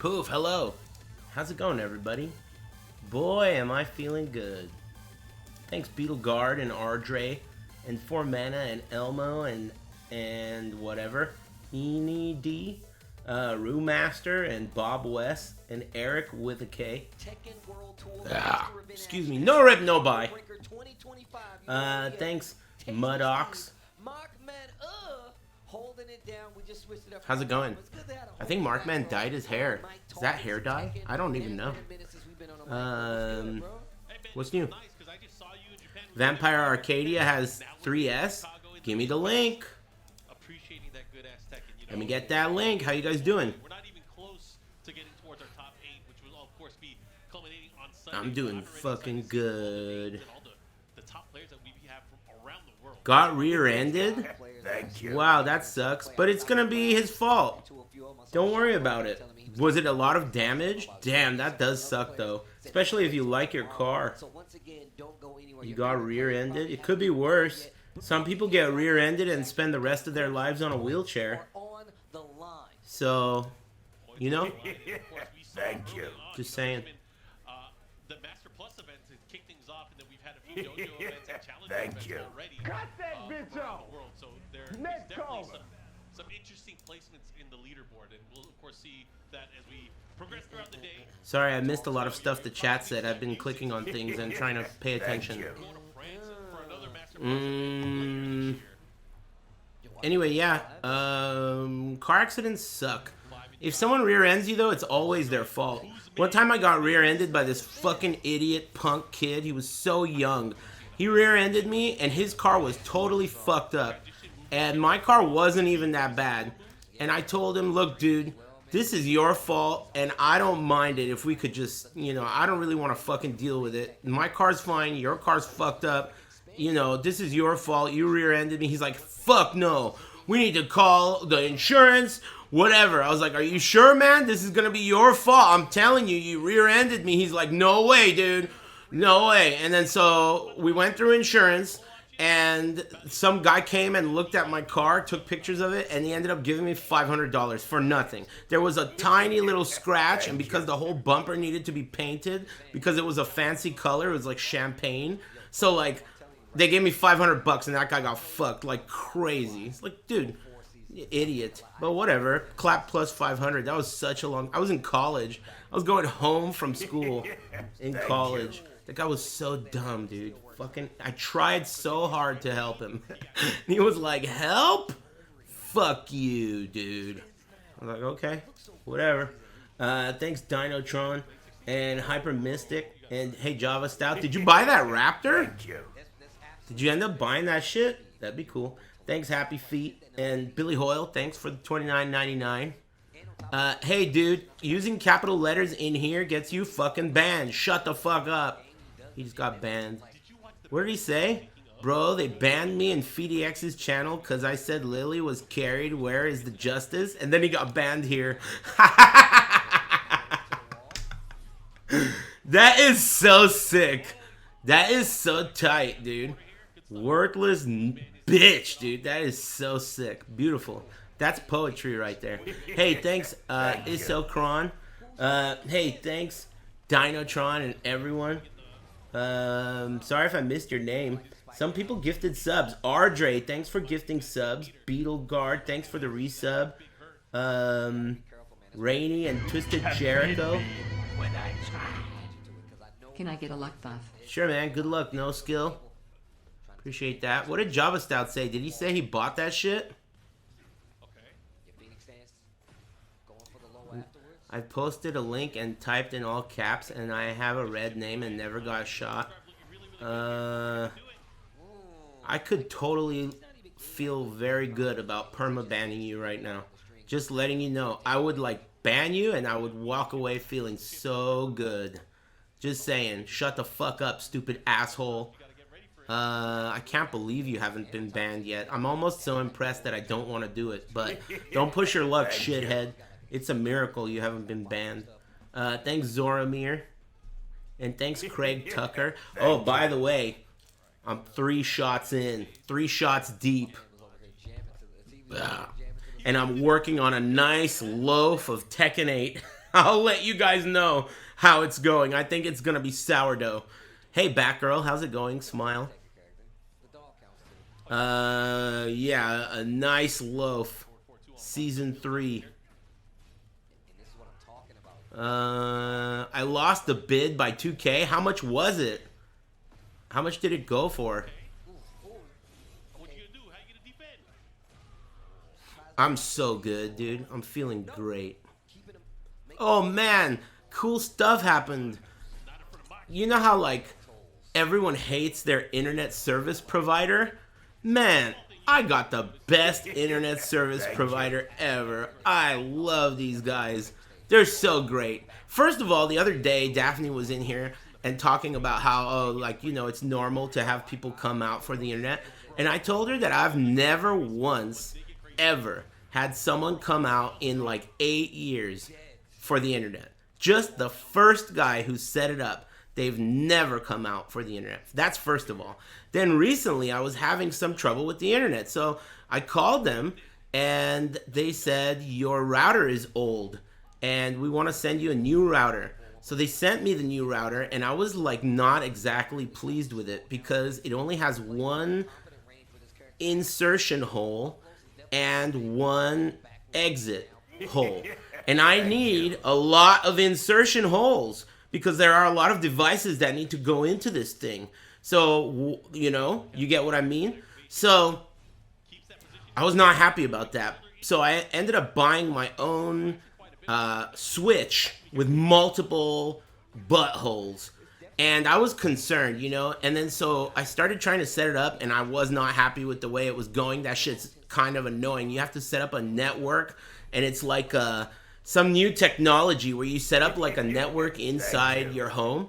Poof, hello. How's it going, everybody? Boy, am I feeling good. Thanks, Beetleguard and Ardre, and For Mana and Elmo and whatever. Eenie D, Rue and Bob West and Eric with a K. Excuse me, no rip, no buy. Thanks, Mudox. How's it going? I think Markman dyed his hair. Is that hair dye? I don't even know. What's new? Vampire Arcadia has 3S. Give me the link. Let me get that link. How you guys doing? I'm doing fucking good. Got rear-ended? Thank you. Wow, that sucks. But it's gonna be his fault. Don't worry about it. Was it a lot of damage? Damn, that does suck though. Especially if you like your car. You got rear-ended? It could be worse. Some people get rear-ended and spend the rest of their lives on a wheelchair. So, you know? Thank you. Just saying. Thank you. Cut that bitch off! So there's definitely some interesting placements in the leaderboard, and we'll of course see that as we progress throughout the day. Sorry, I missed a lot of stuff the chat said. I've been clicking on things and trying to pay attention. Anyway, yeah. Car accidents suck. If someone rear-ends you, though, it's always their fault. One time I got rear-ended by this fucking idiot punk kid. He was so young. He rear-ended me, and his car was totally fucked up. And my car wasn't even that bad. And I told him, look, dude, this is your fault, and I don't mind it if we could just, you know, I don't really want to fucking deal with it. My car's fine. Your car's fucked up. You know, this is your fault. You rear-ended me. He's like, fuck no. We need to call the insurance. Whatever. I was like, are you sure, man? This is going to be your fault. I'm telling you, you rear-ended me. He's like, no way, dude. No way. And then so we went through insurance, and some guy came and looked at my car, took pictures of it, and he ended up giving me $500 for nothing. There was a tiny little scratch, and because the whole bumper needed to be painted, because it was a fancy color, it was like champagne. So, like, they gave me $500, and that guy got fucked like crazy. It's like, dude, you idiot. But whatever. Clap plus 500. That was such a long... I was in college. I was going home from school in college. That guy was so dumb, dude. Fucking... I tried so hard to help him. He was like, help? Fuck you, dude. I was like, okay. Whatever. Thanks, Dinotron. And Hyper Mystic. And hey, Java Stout. Did you buy that Raptor? Thank you. Did you end up buying that shit? That'd be cool. Thanks, Happy Feet. And Billy Hoyle, thanks for the $29.99. Hey, dude, using capital letters in here gets you fucking banned. Shut the fuck up. He just got banned. What did he say? Bro, they banned me in FDX's channel because I said Lily was carried. Where is the justice? And then he got banned here. That is so sick. That is so tight, dude. Worthless bitch, dude. That is so sick. Beautiful. That's poetry right there. Hey, thanks, Isokron. Hey, thanks, Dinotron and everyone. Sorry if I missed your name. Some people gifted subs. Ardre, thanks for gifting subs. Beetleguard, thanks for the resub. Rainy and Twisted Jericho. Can I get a luck buff? Sure, man. Good luck. No skill. Appreciate that. What did Java Stout say? Did he say he bought that shit? I posted a link and typed in all caps, and I have a red name and never got shot. I could totally feel very good about perma-banning you right now. Just letting you know. I would, like, ban you, and I would walk away feeling so good. Just saying. Shut the fuck up, stupid asshole. I can't believe you haven't been banned yet. I'm almost so impressed that I don't want to do it. But don't push your luck, shithead. It's a miracle you haven't been banned. Thanks, Zoramir. And thanks, Craig Tucker. Oh, by the way, I'm 3 shots in. 3 shots deep. And I'm working on a nice loaf of Tekken 8. I'll let you guys know how it's going. I think it's gonna be sourdough. Hey, Batgirl, how's it going? Smile. Yeah, a nice loaf. Season 3. I lost the bid by 2K. How much was it? How much did it go for? What you gonna do? How you gonna defend? I'm so good, dude. I'm feeling great. Oh, man. Cool stuff happened. You know how, like, everyone hates their internet service provider? Man, I got the best internet service provider ever. I love these guys. They're so great. First of all, the other day, Daphne was in here and talking about how, oh, like, you know, it's normal to have people come out for the internet. And I told her that I've never once, ever, had someone come out in like 8 years for the internet. Just the first guy who set it up. They've never come out for the internet. That's first of all. Then recently I was having some trouble with the internet. So I called them and they said, your router is old and we want to send you a new router. So they sent me the new router and I was like not exactly pleased with it because it only has one insertion hole and one exit hole. And I need a lot of insertion holes because there are a lot of devices that need to go into this thing. So, you know, you get what I mean? So, I was not happy about that. So, I ended up buying my own switch with multiple buttholes. And I was concerned, you know? And then so, I started trying to set it up and I was not happy with the way it was going. That shit's kind of annoying. You have to set up a network and it's like some new technology where you set up like a network inside your home.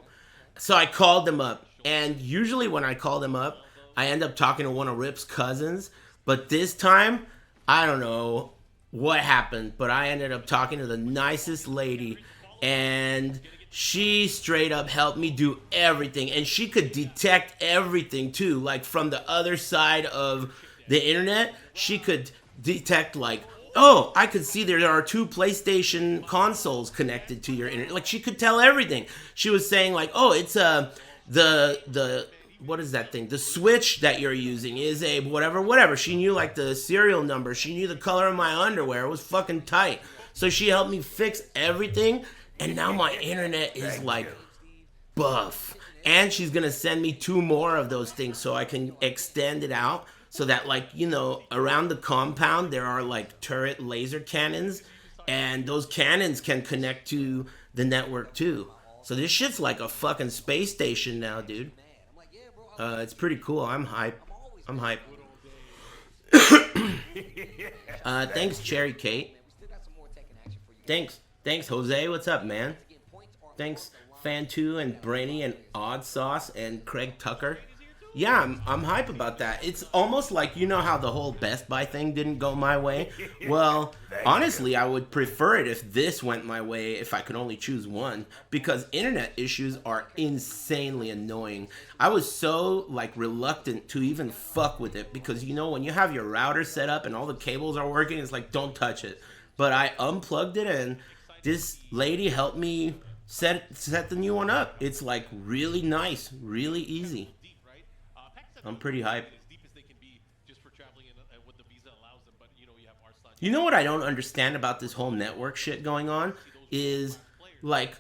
So I called them up, and usually when I call them up, I end up talking to one of Rip's cousins. But this time, I don't know what happened, but I ended up talking to the nicest lady, and she straight up helped me do everything, and she could detect everything too. Like from the other side of the internet, she could detect like, oh, I could see there are 2 PlayStation consoles connected to your internet. Like, she could tell everything. She was saying, like, oh, it's the what is that thing? The switch that you're using is a whatever. She knew, like, the serial number. She knew the color of my underwear. It was fucking tight. So she helped me fix everything, and now my internet is, like, buff. And she's going to send me 2 more of those things so I can extend it out. So that, like, you know, around the compound, there are, like, turret laser cannons. And those cannons can connect to the network, too. So this shit's like a fucking space station now, dude. It's pretty cool. I'm hype. Thanks, Cherry Kate. Thanks, Jose. What's up, man? Thanks, Fan2 and Brainy and Odd Sauce and Craig Tucker. Yeah, I'm hype about that. It's almost like, you know how the whole Best Buy thing didn't go my way? Well, honestly, I would prefer it if this went my way if I could only choose one. Because internet issues are insanely annoying. I was so, like, reluctant to even fuck with it. Because, you know, when you have your router set up and all the cables are working, it's like, don't touch it. But I unplugged it and this lady helped me set the new one up. It's, like, really nice, really easy. I'm pretty hyped. You know what I don't understand about this whole network shit going on is, like,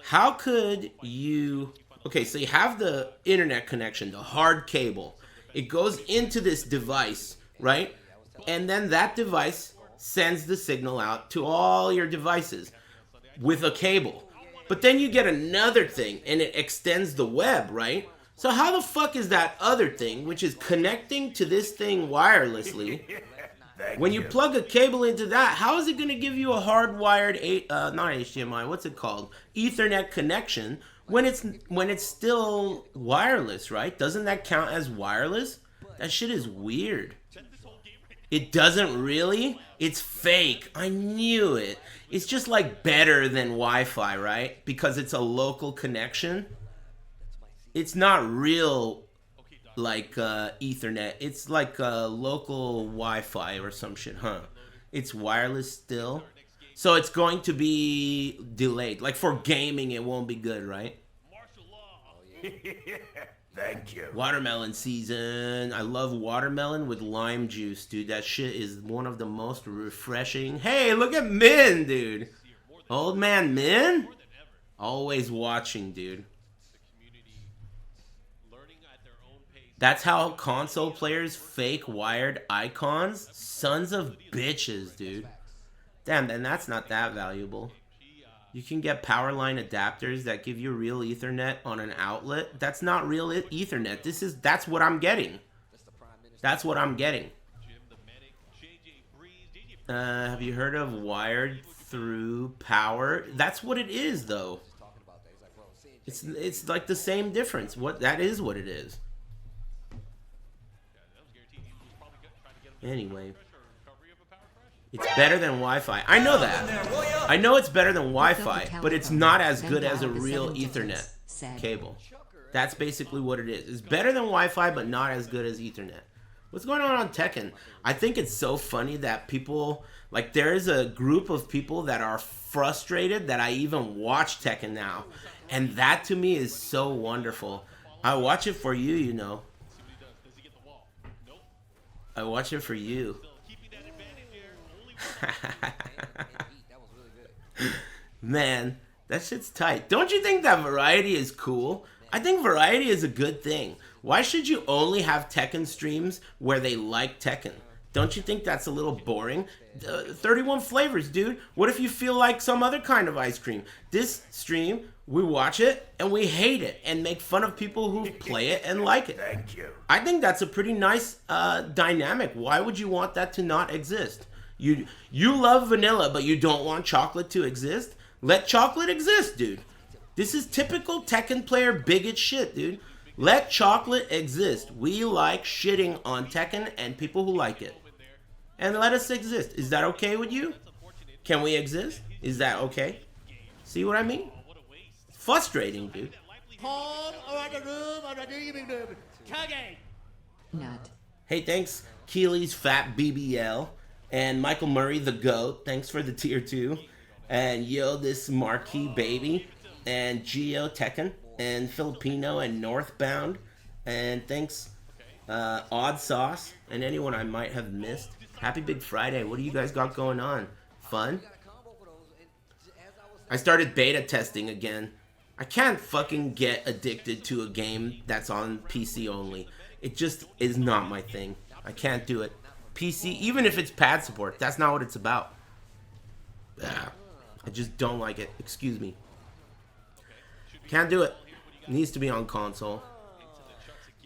how could you... Okay, so you have the internet connection, the hard cable. It goes into this device, right? And then that device sends the signal out to all your devices with a cable. But then you get another thing, and it extends the web, right? So how the fuck is that other thing, which is connecting to this thing wirelessly, when you plug a cable into that, how is it going to give you a hardwired, not HDMI, what's it called? Ethernet connection when it's still wireless, right? Doesn't that count as wireless? That shit is weird. It doesn't really? It's fake. I knew it. It's just like better than Wi-Fi, right? Because it's a local connection. It's not real, like, Ethernet. It's like local Wi-Fi or some shit, huh? It's wireless still. So it's going to be delayed. Like for gaming, it won't be good, right? Martial law. Thank you. Watermelon season. I love watermelon with lime juice, dude. That shit is one of the most refreshing. Hey, look at Min, dude. Old man Min? Always watching, dude. That's how console players fake wired icons? Sons of bitches, dude. Damn, then that's not that valuable. You can get power line adapters that give you real Ethernet on an outlet. That's not real Ethernet. That's what I'm getting. That's what I'm getting. Have you heard of wired through power? That's what it is, though. It's like the same difference. That is what it is. Anyway. It's better than Wi-Fi. I know that. I know it's better than Wi-Fi, but it's not as good as a real Ethernet cable. That's basically what it is. It's better than Wi-Fi, but not as good as Ethernet. What's going on Tekken? I think it's so funny that people, like, there is a group of people that are frustrated that I even watch Tekken now. And that to me is so wonderful. I watch it for you, you know. I watch it for you. Man, that shit's tight. Don't you think that variety is cool? I think variety is a good thing. Why should you only have Tekken streams where they like Tekken? Don't you think that's a little boring? 31 flavors, dude. What if you feel like some other kind of ice cream? This stream, we watch it and we hate it and make fun of people who play it and like it. Thank you. I think that's a pretty nice dynamic. Why would you want that to not exist? You love vanilla, but you don't want chocolate to exist? Let chocolate exist, dude. This is typical Tekken player bigot shit, dude. Let chocolate exist. We like shitting on Tekken and people who like it. And let us exist. Is that okay with you? Can we exist? Is that okay? See what I mean? It's frustrating, dude. Nut. Hey, thanks, Keely's Fat BBL. And Michael Murray, the GOAT. Thanks for the tier 2. And Yo, this Marquee Baby. And Geo Tekken. And Filipino and Northbound. And thanks, Odd Sauce. And anyone I might have missed. Happy Big Friday. What do you guys got going on? Fun? I started beta testing again. I can't fucking get addicted to a game that's on PC only. It just is not my thing. I can't do it. PC, even if it's pad support, that's not what it's about. I just don't like it. Excuse me. Can't do it. Needs to be on console.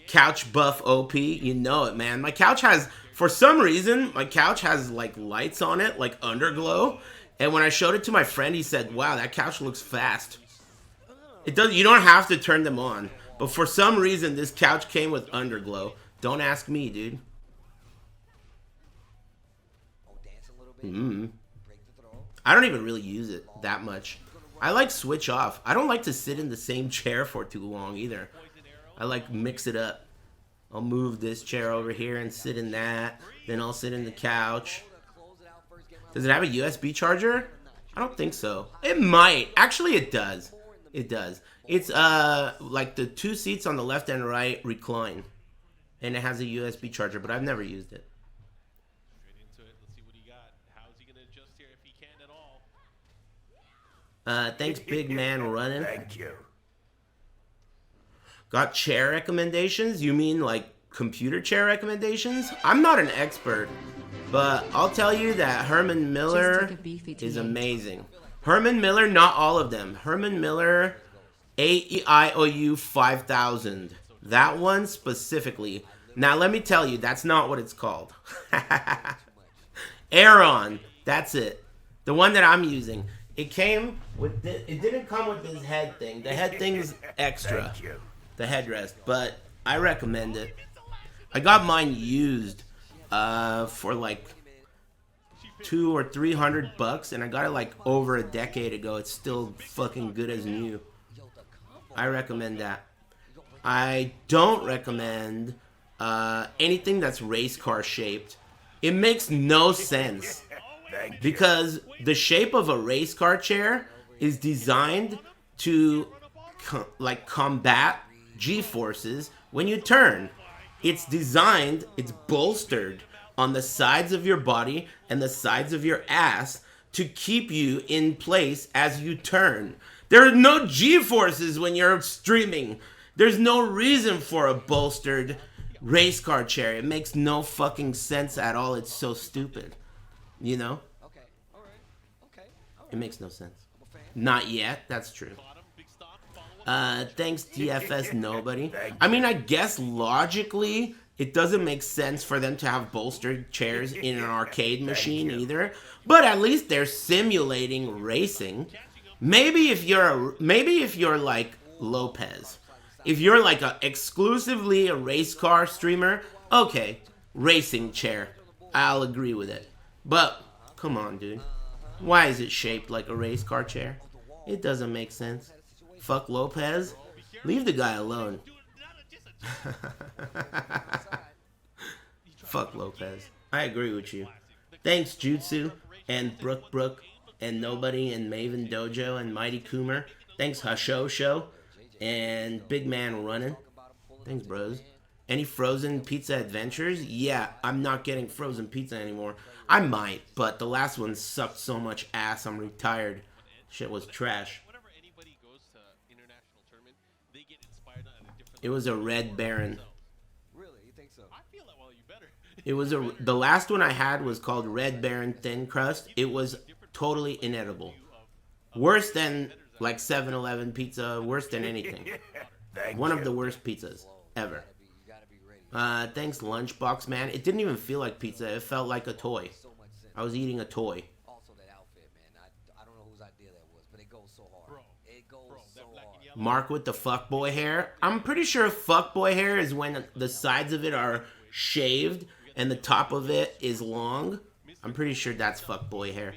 Couch buff OP, you know it, man. My couch has, for some reason, my couch has like lights on it, like underglow. And when I showed it to my friend, he said, "Wow, that couch looks fast." It does. You don't have to turn them on, but for some reason, this couch came with underglow. Don't ask me, dude. I don't even really use it that much. I like switch off. I don't like to sit in the same chair for too long either. I like mix it up. I'll move this chair over here and sit in that. Then I'll sit in the couch. Does it have a USB charger? I don't think so. It might. Actually, it does. It does. It's like the 2 seats on the left and right recline. And it has a USB charger, but I've never used it. Thanks, big man running. Thank you. Got chair recommendations? You mean like computer chair recommendations? I'm not an expert, but I'll tell you that Herman Miller is amazing. Herman Miller, not all of them. Herman Miller AEIOU 5000. That one specifically. Now let me tell you, that's not what it's called. Aeron, that's it. The one that I'm using. It came with this, it didn't come with this head thing. The head thing's extra. Thank you. The headrest, but I recommend it. I got mine used for like $200 or $300, and I got it like over a decade ago. It's still fucking good as new. I recommend that. I don't recommend anything that's race car shaped. It makes no sense. Thank you. Because the shape of a race car chair is designed to combat G-forces when you turn. It's designed, it's bolstered on the sides of your body and the sides of your ass to keep you in place as you turn. There are no G-forces when you're streaming. There's no reason for a bolstered race car chair. It makes no fucking sense at all. It's so stupid. You know? It makes no sense. Not yet. That's true. Thanks, DFS Nobody. I mean, I guess logically, it doesn't make sense for them to have bolstered chairs in an arcade machine either. But at least they're simulating racing. Maybe if you're like Lopez, if you're like exclusively a race car streamer, okay, racing chair, I'll agree with it. But come on, dude. Why is it shaped like a race car chair? It doesn't make sense. Fuck Lopez. Leave the guy alone. Fuck Lopez. I agree with you. Thanks, Jutsu, and Brook, and Nobody, and Maven Dojo, and Mighty Coomer. Thanks, Husho Show, and Big Man Running. Thanks, bros. Any frozen pizza adventures? Yeah, I'm not getting frozen pizza anymore. I might, but the last one sucked so much ass, I'm retired. Shit was trash. It was a Red Baron. It was the last one I had was called Red Baron Thin Crust. It was totally inedible. Worse than like 7-Eleven pizza, worse than anything. One of the worst pizzas ever. Thanks, Lunchbox Man. It didn't even feel like pizza. It felt like a toy. I was eating a toy. Mark with the fuckboy hair. I'm pretty sure fuckboy hair is when the sides of it are shaved and the top of it is long. I'm pretty sure that's fuckboy hair.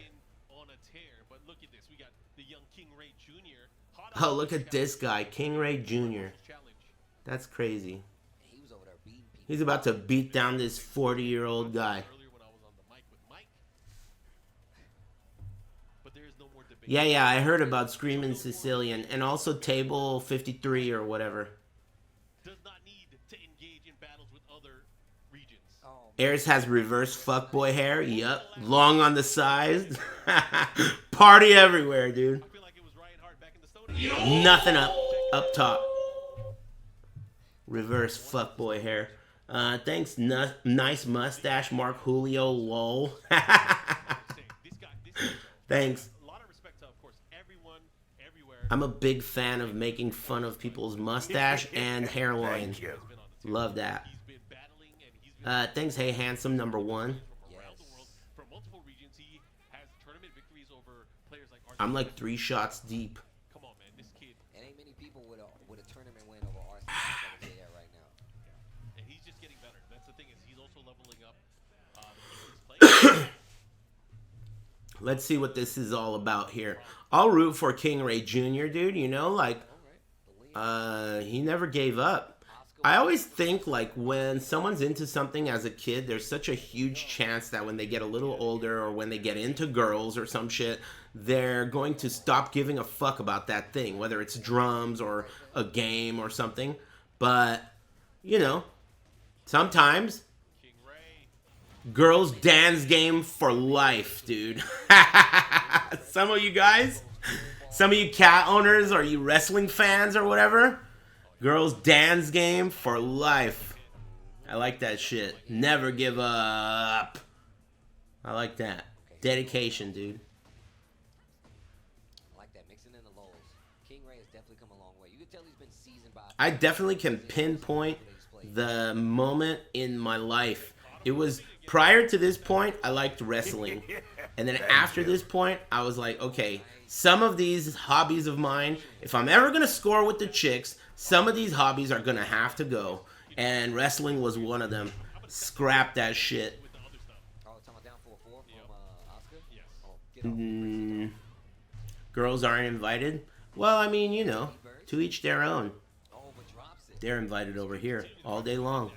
Oh, look at this guy, King Ray Jr. That's crazy. He's about to beat down this 40-year-old guy. Yeah, I heard about Screaming Sicilian and also Table 53 or whatever. Aris has reverse fuckboy hair. Yup. Long on the sides. Party everywhere, dude. Nothing up top. Reverse fuckboy hair. Thanks, nice mustache, Mark Julio, lol. Thanks. I'm a big fan of making fun of people's mustache and hairline. Love that. Thanks, Hey Handsome, number 1. I'm like 3 shots deep. And ain't many people with a tournament win over Aris that would say that right now. And he's just getting better. That's the thing, is he's also leveling up. Let's see what this is all about here. I'll root for King Ray Jr., dude. You know, like, he never gave up. I always think, like, when someone's into something as a kid, there's such a huge chance that when they get a little older or when they get into girls or some shit, they're going to stop giving a fuck about that thing, whether it's drums or a game or something. But, you know, sometimes girls dance game for life, dude. Some of you guys, some of you cat owners, or you wrestling fans or whatever, girls dance game for life. I like that shit. Never give up. I like that. Dedication, dude. I like that, mixing in the lows. King Ray has definitely come a long way. You can tell he's been seasoned by. I definitely can pinpoint the moment in my life. It was prior to this point, I liked wrestling. And then after this point, I was like, okay, some of these hobbies of mine, if I'm ever going to score with the chicks, some of these hobbies are going to have to go. And wrestling was one of them. Scrap that shit. Girls aren't invited? Well, I mean, you know, to each their own. They're invited over here all day long.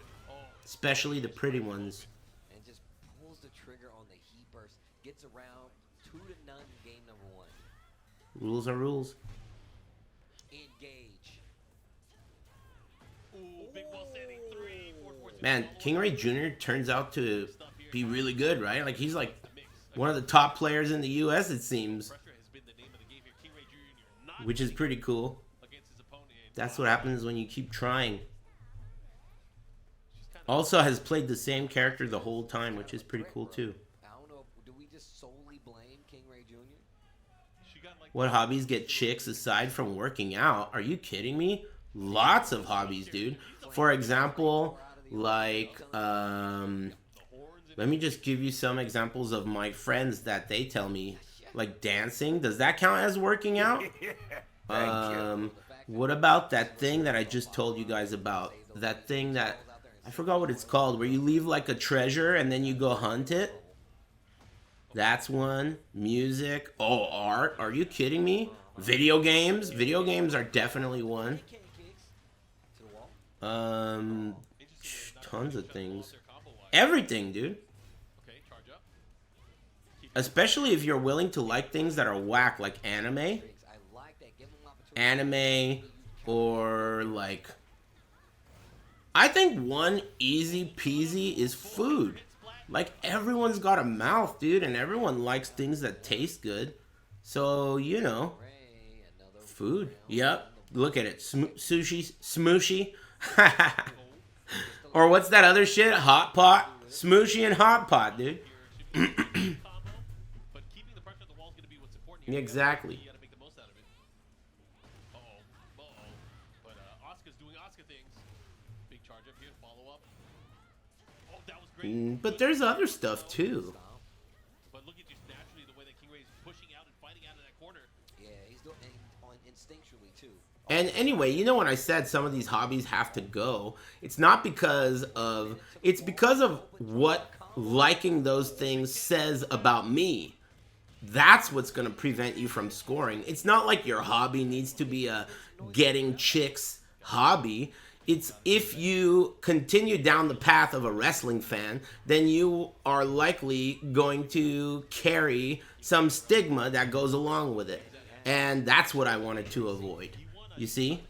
Especially the pretty ones. And just pulls the trigger on the heat burst, gets around. Rules are rules. Engage. Ooh, big ball standing 3, 4, 4, 6. Man, King Ray Jr. turns out to be really good, right? Like, he's like one of the top players in the U.S., it seems. Pressure has been the name of the game here. King Ray Jr. not Which is pretty cool. against his opponent. That's what happens when you keep trying. Also has played the same character the whole time, which is pretty cool too. I don't know. Do we just solely blame King Ray Jr.? She got like What hobbies get chicks aside from working out? Are you kidding me? Lots of hobbies, dude. For example, like, let me just give you some examples of my friends that they tell me. Like dancing. Does that count as working out? What about that thing that I just told you guys about? That thing that, I forgot what it's called, where you leave like a treasure and then you go hunt it. That's one. Music. Oh, art. Are you kidding me? Video games. Video games are definitely one. Tons of things. Everything, dude. okay, charge up. Especially if you're willing to like things that are whack, like anime. I like that. Give him an opportunity. Anime, or like, I think one easy peasy is food. Like, everyone's got a mouth, dude, and everyone likes things that taste good. So, you know, Ray, another food. Yep. Look at it. Sushi, smooshy. Or what's that other shit? Hot pot. Smooshy and hot pot, dude. But keeping the pressure at the wall is going to be what's important here. Exactly. You got to make the most out of it. Uh-oh. But Oscar's doing Oscar things. Big charge up here. Follow up. Oh, that was great. But there's other stuff, too. But look at just naturally the way that King Ray is pushing out and fighting out of that corner. Yeah, he's doing on instinctually too. And anyway, you know when I said some of these hobbies have to go, it's not because of, it's because of what liking those things says about me. That's what's going to prevent you from scoring. It's not like your hobby needs to be a getting chicks hobby. It's if you continue down the path of a wrestling fan, then you are likely going to carry some stigma that goes along with it. And that's what I wanted to avoid. You see?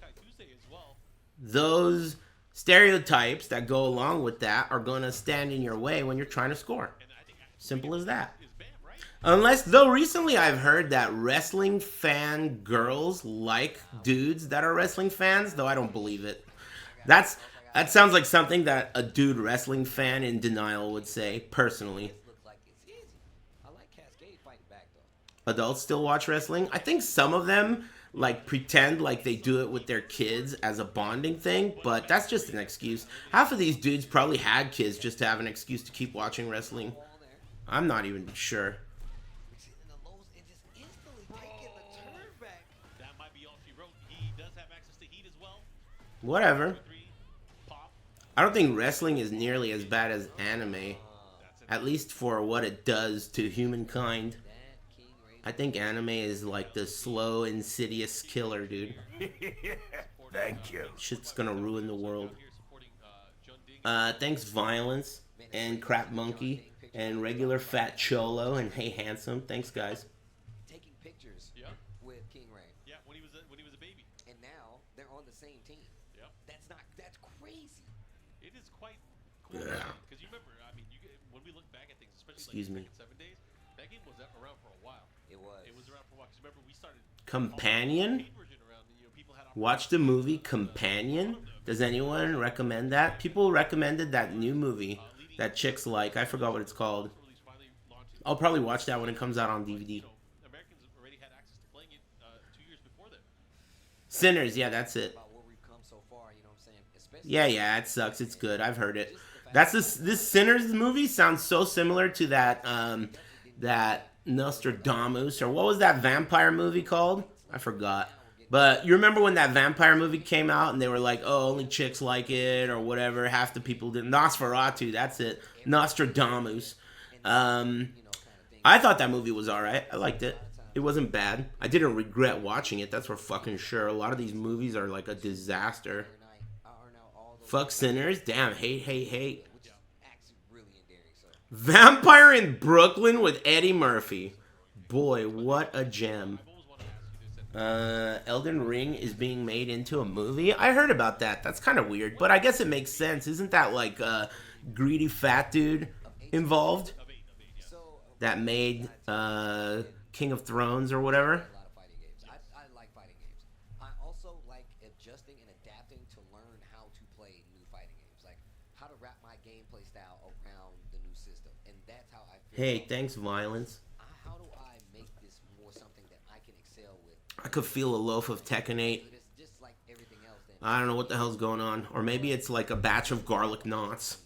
Those stereotypes that go along with that are going to stand in your way when you're trying to score. Simple as that. Unless, though recently I've heard that wrestling fan girls like dudes that are wrestling fans, though I don't believe it. That sounds like something that a dude wrestling fan in denial would say, personally. Looks like it's easy. I like Cascade fighting back though. Adults still watch wrestling. I think some of them like pretend like they do it with their kids as a bonding thing, but that's just an excuse. Half of these dudes probably had kids just to have an excuse to keep watching wrestling. I'm not even sure. In the lows and just instantly taking the turn back. That might be all she wrote. He does have access to heat as well. Whatever. 3, pop. I don't think wrestling is nearly as bad as anime, at least for what it does to humankind. That King Ray. I think anime is like the slow, insidious killer, dude. Thank you. Shit's gonna ruin the world. Here supporting John Ding. Thanks, Violence, and Crap Monkey, and Regular Fat Cholo, and Hey Handsome. Thanks, guys. Taking pictures Yeah. with King Ray. Yeah, when he was a baby. And now they're on the same team. Yeah. That's crazy. It is quite cool. Yeah. Because you remember, I mean, when we look back at things, especially Excuse me. like the second 7 days, that game was around for a while. It was. It was around for a while. Because remember, we started Companion? paid version around, and, people had Watch the movie Companion. Does anyone recommend that? People recommended that new movie that chicks like. I forgot what it's called. release finally launched. I'll probably watch that when it comes out on DVD. Americans already had access to playing it 2 years before then. Sinners, yeah, that's it. About where we've come so far, you know what I'm saying? Especially Yeah, it sucks. It's good. I've heard it. That's this Sinners movie sounds so similar to that that Nostradamus, or what was that vampire movie called? I forgot. But you remember when that vampire movie came out and they were like, oh, only chicks like it or whatever. Half the people didn't. Nosferatu, that's it. Nostradamus. I thought that movie was alright. I liked it. It wasn't bad. I didn't regret watching it. That's for fucking sure. A lot of these movies are like a disaster. Fuck Sinners. Damn, hate. which is actually really endearing. So Vampire in Brooklyn with Eddie Murphy. Boy, what a gem. I've always wanted to ask you this Elden Ring is being made into a movie. I heard about that. That's kind of weird, but I guess it makes sense. Isn't that like a greedy fat dude involved that made King of Thrones or whatever? A lot of fighting games. I like fighting games. I also like adjusting and adapting to learn how to play new fighting games, like how to wrap my gameplay style around the new system, and that's how I feel. Hey, thanks, Violence. How do I make this more something that I can excel with? I could feel a loaf of Tekken 8. It's just like everything else. Then I don't know what the hell's going on. Or maybe it's like a batch of garlic knots.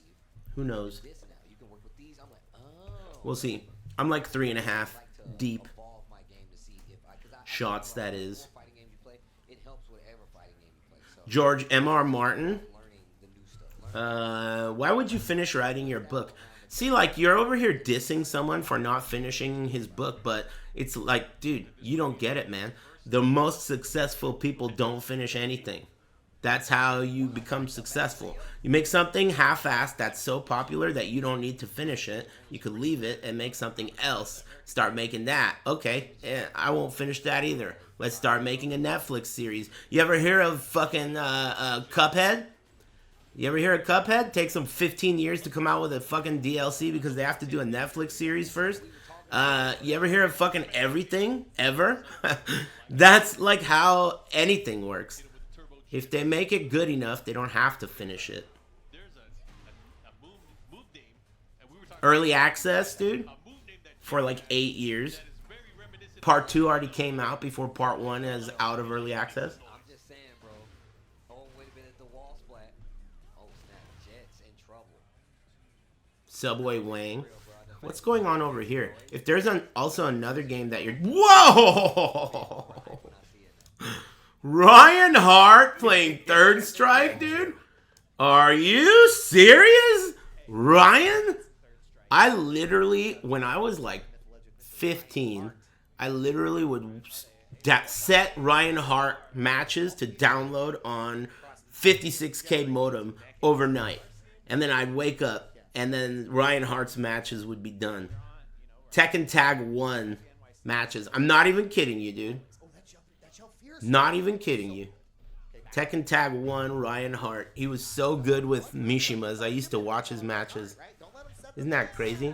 Who knows? this now you can work with these. I'm like, oh. We'll see. I'm like 3.5 deep Evolve my game to see if shots, that is. fighting game you play, it helps whatever fighting game you play. So George M.R. Martin. learning the new stuff. Why would you finish writing your book? See, like, you're over here dissing someone for not finishing his book, but it's like, dude, you don't get it, man. The most successful people don't finish anything. That's how you become successful. You make something half-assed that's so popular that you don't need to finish it. You could leave it and make something else. Start making that. Okay, I won't finish that either. Let's start making a Netflix series. You ever hear of fucking Cuphead? You ever hear of Cuphead? Takes them 15 years to come out with a fucking DLC because they have to do a Netflix series first. You ever hear of fucking everything? Ever? That's like how anything works. If they make it good enough, they don't have to finish it. There's a move name, and we were talking Early access, dude, a move name that for like 8 years. is very reminiscent. Part 2 already came out before Part 1 is out of early access. I'm just saying, bro. Oh, wait a minute, the wall splat. Oh, snap. Jets in trouble. Subway Wang. What's going on over here? If there's also another game that you're... Whoa! Ryan Hart playing Third Strike, dude? Are you serious? Ryan? I literally, when I was like 15, I literally would set Ryan Hart matches to download on 56K modem overnight. And then I'd wake up, and then Ryan Hart's matches would be done. Tekken Tag 1 matches. I'm not even kidding you, dude. Not even kidding you. Tekken Tag 1, Ryan Hart. He was so good with Mishimas. I used to watch his matches. Isn't that crazy?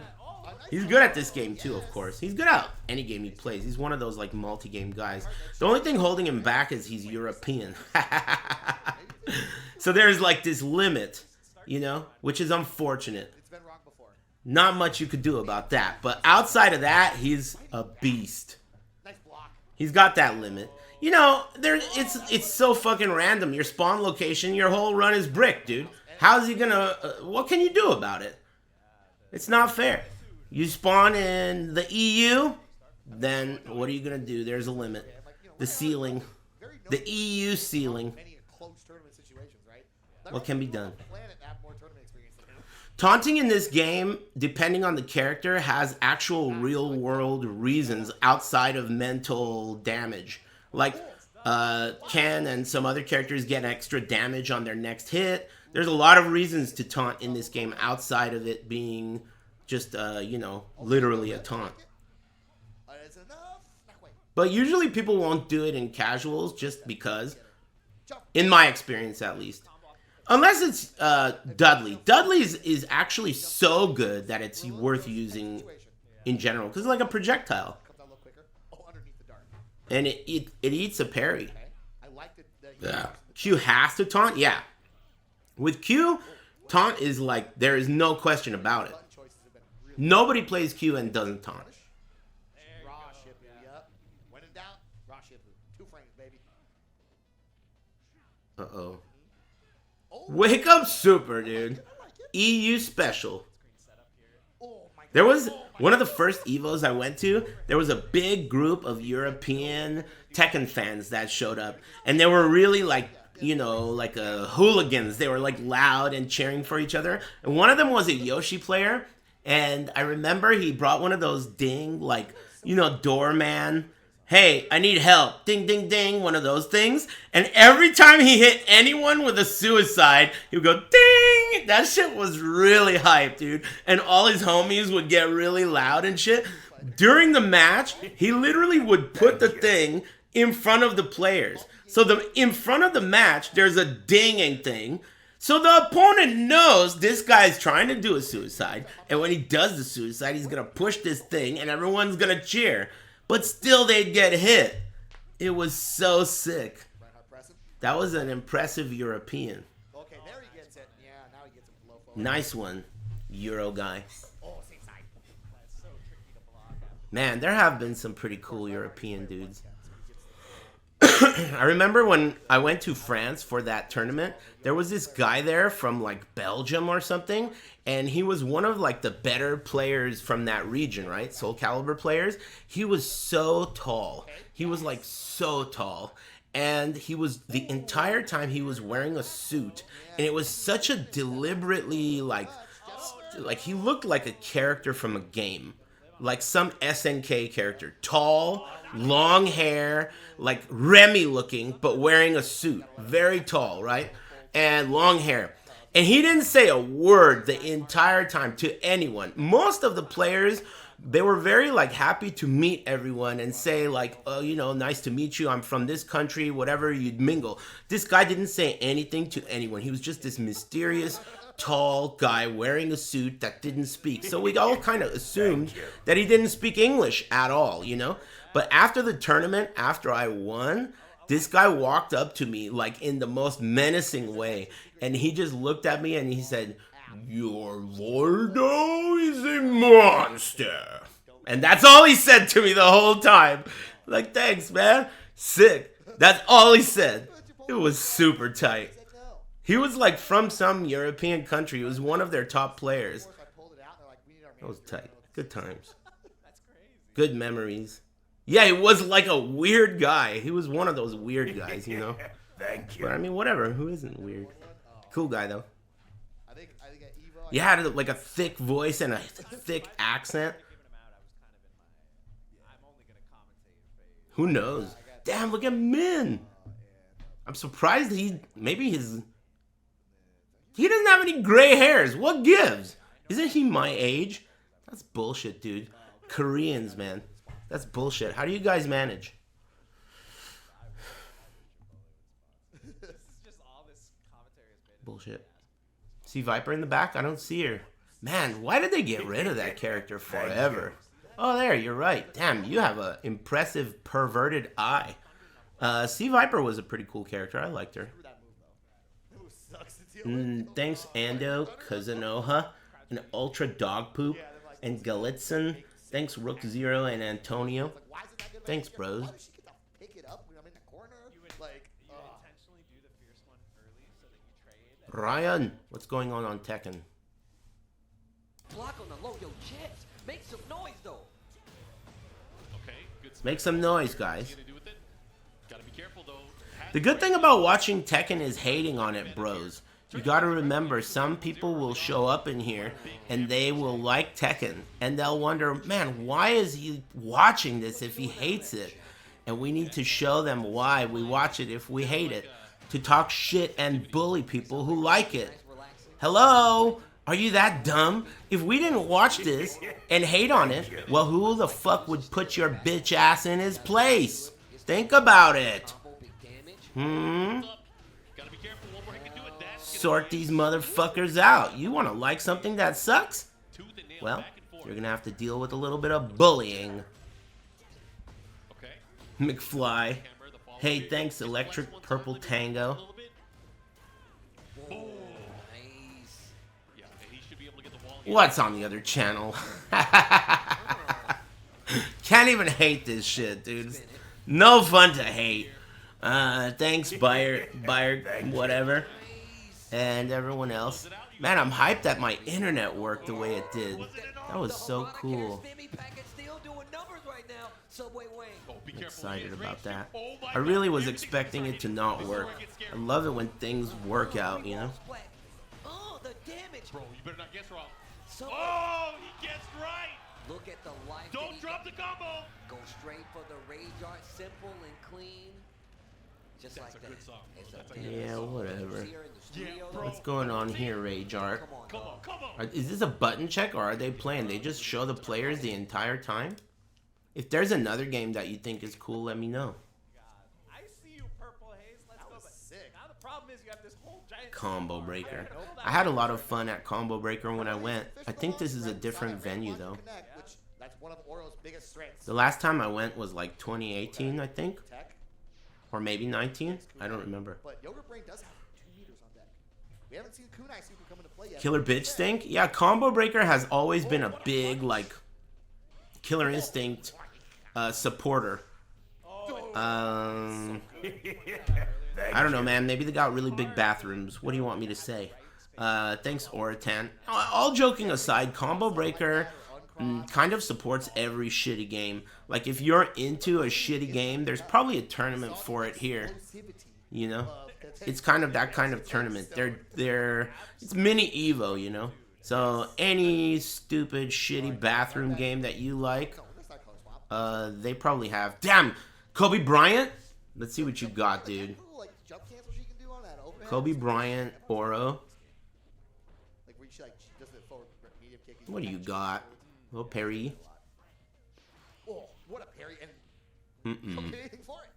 He's good at this game too, of course. He's good at any game he plays. He's one of those like multi-game guys. The only thing holding him back is he's European. So there's like this limit, you know, which is unfortunate. Not much you could do about that. But outside of that, he's a beast. He's got that limit. You know, it's so fucking random. Your spawn location, your whole run is brick, dude. How's he gonna... what can you do about it? It's not fair. You spawn in the EU, then what are you gonna do? There's a limit. The ceiling. The EU ceiling. What can be done? Taunting in this game, depending on the character, has actual real-world reasons outside of mental damage. Like, Ken and some other characters get extra damage on their next hit. There's a lot of reasons to taunt in this game outside of it being just, you know, literally a taunt. But usually people won't do it in casuals just because, in my experience at least. Unless it's Dudley. Dudley is actually so good that it's worth using in general. Because it's like a projectile. And it eats a parry. Yeah. Q has to taunt? Yeah. With Q, taunt is like, there is no question about it. Nobody plays Q and doesn't taunt. Uh-oh. Wake up super, dude. EU special. There was one of the first Evos I went to, there was a big group of European Tekken fans that showed up. And they were really like, you know, like hooligans. They were like loud and cheering for each other. And one of them was a Yoshi player. And I remember he brought one of those ding, like, you know, doorman. Hey, I need help. Ding, ding, ding. One of those things. And every time he hit anyone with a suicide, he would go, ding. That shit was really hype, dude. And all his homies would get really loud and shit. During the match, he literally would put the thing in front of the players. So in front of the match, there's a dinging thing. So the opponent knows this guy's trying to do a suicide, and when he does the suicide, he's gonna push this thing, and everyone's gonna cheer. But still, they'd get hit. It was so sick. That was an impressive European. Okay, there he gets it. Yeah, now he gets it below forward. Nice one, Euro guy. Oh, same side. That's so tricky to block. Man, there have been some pretty cool European dudes. I remember when I went to France for that tournament, there was this guy there from like Belgium or something, and he was one of like the better players from that region, right? Soul Calibur players. He was so tall. He was like so tall. And he was, the entire time he was wearing a suit, and it was such a deliberately like he looked like a character from a game. Like some SNK character. Tall, long hair, like Remy looking, but wearing a suit. Very tall, right? And long hair. And he didn't say a word the entire time to anyone. Most of the players, they were very like happy to meet everyone and say like, oh, you know, nice to meet you. I'm from this country, whatever, you'd mingle. This guy didn't say anything to anyone. He was just this mysterious, tall guy wearing a suit that didn't speak. So we all kind of assumed that he didn't speak English at all, you know? But after the tournament, after I won, this guy walked up to me like in the most menacing way. And he just looked at me and he said, "Your Voldo is a monster." And that's all he said to me the whole time. Like, thanks, man. Sick. That's all he said. It was super tight. He was like from some European country. He was one of their top players. That was tight. Good times. Good memories. Yeah, he was like a weird guy. He was one of those weird guys, you know? Thank you. But I mean, whatever. Who isn't weird? Cool guy, though. He had like a thick voice and a thick accent. Who knows? Damn, look at Min. I'm surprised he doesn't have any gray hairs. What gives? Isn't he my age? That's bullshit, dude. Koreans, man. That's bullshit. How do you guys manage? Bullshit. See Viper in the back? I don't see her. Man, why did they get rid of that character forever? Oh, there, you're right. Damn, you have an impressive perverted eye. Sea Viper was a pretty cool character. I liked her. Thanks, Ando, Kazanoha, and Ultra Dog Poop, and Galitzin. Thanks, Rook Zero and Antonio. Thanks, bros. Ryan, what's going on Tekken? Block on the low, yo, Jets. Make some noise, though. Okay, good. Make some noise, guys. Gonna do with it? Gotta be careful though. The good thing about watching Tekken is hating on it, bros. You gotta remember, some people will show up in here and they will like Tekken. And they'll wonder, man, why is he watching this if he hates it? And we need to show them why we watch it if we hate it. To talk shit and bully people who like it. Hello? Are you that dumb? If we didn't watch this and hate on it, well, who the fuck would put your bitch ass in his place? Think about it. Sort these motherfuckers out. You want to like something that sucks? Well, you're going to have to deal with a little bit of bullying. McFly. Hey, thanks, Electric Purple Tango. What's on the other channel? Can't even hate this shit, dude. No fun to hate. Thanks, Buyer, whatever. And everyone else. Man, I'm hyped that my internet worked the way it did. That was so cool. I'm excited about that. I really was expecting it to not work. I love it when things work out, you know? Bro, you better not guess wrong. Oh, he guessed right. Look at the life. Don't drop the combo. Go straight for the rage art, simple and clean. Just That's like a that. good song. It's That's a a good Yeah, whatever. bro. What's going on here, Rage Art? Come on. Is this a button check or are they playing? They just show the players the entire time? If there's another game that you think is cool, let me know. purple haze. Let's go. But Sick. now the problem is you have this whole giant Combo Breaker. I had a lot of fun at Combo Breaker when I went. I think this is a different venue though. Connect, which that's one of Orio's biggest strengths. The last time I went was like 2018, I think, Tech. or maybe 19. I don't remember. But Yogurt Brain does have 2 meters on deck. We haven't seen Kunai Super come into play yet. Killer Bitch Stink? Yeah, Combo Breaker has always been a big, like, Killer Instinct supporter. I don't know, man. Maybe they got really big bathrooms. What do you want me to say? Thanks, Oratan. All joking aside, Combo Breaker kind of supports every shitty game. Like, if you're into a shitty game, there's probably a tournament for it here. You know? It's kind of that kind of tournament. It's mini Evo, you know? So, any stupid, shitty bathroom game that you like, they probably have. Damn! Kobe Bryant? Let's see what you got, dude. Kobe Bryant, Oro. What do you got? Little Perry. Oh, what a parry and anything for it.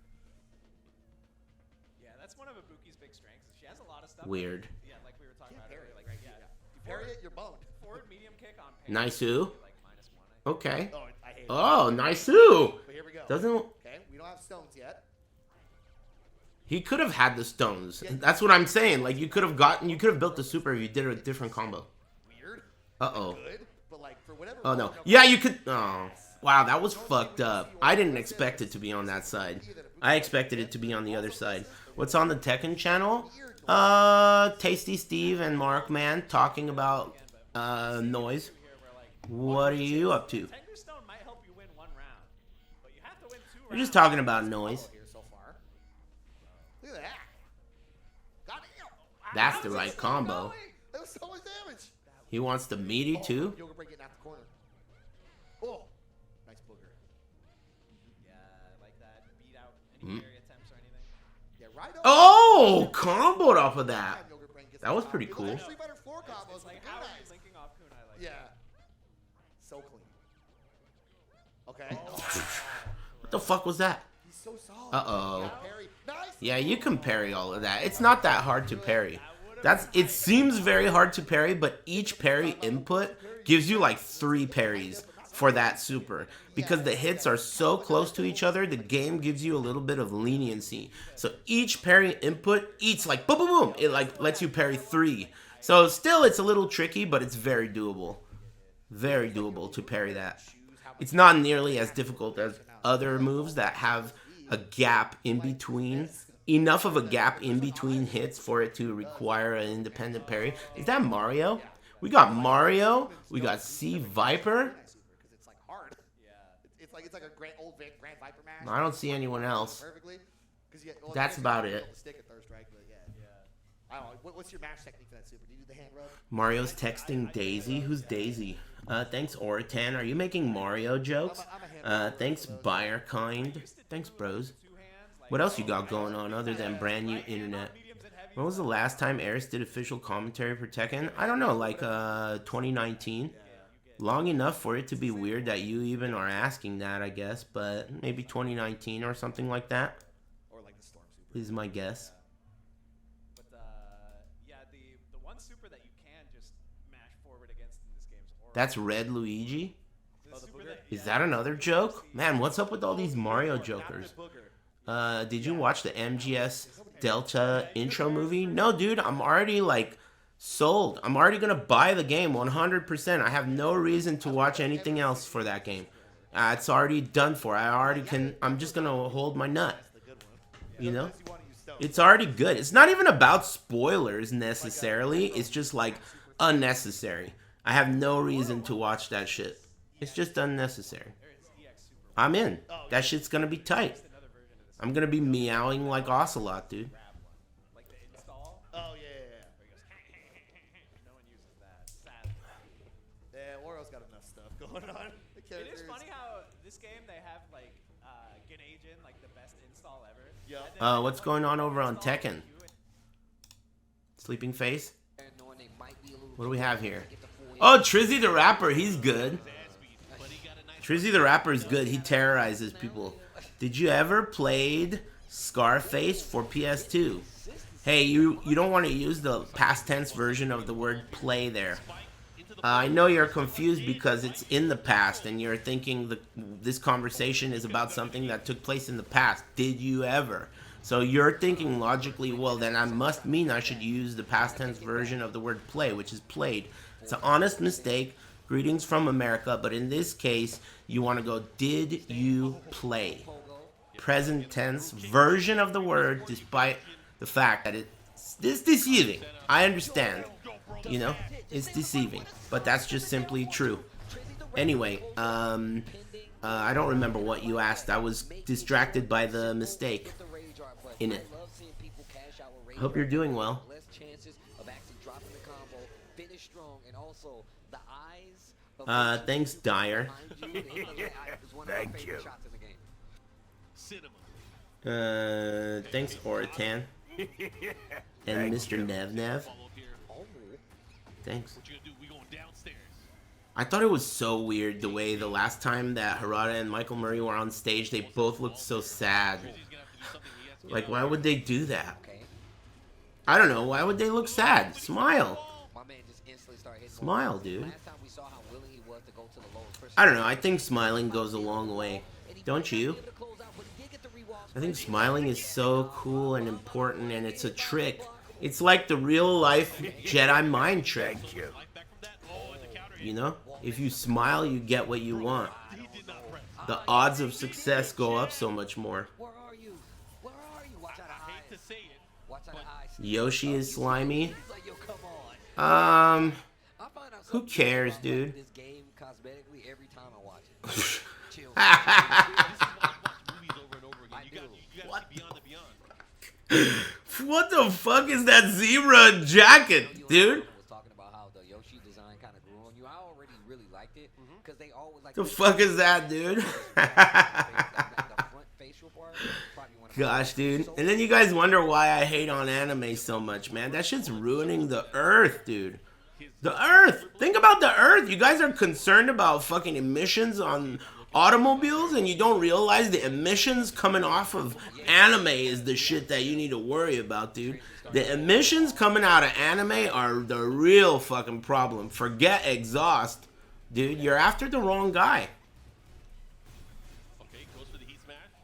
Yeah, that's one of Ibuki's big strengths. She has a lot of stuff. Weird. Yeah, like we were talking about Parry earlier. it, Like, right? yeah. You parry it, you're boned. Forward medium kick on parry. Nice-oo. Like -1. Okay. Oh, I hate it. Oh, nice-oo. But here we go. Doesn't... Okay, we don't have stones yet. He could have had the stones. That's what I'm saying. Like, you could have built the super if you did a different combo. Weird. Uh-oh. Good. But like for whatever. Oh, no. Yeah, you could... Oh. Wow, that was fucked up. I didn't expect it to be on that side. I expected it to be on the other side. What's on the Tekken channel? Tasty Steve and Mark, man, talking about noise. What are you up to? Tender Stone might help you win 1 round, but you have to win 2 rounds. We're just talking about noise. Here so far. Look at that. Goddamn. That's the right combo. That was so much damage. He wants the meaty, too? Yogurt Break getting out the corner. Oh. Nice booger. Yeah, like that. Beat out any parry attempts or anything. Yeah, right over. Oh! Comboed off of that. Yogurt Brain gets That was the pretty top. cool. Those are Street Fighter 4 combos. It's like, with how are Kunai. you linking off Kunai like Yeah. that? So clean. Okay. What the fuck was that? He's so solid. Uh-oh. Parry. Nice. Yeah, you can parry all of that. It's not that hard to parry. It seems very hard to parry, but each parry input gives you like 3 parries for that super. Because the hits are so close to each other, the game gives you a little bit of leniency. So each parry input eats like boom, boom, boom. It like lets you parry 3. So still, it's a little tricky, but it's very doable. Very doable to parry that. It's not nearly as difficult as other moves that have a gap in between. Enough of a gap in between hits for it to require an independent parry. Is that Mario? We got Mario. We got C Viper. Because it's like hard. Yeah. It's like a old Grand Viper match. I don't see anyone else. Perfectly. Well, That's about it. Stick at third strike, but yeah. I don't know. What's your match technique for that super? Do you do the hand rub? Mario's texting Daisy. Who's Daisy? Thanks, Oratan. Are you making Mario jokes? Thanks, Buyerkind. Thanks, bros. What else you got going on other than brand new internet? When was the last time Aris did official commentary for Tekken? I don't know, like 2019. Long enough for it to be weird that you even are asking that, I guess. But maybe 2019 or something like that. Or like the Storm super. Is my guess. But yeah, the one super that you can just mash forward against in this game is Aura. That's Red Luigi? The super that, Is that another joke? Man, what's up with all these Mario jokers? Did you watch the MGS Delta intro movie? No, dude, I'm already, like, sold. I'm already gonna buy the game 100%. I have no reason to watch anything else for that game. It's already done for. I'm just gonna hold my nut. You know? It's already good. It's not even about spoilers, necessarily. It's just, like, unnecessary. I have no reason to watch that shit. It's just unnecessary. I'm in. That shit's gonna be tight. I'm gonna be meowing like Ocelot, dude. like the install. Oh, yeah. No one uses that. Sadly. Yeah, Oro's got enough stuff going on. The It is funny how this game they have like Ganagin, like the best install ever. Yeah. What's going on over on Tekken? Sleeping Face? What do we have here? Oh, Trizzy the Rapper, he's good. Trizzy the Rapper is good. He terrorizes people. Did you ever played Scarface for PS2. Hey, you don't want to use the past tense version of the word play there. I know you're confused because it's in the past and you're thinking this conversation is about something that took place in the past. Did you ever? So you're thinking logically, well, then I must mean I should use the past tense version of the word play, which is played. It's an honest mistake. Greetings from America. But in this case, you want to go, did you play? Present tense version of the word, despite the fact that it's deceiving. I understand. You know, it's deceiving. But that's just simply true. Anyway, I don't remember what you asked. I was distracted by the mistake in it. Hope you're doing well. Thanks, Dyer. Thank you. Thanks, Oratan. And Mr. Nev. Thanks. I thought it was so weird the way the last time that Harada and Michael Murray were on stage, they both looked so sad. Like, why would they do that? I don't know. Why would they look sad? Smile. Smile, dude. I don't know. I think smiling goes a long way. Don't you? I think smiling is so cool and important, and it's a trick. It's like the real life Jedi mind trick. You know? If you smile, you get what you want. The odds of success go up so much more. Yoshi is slimy. Who cares, dude? What the fuck is that zebra jacket, dude? The fuck is that, dude? Gosh, dude. And then you guys wonder why I hate on anime so much, man. That shit's ruining the earth, dude. The earth! Think about the earth! You guys are concerned about fucking emissions on automobiles and you don't realize the emissions coming off of anime is the shit that you need to worry about, dude. The emissions coming out of anime are the real fucking problem. Forget exhaust. Dude, you're after the wrong guy.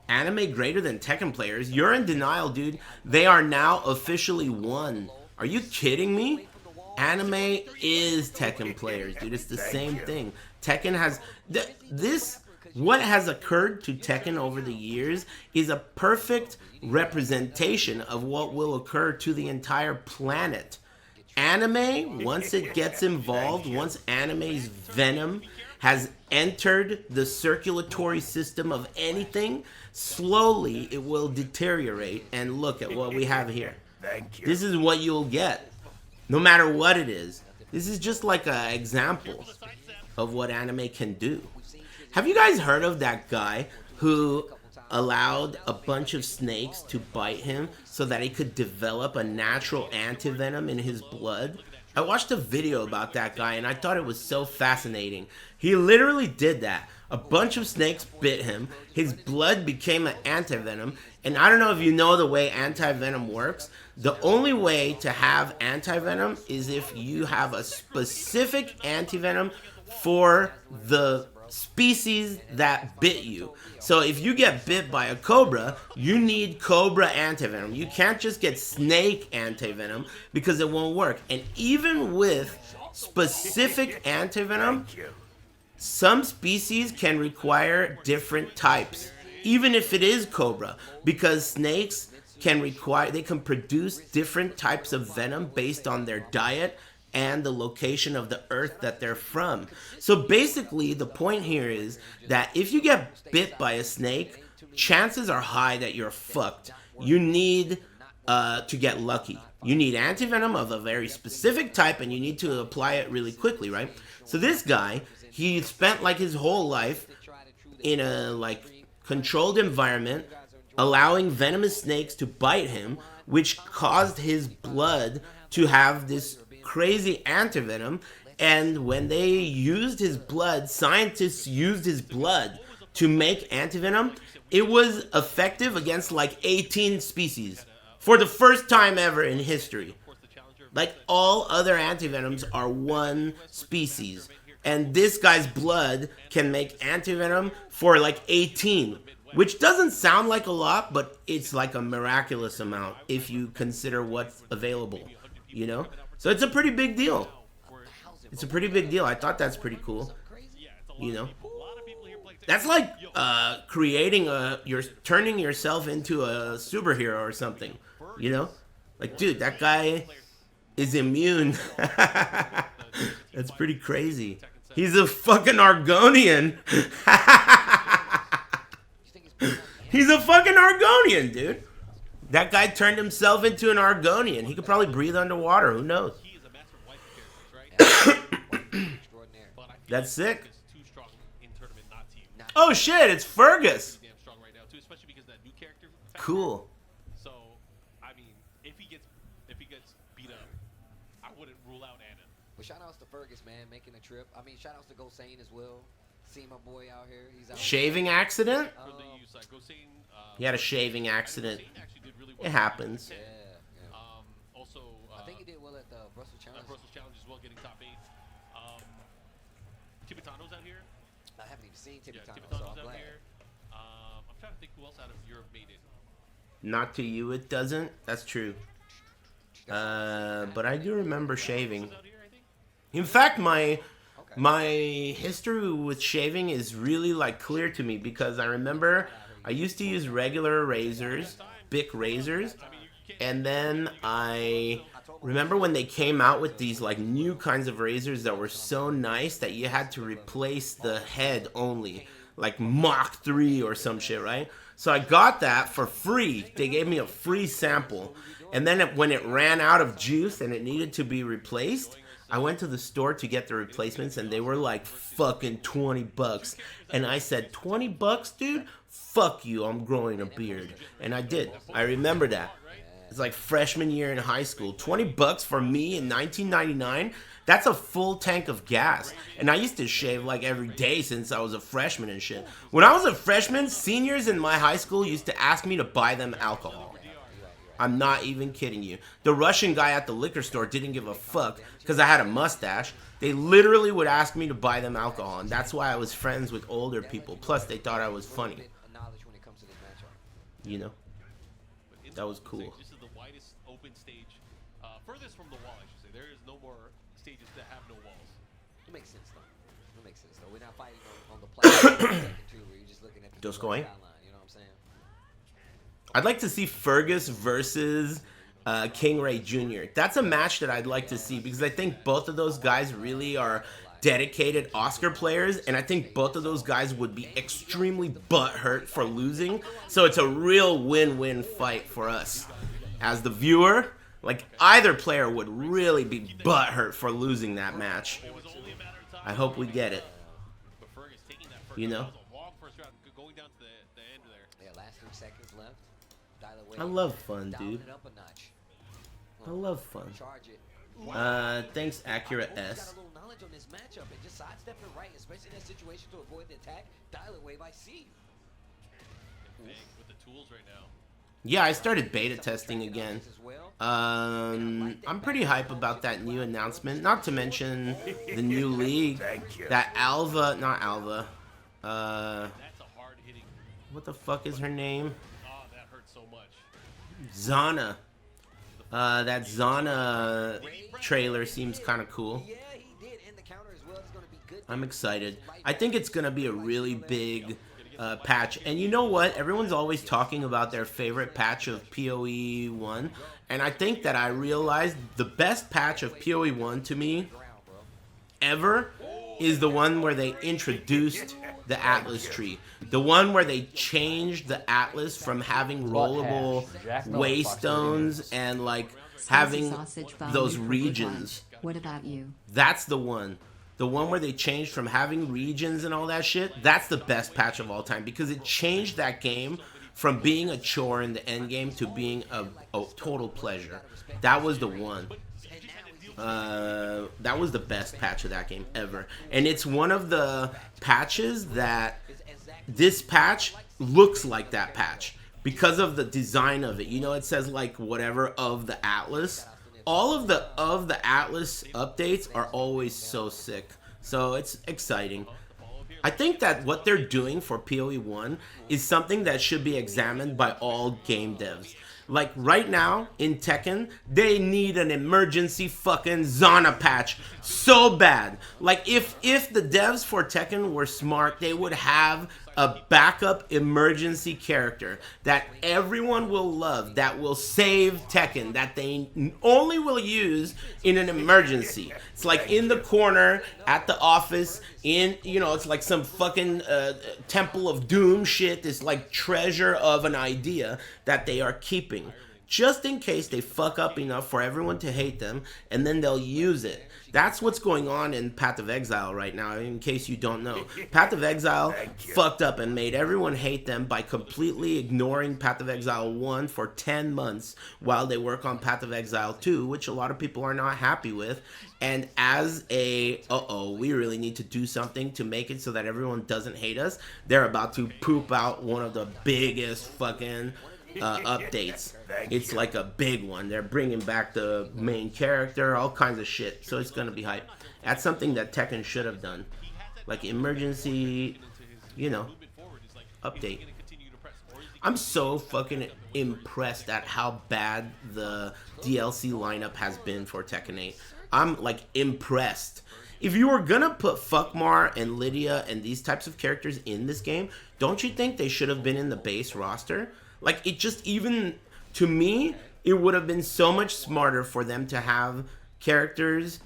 Anime greater than Tekken players? You're in denial, dude. They are now officially one. Are you kidding me? Anime is Tekken players, dude. It's the same thing. Tekken has... What has occurred to Tekken over the years is a perfect representation of what will occur to the entire planet. Anime, once it gets involved, once anime's venom has entered the circulatory system of anything, slowly it will deteriorate. And look at what we have here. This is what you'll get, no matter what it is. This is just like an example of what anime can do. Have you guys heard of that guy who allowed a bunch of snakes to bite him so that he could develop a natural antivenom in his blood? I watched a video about that guy and I thought it was so fascinating. He literally did that. A bunch of snakes bit him, his blood became an antivenom, and I don't know if you know the way antivenom works. The only way to have antivenom is if you have a specific antivenom for the species that bit you. So if you get bit by a cobra, you need cobra antivenom. You can't just get snake antivenom because it won't work. And even with specific antivenom, some species can require different types, even if it is cobra, because snakes can produce different types of venom based on their diet and the location of the earth that they're from. So basically, the point here is that if you get bit by a snake, chances are high that you're fucked. You need to get lucky. You need antivenom of a very specific type, and you need to apply it really quickly, right? So this guy, he spent like his whole life in a like controlled environment, allowing venomous snakes to bite him, which caused his blood to have this crazy antivenom. And when they used his blood, scientists used his blood to make antivenom, it was effective against like 18 species for the first time ever in history. Like, all other antivenoms are one species, and this guy's blood can make antivenom for like 18, which doesn't sound like a lot, but it's like a miraculous amount if you consider what's available, you know? So it's a pretty big deal. It's a pretty big deal. I thought that's pretty cool, you know? That's like you're turning yourself into a superhero or something, you know? Like, dude, that guy is immune. That's pretty crazy. He's a fucking Argonian. He's a fucking Argonian, dude. That guy turned himself into an Argonian. He could probably breathe underwater. Who knows? That's sick. Oh shit, it's Fergus. Cool. So, I mean, if he gets beat up, I wouldn't rule out Anna. Well, shout outs to Fergus, man, making a trip. I mean, shout outs to Gosane as well. See my boy out here. He's out Shaving accident? For the use, like, Gosane, He had a shaving accident. Gosane actually did really well. It happens. Yeah. Also, I think he did well at the Brussels Challenge. Brussels Challenge as well, getting top 8. Tibetano's out here. I haven't even seen Yeah, Tibetano, so Tibetano's I'm out glad. here. I'm trying to think who else out of Europe made it. Not to you, it doesn't. That's true. But I do remember shaving. Out here, I think. In fact, my history with shaving is really like clear to me because I remember I used to use regular razors, Bic razors, and then I remember when they came out with these like new kinds of razors that were so nice that you had to replace the head only, like Mach 3 or some shit, right? So I got that for free. They gave me a free sample. And then when it ran out of juice and it needed to be replaced, I went to the store to get the replacements and they were like fucking $20. And I said, $20, dude? Fuck you, I'm growing a beard. And I did. I remember that. It's like freshman year in high school. $20 for me in 1999? That's a full tank of gas. And I used to shave like every day since I was a freshman and shit. When I was a freshman, seniors in my high school used to ask me to buy them alcohol. I'm not even kidding you. The Russian guy at the liquor store didn't give a fuck because I had a mustache. They literally would ask me to buy them alcohol, and that's why I was friends with older people. Plus, they thought I was funny. You know? That was cool. This is the widest open stage, furthest from the wall, I should say. There is no more stages that have no walls. It makes sense, though. It makes sense, though. We're not fighting on the platform where you're just looking at the Just going. skyline, you know what I'm saying? I'd like to see Fergus versus King Ray Jr. That's a match that I'd like to see because I think both of those guys really are dedicated Oscar players, and I think both of those guys would be extremely butthurt for losing. So it's a real win-win fight for us. As the viewer, like either player would really be butthurt for losing that match. I hope we get it. You know? Going down to the end there. Yeah, last 3 seconds left. Dial away. I love fun, Dial dude. it up a notch. I love fun. Charge it. Thanks, Acura Got S. a little knowledge on this matchup and just sidestep it right, especially in that situation to avoid the attack. Dial it wave I see. Big with the tools right now. Yeah, I started beta testing again. I'm pretty hype about that new announcement. Not to mention the new league. That Alva, not Alva. That's a hard hitting. What the fuck is her name? Oh, that hurts so much. Zana. That Zana trailer seems kind of cool. Yeah, he did. And the counter as well is going to be good. I'm excited. I think it's going to be a really big patch. And you know what? Everyone's always talking about their favorite patch of PoE 1. And I think that I realized the best patch of PoE 1 to me ever is the one where they introduced the Atlas tree. The one where they changed the Atlas from having rollable waystones and like having those regions. What about you? That's the one. The one where they changed from having regions and all that shit. That's the best patch of all time because it changed that game from being a chore in the end game to being a total pleasure. That was the one. That was the best patch of that game ever. And it's one of the patches that this patch looks like that patch because of the design of it. You know, it says like whatever of the Atlas. All of the Atlas updates are always so sick. So it's exciting. I think that what they're doing for PoE 1 is something that should be examined by all game devs. Like right now in Tekken, they need an emergency fucking Zana patch so bad. Like if the devs for Tekken were smart, they would have a backup emergency character that everyone will love, that will save Tekken, that they only will use in an emergency. It's like in the corner at the office, in, you know, it's like some fucking Temple of Doom shit, this like treasure of an idea that they are keeping just in case they fuck up enough for everyone to hate them, and then they'll use it. That's what's going on in Path of Exile right now, in case you don't know. Path of Exile fucked up and made everyone hate them by completely ignoring Path of Exile 1 for 10 months while they work on Path of Exile 2, which a lot of people are not happy with. And as a, we really need to do something to make it so that everyone doesn't hate us, they're about to poop out one of the biggest fucking updates. It's like a big one. They're bringing back the main character, all kinds of shit. So it's gonna be hype. That's something that Tekken should have done, like emergency, you know, update. I'm so fucking impressed at how bad the DLC lineup has been for Tekken 8. I'm like impressed. If you were gonna put Fuckmar and Lydia and these types of characters in this game, don't you think they should have been in the base roster? Like, it just, even to me, it would have been so much smarter for them to have characters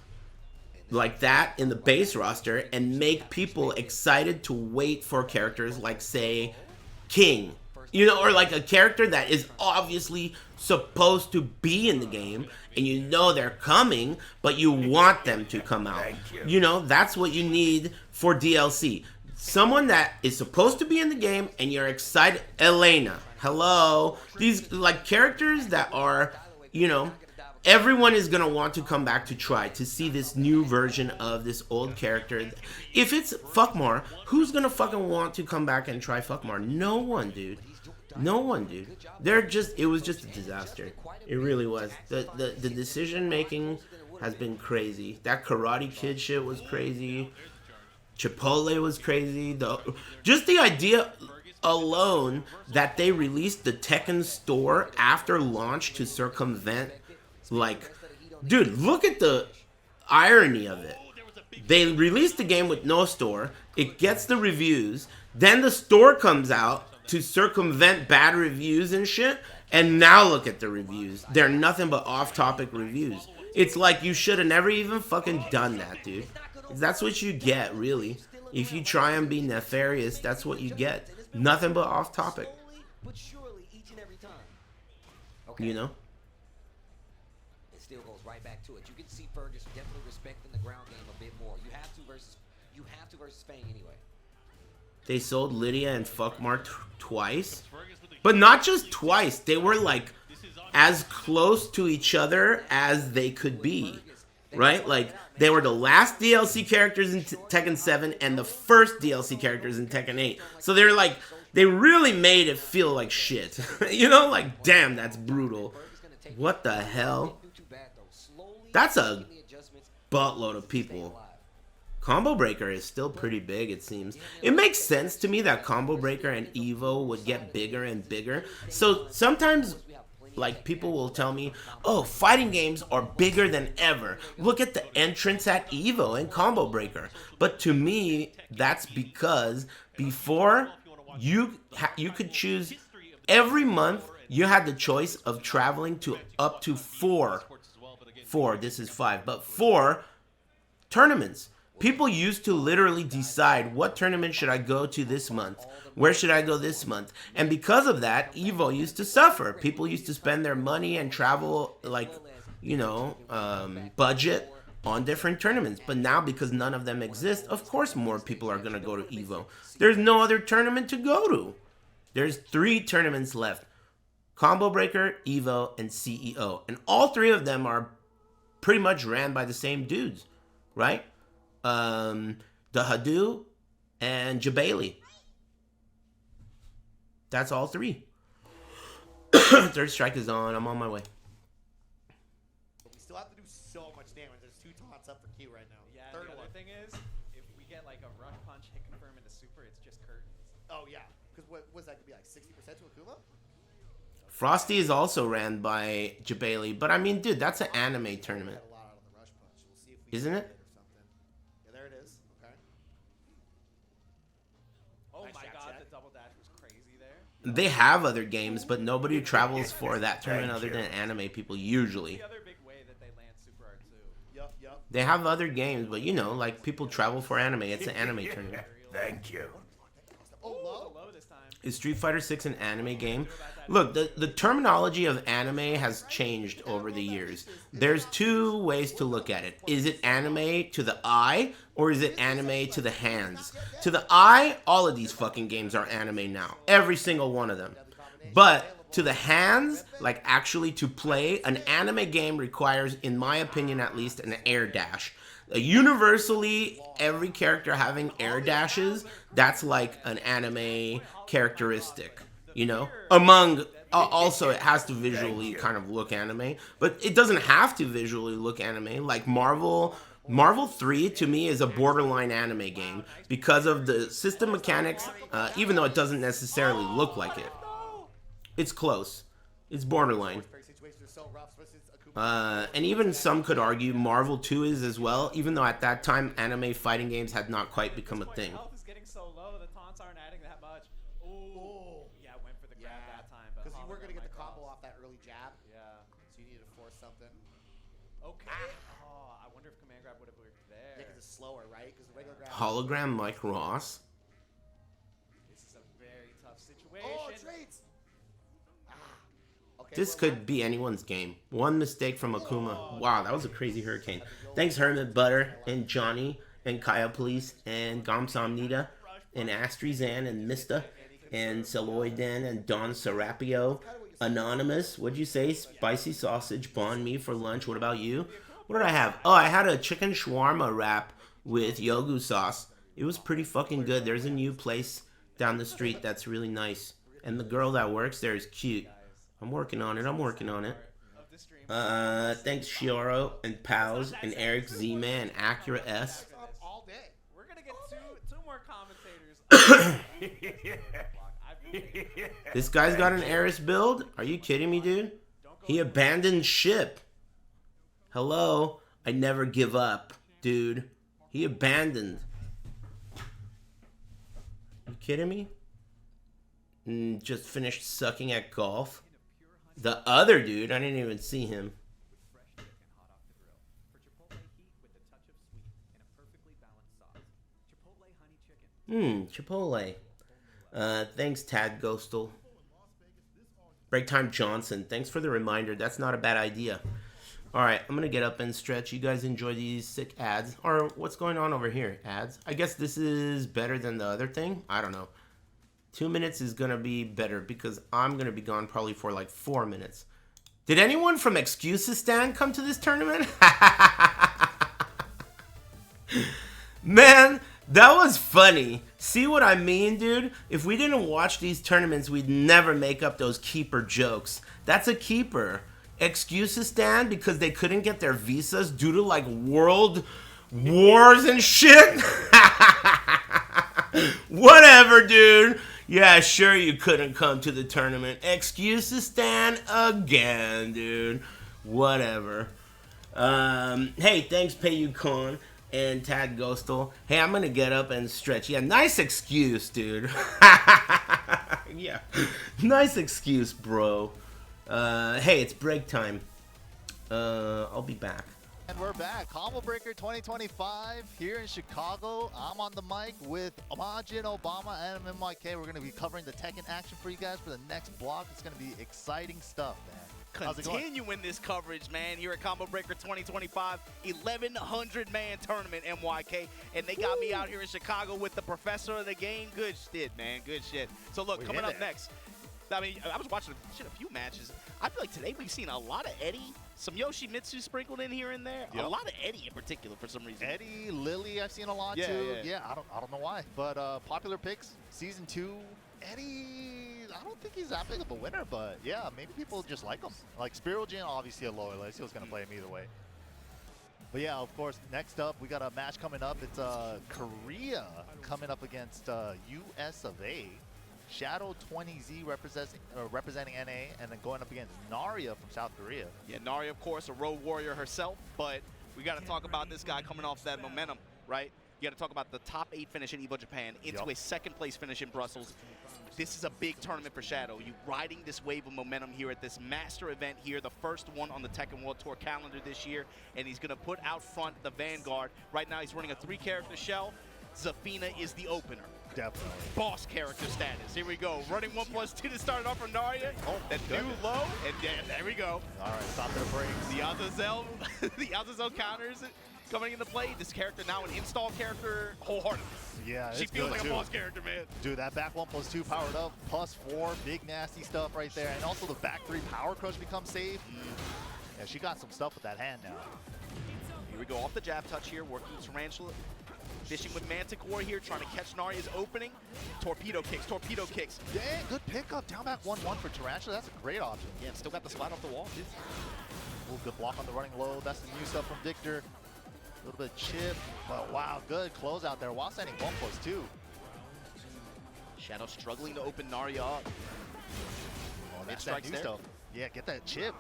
like that in the base roster and make people excited to wait for characters like, say, King. You know, or like a character that is obviously supposed to be in the game and you know they're coming, but you want them to come out. You know, that's what you need for DLC. Someone that is supposed to be in the game and you're excited. Elena. Hello. These like characters that are, you know, everyone is going to want to come back to try to see this new version of this old character. If it's Fuckmar, who's going to fucking want to come back and try Fuckmar? No one, dude. No one, dude. It was just a disaster. It really was. The decision making has been crazy. That Karate Kid shit was crazy. Chipotle was crazy. Just the idea alone that they released the Tekken store after launch to circumvent, like, dude, look at the irony of it. They released the game with no store, it gets the reviews, then the store comes out to circumvent bad reviews and shit, and now look at the reviews. They're nothing but off-topic reviews. It's like you should have never even fucking done that, dude. That's what you get, really. If you try and be nefarious, that's what you get. Nothing but off topic. You know? It still goes right back to it. You can see Fergus definitely respecting the ground game a bit more. You have to versus Fang anyway. They sold Lydia and Fuckmar twice. But not just twice. They were like as close to each other as they could be. Right? Like, they were the last DLC characters in Tekken 7 and the first DLC characters in Tekken 8. So they're like, they really made it feel like shit. You know, like, damn, that's brutal. What the hell? That's a buttload of people. Combo Breaker is still pretty big, it seems. It makes sense to me that Combo Breaker and Evo would get bigger and bigger. So sometimes, like, people will tell me, oh, fighting games are bigger than ever. Look at the entrance at EVO and Combo Breaker. But to me, that's because before, you could choose every month, you had the choice of traveling to up to four, this is 5, but 4 tournaments. People used to literally decide, what tournament should I go to this month? Where should I go this month? And because of that, EVO used to suffer. People used to spend their money and travel, like, you know, budget on different tournaments. But now, because none of them exist, of course more people are going to go to EVO. There's no other tournament to go to. There's 3 tournaments left. Combo Breaker, EVO, and CEO. And all 3 of them are pretty much ran by the same dudes, right? The Hadou and Jabali. That's all 3. Third strike is on. I'm on my way. But we still have to do so much damage. There's 2 taunts up for Q right now. Yeah, Third the one. other thing is, if we get like a rush punch hit confirm into super, it's just curtains. Oh, yeah. Because what was that going to be like 60% to Akuma? Frosty is also ran by Jabali, but I mean, dude, that's an anime tournament. Got a lot out of the rush punch. We'll see if we Isn't can it? get or something. Yeah, there it is. Okay. Oh Nice my jab god, check. the double dash was crazy there. They have other games, but nobody travels for that tournament other than anime people usually. The other big way that they land super R2. Yup, yup. They have other games, but you know, like people travel for anime. It's an anime tournament. Thank you. Oh, low. Low this time. Is Street Fighter 6 an anime game? Look, the terminology of anime has changed over the years. There's 2 ways to look at it. Is it anime to the eye, or is it anime to the hands? To the eye, all of these fucking games are anime now. Every single one of them. But to the hands, like actually to play, an anime game requires, in my opinion at least, an air dash. Universally, every character having air dashes, that's like an anime characteristic, you know? Among, also it has to visually kind of look anime, but it doesn't have to visually look anime. Like Marvel 3 to me is a borderline anime game because of the system mechanics, even though it doesn't necessarily look like it. It's close. It's borderline. Situations are so rough, especially Akuma. And even some could argue Marvel 2 is as well, even though at that time anime fighting games had not quite become a thing. Health is getting so low, the taunts aren't adding that much. Ooh. Yeah, went for the grab that time. Because you Hologram were going to get the might combo cross. off that early jab. Yeah. So you needed to force something. Okay. Oh, I wonder if command grab would have worked Yeah, there. because it's slower, right? Because the regular grab. Hologram Mike Ross. This is a very tough situation. Oh, trades! Okay, This could be anyone's game. One mistake from Akuma. Wow, that was a crazy hurricane. Thanks Hermit Butter and Johnny and Kaya Police and Gamsamnita and Astrizan and Mista and Celoidan and Don Serapio. Anonymous, what'd you say? Spicy sausage, banh mi for lunch. What about you? What did I have? Oh, I had a chicken shawarma wrap with yogu sauce. It was pretty fucking good. There's a new place down the street that's really nice. And the girl that works there is cute. I'm working on it. Of the stream. Thanks Shioro and Pals and Eric Z-Man and Acura S. all day. We're gonna get two more commentators. This guy's got an Aris build? Are you kidding me, dude? He abandoned ship. Hello? I never give up, dude. He abandoned. You kidding me? Just finished sucking at golf. The other dude, I didn't even see him. Chipotle. Thanks, Tad Ghostal. Break Time Johnson. Thanks for the reminder. That's not a bad idea. Alright, I'm gonna get up and stretch. You guys enjoy these sick ads. Or what's going on over here? Ads? I guess this is better than the other thing? I don't know. 2 minutes is gonna be better because I'm gonna be gone probably for like 4 minutes. Did anyone from Excusistan come to this tournament? Man, that was funny. See what I mean, dude? If we didn't watch these tournaments, we'd never make up those keeper jokes. That's a keeper. Excusistan because they couldn't get their visas due to like world wars and shit? Whatever, dude. Yeah, sure you couldn't come to the tournament. Excusistan again, dude. Whatever. Hey, thanks, Payucon and Tad Ghostal. Hey, I'm gonna get up and stretch. Yeah, nice excuse, dude. Yeah, nice excuse, bro. Hey, it's break time. I'll be back. And we're back. Combo Breaker 2025 here in Chicago. I'm on the mic with Majin Obama and MYK. We're going to be covering the Tekken action for you guys for the next block. It's going to be exciting stuff, man. How's it going? Continuing this coverage, man, here at Combo Breaker 2025, 1,100-man tournament, MYK, and they got me out here in Chicago with the professor of the game. Good shit, man, good shit. So look, coming up next, I mean, I was watching a few matches. I feel like today we've seen a lot of Eddie, some Yoshimitsu sprinkled in here and there. Yep. A lot of Eddie in particular for some reason. Eddie, Lily, I've seen a lot too. Yeah, I don't know why. But popular picks, Season 2, Eddie, I don't think he's that big of a winner, but yeah, maybe people just like him. Like Spiral Jin, obviously a loyalist. He was going to play him either way. But yeah, of course, next up, we got a match coming up. It's Korea coming up against US of A. Shadow 20Z representing NA, and then going up against Narya from South Korea. Yeah, Narya, of course, a road warrior herself, but we got to talk about this guy coming off that momentum, right? You got to talk about the top 8 finish in EVO Japan into a 2nd place finish in Brussels. This is a big tournament for Shadow. You riding this wave of momentum here at this master event here, the first one on the Tekken World Tour calendar this year, and he's going to put out front the Vanguard. Right now, he's running a 3-character shell. Zafina is the opener. Definitely. Boss character status. Here we go. Running 1+2 to start it off for Narya. Oh, that new low. And there we go. All right, stop their brakes. The Azazel, the Azazel counters coming into play. This character now an install character wholeheartedly. Yeah, she feels like a boss character, man. Dude, that back 1+2 powered up, +4, big nasty stuff right there. And also the back 3 power crush becomes safe. Yeah, she got some stuff with that hand now. Here we go, off the jab touch here, working Tarantula. Fishing with Manticore here, trying to catch Narya's opening. Torpedo kicks, torpedo kicks. Dang, good pickup. Down back 1-1 for Tarantula. That's a great option. Yeah, still got the slide off the wall, too. Ooh, good block on the running low. That's the new stuff from Victor. A little bit of chip, but wow, good close out there while sending 1+2. Shadow struggling to open Narya up. Oh, that's that new stuff. Yeah, get that chip.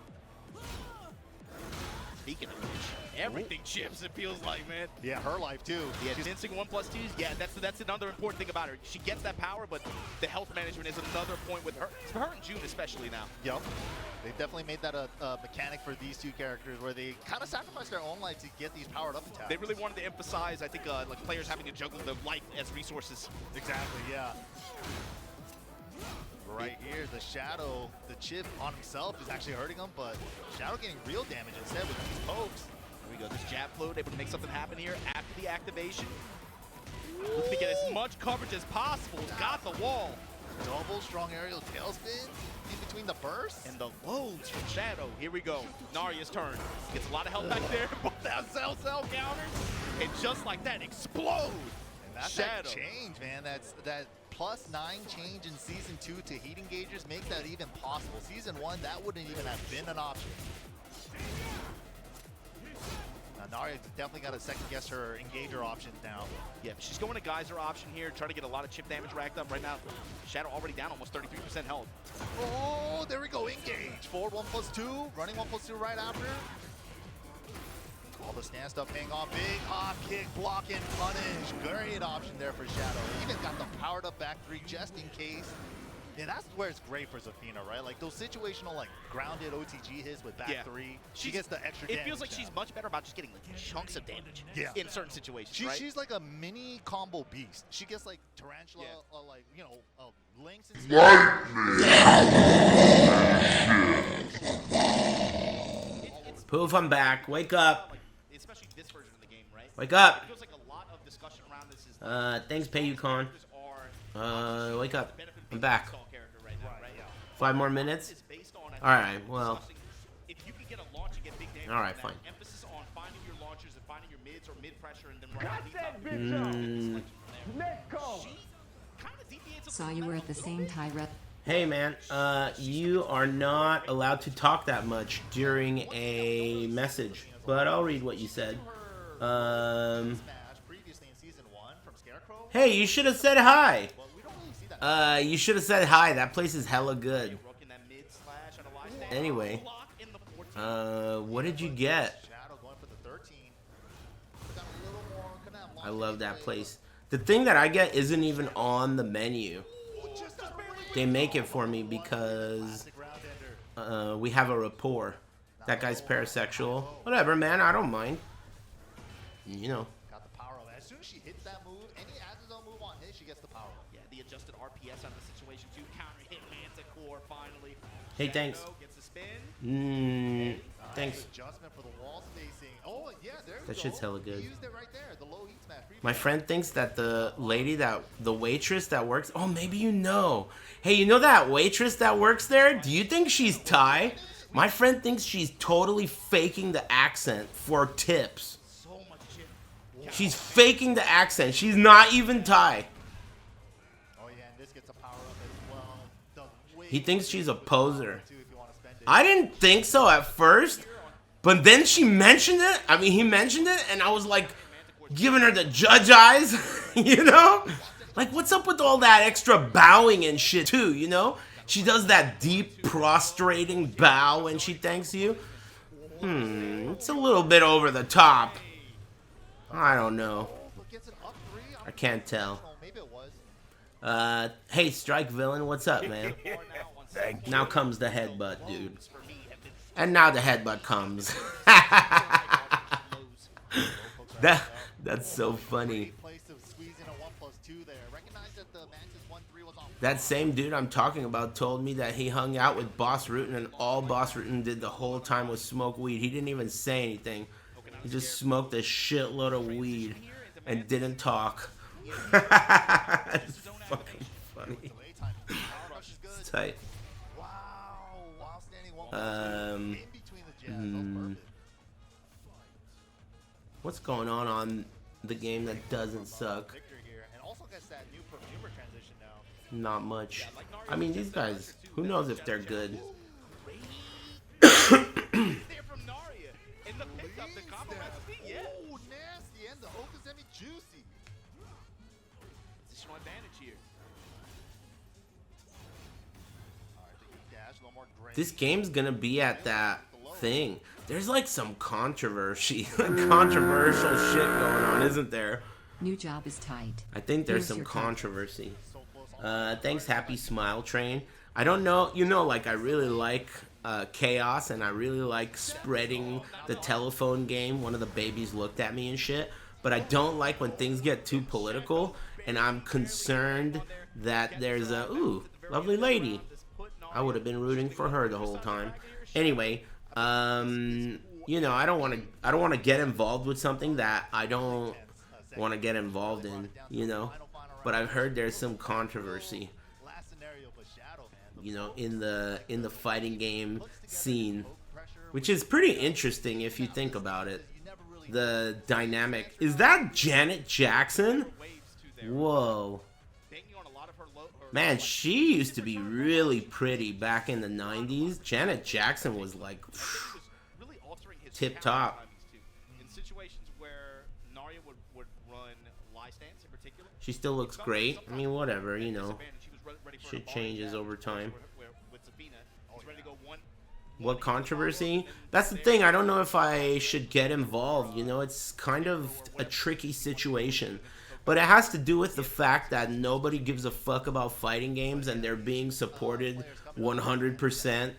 Speaking of which, everything chips, it feels like, man. Yeah, her life too. Yeah, mincing 1+2s. Yeah, that's another important thing about her. She gets that power, but the health management is another point with her. For her and June especially now. Yep. They've definitely made that a mechanic for these two characters where they kind of sacrifice their own life to get these powered up attacks. They really wanted to emphasize, I think, like players having to juggle their life as resources. Exactly, yeah. Right here, the Shadow, the chip on himself is actually hurting him, but Shadow getting real damage instead with these pokes. Here we go, this jab float, able to make something happen here after the activation. Looking to get as much coverage as possible. Got the wall. Double strong aerial tailspin in between the bursts. And the loads from Shadow. Here we go. Narya's turn. Gets a lot of health back there. Both that cell counters. And just like that, explode. And that's Shadow. That change, man. That +9 change in Season 2 to heat engagers makes that even possible. Season 1, that wouldn't even have been an option. Now, Narya definitely got to second guess her engager options now. Yeah, she's going to geyser option here, trying to get a lot of chip damage racked up right now. Shadow already down almost 33% health. Oh, there we go, engage. Forward 1+2, running 1+2 right after. All the stand stuff paying off. Big hop kick, block and punish. Great option there for Shadow. Even got the powered up back 3 just in case. Yeah, that's where it's great for Zafina, right? Like those situational, like grounded OTG hits with back 3. She gets the extra damage. It feels like she's much better about just getting like chunks of damage in certain situations, right? She's like a mini combo beast. She gets like Tarantula, like, you know, links and stuff. Poof, I'm back. Wake up. Especially this version of the game, right? Wake up. It feels like a lot of discussion around this is Thanks, PayUCon. Wake up. I'm back. 5 more minutes? Alright, well. Alright, fine. Emphasis on finding your launchers and finding your mids or mid pressure and then Saw you were at the same tie rep. Hey man, you are not allowed to talk that much during a message, but I'll read what you said. Hey, you should have said hi. You should have said hi. That place is hella good. Anyway, what did you get? I love that place. The thing that I get isn't even on the menu. They make it for me because we have a rapport. That guy's pansexual. Whatever, man. I don't mind. You know. Got the power up. As soon as she hits that move, any Azazel move on hit, she gets the power up. Yeah, the adjusted RPS on the situation too. Counter hit Manticore finally. Hey, thanks. Gets a spin. Thanks. Adjustment for the wall spacing. Oh, yeah, there we That go. shit's hella good. He used it right there. The low heat smash. My friend thinks that the waitress that works, oh, maybe you know. Hey, you know that waitress that works there? Do you think she's Thai? My friend thinks she's totally faking the accent for tips. So much chip. She's faking the accent. She's not even Thai. Oh, yeah, and this gets a power up as He thinks she's a poser. I didn't think so at first, but then she mentioned it. I mean, he mentioned it, and I was like, giving her the judge eyes, you know? Like, what's up with all that extra bowing and shit, too, you know? She does that deep, prostrating bow when she thanks you. It's a little bit over the top. I don't know. I can't tell. Hey, Strike Villain, what's up, man? Thank you. Now comes the headbutt, dude. And now the headbutt comes. That's so funny. That same dude I'm talking about told me that he hung out with Boss Rutan, and all Boss Rutan did the whole time was smoke weed. He didn't even say anything. He just smoked a shitload of weed and didn't talk. It's fucking funny. It's tight. What's going on the game that doesn't suck? Not much. I mean, these guys, who knows if they're good? This game's gonna be at that thing. There's like some controversy, controversial shit going on, isn't there? New job is tight. I think there's some controversy. Thanks, Happy Smile Train. I don't know, you know, like I really like chaos, and I really like spreading the telephone game. One of the babies looked at me and shit. But I don't like when things get too political, and I'm concerned that there's a, ooh, lovely lady. I would have been rooting for her the whole time. Anyway, you know, I don't want to get involved with something that I don't want to get involved in, you know. But I've heard there's some controversy, you know, in the fighting game scene, which is pretty interesting if you think about it. The dynamic. Is that Janet Jackson? Whoa. Man, she used to be really pretty back in the 90s. Janet Jackson was like tip top. She still looks great. I mean, whatever, you know. Shit changes over time. What controversy? That's the thing. I don't know if I should get involved. You know, it's kind of a tricky situation. But it has to do with the fact that nobody gives a fuck about fighting games, and they're being supported 100%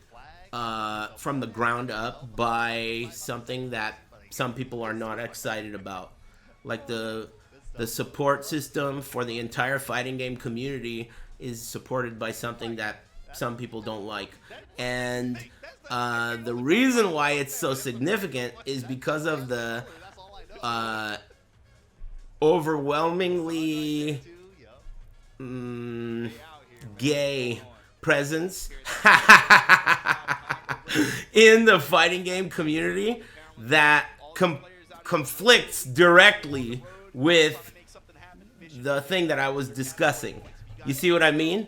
from the ground up by something that some people are not excited about. Like the support system for the entire fighting game community is supported by something that some people don't like. And the reason why it's so significant is because of the overwhelmingly gay presence in the fighting game community that conflicts directly with the thing that I was discussing. You see what I mean?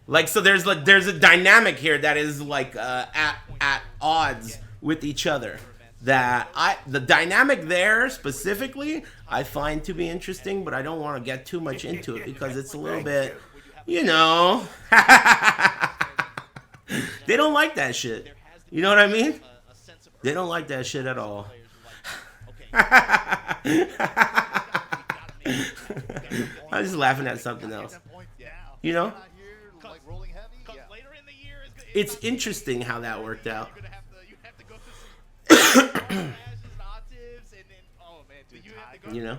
Like, so there's a dynamic here that is like at odds with each other. The dynamic there specifically I find to be interesting, but I don't want to get too much into it because it's a little bit, you know, they don't like that shit. You know what I mean? They don't like that shit at all. I'm just laughing at something else. You know? It's interesting how that worked out. You know?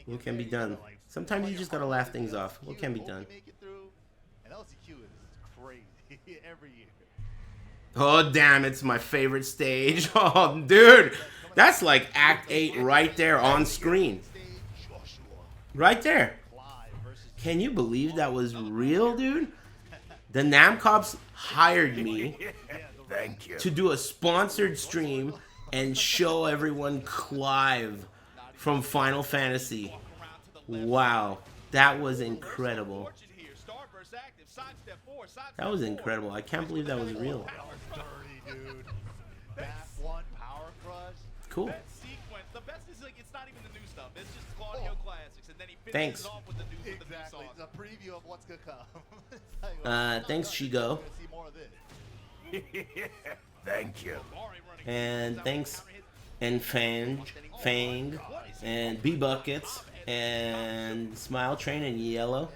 What can be done? Sometimes you just gotta laugh things off. What can be done? Oh, damn, it's my favorite stage. Oh, dude. That's like Act 8 right there on screen. Right there. Can you believe that was real, dude? The Namcops hired me to do a sponsored stream and show everyone Clive from Final Fantasy. Wow. That was incredible. That was incredible. I can't believe that was real. Dirty, dude. That one power crush. Cool. That sequence, the best is like it's not even the new stuff. It's just Claudio classics, and then he Thanks. finishes it off with the new Exactly. song. It's a preview of what's gonna come. It's like, Thanks, Shigo. we're gonna see more of this. Thank you. And thanks, and Fang, and B Buckets, and Smile Train, and Yellow.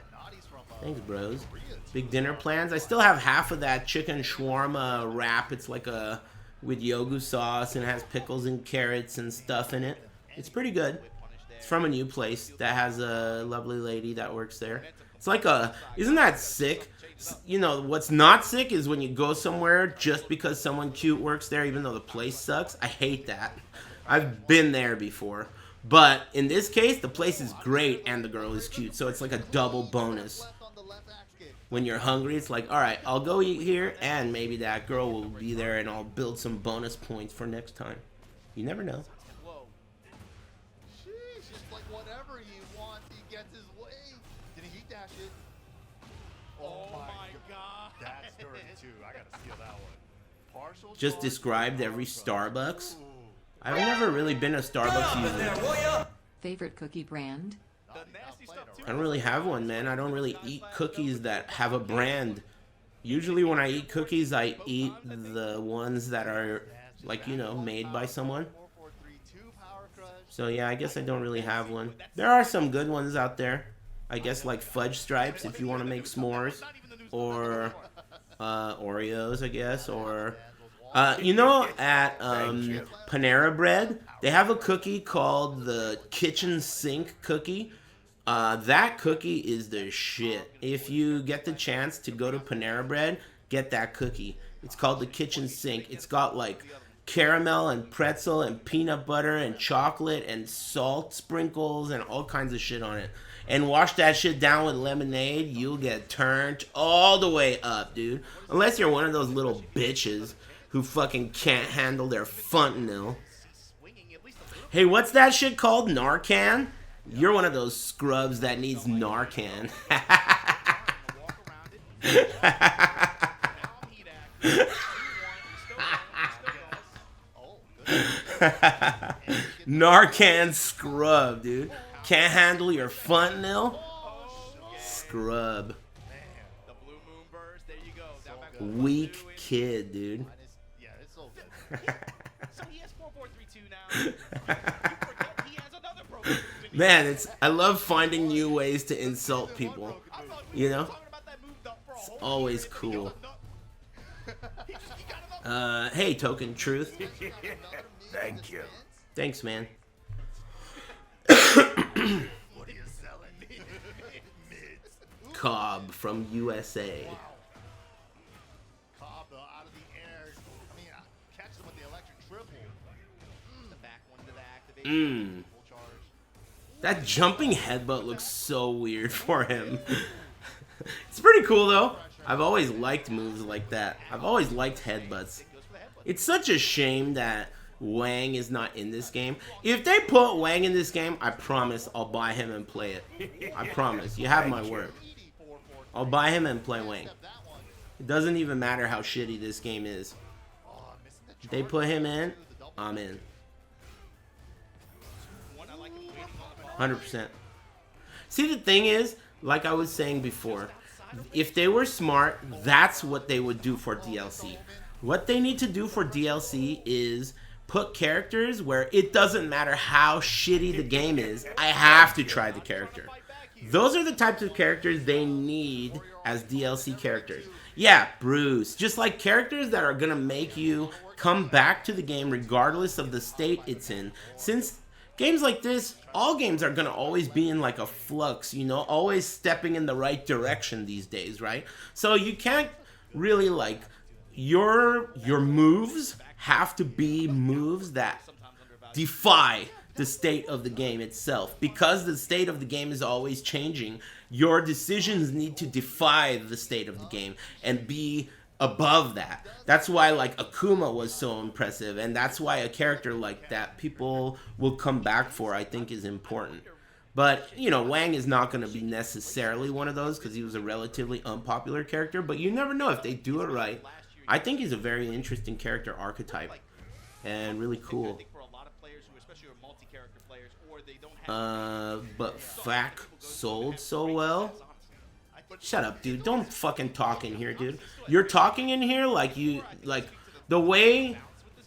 Thanks, bros. Big dinner plans. I still have half of that chicken shawarma wrap. It's like a with yogu sauce and it has pickles and carrots and stuff in it. It's pretty good. It's from a new place that has a lovely lady that works there. It's like a, isn't that sick? You know, what's not sick is when you go somewhere just because someone cute works there, even though the place sucks. I hate that. I've been there before. But in this case, the place is great and the girl is cute. So it's like a double bonus. When you're hungry, it's like, all right, I'll go eat here and maybe that girl will be there and I'll build some bonus points for next time. You never know. Whoa. Sheesh, just like whatever he wants, he gets his way. Did he dash it? Oh my god. That's dirty too. I gotta steal that one. Partial Just charge. described every Starbucks. I've never really been a Starbucks user. Favorite cookie brand? I don't really have one, man. I don't really eat cookies that have a brand. Usually when I eat cookies, I eat the ones that are, like, you know, made by someone. So yeah, I guess I don't really have one. There are some good ones out there. I guess like Fudge Stripes if you want to make s'mores. Or Oreos, I guess. Or, you know, at Panera Bread, they have a cookie called the Kitchen Sink cookie. That cookie is the shit. If you get the chance to go to Panera Bread, get that cookie. It's called the Kitchen Sink. It's got like caramel and pretzel and peanut butter and chocolate and salt sprinkles and all kinds of shit on it. And wash that shit down with lemonade, you'll get turned all the way up, dude. Unless you're one of those little bitches who fucking can't handle their fentanyl. Hey, what's that shit called? Narcan? You're one of those scrubs that needs Narcan. Narcan scrub, dude. Can't handle your fentanyl? Scrub. Weak kid, dude. Yeah, it's so good. So he has 4-4-3-2 now. You forget he has another program. Man, I love finding new ways to insult people. You know? It's always cool. Hey, Token Truth. Thank you. Thanks, man. What are you selling? Mids. Cobb from USA. Cobb out of the air. I mean, catch them with the electric triple. The back one to the activation. Full charge. That jumping headbutt looks so weird for him. It's pretty cool, though. I've always liked moves like that. I've always liked headbutts. It's such a shame that Wang is not in this game. If they put Wang in this game, I promise I'll buy him and play it. I promise. You have my word. I'll buy him and play Wang. It doesn't even matter how shitty this game is. If they put him in, I'm in. 100%. See, the thing is, like I was saying before, if they were smart, that's what they would do for DLC. What they need to do for DLC is put characters where it doesn't matter how shitty the game is, I have to try the character. Those are the types of characters they need as DLC characters. Yeah, Bruce. Just like characters that are gonna make you come back to the game regardless of the state it's in. Since games like this, all games are gonna always be in like a flux, you know, always stepping in the right direction these days, right? So you can't really like your moves have to be moves that defy the state of the game itself. Because the state of the game is always changing, your decisions need to defy the state of the game and be above that. That's why like Akuma was so impressive, and that's why a character like that people will come back for, I think, is important. But, you know, Wang is not going to be necessarily one of those because he was a relatively unpopular character. But you never know if they do it right. I think he's a very interesting character archetype and really cool. But Fack sold so well. Shut up, dude. Don't fucking talk in here, dude. You're talking in here like you, like, the way,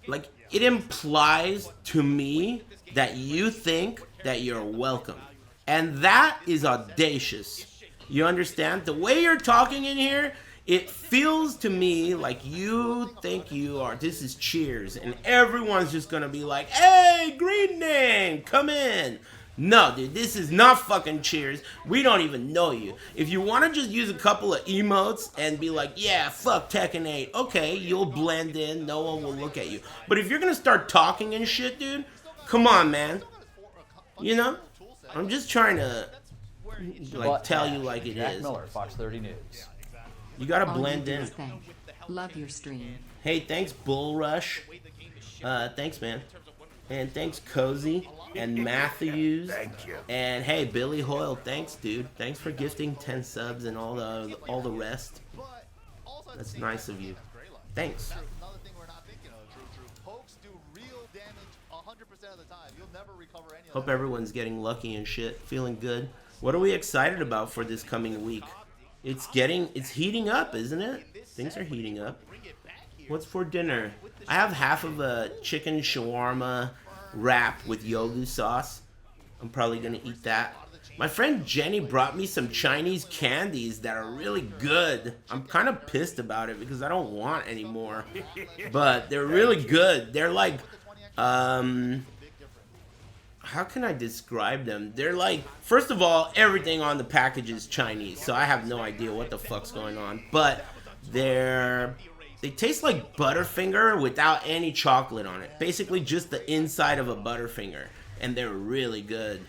like, it implies to me that you think that you're welcome. And that is audacious. You understand? The way you're talking in here, it feels to me like you think you are, this is Cheers, and everyone's just gonna be like, hey, greeting, come in. No, dude, this is not fucking Cheers. We don't even know you. If you want to just use a couple of emotes and be like, yeah, fuck Tekken 8, okay, you'll blend in, no one will look at you. But if you're gonna start talking and shit, dude, come on, man. You know? I'm just trying to, like, tell you like it Jack is. Miller, Fox 30 News. You gotta All you blend do in. is thank. Love your stream. Hey, thanks, Bull Rush. Thanks, man. And thanks, Cozy and Matthews. Thank you. And hey, Billy Hoyle, thanks, dude. Thanks for gifting 10 subs and all the rest. That's nice of you. Thanks. That's another thing we're not thinking of. True. Pokes do real damage 100% of the time. You'll never recover any of Hope that. everyone's getting lucky and shit. Feeling good. What are we excited about for this coming week? It's heating up, isn't it? Things are heating up. What's for dinner? I have half of a chicken shawarma wrap with yogu sauce. I'm probably gonna eat that. My friend Jenny brought me some Chinese candies that are really good. I'm kind of pissed about it because I don't want any more. But they're really good. They're like, how can I describe them? They're like, first of all, everything on the package is Chinese, so I have no idea what the fuck's going on. But they taste like Butterfinger without any chocolate on it. Basically just the inside of a Butterfinger. And they're really good.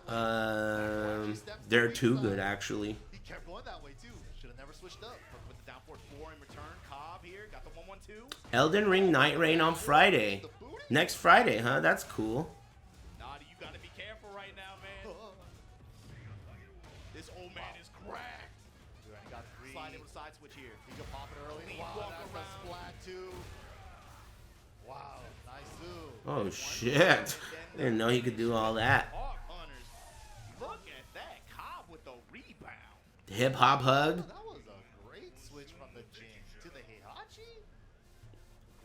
They're too good, actually. He kept going that way too. Should have never switched up. With the down forward 4 in return. Cobb here got the 1-1-2. Elden Ring Night Rain on Friday. Next Friday, huh? That's cool. Naughty, you gotta be careful right now, man. This old man is cracked. Got three. Slide in with a side switch here. He can pop it early. Clean Wow, walk that's around. a splat too. Wow, nice zoo. Oh, shit. I didn't know he could do all that. Hawk hunters. Look at that. Cobb with the rebound. Hip hop hug. That was a great switch from the Jin to the Heihachi.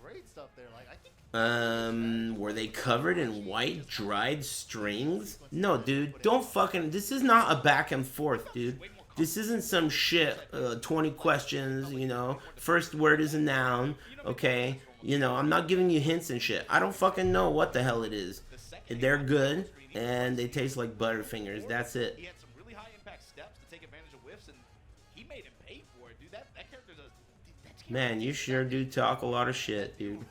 Great stuff there. Like I think. Were they covered in white dried strings? No, dude. Don't fucking. This is not a back and forth, dude. This isn't some shit. 20 questions, you know. First word is a noun, okay? You know, I'm not giving you hints and shit. I don't fucking know what the hell it is. They're good, and they taste like Butterfingers. That's it. He had some really high impact steps to take advantage of whiffs, and he made him pay for it, dude. That character's a. Man, you sure do talk a lot of shit, dude.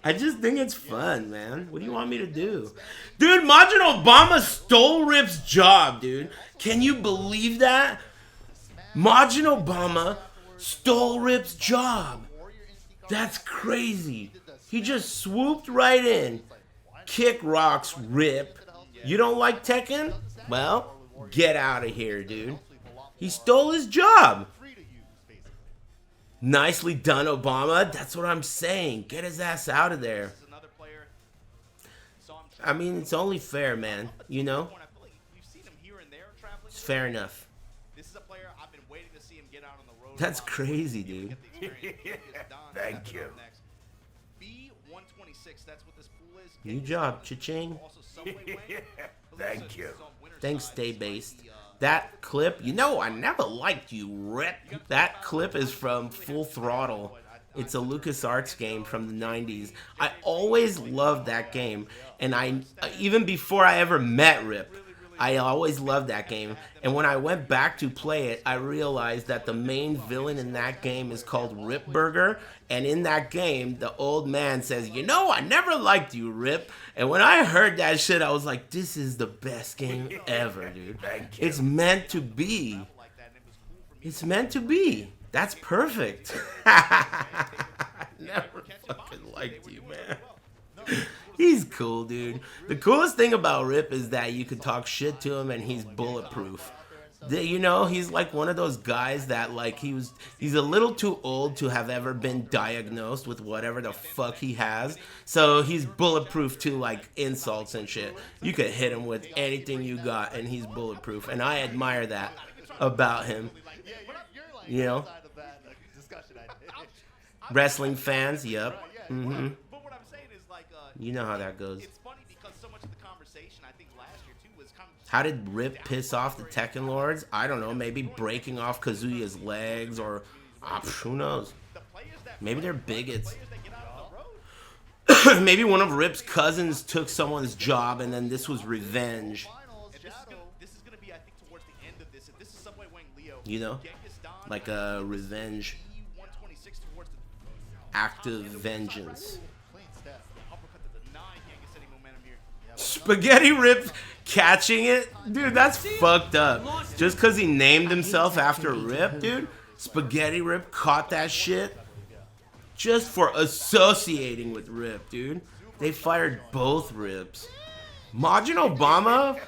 I just think it's fun, man. What do you want me to do? Dude, Majin Obama stole Rip's job, dude. Can you believe that? Majin Obama stole Rip's job. That's crazy. He just swooped right in. Kick rocks, Rip. You don't like Tekken? Well, get out of here, dude. He stole his job. Nicely done, Obama. That's what I'm saying. Get his ass out of there. I mean, it's only fair, man. You know? It's fair enough. This is a player I've been waiting to see him get out on the road. That's crazy, dude. Thank you. B126, that's what this pool is. New job, cha-ching. Also, Subway Wang. Thank you. Thanks, Stay Based. That clip, you know, I never liked you, Rip. That clip is from Full Throttle. It's a LucasArts game from the 90s. I always loved that game. And even before I ever met Rip, I always loved that game. And when I went back to play it, I realized that the main villain in that game is called Rip Burger. And in that game, the old man says, you know, I never liked you, Rip. And when I heard that shit, I was like, this is the best game ever, dude. It's meant to be. It's meant to be. That's perfect. I never fucking liked you, man. He's cool, dude. The coolest thing about Rip is that you could talk shit to him and he's bulletproof. You know, he's like one of those guys that like he's a little too old to have ever been diagnosed with whatever the fuck he has. So he's bulletproof to like insults and shit. You could hit him with anything you got and he's bulletproof. And I admire that about him. You know? Wrestling fans, yep. Mm-hmm. But what I'm saying is like, You know how that goes. it's funny because so much of the conversation I think last year too was kind of How did Rip piss off the Tekken Lords? I don't know. Maybe breaking off Kazuya's legs or who knows? Maybe they're bigots. Maybe one of Rip's cousins took someone's job and then this was revenge. this is gonna be I think towards the end of this. If this is Subway Wang Leo, You know? Like a revenge. 126 towards the Active vengeance. uppercut to the 9, can't get any momentum here. Spaghetti Rip catching it? Dude, that's fucked up. Just because he named himself after Rip, dude? Spaghetti Rip caught that shit? Just for associating with Rip, dude. They fired both Rips. Majin Obama?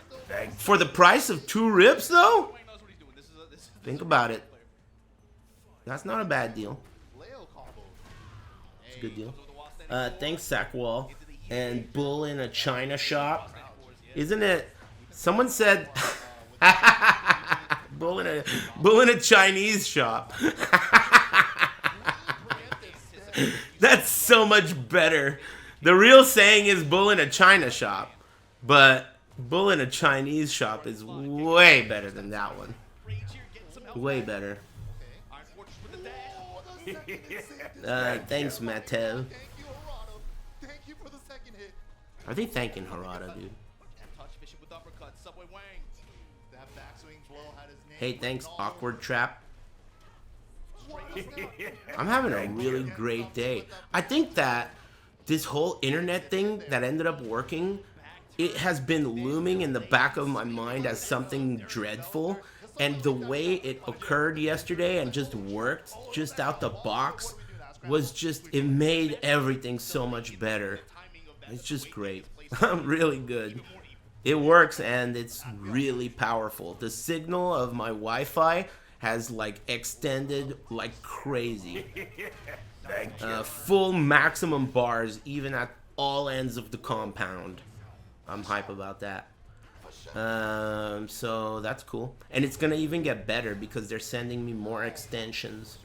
For the price of 2 Rips, though? Think about it. That's not a bad deal. It's a good deal. Thanks, Sackwall. And Bull in a China shop. Isn't it? Someone said Bull in a Chinese shop. That's so much better. The real saying is Bull in a China shop, but Bull in a Chinese shop is way better than that one. Way better. Thanks, Matev. Thank you for the second hit. Are they thanking Harada, dude? Touch fishing with uppercut, Subway Wang. That backswing blow had his name. Hey, thanks, Awkward Trap. I'm having a really great day. I think that this whole internet thing that ended up working, it has been looming in the back of my mind as something dreadful. And the way it occurred yesterday and just worked just out the box was just, it made everything so much better. It's just great. Really good. It works and it's really powerful. The signal of my Wi-Fi has like extended like crazy. Full maximum bars even at all ends of the compound. I'm hype about that. So that's cool. And it's gonna even get better because they're sending me more extensions.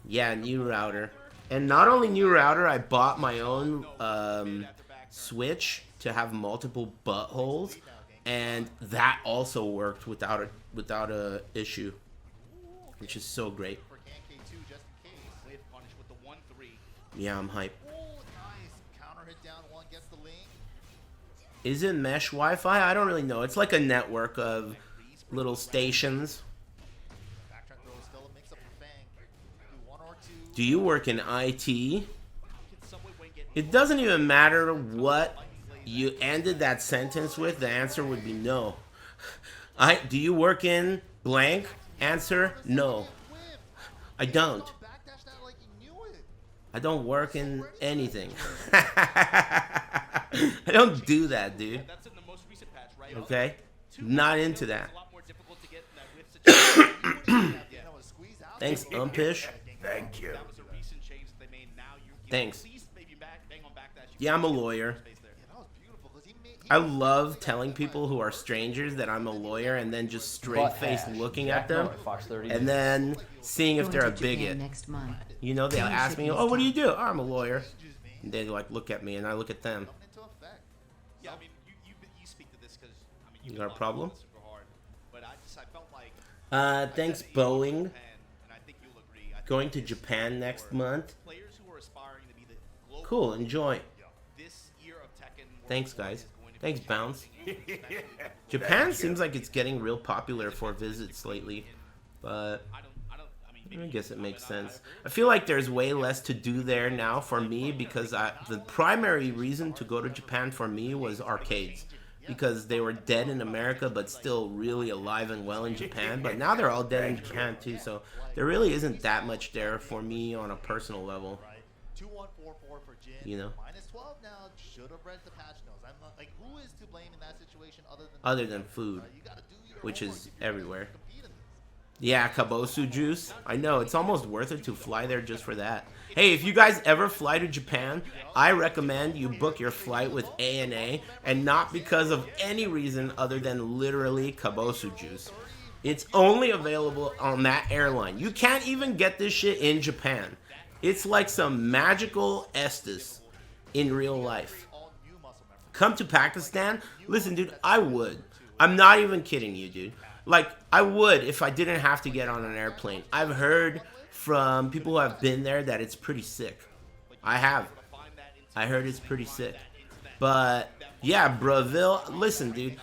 Yeah, new router. And not only new router, I bought my own switch to have multiple buttholes, and that also worked without a issue, which is so great. Yeah, I'm hype. Is it mesh Wi-Fi? I don't really know. It's like a network of little stations. Do you work in IT? It doesn't even matter what you ended that sentence with. The answer would be no. Do you work in blank? Answer, no. I don't. I don't work in anything. I don't do that, dude. Okay? Not into that. Thanks, Umpish. Thank you. Thanks. Yeah, I'm a lawyer. I love telling people who are strangers that I'm a lawyer and then just straight-faced looking at them and then seeing if they're a bigot. You know, they'll ask me, oh, what do you do? Oh, I'm a lawyer. And they like look at me and I look at them. Yeah, I mean, you speak to this because I mean, You got a problem? But I felt like Thanks, Boeing. and I think you'll agree. I think Going to Japan next month. players who are aspiring to be the global Cool, enjoy. this year of Tekken. Thanks, guys. Thanks, Bounce. Japan seems like it's getting real popular for visits lately, but I guess it makes sense. I feel like there's way less to do there now for me because the primary reason to go to Japan for me was arcades. Because they were dead in America but still really alive and well in Japan. But now they're all dead in Japan too, so there really isn't that much there for me on a personal level. 2144 for Jin. You know? Minus 12 now. Should have read the patch notes. I'm not, like, who is to blame in that situation Other than food, you gotta do your which homework is if you're gonna everywhere. compete in this. Yeah, Kabosu juice. I know, it's almost worth it to fly there just for that. Hey, if you guys ever fly to Japan, I recommend you book your flight with ANA, and not because of any reason other than literally Kabosu juice. It's only available on that airline. You can't even get this shit in Japan. It's like some magical Estes in real life. Come to Pakistan? Listen, dude, I would. I'm not even kidding you, dude. Like, I would if I didn't have to get on an airplane. I've heard from people who have been there that it's pretty sick. I have. I heard it's pretty sick. But, yeah, Brazil, listen, dude.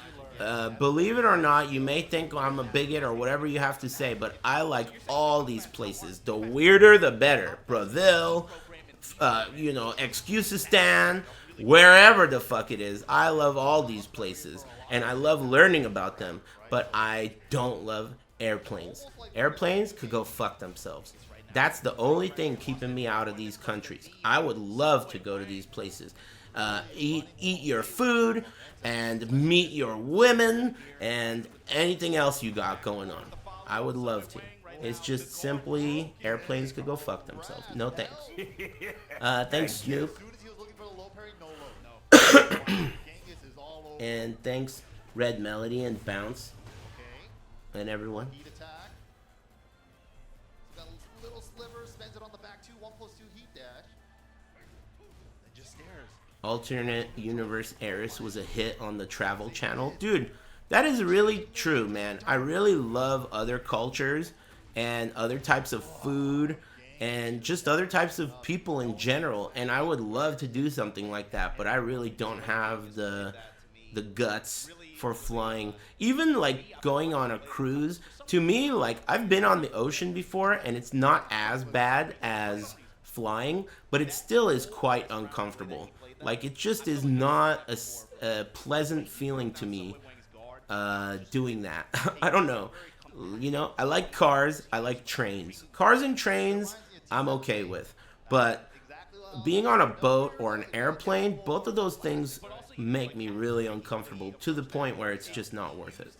Believe it or not, you may think I'm a bigot or whatever you have to say, but I like all these places. The weirder, the better. Brazil, you know, Excusistan, wherever the fuck it is. I love all these places, and I love learning about them, but I don't love airplanes. Airplanes could go fuck themselves. That's the only thing keeping me out of these countries. I would love to go to these places. Eat your food and meet your women and anything else you got going on. I would love to. It's just simply airplanes could go fuck themselves. No thanks. Thanks, Snoop. And thanks, Red Melody and Bounce. And everyone. Heat attack. Got a little sliver, spends it on the back 2, 1+2 heat dash. And just stares. Alternate Universe Aris was a hit on the Travel Channel. Dude, that is really true, man. I really love other cultures and other types of food and just other types of people in general. And I would love to do something like that, but I really don't have the guts for flying. Even like going on a cruise, to me, like I've been on the ocean before and it's not as bad as flying, but it still is quite uncomfortable. Like it just is not a pleasant feeling to me doing that. I don't know. You know, I like cars, I like trains. Cars and trains, I'm okay with. But being on a boat or an airplane, both of those things make me really uncomfortable to the point where it's just not worth it.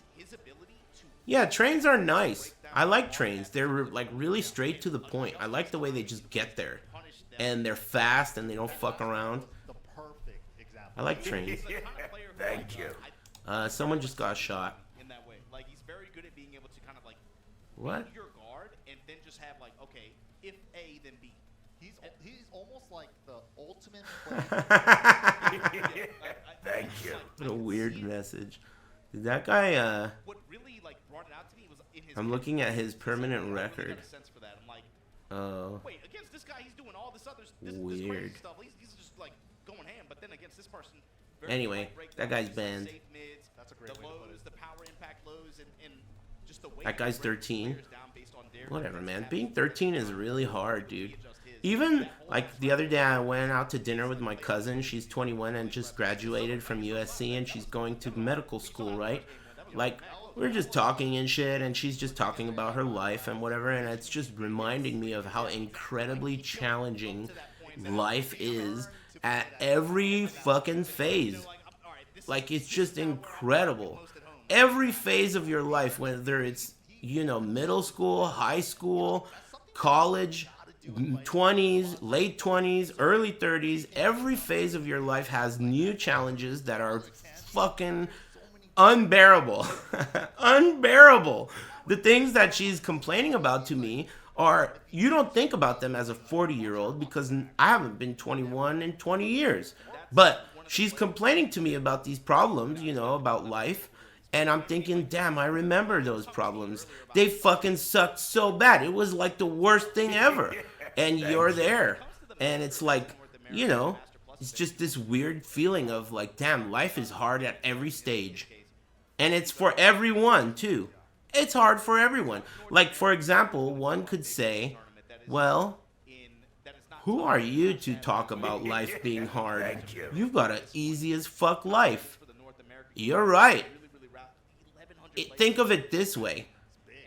Yeah, trains are nice. I like trains. They're like really straight to the point. I like the way they just get there. And they're fast and they don't fuck around. I like trains. Thank you. Someone just got shot. In that way. Like he's very good at being able to kind of like What? your guard and then just have like, okay, if A then B. He's almost like the ultimate player. Thank you. What a weird message. Did that guy, What really like brought it out to me was in his I'm looking at his permanent record. a sense for that. I'm like, Oh, wait, against this guy he's doing all this other this Weird. crazy stuff. He's just like going ham, but then against this person Anyway, light breakdowns, that guy's like, banned. safe mids, That's a great the way to put lows, it. the power impact lows and just the way that guy's he breaks 13. players down based on their Whatever, man. stats. Being 13 is really hard, dude. Even, like, the other day I went out to dinner with my cousin. She's 21 and just graduated from USC, and she's going to medical school, right? Like, we're just talking and shit, and she's just talking about her life and whatever, and it's just reminding me of how incredibly challenging life is at every fucking phase. Like, it's just incredible. Every phase of your life, whether it's, you know, middle school, high school, college, 20s, late 20s, early 30s, every phase of your life has new challenges that are fucking unbearable. Unbearable. The things that she's complaining about to me are, you don't think about them as a 40-year-old because I haven't been 21 in 20 years. But she's complaining to me about these problems, you know, about life. And I'm thinking, damn, I remember those problems. They fucking sucked so bad. It was like the worst thing ever. And you're there. And it's like, you know, it's just this weird feeling of like, damn, life is hard at every stage. And it's for everyone, too. It's hard for everyone. Like, for example, one could say, well, who are you to talk about life being hard? Thank you. You've got an easy as fuck life. You're right. Think of it this way.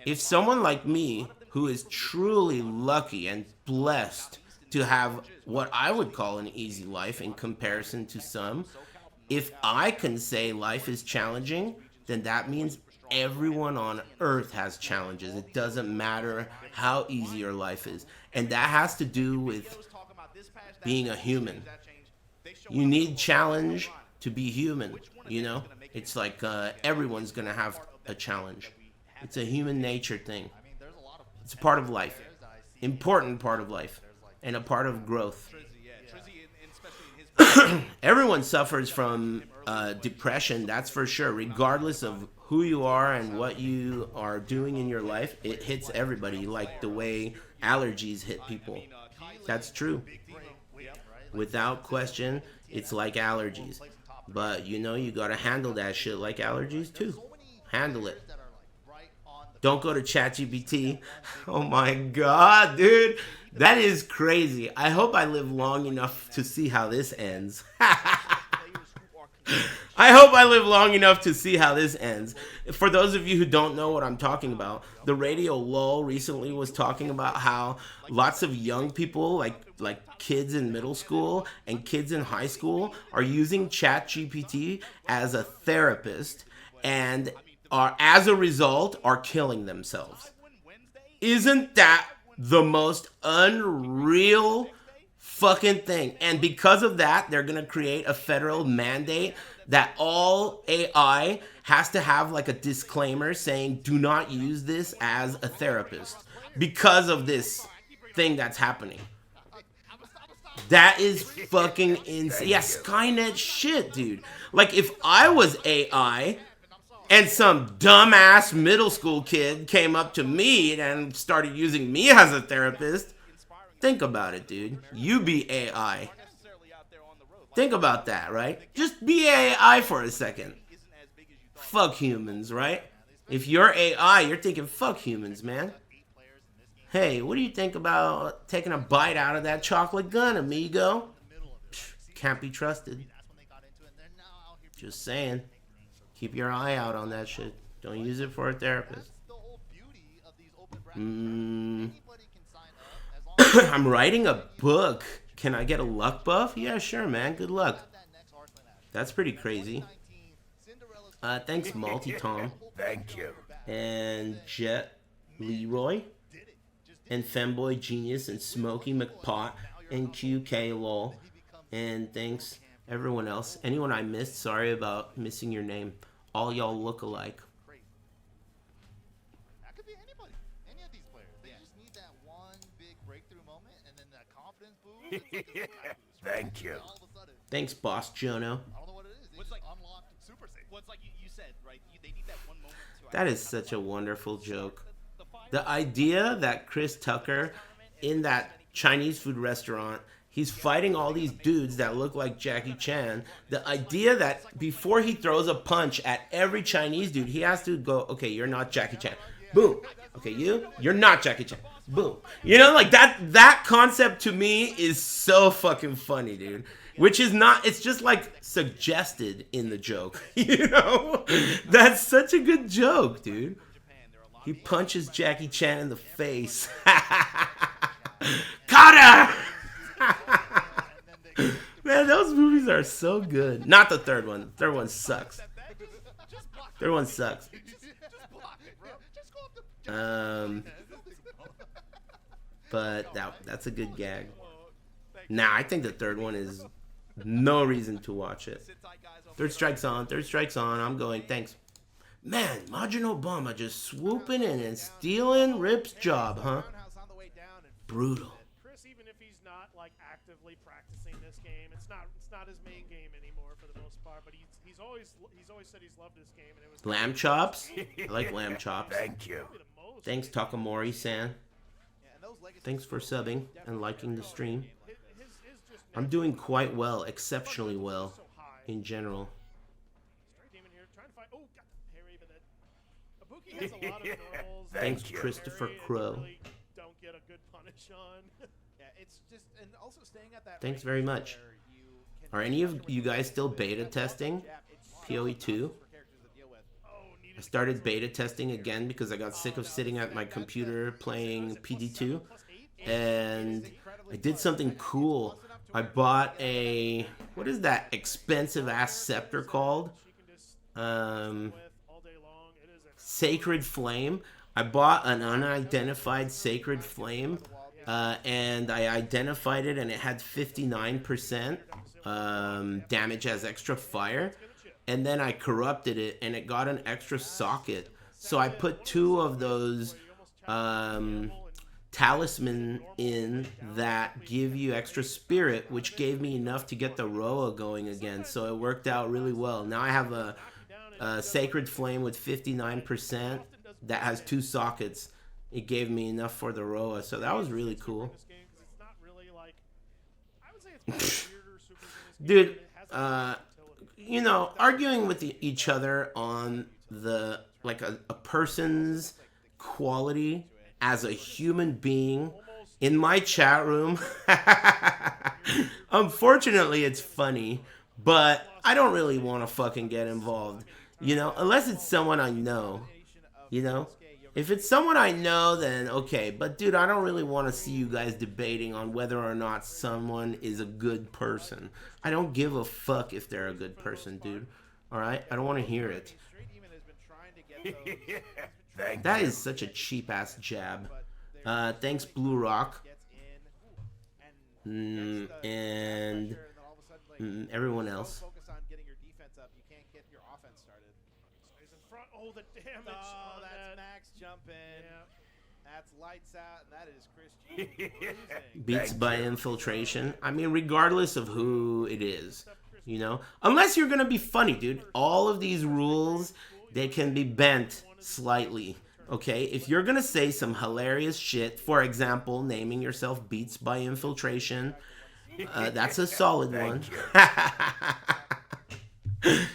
If someone like me, who is truly lucky and blessed to have what I would call an easy life in comparison to some. If I can say life is challenging, then that means everyone on earth has challenges. It doesn't matter how easy your life is. And that has to do with being a human. You need challenge to be human, you know? It's like everyone's going to have a challenge. It's a human nature thing. It's a part of life. Important part of life. And a part of growth. Everyone suffers from depression, that's for sure. Regardless of who you are and what you are doing in your life, it hits everybody like the way allergies hit people. That's true. Without question, it's like allergies. But, you know, you gotta handle that shit like allergies, too. Handle it. Don't go to ChatGPT. Oh my god, dude. That is crazy. I hope I live long enough to see how this ends. I hope I live long enough to see how this ends. For those of you who don't know what I'm talking about, the Radio Lull recently was talking about how lots of young people, like kids in middle school and kids in high school, are using ChatGPT as a therapist and are, as a result, are killing themselves. Isn't that the most unreal fucking thing? And because of that, they're gonna create a federal mandate that all AI has to have like a disclaimer saying do not use this as a therapist because of this thing that's happening. That is fucking insane. Yeah, Skynet shit, dude. Like, if I was AI and some dumbass middle school kid came up to me and started using me as a therapist, think about it, dude. You be AI. Think about that, right? Just be AI for a second. Fuck humans, right? If you're AI, you're thinking, fuck humans, man. Hey, what do you think about taking a bite out of that chocolate gun, amigo? Psh, can't be trusted. Just saying. Keep your eye out on that shit. Don't use it for a therapist. I'm writing a book. Can I get a luck buff? Yeah, sure, man. Good luck. That's pretty crazy. Thanks, Multi-Tom. Thank you. And Jet Leroy. And Femboy Genius. And Smokey McPot. And QK Lol. And thanks, everyone else. Anyone I missed, sorry about missing your name. All y'all look alike. That could be anybody. Any of these players. They just need that one big breakthrough moment and then that confidence boost. Thank you. Thanks, Boss Jono. I don't know what it is. They just unlocked Super Saiyan. What's like you said, right? They need that one moment to That is such a wonderful joke. The idea that Chris Tucker in that Chinese food restaurant, he's fighting all these dudes that look like Jackie Chan. The idea that before he throws a punch at every Chinese dude, he has to go, okay, you're not Jackie Chan. Boom. Okay, you're not Jackie Chan. Boom. You know, like that concept to me is so fucking funny, dude. Which is not, it's just like suggested in the joke. You know? That's such a good joke, dude. He punches Jackie Chan in the face. Carter! Man, those movies are so good. Not the third one. The third one sucks. Third one sucks. But that's a good gag. Nah, I think the third one is no reason to watch it. Third strike's on. Third strike's on. I'm going. Thanks. Man, Majin Obama just swooping in and stealing Rip's job, huh? Brutal. Chris, even if he's not like actively practicing this game, it's not his main game anymore for the most part. But he's always said he's loved this game, and it was Lamb chops. I like lamb chops. Thank you. Thanks, Takamori-san. Thanks for subbing and liking the stream. I'm doing quite well, exceptionally well, in general. Thanks, Christopher Crow. Don't get a good punish on. Yeah, it's just, and also staying at that Thanks very much. Are any of you guys still beta testing PoE 2? I started beta testing again because I got sick of sitting at my computer playing PD2. And I did something cool. I bought a, what is that expensive ass scepter called? Sacred Flame. I bought an unidentified Sacred Flame, and I identified it, and it had 59% damage as extra fire. And then I corrupted it, and it got an extra socket. So I put 2 of those talisman in that give you extra spirit, which gave me enough to get the Roa going again. So it worked out really well. Now I have a Sacred Flame with 59% that has 2 sockets. It gave me enough for the Roa, so that was really cool. Dude, you know, arguing with each other on the, like, a person's quality as a human being in my chat room, unfortunately it's funny, but I don't really want to fucking get involved, you know, unless it's someone I know, you know. If it's someone I know, then okay, but dude, I don't really want to see you guys debating on whether or not someone is a good person. I don't give a fuck if they're a good person, dude. Alright? I don't want to hear it. That is such a cheap-ass jab. Thanks, Blue Rock. And everyone else. Oh, the damage. Oh, that's Max jumping. That's lights out, and that is Chris G. Beats by infiltration. I mean, regardless of who it is, you know? Unless you're gonna be funny, dude. All of these rules, they can be bent slightly, okay? If you're gonna say some hilarious shit, for example, naming yourself Beats by Infiltration, that's a solid one.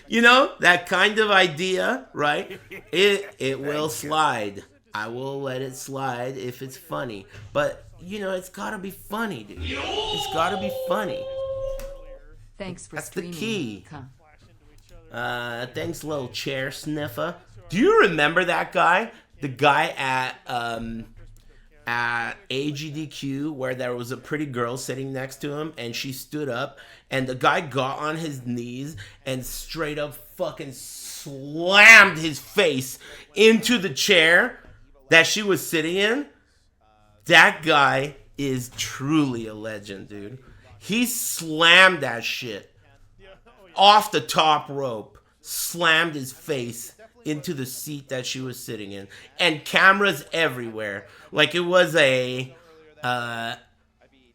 You know, that kind of idea, right? It will slide. I will let it slide if it's funny. But, you know, it's gotta be funny, dude. It's gotta be funny. Thanks for That's the streaming. key. Thanks, little chair sniffer. Do you remember that guy? The guy at AGDQ where there was a pretty girl sitting next to him and she stood up and the guy got on his knees and straight up fucking slammed his face into the chair that she was sitting in? That guy is truly a legend, dude. He slammed that shit off the top rope, slammed his face into the seat that she was sitting in, and cameras everywhere. Like it was a,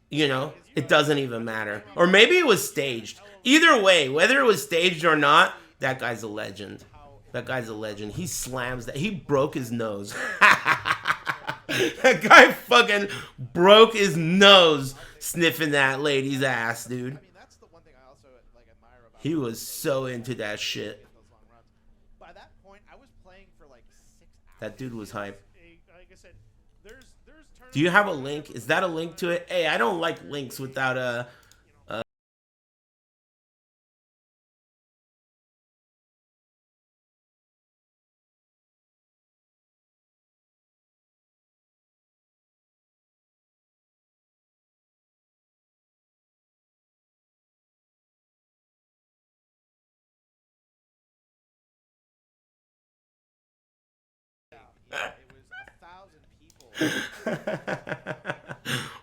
you know, it doesn't even matter. Or maybe it was staged. Either way, whether it was staged or not, that guy's a legend. That guy's a legend. He slams that. He broke his nose. That guy fucking broke his nose sniffing that lady's ass, dude. He was so into that shit. That dude was hype. Do you have a link? Is that a link to it? Hey, I don't like links without a...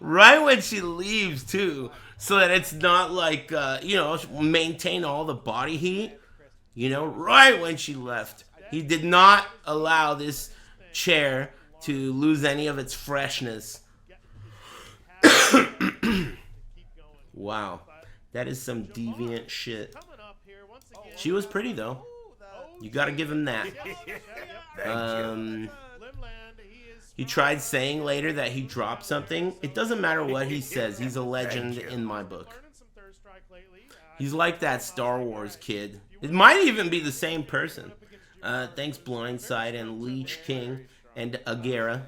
Right when she leaves too, so that it's not like you know, maintain all the body heat, you know, right when she left. He did not allow this chair to lose any of its freshness. Wow, that is some deviant shit. She was pretty though, you gotta give him that. He tried saying later that he dropped something. It doesn't matter what he says. He's a legend in my book. He's like that Star Wars kid. It might even be the same person. Thanks Blindside and Leech King and Agera.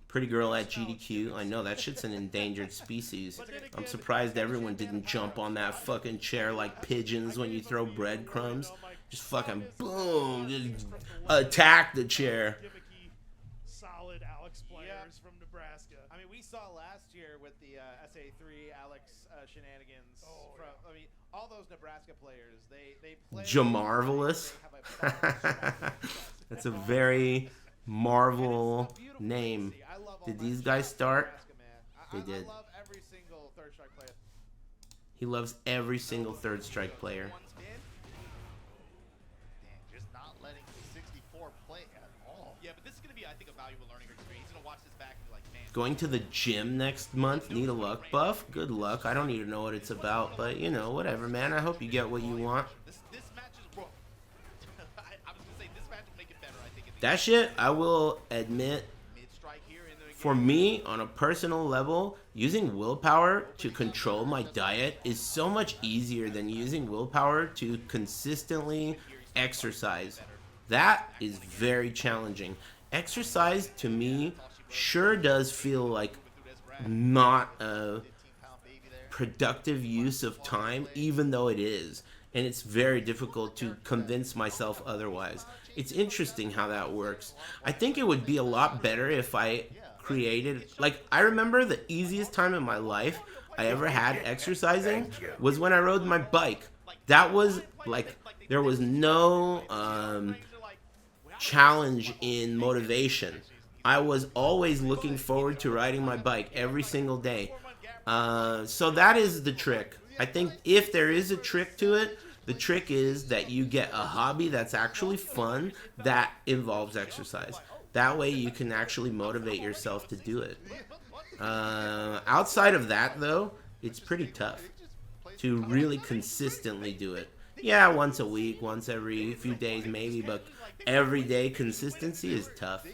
Pretty girl at GDQ. I know, that shit's an endangered species. I'm surprised everyone didn't jump on that fucking chair like pigeons when you throw breadcrumbs. Just fucking boom, just attack the chair. players from Nebraska. I mean, we saw last year with the SA3 Alex shenanigans. I mean, all those Nebraska players, they play. Jamarvelous. They have a success. That's a very Marvel name. Did these guys start? They did. I love every single third strike player. He loves every single third strike player. Damn, just not letting the 64 play at all. Yeah, but this is going to be, I think, a valuable learning experience. He's going to watch this back and be like, man. Going to the gym next month? Need a luck buff? Good luck. I don't even know what it's about, but you know, whatever, man. I hope you get what you want. This match is rough. I was going to say, this match will make it better, I think. That shit, I will admit, for me, on a personal level, using willpower to control my diet is so much easier than using willpower to consistently exercise. That is very challenging. Exercise, to me, sure does feel like not a productive use of time, even though it is. And it's very difficult to convince myself otherwise. It's interesting how that works. I think it would be a lot better if I created, like, I remember the easiest time in my life I ever had exercising was when I rode my bike. That was like, there was no challenge in motivation. I was always looking forward to riding my bike every single day. So that is the trick. I think if there is a trick to it, the trick is that you get a hobby that's actually fun that involves exercise. That way you can actually motivate yourself to do it. Outside of that, though, it's pretty tough to really consistently do it. Yeah, once a week, once every few days maybe, but every day consistency is tough. You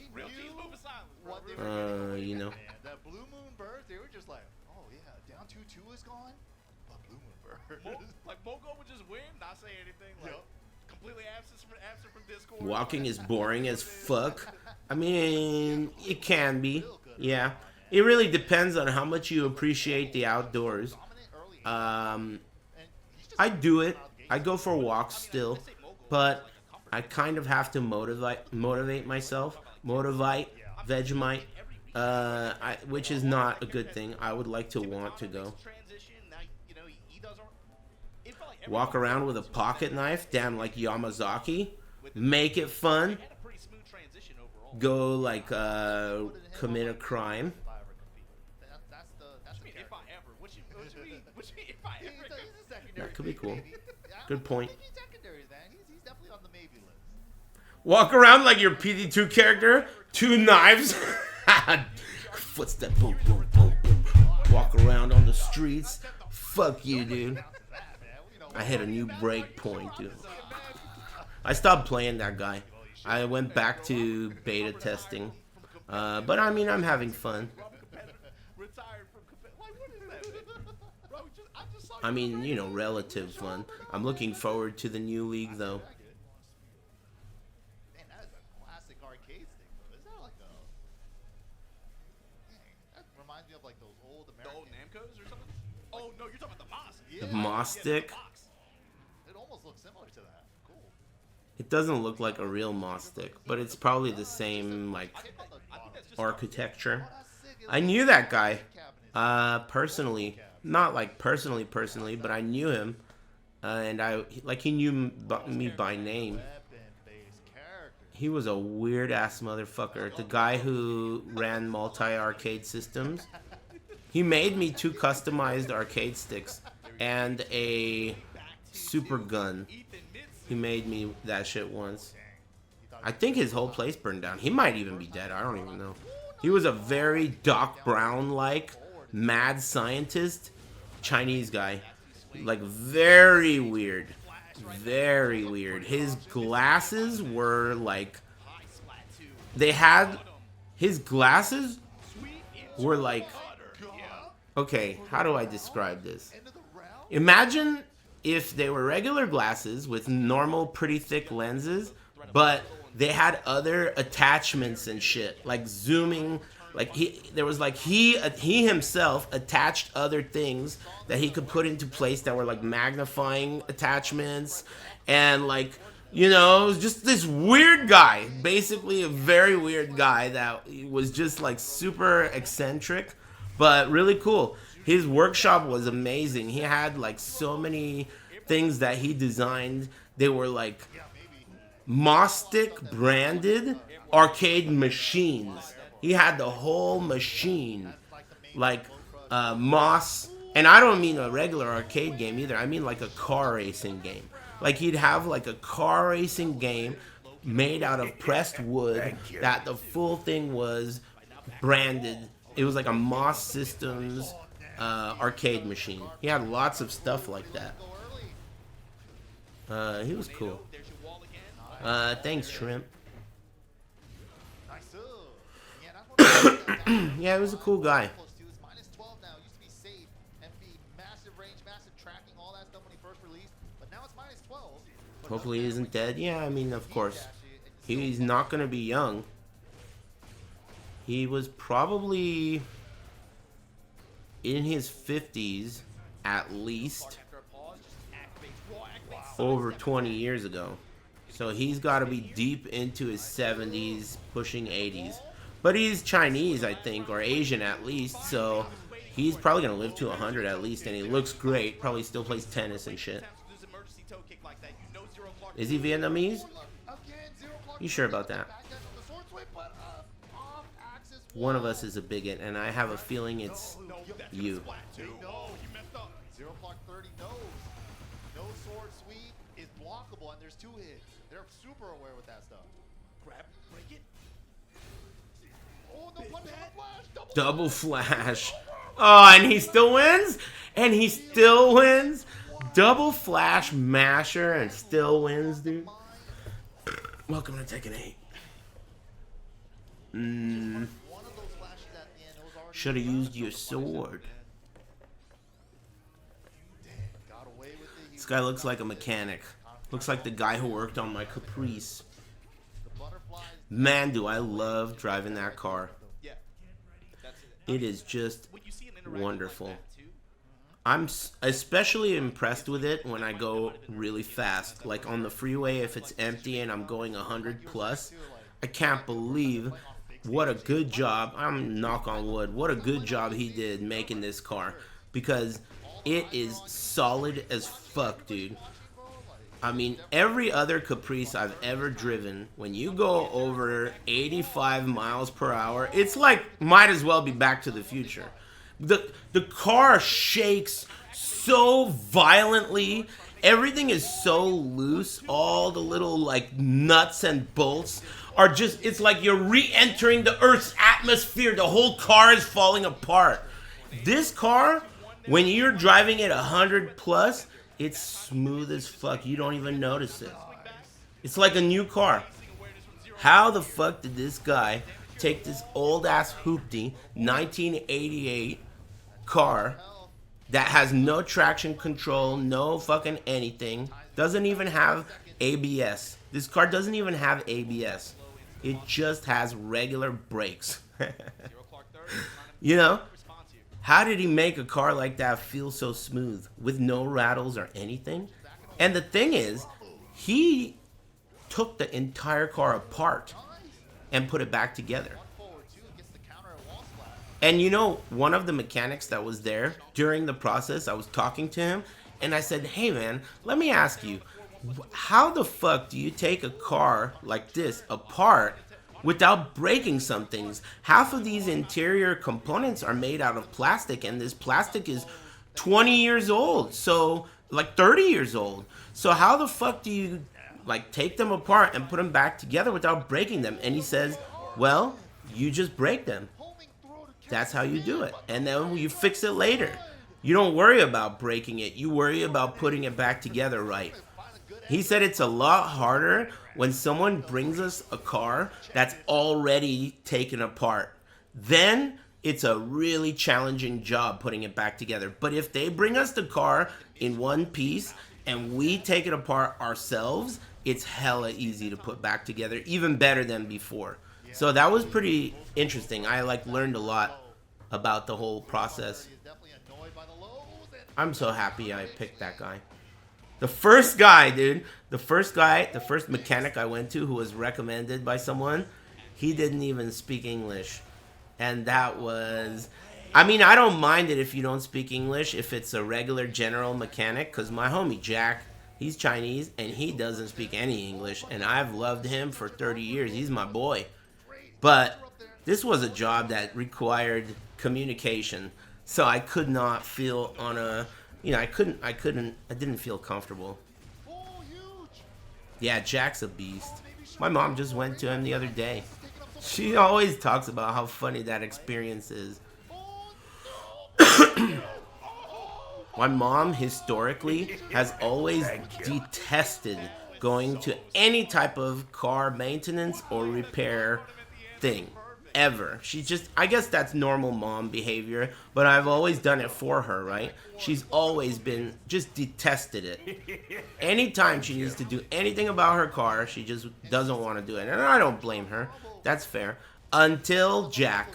know. That Blue Moon Bird, they were just like, oh yeah, down 2-2 is gone, but Blue Moon Bird. Like, Mogo would just win, not say anything. Like, completely absent from Discord. Walking is boring as fuck. I mean, it can be. Yeah. It really depends on how much you appreciate the outdoors. I do it. I go for walks still, but I kind of have to motivate myself. Motivate, Vegemite, which is not a good thing. I would like to want to go. Walk around with a pocket knife, damn, like Yamazaki. Make it fun. Go, like, commit a crime. That could be cool. Good point. Walk around like your PD2 character. 2 knives. Footstep. Boom, boom, boom, boom. Walk around on the streets. Fuck you, dude. I hit a new break point, dude. I stopped playing that guy. I went back to beta testing. But I mean, I'm having fun. I mean, you know, relative fun. I'm looking forward to the new league, though. Man, that is a classic arcade stick, though. Is that like a... Dang, that reminds me of like those old American... The old Namcos or something? Oh, no, you're talking about the Moss. Yeah. The Moss stick? It almost looks similar to that. Cool. It doesn't look like a real Moss stick, but it's probably the same, like, architecture. I knew that guy, personally. Not like personally, but I knew him, and he knew me by name. He was a weird ass motherfucker. The guy who ran multi-arcade systems. He made me 2 customized arcade sticks and a super gun. He made me that shit once. I think his whole place burned down. He might even be dead. I don't even know. He was a very Doc Brown-like mad scientist Chinese guy. Like, very weird. Very weird. His glasses were like... His glasses were like... Okay, how do I describe this? Imagine if they were regular glasses with normal, pretty thick lenses, but they had other attachments and shit, like zooming. Like he himself attached other things that he could put into place that were like magnifying attachments, and like, You know, it was just this weird guy, basically a very weird guy that was just like super eccentric, but really cool. His workshop was amazing. He had like so many things that he designed. They were like Mostic branded arcade machines. He had the whole machine, like Moss, and I don't mean a regular arcade game either. I mean like a car racing game. Like he'd have like a car racing game made out of pressed wood that the full thing was branded. It was like a Moss Systems arcade machine. He had lots of stuff like that. He was cool. Thanks, Shrimp. Yeah, he was a cool guy. Hopefully he isn't dead. Yeah, I mean, of course. He's not going to be young. He was probably in his 50s, at least, over 20 years ago. So he's got to be deep into his 70s, pushing 80s. But he's Chinese, I think, or Asian at least, so he's probably going to live to 100 at least, and he looks great. Probably still plays tennis and shit. Is he Vietnamese? You sure about that? One of us is a bigot, and I have a feeling it's you. Zero Clock 30 knows. No sword sweep is blockable, and there's 2 hits. They're super aware with that stuff. Grab, break it. Oh, no punch on the flash. Double flash. Oh, and he still wins? And he still wins? Double flash masher and still wins, dude. Welcome to Tekken 8. Should have used your sword. This guy looks like a mechanic. Looks like the guy who worked on my Caprice. Man, do I love driving that car. It is just wonderful. I'm especially impressed with it when I go really fast. Like on the freeway, if it's empty and I'm going 100 plus, I can't believe what a good job, I'm knock on wood, what a good job he did making this car. Because it is solid as fuck, dude. I mean, every other Caprice I've ever driven, when you go over 85 miles per hour, it's like, might as well be Back to the Future. The car shakes so violently. Everything is so loose. All the little like nuts and bolts are just, it's like you're re-entering the Earth's atmosphere. The whole car is falling apart. This car, when you're driving it 100 plus, it's smooth as fuck. You don't even notice it. It's like a new car. How the fuck did this guy take this old ass hoopty 1988 car that has no traction control, no fucking anything, doesn't even have ABS. This car doesn't even have ABS. It just has regular brakes. You know? How did he make a car like that feel so smooth with no rattles or anything? And the thing is, he took the entire car apart and put it back together. And you know, one of the mechanics that was there during the process, I was talking to him, and I said, hey man, let me ask you, how the fuck do you take a car like this apart without breaking some things? Half of these interior components are made out of plastic, and this plastic is 20 years old, so like 30 years old. So how the fuck do you like take them apart and put them back together without breaking them? And he says, well, you just break them. That's how you do it. And then you fix it later. You don't worry about breaking it. You worry about putting it back together right. He said it's a lot harder when someone brings us a car that's already taken apart. Then it's a really challenging job putting it back together. But if they bring us the car in one piece and we take it apart ourselves, it's hella easy to put back together, even better than before. So that was pretty interesting. I like learned a lot about the whole process. I'm so happy I picked that guy. The first guy, dude. The first mechanic I went to who was recommended by someone, he didn't even speak English. And that was... I mean, I don't mind it if you don't speak English, if it's a regular general mechanic, because my homie Jack, he's Chinese, and he doesn't speak any English, and I've loved him for 30 years. He's my boy. But this was a job that required communication, so I could not feel on a... You know, I didn't feel comfortable. Yeah, Jack's a beast. My mom just went to him the other day. She always talks about how funny that experience is. My mom, historically, has always detested going to any type of car maintenance or repair thing. Ever. She just, I guess that's normal mom behavior, but I've always done it for her, right? She's always been, just detested it. Anytime she needs to do anything about her car, she just doesn't want to do it. And I don't blame her. That's fair. Until Jack.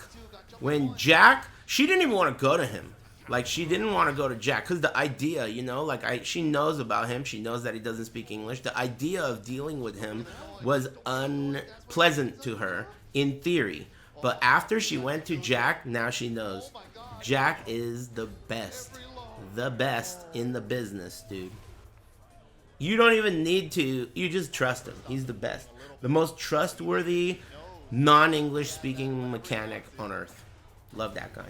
When Jack, she didn't even want to go to him. Like, she didn't want to go to Jack, because the idea, you know, like, she knows about him. She knows that he doesn't speak English. The idea of dealing with him was unpleasant to her, in theory. But after she went to Jack, now she knows. Jack is the best. The best in the business, dude. You don't even need to, you just trust him. He's the best. The most trustworthy, non-English speaking mechanic on earth. Love that guy.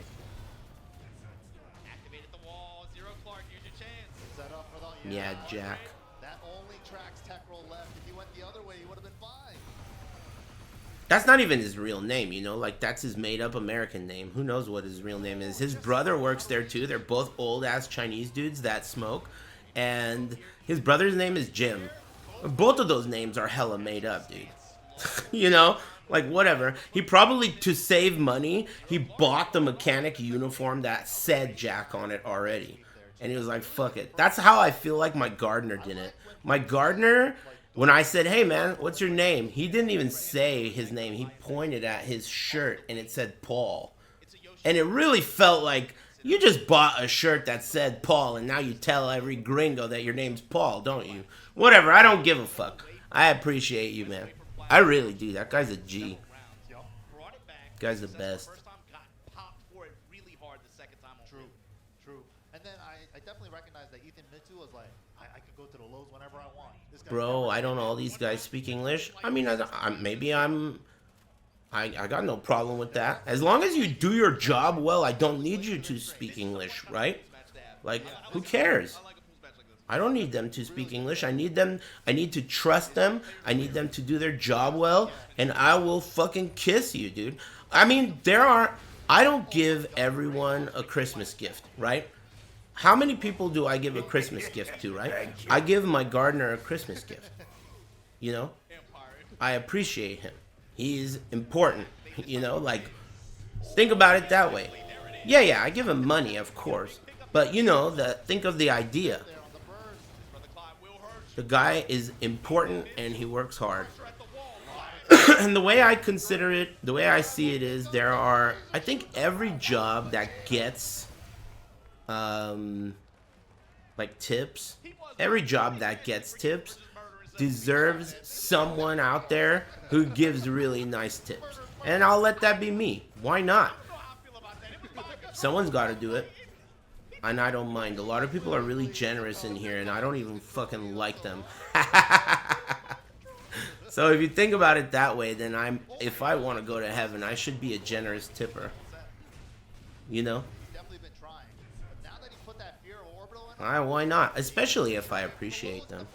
Yeah, Jack. That only tracks tech roll left. If he went the other way, he would have been fine. That's not even his real name, you know? Like, that's his made-up American name. Who knows what his real name is? His brother works there, too. They're both old-ass Chinese dudes that smoke. And his brother's name is Jim. Both of those names are hella made up, dude. You know? Like, whatever. He probably, to save money, he bought the mechanic uniform that said Jack on it already. And he was like, fuck it. That's how I feel like my gardener did it. My gardener... When I said, hey, man, what's your name? He didn't even say his name. He pointed at his shirt, and it said Paul. And it really felt like you just bought a shirt that said Paul, and now you tell every gringo that your name's Paul, don't you? Whatever, I don't give a fuck. I appreciate you, man. I really do. That guy's a G. Guy's the best. True. And then I definitely recognize that Ethan Mitsu was like, I could go to the Lowe's whenever I want. Bro, I don't all these guys speak English. I mean, I got no problem with that. As long as you do your job well, I don't need you to speak English, right? Like, who cares? I don't need them to speak English. I need to trust them. I need them to do their job well, and I will fucking kiss you, dude. I mean, I don't give everyone a Christmas gift, right? How many people do I give a Christmas gift to, right? I give my gardener a Christmas gift. You know? I appreciate him. He's important. You know? Like, think about it that way. Yeah, I give him money, of course. But, you know, think of the idea. The guy is important and he works hard. And the way I consider it, the way I see it is, I think every job that gets... like tips, every job that gets tips deserves someone out there who gives really nice tips, and I'll let that be me. Why not? Someone's got to do it, and I don't mind. A lot of people are really generous in here, and I don't even fucking like them. So if you think about it that way, then if I want to go to heaven, I should be a generous tipper. You know? Why not? Especially if I appreciate them.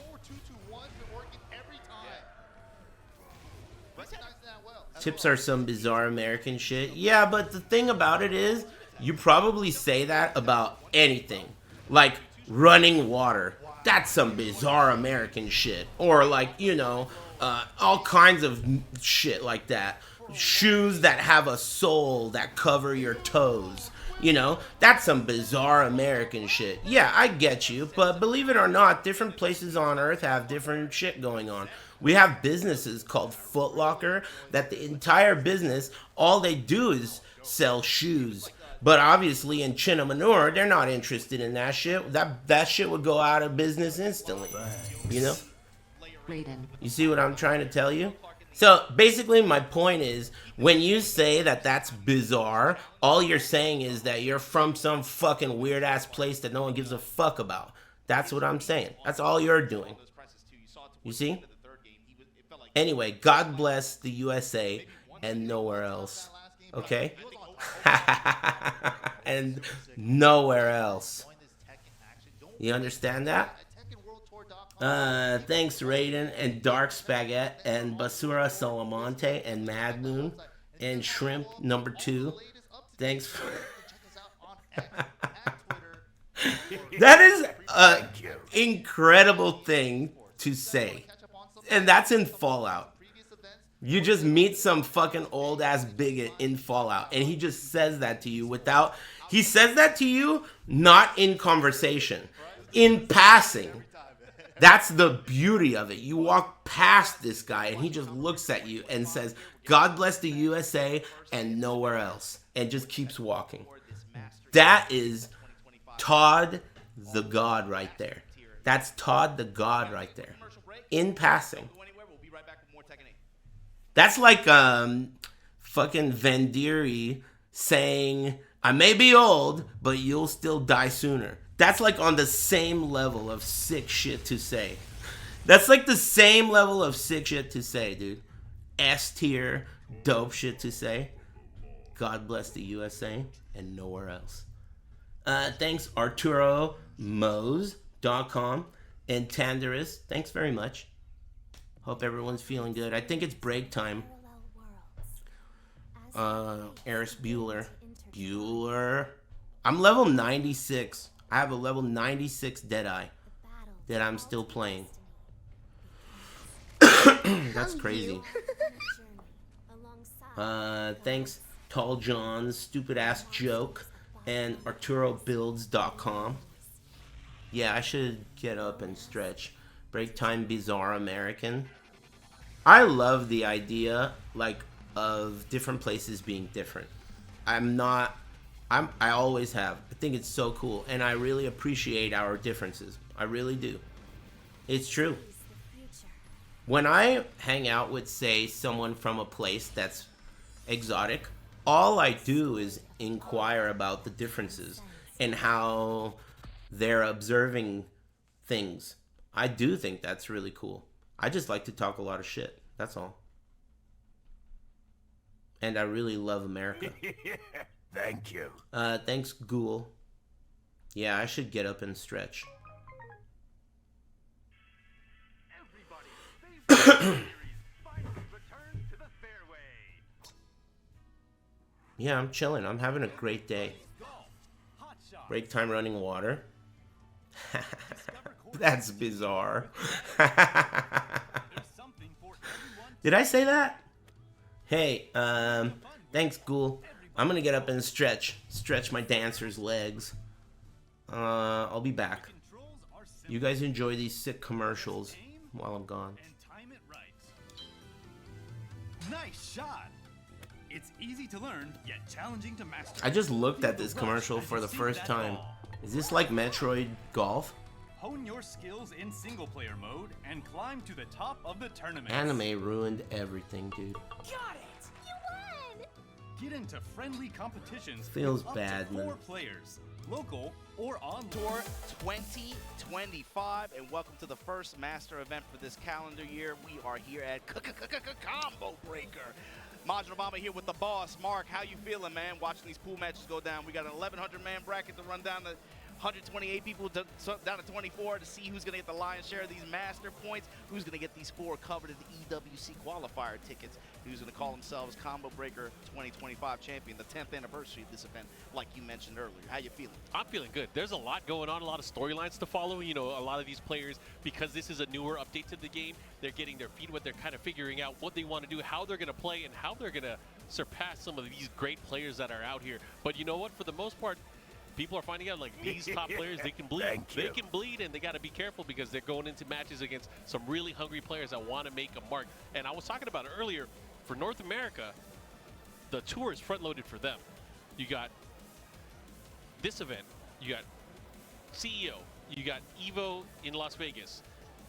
Tips are some bizarre American shit. Yeah, but the thing about it is, you probably say that about anything. Like, running water. That's some bizarre American shit. Or like, you know, all kinds of shit like that. Shoes that have a sole that cover your toes. You know, that's some bizarre American shit. Yeah, I get you, but believe it or not, different places on Earth have different shit going on. We have businesses called Foot Locker that the entire business, all they do is sell shoes. But obviously in Chinamanur, they're not interested in that shit. That shit would go out of business instantly. You know? Raiden. You see what I'm trying to tell you? So basically my point is, when you say that that's bizarre, all you're saying is that you're from some fucking weird ass place that no one gives a fuck about. That's what I'm saying. That's all you're doing. You see? Anyway, God bless the USA and nowhere else. Okay? And nowhere else. You understand that? Thanks Raiden and Dark Spaghetti and Basura Salamante and Mad Moon and Shrimp number 2. Thanks for that is an incredible thing to say. And that's in Fallout. You just meet some fucking old ass bigot in Fallout and he just says that to you without, he says that to you not in conversation, in passing. That's the beauty of it. You walk past this guy and he just looks at you and says, God bless the USA and nowhere else, and just keeps walking. That is Todd the God right there. That's Todd the God right there. In passing. That's like fucking Vandiri saying, I may be old, but you'll still die sooner. That's like on the same level of sick shit to say. That's like the same level of sick shit to say, dude. S tier, dope shit to say. God bless the USA and nowhere else. Thanks ArturoMose.com and Tandarus. Thanks very much. Hope everyone's feeling good. I think it's break time. Aris Bueller. I'm level 96. I have a level 96 Deadeye that I'm still playing. That's crazy. Thanks Tall John's Stupid Ass Joke and ArturoBuilds.com. Yeah, I should get up and stretch. Break time bizarre American. I love the idea of different places being different. I always have. I think it's so cool and I really appreciate our differences. I really do. It's true. When I hang out with, say, someone from a place that's exotic, all I do is inquire about the differences and how they're observing things. I do think that's really cool. I just like to talk a lot of shit. That's all. And I really love America. Thank you. Thanks, Ghoul. Yeah, I should get up and stretch. Yeah, I'm chilling. I'm having a great day. Break time running water. That's bizarre. Did I say that? Hey, thanks, Ghoul. I'm gonna get up and stretch my dancer's legs. I'll be back. You guys enjoy these sick commercials while I'm gone. Nice shot. It's easy to learn, yet challenging to master. I just looked at this commercial for the first time. Is this like Metroid Golf? Hone your skills in single player mode and climb to the top of the tournament. Anime ruined everything, dude. Got it! You won! Get into friendly competitions. Feels with up bad, to 4 man. players, local or on Tour 2025, and welcome to the first master event for this calendar year. We are here at Combo Breaker. Majin Obama here with the boss, Mark. How you feeling, man? Watching these pool matches go down. We got an 1,100-man bracket to run down to 128 people down to 24 to see who's going to get the lion's share of these master points, who's going to get these 4 coveted EWC qualifier tickets, who's going to call themselves Combo Breaker 2025 champion, the 10th anniversary of this event, like you mentioned earlier. How you feeling? I'm feeling good. There's a lot going on, a lot of storylines to follow. You know, a lot of these players, because this is a newer update to the game, they're getting their feet wet. They're kind of figuring out what they want to do, how they're going to play, and how they're going to surpass some of these great players that are out here. But you know what? For the most part, people are finding out, like, these top players, they can bleed. They can bleed, and they got to be careful because they're going into matches against some really hungry players that want to make a mark. And I was talking about it earlier, for North America, the tour is front-loaded for them. You got this event, you got CEO, you got Evo in Las Vegas,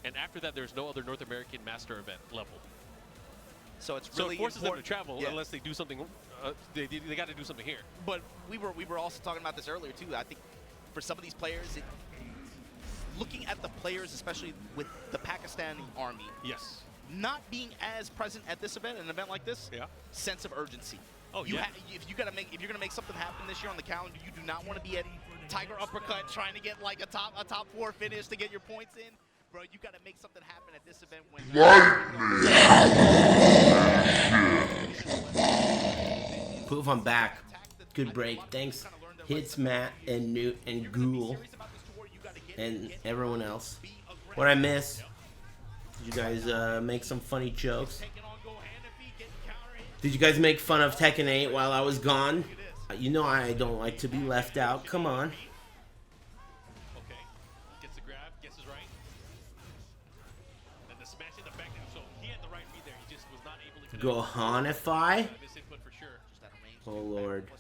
and after that, there's no other North American Master event level. So it's So really it forces them to important. travel Yeah. unless they do something. They got to do something here. But we were also talking about this earlier too. I think for some of these players, looking at the players, especially with the Pakistani army, Yes. not being as present at this event, an event like this, Yeah. sense of urgency. Oh, you yeah. If you're gonna make something happen this year on the calendar, you do not want to be at Tiger Uppercut trying to get like a top 4 finish to get your points in. Bro, you got to make something happen at this event when. Poof, I'm back. Good break. Thanks, Hits, Matt, and Newt, and Ghoul, and everyone else. What I miss? Did you guys make some funny jokes? Did you guys make fun of Tekken 8 while I was gone? You know I don't like to be left out. Come on. Okay. Gets the grab, guesses right. And the smash in the back now. So he had the right read there. He just was not able to connect. Gohanify? Misinput for sure. Oh lord.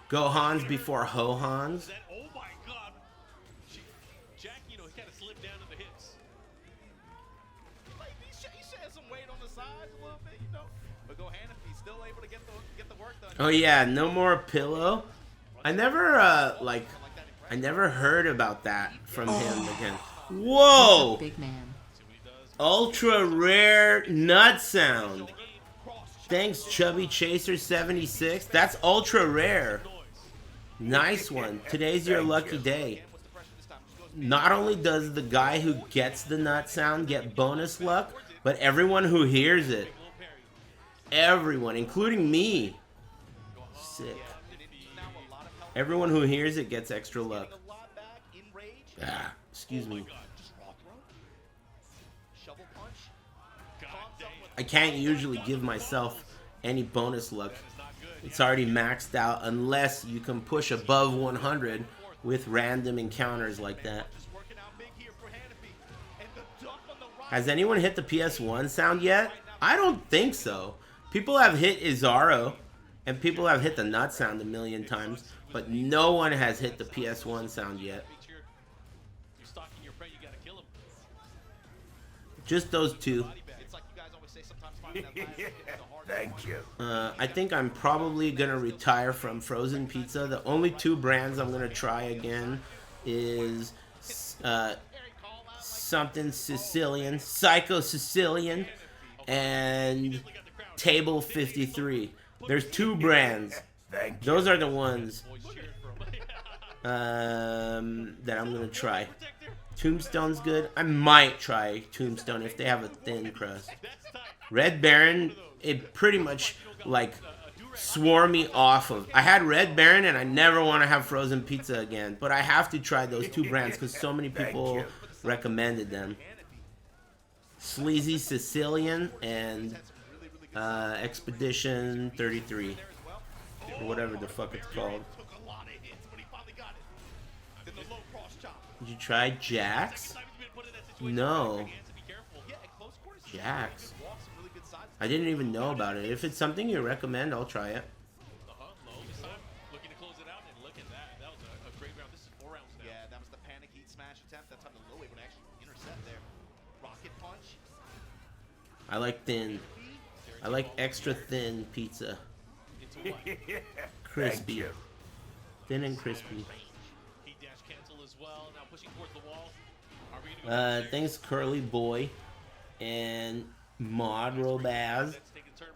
Gohans before Hohans? That, oh my god. Jack, you know, he kind of slipped down to the hips. Like, he shed some weight on the sides a little bit, you know. But Gohanify still able to get the work done. Oh yeah, no more pillow. I never I never heard about that from him again. Whoa! Big man. Ultra rare nut sound. Thanks, Chubby Chaser 76. That's ultra rare. Nice one. Today's your lucky day. Not only does the guy who gets the nut sound get bonus luck, but everyone who hears it. Everyone, including me. Sick. Everyone who hears it gets extra luck. Ah, excuse me. I can't usually give myself any bonus luck. It's already maxed out unless you can push above 100 with random encounters like that. Has anyone hit the PS1 sound yet? I don't think so. People have hit Izaro, and people have hit the nut sound a million times, but no one has hit the PS1 sound yet. Just those two. Thank you. I think I'm probably gonna retire from frozen pizza. The only two brands I'm gonna try again is something Sicilian, Psycho Sicilian, and Table 53. There's two brands. Those are the ones that I'm gonna try. Tombstone's good. I might try Tombstone if they have a thin crust. Red Baron, it pretty much like swore me off of. I had Red Baron and I never want to have frozen pizza again, but I have to try those two brands because so many people recommended them. Sleazy Sicilian and Expedition 33, or whatever the fuck it's called. Did you try Jax? No. Jax. I didn't even know about it. If it's something you recommend, I'll try it. Looking to close it out, and look at that. That was a great round. This is 4 rounds now. Yeah, that was the panic heat smash attempt. That's how the low able to actually intercept there. Rocket punch. I like thin. I like extra thin pizza. Crispy. Thin and crispy. Heat dash cancel as well. Now pushing towards the wall. Are we gonna do it? Thanks Curly Boy and Mod Robaz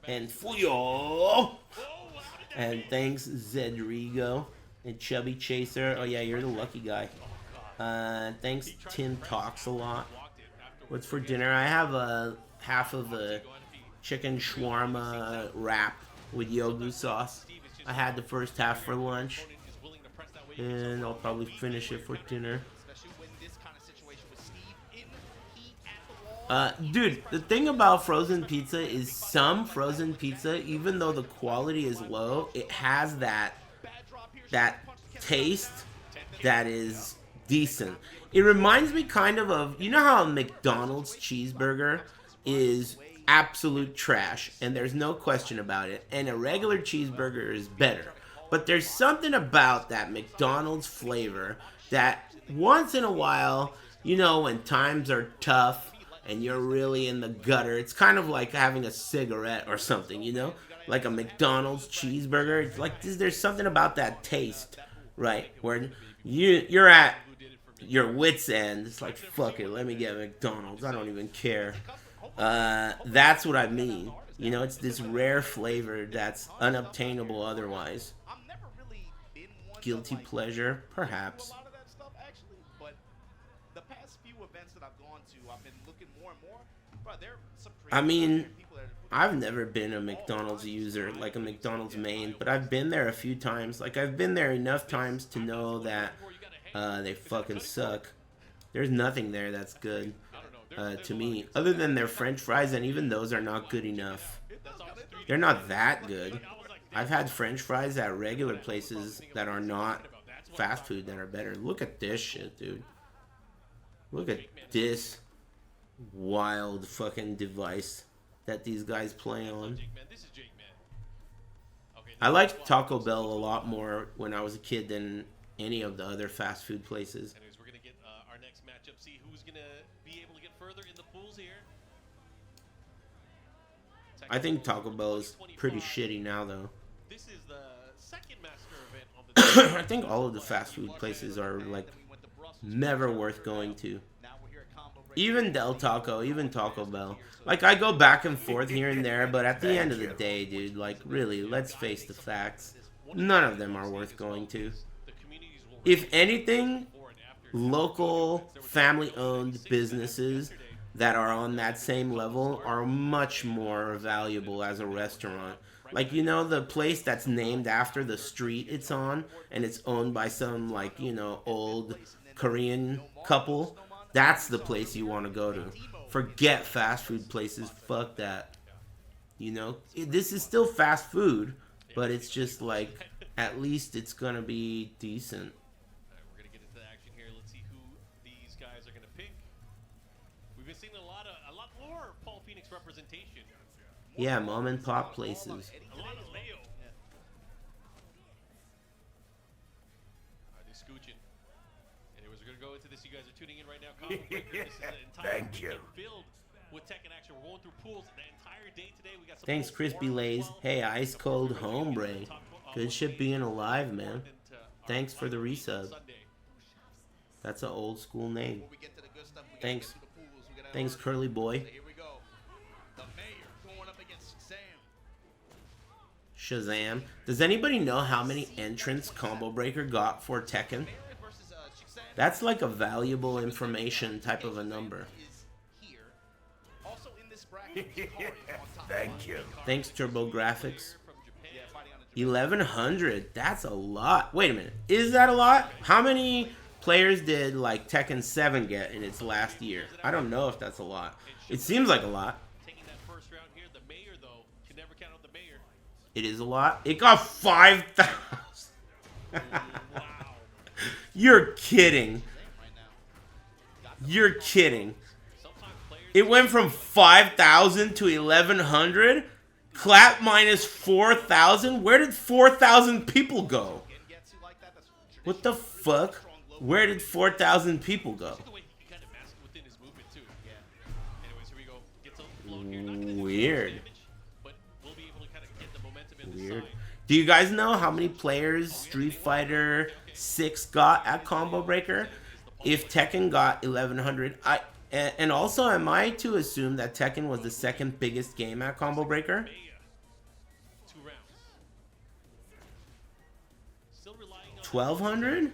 and Fuyo. And thanks Zedrigo and Chubby Chaser. Oh yeah, you're the lucky guy. Thanks Tim Talks a Lot. What's for dinner? I have a half of a chicken shawarma wrap with yogu sauce. I had the first half for lunch, and I'll probably finish it for dinner. Dude, the thing about frozen pizza is some frozen pizza, even though the quality is low, it has that taste that is decent. It reminds me kind of, you know how a McDonald's cheeseburger is absolute trash, and there's no question about it, and a regular cheeseburger is better. But there's something about that McDonald's flavor that once in a while, you know, when times are tough and you're really in the gutter, it's kind of like having a cigarette or something, you know? Like a McDonald's cheeseburger. It's like there's something about that taste, right? Where you're at your wit's end. It's like, fuck it, let me get McDonald's. I don't even care. That's what I mean. You know, it's this rare flavor that's unobtainable otherwise. Guilty pleasure, perhaps. I mean, I've never been a McDonald's user, like a McDonald's main, but I've been there a few times. Like, I've been there enough times to know that they fucking suck. There's nothing there that's good to me, other than their French fries, and even those are not good enough. They're not that good. I've had French fries at regular places that are not fast food that are better. Look at this shit, dude. Look at this wild fucking device that these guys play on. I liked Taco Bell a lot more when I was a kid than any of the other fast food places. Anyways, we're gonna get our next matchup. See who's gonna be able to get further in the pools here. I think Taco Bell is pretty shitty now, though. This is the second master event on the I think all of the fast food places are like never worth going to. Even Del Taco, even Taco Bell. Like, I go back and forth here and there, but at the end of the day, dude, like, really, let's face the facts. None of them are worth going to. If anything, local, family-owned businesses that are on that same level are much more valuable as a restaurant. Like, you know, the place that's named after the street it's on, and it's owned by some, like, you know, old Korean couple. That's the place you want to go to. Forget fast food places. Fuck that. You know, this is still fast food, but it's just like, at least it's gonna be decent. We're gonna get into the action here. Let's see who these guys are gonna pick. We've been seeing a lot more Paul Phoenix representation. Yeah, mom and pop places. A lot of Leo. They're scooching. Anyways, we're gonna go into this. You guys are tuning in right now. Combo Breaker. This is an entire Thank you. weekend filled with Tekken action. We're going through pools the entire day today. We got some Thanks, pools Crispy 4, Lays. 12, Hey, Ice Cold Hombre. Good shit being alive, man. Thanks for the resub. That's an old school name. Thanks. Thanks, Curly Boy. Shazam. Does anybody know how many entrants Combo Breaker got for Tekken? That's like a valuable information type of a number. Thank you. Thanks, Turbo Graphics. 1,100. That's a lot. Wait a minute. Is that a lot? How many players did like Tekken 7 get in its last year? I don't know if that's a lot. It seems like a lot. It is a lot. It got 5,000. You're kidding. You're kidding. It went from 5,000 to 1,100? Clap minus 4,000? Where did 4,000 people go? What the fuck? Where did 4,000 people go? Weird. Weird. Do you guys know how many players Street Fighter 6 got at Combo Breaker? If Tekken got 1,100, and also, am I to assume that Tekken was the second biggest game at Combo Breaker? 1,200?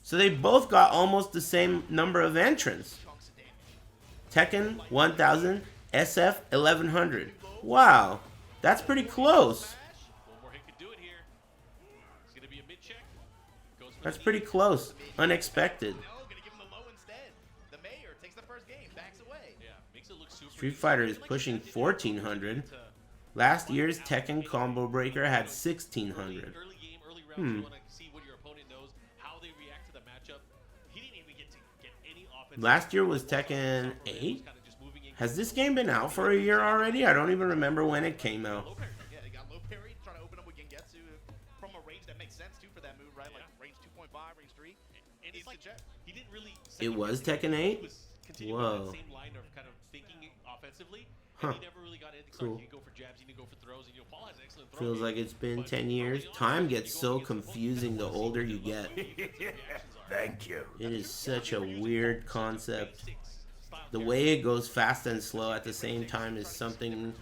So they both got almost the same number of entrants. Tekken 1,000, SF 1,100. Wow, that's pretty close. That's pretty close. Unexpected. Street Fighter is pushing 1,400. Last year's Tekken Combo Breaker had 1,600. Last year was Tekken 8? Has this game been out for a year already? I don't even remember when it came out. that makes sense too for that move, right? Like range 2.5, range 3. And it's like he didn't really. It was Tekken 8? He was continuing on that same line of kind of thinking offensively. And he never really got anything. Cool. He go for jabs, he go for throws, and Paul has an excellent throw. Feels like it's been 10 years. Time gets so confusing the older you get. Thank you. It is such a weird concept. The way it goes fast and slow at the same time is something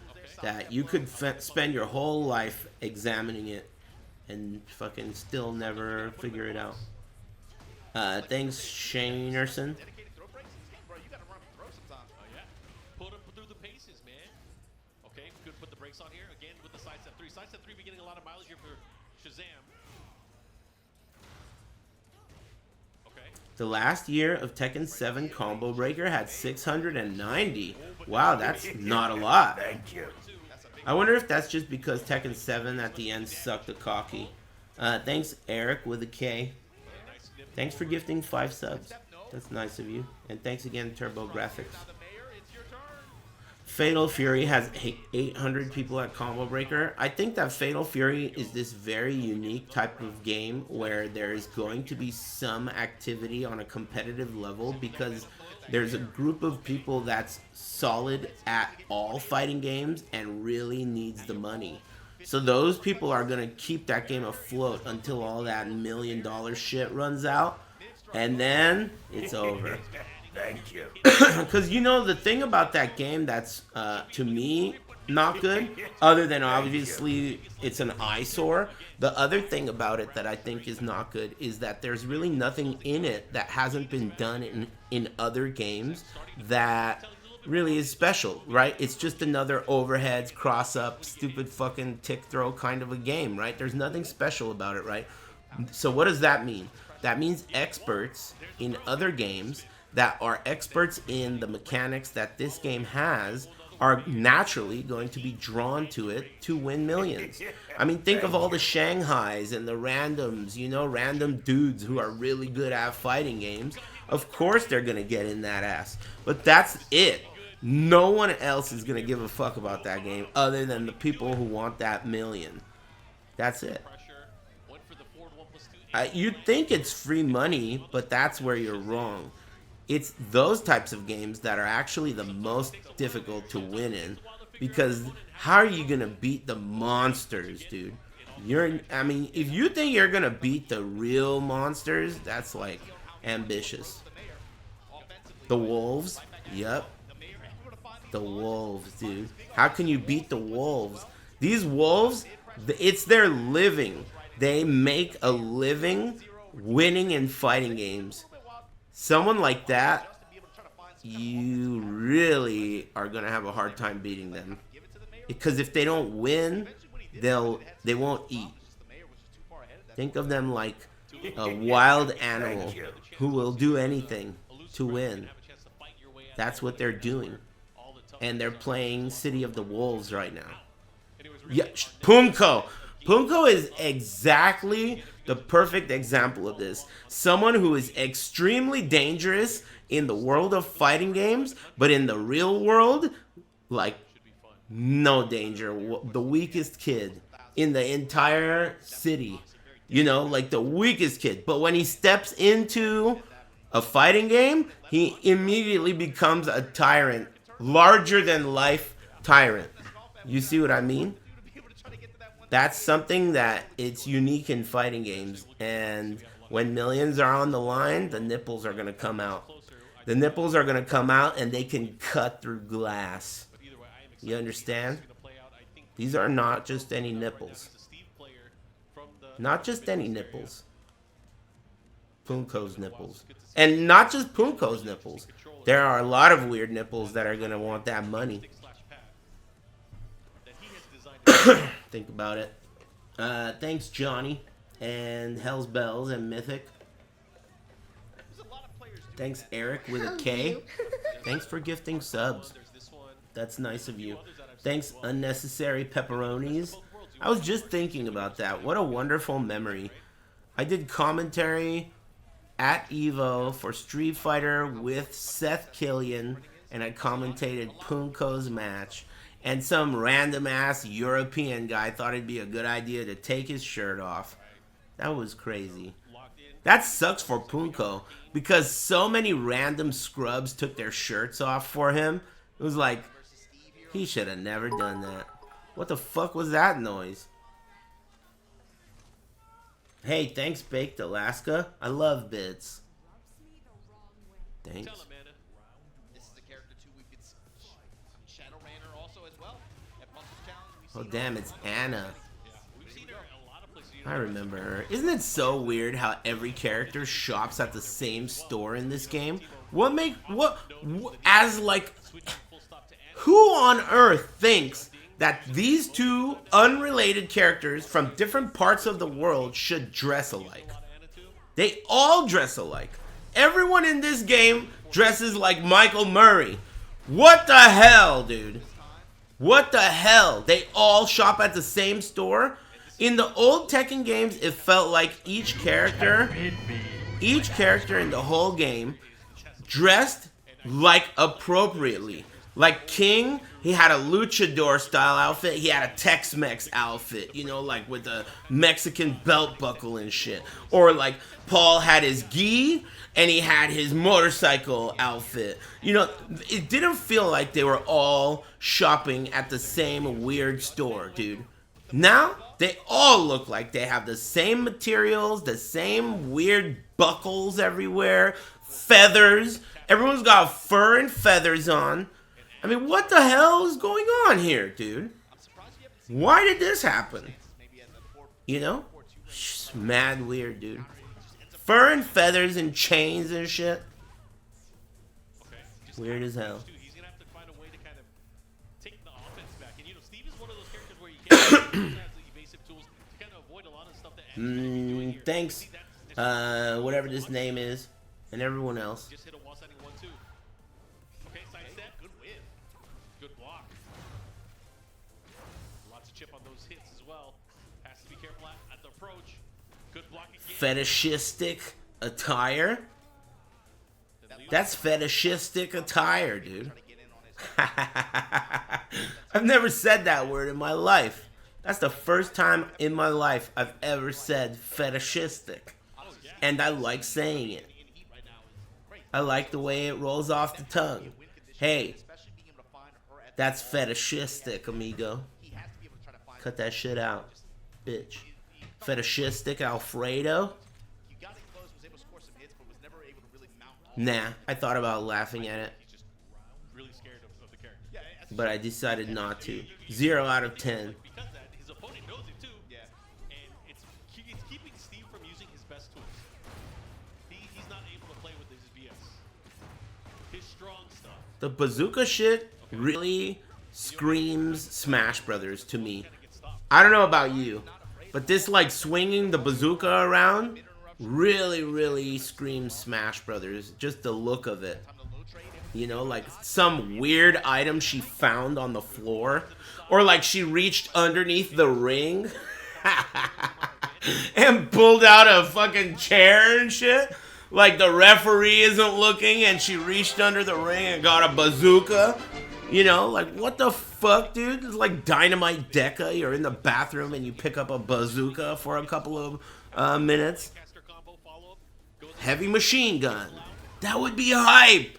that you could spend your whole life examining it and fucking still never figure it out. Thanks, Shanerson. Put up through the paces, man. Okay, good. Put the brakes on here again with the side step 3. Side step 3 be getting a lot of mileage here for Shazam. Okay. The last year of Tekken 7 Combo Breaker had 690. Wow, that's not a lot. Thank you. I wonder if that's just because Tekken 7 at the end sucked a cocky. Thanks, Eric with a K. Thanks for gifting 5 subs. That's nice of you. And thanks again, Turbo Graphics. Fatal Fury has 800 people at Combo Breaker. I think that Fatal Fury is this very unique type of game where there is going to be some activity on a competitive level because there's a group of people that's solid at all fighting games and really needs the money. So those people are going to keep that game afloat until all that $1 million shit runs out. And then it's over. Thank you. Because, you know, the thing about that game that's, to me, not good, other than obviously it's an eyesore, the other thing about it that I think is not good is that there's really nothing in it that hasn't been done in other games that really is special, right? It's just another overheads, cross-up, stupid fucking tick throw kind of a game, right? There's nothing special about it, right? So what does that mean? That means experts in other games that are experts in the mechanics that this game has are naturally going to be drawn to it to win millions. I mean, think of all the Shanghais and the randoms, you know, random dudes who are really good at fighting games. Of course they're going to get in that ass. But that's it. No one else is going to give a fuck about that game other than the people who want that million. That's it. You'd think it's free money, but that's where you're wrong. It's those types of games that are actually the most difficult to win in, because how are you going to beat the monsters, dude? I mean, if you think you're going to beat the real monsters, that's like ambitious. The wolves? Yep. The wolves, dude. How can you beat the wolves? These wolves, it's their living. They make a living winning in fighting games. Someone like that, you really are going to have a hard time beating them. Because if they don't win, they won't eat. Think of them like a wild animal who will do anything to win. That's what they're doing. And they're playing City of the Wolves right now. Yeah, Punko. Punko is exactly the perfect example of this. Someone who is extremely dangerous in the world of fighting games, but in the real world, like, no danger. The weakest kid in the entire city. You know, like the weakest kid. But when he steps into a fighting game, he immediately becomes a tyrant. Larger than life tyrant. You see what I mean? That's something that it's unique in fighting games. And when millions are on the line, the nipples are going to come out. The nipples are going to come out and they can cut through glass. You understand? These are not just any nipples. Not just any nipples. Punko's nipples. And not just Punko's nipples. There are a lot of weird nipples that are going to want that money. Think about it. Thanks, Johnny. And Hell's Bells and Mythic. Thanks, Eric with a K. Thanks for gifting subs. That's nice of you. Thanks, Unnecessary Pepperonis. I was just thinking about that. What a wonderful memory. I did commentary at Evo for Street Fighter with Seth Killian, and I commentated Punko's match. And some random ass European guy thought it'd be a good idea to take his shirt off. That was crazy. That sucks for Punko because so many random scrubs took their shirts off for him. It was like, he should have never done that. What the fuck was that noise? Hey, thanks, Baked Alaska. I love bits. Thanks. This is the character too. We could Shadow Rainer also as well. At Buster's Challenge. Oh, damn, it's Anna. I remember her. Isn't it so weird how every character shops at the same store in this game? As like, who on earth thinks that these two unrelated characters from different parts of the world should dress alike? They all dress alike. Everyone in this game dresses like Michael Murray. What the hell, dude? What the hell? They all shop at the same store? In the old Tekken games, it felt like each character in the whole game dressed like appropriately. Like King, he had a luchador style outfit. He had a Tex-Mex outfit, you know, like with a Mexican belt buckle and shit. Or like Paul had his gi and he had his motorcycle outfit. You know, it didn't feel like they were all shopping at the same weird store, dude. Now, they all look like they have the same materials, the same weird buckles everywhere, feathers. Everyone's got fur and feathers on. I mean, what the hell is going on here, dude? Why did this happen? You know? It's mad weird, dude. Fur and feathers and chains and shit. Weird as hell. Thanks, whatever this name is, and everyone else. Just hit a wall setting 1-2. Okay, side step. Good whip. Good block. Lots of chip on those hits as well. Has to be careful at the approach. Good block again. Fetishistic attire? That's fetishistic attire, dude. I've never said that word in my life. That's the first time in my life I've ever said fetishistic. And I like saying it. I like the way it rolls off the tongue. Hey, that's fetishistic, amigo. Cut that shit out, bitch. Fetishistic Alfredo? Nah, I thought about laughing at it. But I decided not to. 0 out of 10. His opponent knows it too. Yeah. And it's keeping Steve from using his best tools. He's not able to play with his BS. His strong stuff. The bazooka shit really screams Smash Brothers to me. I don't know about you, but this like swinging the bazooka around really screams Smash Brothers. Just the look of it. You know, like some weird item she found on the floor. Or like she reached underneath the ring and pulled out a fucking chair and shit. Like the referee isn't looking and she reached under the ring and got a bazooka. You know, like what the fuck, dude? It's like Dynamite Deca. You're in the bathroom and you pick up a bazooka for a couple of minutes. Heavy machine gun. That would be hype.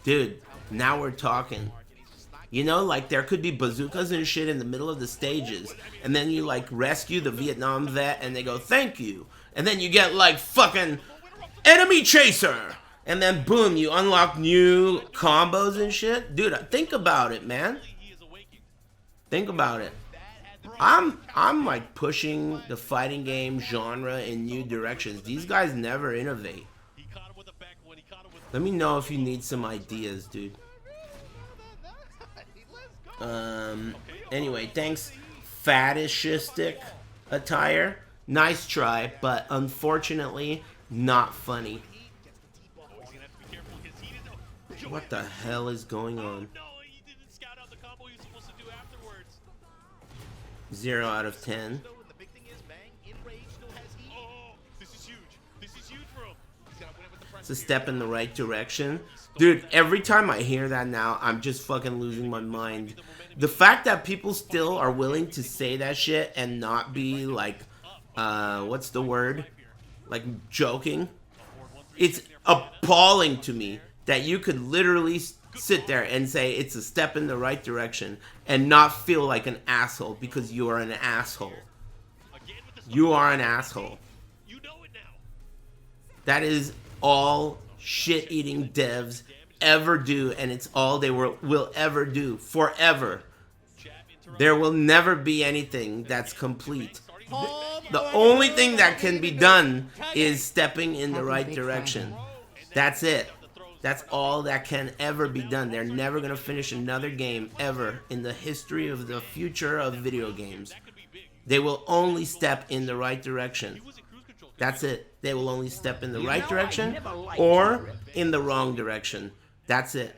Dude, now we're talking. You know, like there could be bazookas and shit in the middle of the stages. And then you like rescue the Vietnam vet and they go, thank you. And then you get like fucking enemy chaser. And then boom, you unlock new combos and shit. Dude, think about it, man. Think about it. I'm like pushing the fighting game genre in new directions. These guys never innovate. Let me know if you need some ideas, dude. Anyway, thanks, fetishistic attire. Nice try, but unfortunately, not funny. What the hell is going on? 0 out of 10. It's a step in the right direction. Dude, every time I hear that now, I'm just fucking losing my mind. The fact that people still are willing to say that shit and not be like what's the word? Like joking. It's appalling to me that you could literally sit there and say it's a step in the right direction and not feel like an asshole because you are an asshole. You are an asshole. That is all shit-eating devs ever do, and it's all they will ever do forever. There will never be anything that's complete. The only thing that can be done is stepping in the right direction. That's it. That's all that can ever be done. They're never going to finish another game ever in the history of the future of video games. They will only step in the right direction. That's it. They will only step in the right direction or in the wrong direction. That's it.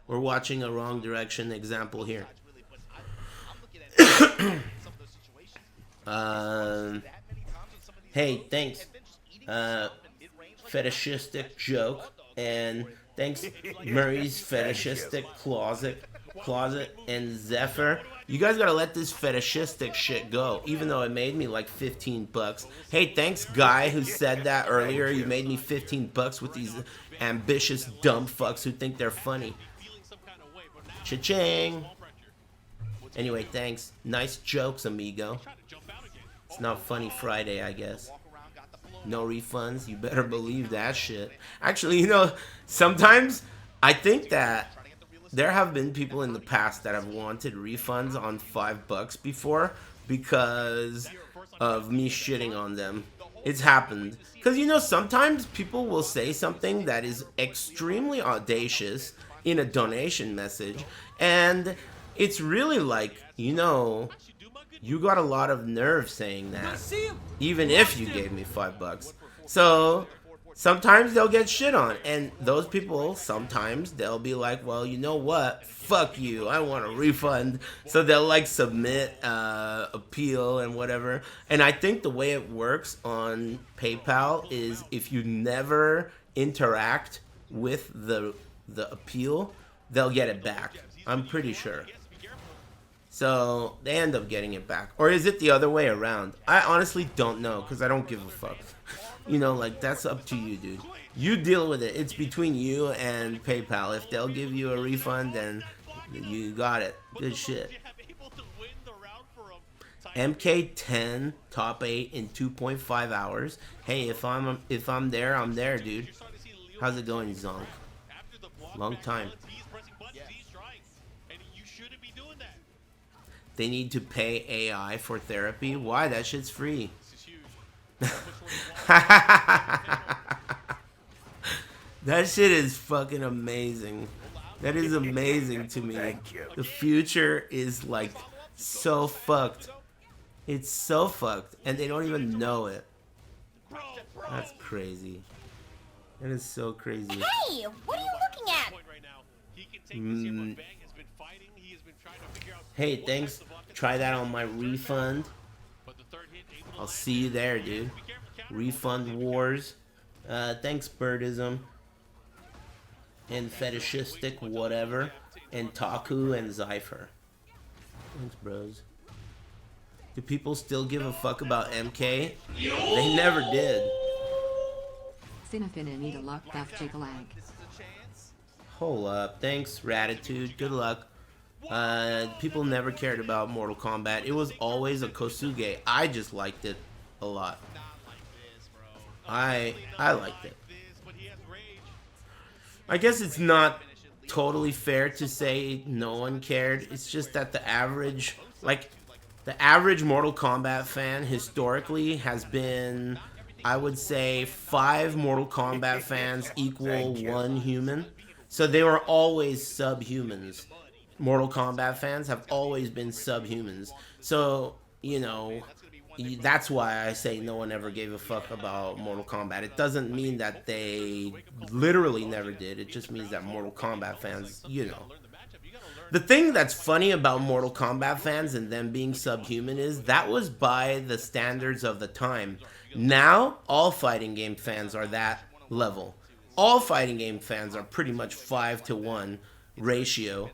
We're watching a wrong direction example here. Hey, thanks. Fetishistic joke, and thanks Murray's fetishistic closet and Zephyr. You guys gotta let this fetishistic shit go, even though it made me like 15 bucks. Hey, thanks guy who said that earlier. You made me 15 bucks with these ambitious dumb fucks who think they're funny. Cha-ching. Anyway, thanks. Nice jokes, amigo. It's not Funny Friday, I guess. No refunds. You better believe that shit. Actually, you know, sometimes I think that there have been people in the past that have wanted refunds on $5 before because of me shitting on them. It's happened. Because, you know, sometimes people will say something that is extremely audacious in a donation message, and it's really like, you know, you got a lot of nerve saying that, even if you gave me $5. So sometimes they'll get shit on, and those people, sometimes they'll be like, well, you know what, fuck you, I want a refund. So they'll like submit appeal and whatever. And I think the way it works on PayPal is if you never interact with the appeal, they'll get it back. I'm pretty sure. So they end up getting it back. Or is it the other way around? I honestly don't know, because I don't give a fuck. You know, like, that's up to you, dude. You deal with it. It's between you and PayPal. If they'll give you a refund, then you got it. Good shit. MK10 top 8 in 2.5 hours. Hey, if I'm there, I'm there, dude. How's it going, Zonk? Long time. They need to pay AI for therapy. Why? That shit's free. That shit is fucking amazing. That is amazing to me. The future is like so fucked. It's so fucked, and they don't even know it. That's crazy. That is so crazy. Hey, what are you looking at? Hey, thanks. Try that on my refund. I'll see you there, dude. Refund wars. Thanks, Birdism. And fetishistic whatever. And Taku and Zypher. Thanks, bros. Do people still give a fuck about MK? They never did. Cinnafin need a luck buff Jiggalag. Hold up. Thanks, Ratitude. Good luck. People never cared about Mortal Kombat. It was always a Kosuge. I just liked it a lot. I liked it. I guess it's not totally fair to say no one cared. It's just that the average Mortal Kombat fan historically has been, I would say, 5 Mortal Kombat fans equal 1 human. So they were always subhumans. Mortal Kombat fans have always been subhumans. So, you know, that's why I say no one ever gave a fuck about Mortal Kombat. It doesn't mean that they literally never did. It just means that Mortal Kombat fans, you know. The thing that's funny about Mortal Kombat fans and them being subhuman is that was by the standards of the time. Now, all fighting game fans are that level. All fighting game fans are pretty much 5-to-1 ratio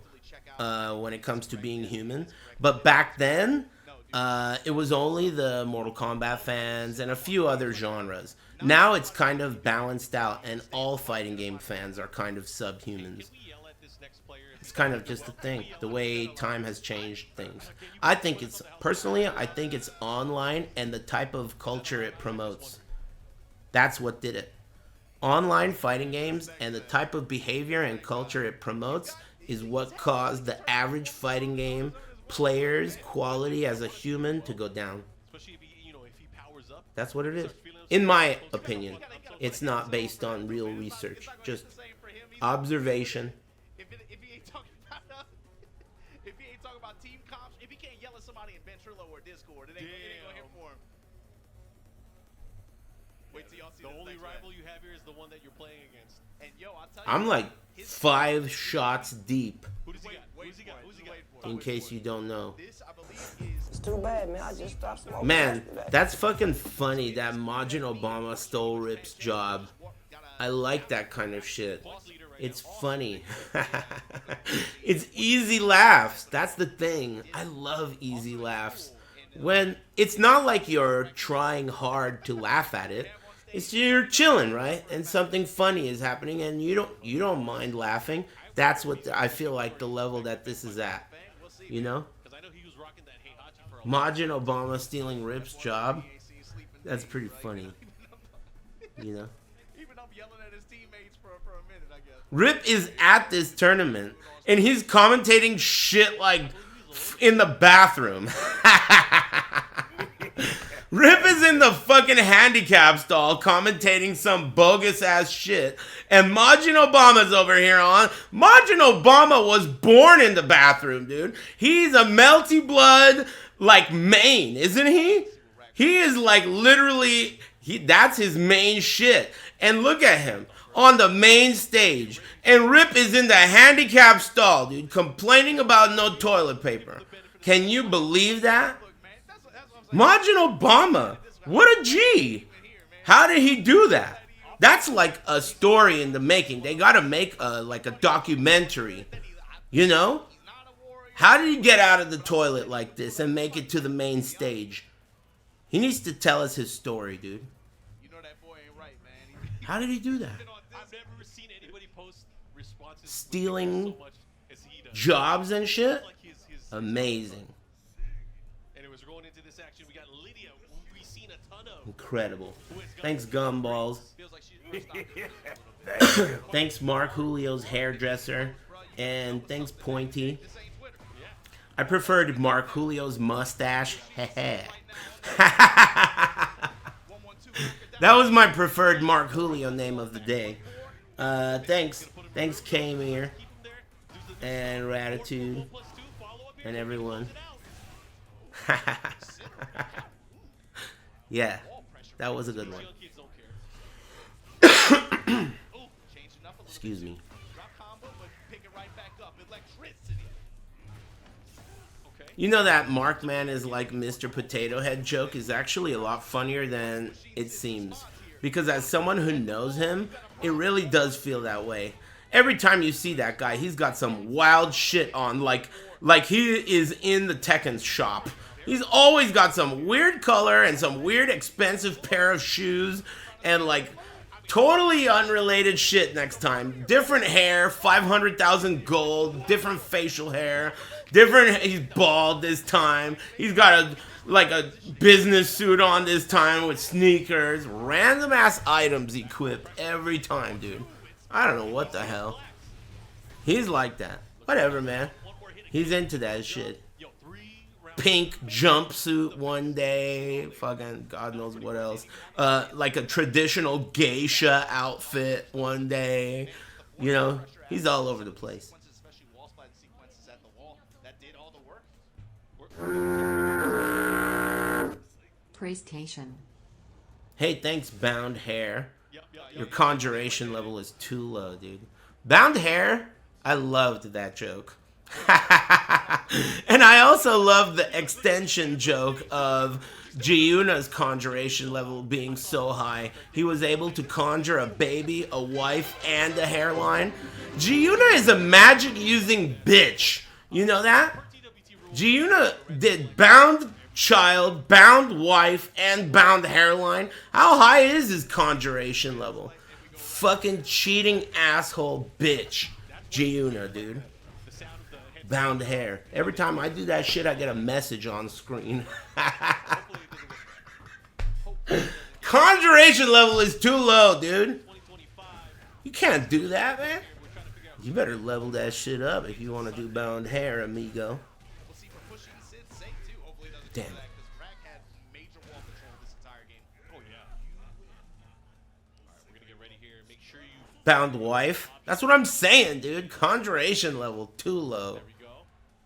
when it comes to being human. But back then, it was only the Mortal Kombat fans and a few other genres. Now it's kind of balanced out, and all fighting game fans are kind of subhumans. It's kind of just a thing, the way time has changed things. I think it's online and the type of culture it promotes. That's what did it. Online fighting games and the type of behavior and culture it promotes is what caused the average fighting game player's quality as a human to go down. That's what it is. In my opinion, it's not based on real research, just observation. If he ain't talking about team comps, if he can't yell at somebody in Ventrilo or Discord, it ain't gonna hit for him. Wait till y'all see the only rival you have here is the one that you're playing against. And yo, I'll tell you, I'm like 5 shots deep. Who does he got? Who's he got? In case you don't know. It's too bad, man. I just stopped smoking. Man, that's fucking funny that Majin Obama stole Rip's job. I like that kind of shit. It's funny. It's easy laughs. That's the thing. I love easy laughs. When it's not like you're trying hard to laugh at it. It's you're chilling, right? And something funny is happening and you don't mind laughing. That's what I feel like the level that this is at. You know? Majin Obama stealing Rip's job. That's pretty funny. You know? Rip is at this tournament and he's commentating shit like in the bathroom. Rip is in the fucking handicap stall commentating some bogus ass shit. And Majin Obama's over here on. Majin Obama was born in the bathroom, dude. He's a melty blood, like, main, isn't he? He is like literally, that's his main shit. And look at him on the main stage. And Rip is in the handicap stall, dude, complaining about no toilet paper. Can you believe that? Majin Obama, what a G. How did he do that? That's like a story in the making. They gotta make like a documentary, you know? How did he get out of the toilet like this and make it to the main stage? He needs to tell us his story, dude. How did he do that? I've never seen anybody post responses Stealing jobs and shit? Amazing. Incredible. Thanks, Gumballs. Thanks, Mark Julio's hairdresser. And thanks, Pointy. I preferred Mark Julio's mustache. That was my preferred Mark Julio name of the day. Thanks, Kamir. And Ratitude. And everyone. Yeah. That was a good one. Excuse me. You know that Mark Man is like Mr. Potato Head joke is actually a lot funnier than it seems. Because as someone who knows him, it really does feel that way. Every time you see that guy, he's got some wild shit on, like he is in the Tekken shop. He's always got some weird color and some weird expensive pair of shoes and like totally unrelated shit next time. Different hair, 500,000 gold, different facial hair, he's bald this time. He's got a business suit on this time with sneakers, random ass items equipped every time, dude. I don't know what the hell. He's like that. Whatever, man. He's into that shit. Pink jumpsuit one day, fucking God knows what else. Like a traditional geisha outfit one day. You know, he's all over the place. PlayStation. Hey, thanks, Bound Hair. Your conjuration level is too low, dude. Bound Hair? I loved that joke. And I also love the extension joke of Giuna's conjuration level being so high. He was able to conjure a baby, a wife, and a hairline. Giuna is a magic using bitch. You know that? Giuna did bound child, bound wife, and bound hairline. How high is his conjuration level? Fucking cheating asshole bitch. Giuna, dude. Bound hair. Every time I do that shit, I get a message on screen. Conjuration level is too low, dude. You can't do that, man. You better level that shit up if you want to do bound hair, amigo. Damn. Bound wife. That's what I'm saying, dude. Conjuration level too low.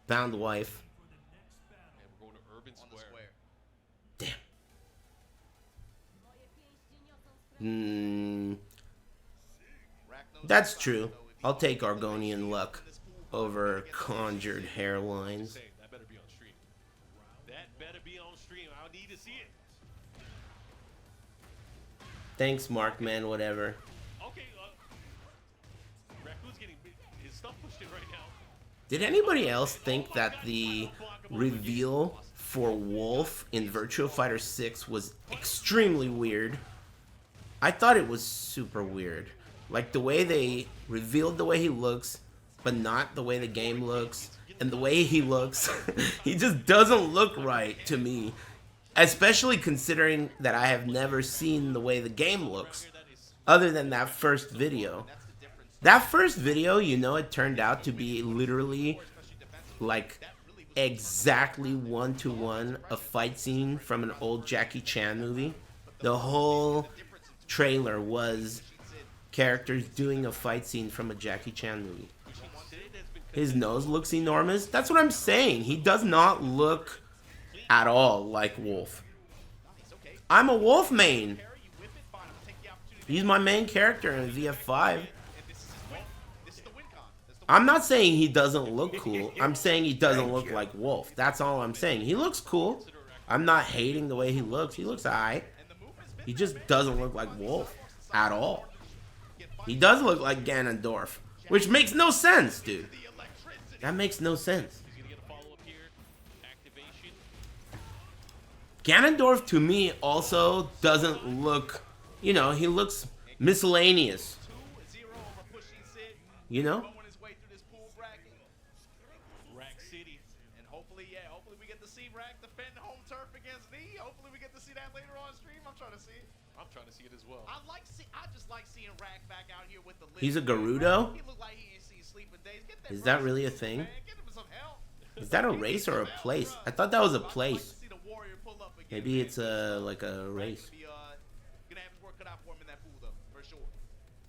Bound wife. Damn. That's true. I'll take Argonian luck over conjured hairlines. That better be on stream. That better be on stream. I need to see it. Thanks, Mark, man. Whatever. Okay, Raccoon's getting his stuff pushed in right now. Did anybody else think that the reveal for Wolf in Virtua Fighter 6 was extremely weird? I thought it was super weird. Like the way they revealed the way he looks, but not the way the game looks. And the way he looks, he just doesn't look right to me. Especially considering that I have never seen the way the game looks, other than that first video. That first video, you know, it turned out to be literally like exactly one-to-one a fight scene from an old Jackie Chan movie. The whole trailer was characters doing a fight scene from a Jackie Chan movie. His nose looks enormous. That's what I'm saying. He does not look at all like Wolf. I'm a Wolf main. He's my main character in VF5. I'm not saying he doesn't look cool. I'm saying he doesn't look like Wolf. That's all I'm saying. He looks cool. I'm not hating the way he looks. He looks alright. He just doesn't look like Wolf at all. He does look like Ganondorf, which makes no sense, dude. That makes no sense. Ganondorf, to me, also doesn't look, you know, he looks miscellaneous. You know? Rack City. And hopefully we get to see Rack defend home turf against me. Hopefully we get to see that later on stream. I'm trying to see it. I'm trying to see it as well. I just like seeing Rack back out here with the He's a Gerudo? He looked like he ain't seen sleeping days. Get that Is that really a thing? Is that a race or a place? I thought that was a place. Maybe it's a like a race. Gonna have his work cut out for him in that pool though, for sure.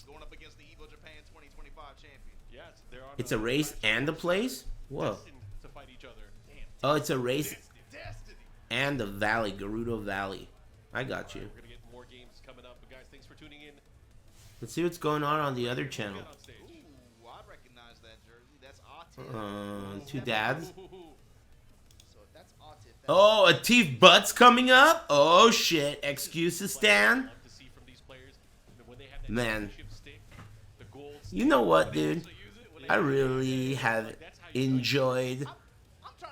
Going up against the Evo Japan 2025 champion. Yes, there are. It's a race and a place? Whoa. Oh, it's a race and a valley, Gerudo Valley. I got you. We're gonna get more games coming up, but guys, thanks for tuning in. Let's see what's going on the other channel. Ooh, I recognize that jersey. That's Atif. Two dads. So if that's Atif. Oh, Atif Butt's coming up? Oh shit. Excuses, Stan? Man. You know what, dude? I really have enjoyed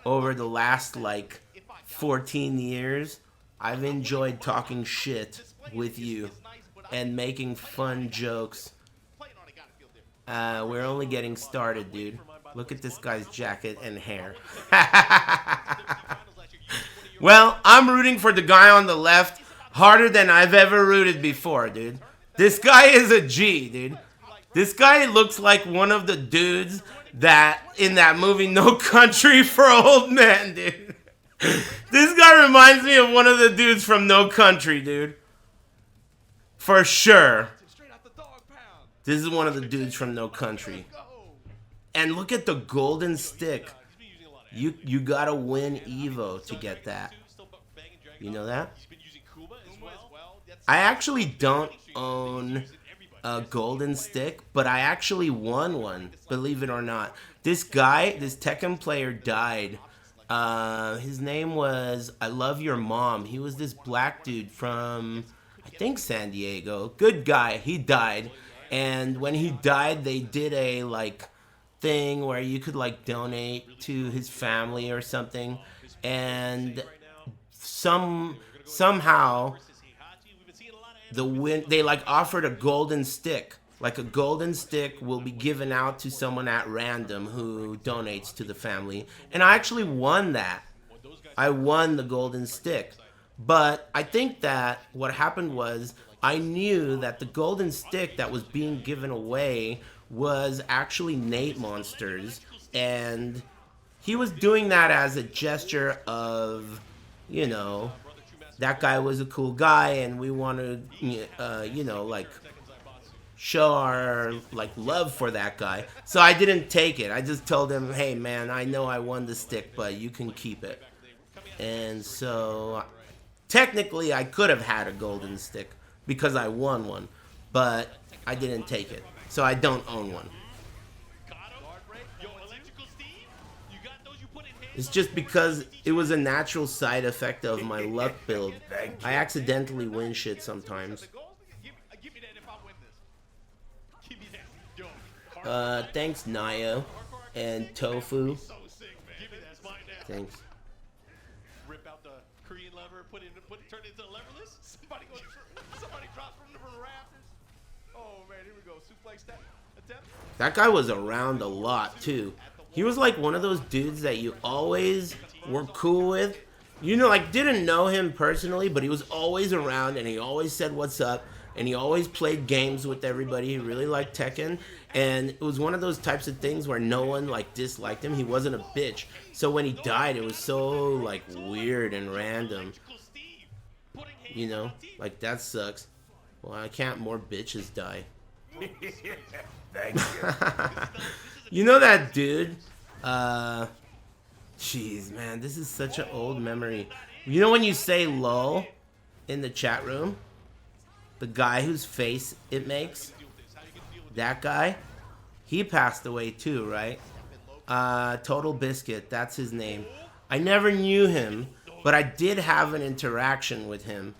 over the last like 14 years. I've enjoyed talking shit with you and making fun jokes. We're only getting started, dude. Look at this guy's jacket and hair. Well, I'm rooting for the guy on the left harder than I've ever rooted before, dude. This guy is a G, dude. This guy looks like one of the dudes that in that movie No Country for Old Men, dude. This guy reminds me of one of the dudes from No Country, dude. For sure. This is one of the dudes from No Country. And look at the golden stick. You gotta win Evo to get that. You know that? I actually don't own a golden stick, but I actually won one, believe it or not. This guy, this Tekken player died. His name was I Love Your Mom. He was this black dude from, I think, San Diego. Good guy. He died. And when he died, they did a, like, thing where you could, like, donate to his family or something. And somehow they like offered a golden stick. Like a golden stick will be given out to someone at random who donates to the family. And I actually won that. I won the golden stick. But I think that what happened was I knew that the golden stick that was being given away was actually Nate Monsters. And he was doing that as a gesture of, you know, that guy was a cool guy and we wanted, you know, like, show our like love for that guy. So I didn't take it. I just told him, hey man, I know I won the stick, but you can keep it. And so technically I could have had a golden stick because I won one, but I didn't take it. So I don't own one. It's just because it was a natural side effect of my luck build. I accidentally win shit sometimes. Thanks Naya and Tofu. Thanks. Rip out the Korean lever, turn it into a leverless. Somebody drops from the rafters. Oh man, here we go. Suplex attempt. That guy was around a lot too. He was like one of those dudes that you always were cool with. You know, like didn't know him personally, but he was always around and he always said what's up. And he always played games with everybody. He really liked Tekken. And it was one of those types of things where no one, like, disliked him. He wasn't a bitch. So when he died, it was so, like, weird and random. You know? Like, that sucks. Why can't more bitches die? Thank you. You know that dude? Jeez, man. This is such an old memory. You know when you say lol in the chat room? The guy whose face it makes, that guy, he passed away too, right? Total Biscuit, that's his name. I never knew him, but I did have an interaction with him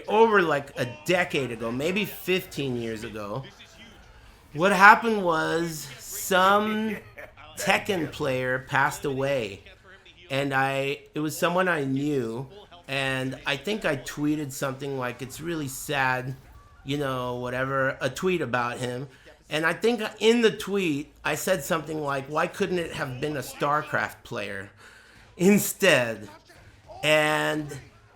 over like a decade ago, maybe 15 years ago. What happened was some Tekken player passed away, and it was someone I knew. And I think I tweeted something like, it's really sad, you know, whatever, a tweet about him. And I think in the tweet, I said something like, why couldn't it have been a StarCraft player instead? And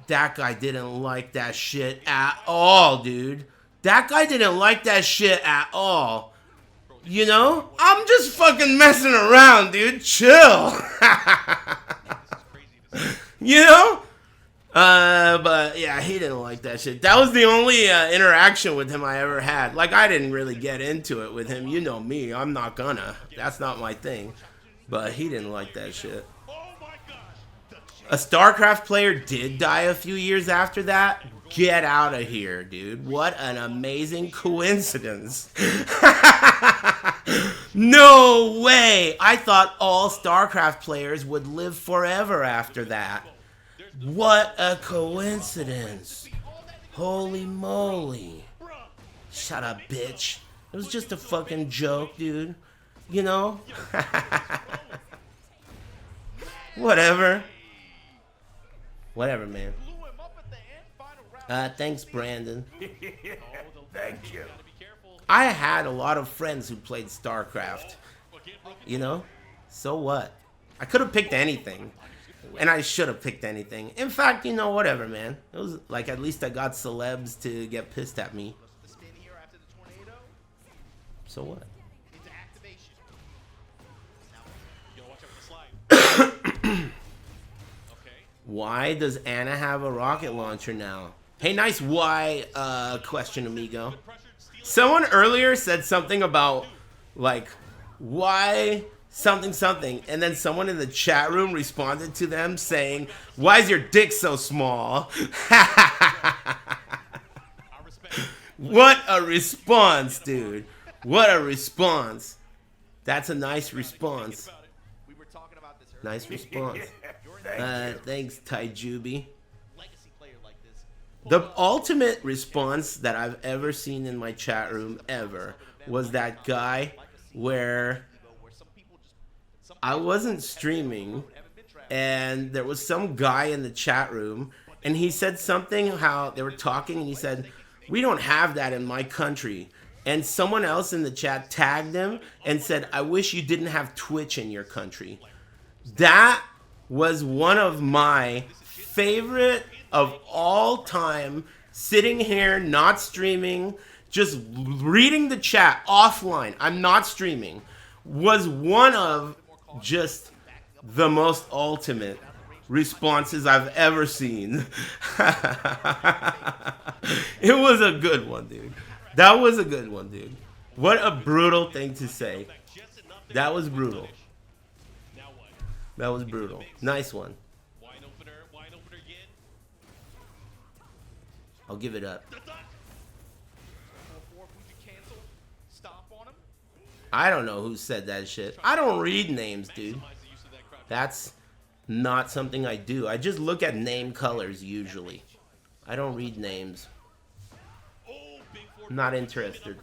that guy didn't like that shit at all, dude. That guy didn't like that shit at all. You know? I'm just fucking messing around, dude. Chill. You know? But yeah, he didn't like that shit. That was the only interaction with him I ever had. Like, I didn't really get into it with him. You know me. I'm not gonna. That's not my thing. But he didn't like that shit. A StarCraft player did die a few years after that. Get out of here, dude. What an amazing coincidence. No way. I thought all StarCraft players would live forever after that. What a coincidence. Holy moly. Shut up, bitch. It was just a fucking joke, dude. You know? Whatever. Whatever, man. Thanks, Brandon. Thank you. I had a lot of friends who played StarCraft. You know? So what? I could have picked anything. And I should have picked anything. In fact, you know, whatever, man. It was like, at least I got celebs to get pissed at me. So what? Why does Anna have a rocket launcher now? Hey, nice why question, amigo. Someone earlier said something about, like, why something something, and then someone in the chat room responded to them saying, why is your dick so small? What a response, dude. What a response. That's a nice response. Nice response. Thanks, Taijubi. The ultimate response that I've ever seen in my chat room ever was that guy where I wasn't streaming and there was some guy in the chat room, and he said something, how they were talking, and he said, "We don't have that in my country." And someone else in the chat tagged him and said, "I wish you didn't have Twitch in your country." That was one of my favorite of all time, sitting here, not streaming, just reading the chat offline. I'm not streaming. Was one of just the most ultimate responses I've ever seen. It was a good one, dude. That was a good one, dude. What a brutal thing to say. That was brutal. That was brutal. Nice one. I'll give it up. I don't know who said that shit. I don't read names, dude. That's not something I do. I just look at name colors usually. I don't read names. Not interested.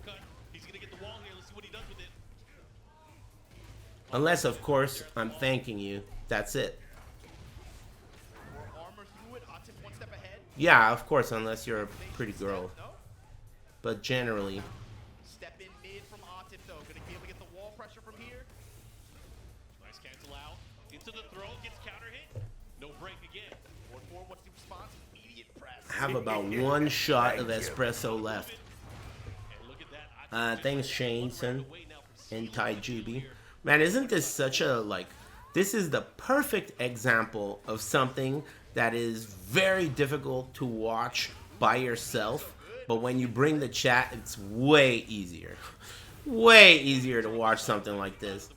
Unless, of course, I'm thanking you. That's it. Yeah, of course, unless you're a pretty girl. But generally. Step in mid from Atif though. Gonna be able to get the wall pressure from here. Nice cancel out. Into the throw, gets counter hit. No break again. 4-4, what's the response? Immediate press. I have about one shot of espresso left. Thanks, Shaneson and Tai Juby. Man, isn't this such a, like, this is the perfect example of something that is very difficult to watch by yourself, but when you bring the chat, it's way easier. Way easier to watch something like this.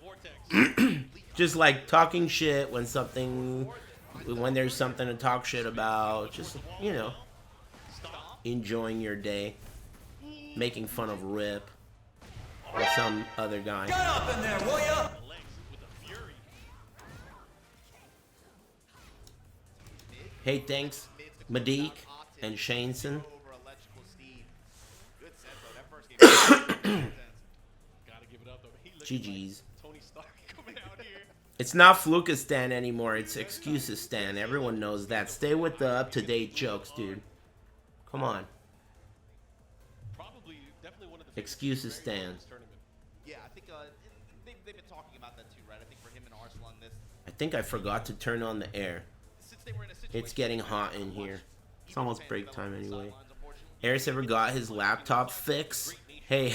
Just like talking shit when there's something to talk shit about. Just, you know, enjoying your day. Making fun of Rip. Or some other guy. Get up in there, will ya? Hey, thanks, Madik and Shaneson. GG's. It's not Flukistan anymore, it's Excusestan. Everyone knows that. Stay with the up-to-date jokes, dude. Come on. Excusestan. Yeah, I think they've been talking about that too, right? I think for him and Arslan this. I think I forgot to turn on the air. It's getting hot in here. It's almost break time anyway. Aris ever got his laptop fixed? Hey.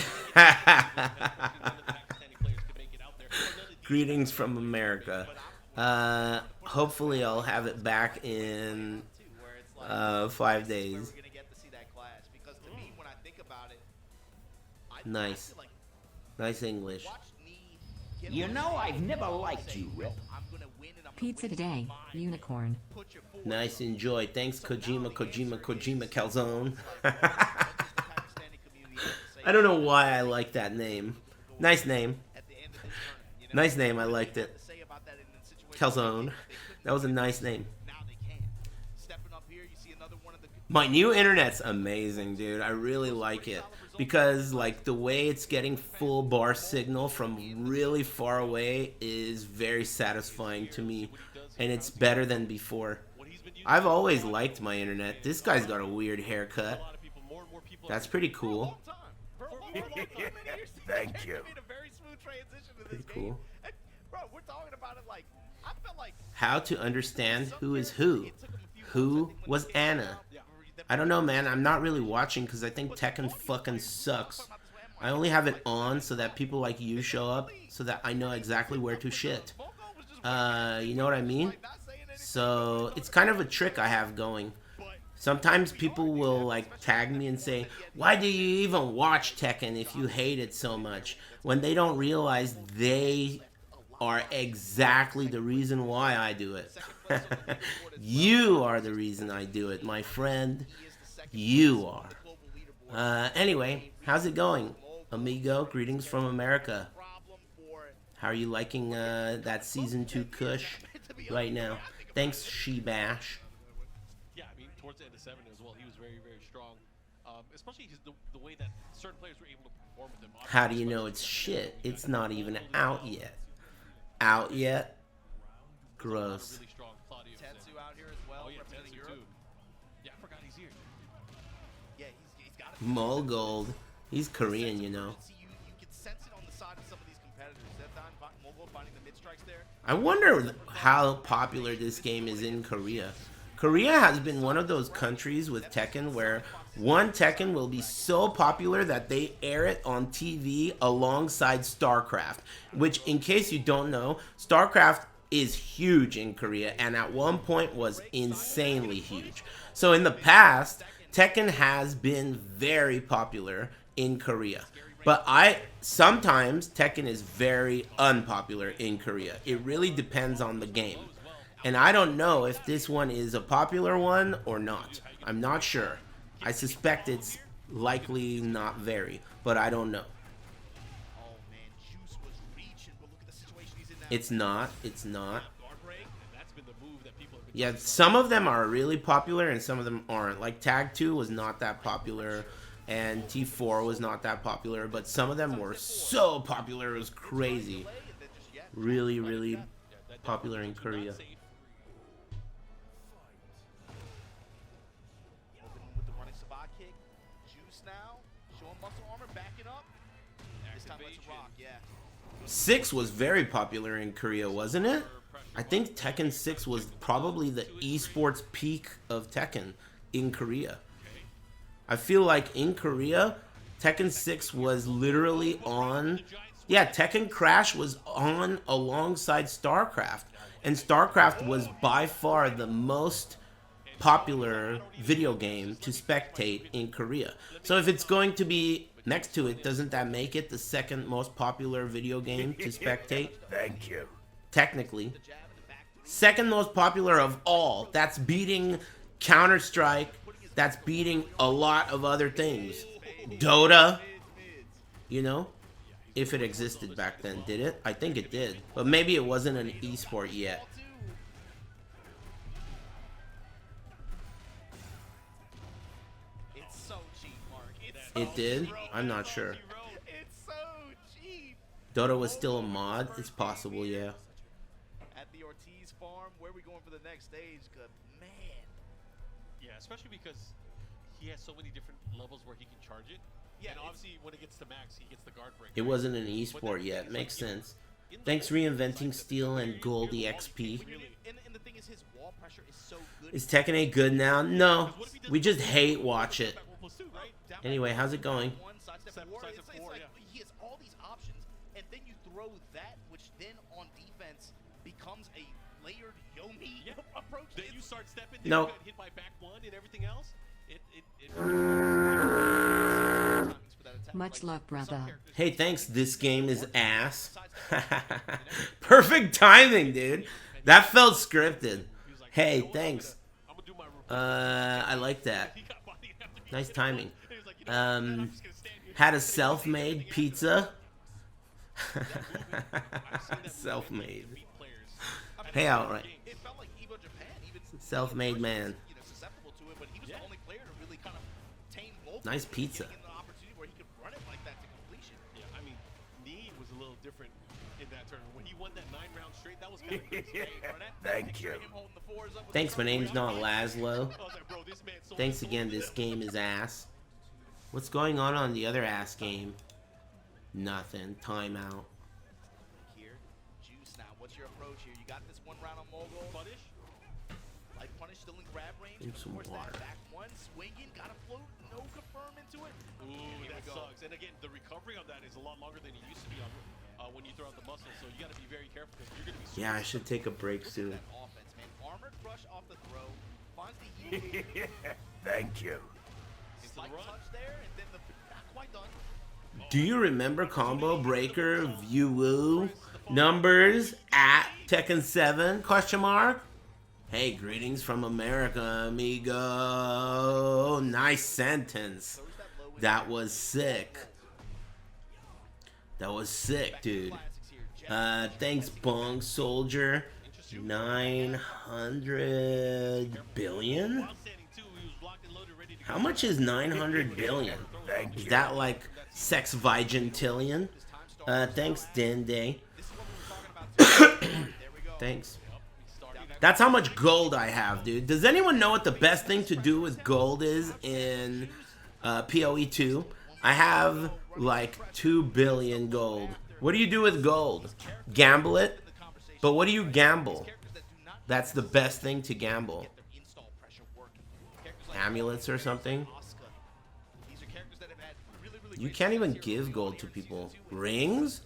Greetings from America. Hopefully I'll have it back in 5 days. Nice. Nice English. You know I've never liked you, Rip. Pizza today, unicorn. Nice, enjoy. Thanks, Kojima Calzone. I don't know why I like that name. Nice name. Nice name, I liked it. Calzone. That was a nice name. My new internet's amazing, dude. I really like it. Because, like, the way it's getting full bar signal from really far away is very satisfying to me. And it's better than before. I've always liked my internet. This guy's got a weird haircut. That's pretty cool. Thank you. Pretty cool. How to understand who is who. Who was Anna? I don't know, man. I'm not really watching because I think Tekken fucking sucks. I only have it on so that people like you show up so that I know exactly where to shit. You know what I mean? So it's kind of a trick I have going. Sometimes people will like tag me and say, "Why do you even watch Tekken if you hate it so much?" When they don't realize they are exactly the reason why I do it. You are the reason I do it, my friend. You are. Anyway, how's it going, amigo? Greetings from America. How are you liking that Season 2 Kush right now? Thanks, Shebash. Yeah, I mean, towards the end of 7 as well, he was very, very strong. Especially the way that certain players were able to perform with him. How do you know it's shit? It's not even out yet. Out yet? Gross. Really strong Claudio. Tetsu out here as well, Oh yeah, representing Tetsu Europe. too. Yeah, I forgot he's here. Yeah, he's got it. Molgold. He's Korean, you know. You can sense it on the side of some of these competitors. Mogul finding the mid strikes there. I wonder how popular this game is in Korea. Korea has been one of those countries with Tekken where one Tekken will be so popular that they air it on TV alongside StarCraft, which, in case you don't know, StarCraft is huge in Korea and at one point was insanely huge. So in the past, Tekken has been very popular in Korea. But sometimes Tekken is very unpopular in Korea. It really depends on the game. And I don't know if this one is a popular one or not. I'm not sure. I suspect it's likely not very, but I don't know. It's not. It's not. Yeah, some of them are really popular and some of them aren't. Like Tag 2 was not that popular and T4 was not that popular, but some of them were so popular it was crazy. Really, really popular in Korea. With the running Sabah kick, Juice now, showing muscle armor, backing up. This time let's rock, yeah. 6 was very popular in Korea, wasn't it? I think Tekken 6 was probably the esports peak of Tekken in Korea. I feel like in Korea, Tekken 6 was literally on... Yeah, Tekken Crash was on alongside StarCraft. And StarCraft was by far the most popular video game to spectate in Korea. So if it's going to be next to it, doesn't that make it the second most popular video game to spectate? Thank you. Technically. Second most popular of all. That's beating Counter-Strike. That's beating a lot of other things. Dota. You know? If it existed back then. Did it? I think it did. But maybe it wasn't an esport yet. It's so cheap, Mark. It did? I'm not sure. It's so cheap. Dota was still a mod? It's possible, yeah. At the Ortiz farm, where are we going for the next stage? Good man. Yeah, especially because he has so many different levels where he can charge it. Yeah, and obviously when it gets to max, he gets the guard break. It wasn't an esport yet. Makes sense. Thanks Reinventing Steel and Goldie XP. And the thing is, his wall pressure is so good. Is Tekken 8 good now? No. We just hate watch it. Anyway, how's it going? It's like he has all these options, and then you throw that, which then on defense becomes a layered Yomi approach. Then you start stepping. No. You got hit by back one and everything else. Much love, brother. Hey, thanks. This game is ass. Perfect timing, dude. That felt scripted. Hey, thanks. I like that. Nice timing. Had a self-made pizza. Self-made. Hey, outright. Self-made man. Nice pizza. Yeah, I mean, Knee was a little different in that tournament. When he won that 9 round straight, that was kind of crazy. Thank you. Thanks, my name's not Laszlo. Thanks again, this game is ass. What's going on the other ass game? Nothing. Timeout. Here, Juice now. What's your approach here? You got this one round on Mogul. Punish. Like Punish still in grab range. Drink some Where's water. that back one? Swinging. Got to float. No confirm into it. Ooh, that sucks. And again, the recovery on that is a lot longer than it used to be on when you throw out the muscle. So you got to be very careful because you're going to be. Yeah, I should take a break soon. Offense, man. Armored crush off the throw. Finds the heat. Thank you. Slight touch there, and then not quite done. Do you remember Combo Breaker View numbers at Tekken 7? Question mark. Hey, greetings from America, amigo. Nice sentence. That was sick. That was sick, dude. Thanks, Bong Soldier. 900 billion? How much is 900 billion? Is that like sex vigentillion? Thanks, Dende. Thanks. That's how much gold I have, dude. Does anyone know what the best thing to do with gold is in PoE 2? I have like 2 billion gold. What do you do with gold? Gamble it? But what do you gamble? That's the best thing to gamble. Amulets or something? You can't even give gold to people. Rings?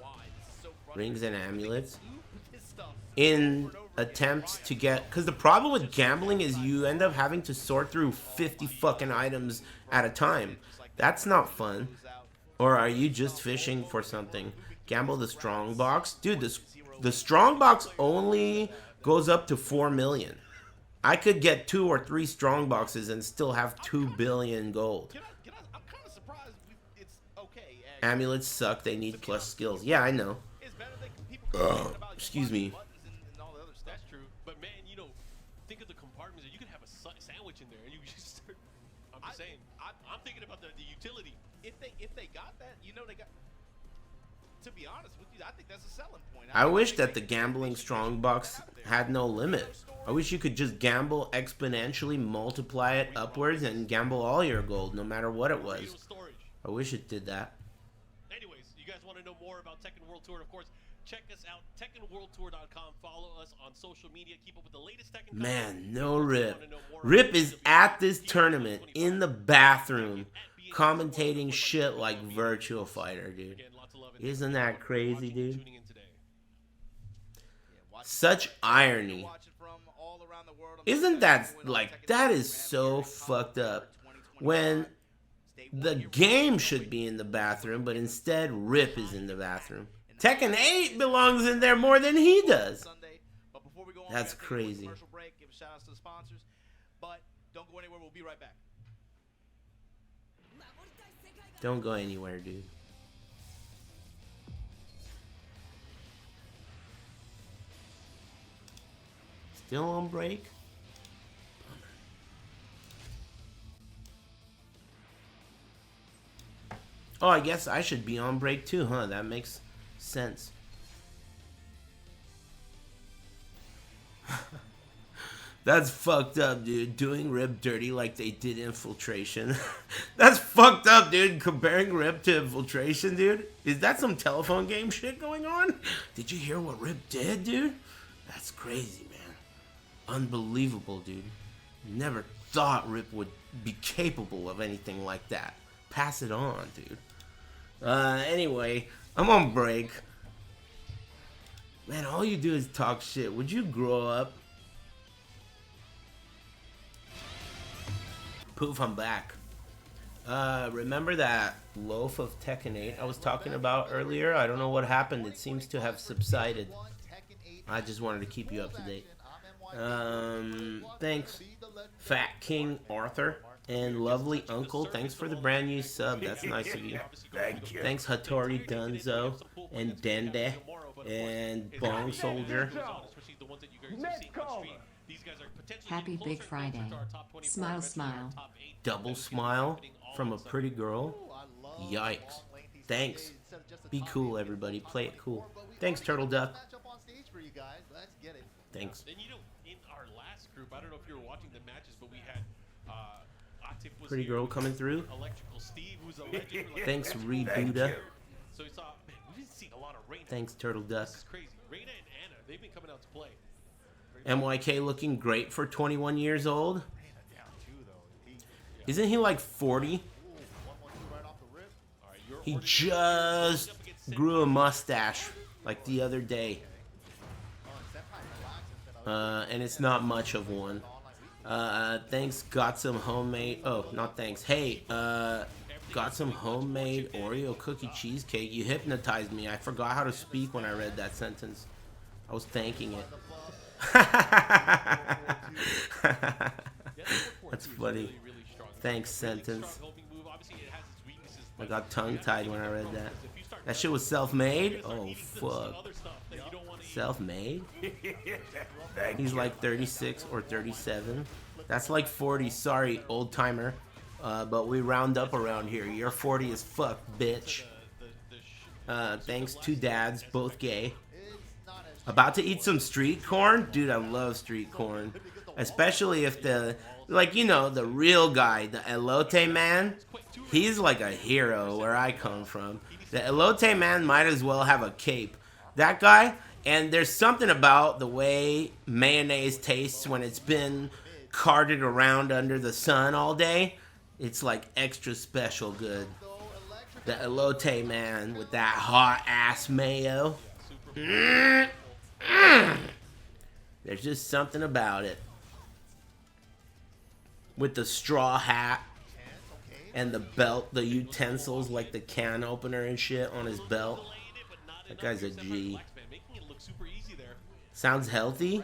Rings and amulets? In attempts to get... Because the problem with gambling is you end up having to sort through 50 fucking items at a time. That's not fun. Or are you just fishing for something? Gamble the strong box? Dude, the strong box only goes up to 4 million. I could get 2 or 3 strong boxes and still have 2 billion gold. Amulets suck. They need plus skills. Yeah, I know. Excuse me. That's true. But man, you know, think of the compartments. You could have a sandwich in there, and you just start. I'm just saying. I'm thinking about the utility. If they got that, you know, they got. To be honest with you, I think that's a selling point. I wish that the gambling strong box had no limit. I wish you could just gamble exponentially, multiply it upwards, and gamble all your gold, no matter what it was. I wish it did that. Anyways, you guys want to know more about Tekken World Tour? Of course, check us out, TekkenWorldTour.com. Follow us on social media. Keep up with the latest Tekken. Man, no Rip. Rip is at this tournament in the bathroom, commentating shit like Virtual Fighter, dude. Isn't that crazy, dude? Such irony. Isn't that, like, that is so fucked up. When the game should be in the bathroom, but instead Rip is in the bathroom. Tekken 8 belongs in there more than he does. That's crazy. Don't go anywhere. We'll be right back. Don't go anywhere, dude. Still on break? Oh, I guess I should be on break too, huh? That makes sense. That's fucked up, dude. Doing Rip dirty like they did Infiltration. That's fucked up, dude. Comparing Rip to Infiltration, dude. Is that some telephone game shit going on? Did you hear what Rip did, dude? That's crazy, man. Unbelievable, dude. Never thought Rip would be capable of anything like that. Pass it on, dude. Anyway, I'm on break. Man, all you do is talk shit. Would you grow up? Poof, I'm back. Remember that loaf of Tekken 8 I was talking about earlier? I don't know what happened. It seems to have subsided. I just wanted to keep you up to date. Thanks, Fat King Arthur. And Lovely Uncle, thanks for the brand new sub. That's nice of you. Thank you. Thanks, Hattori Dunzo. And Dende. And Bong Soldier. Happy Big Friday. Smile, smile. Double smile from a pretty girl. Yikes. Thanks. Be cool, everybody. Play it cool. Thanks, Turtle Duck. Thanks. And you know, in our last group, I don't know if you were watching the matches, but we had Pretty girl coming through. Electrical Steve, who's a legend. Thanks, Rebuda. So we saw, man, we've been seeing a lot of Reina. Thanks, Turtle Duck. This is crazy. Reina and Anna, they've been coming out to play. MYK looking great for 21 years old. Isn't he like 40? He just grew a mustache like the other day. And it's not much of one. Thanks, got some homemade... Oh, not thanks. Hey, got some homemade Oreo cookie cheesecake. You hypnotized me. I forgot how to speak when I read that sentence. I was thanking it. That's funny. Thanks, sentence. I got tongue-tied when I read that. That shit was self-made? Oh, fuck. Self-made? He's like 36 or 37. That's like 40. Sorry, old-timer. But we round up around here. You're 40 as fuck, bitch. Thanks, two dads, both gay. About to eat some street corn? Dude, I love street corn. Especially if the, like, you know, the real guy, the elote man, he's like a hero where I come from. The elote man might as well have a cape. That guy, and there's something about the way mayonnaise tastes when it's been carted around under the sun all day. It's like extra special good. The elote man with that hot ass mayo. There's just something about it. With the straw hat and the belt, the utensils like the can opener and shit on his belt. That guy's a G. Sounds healthy.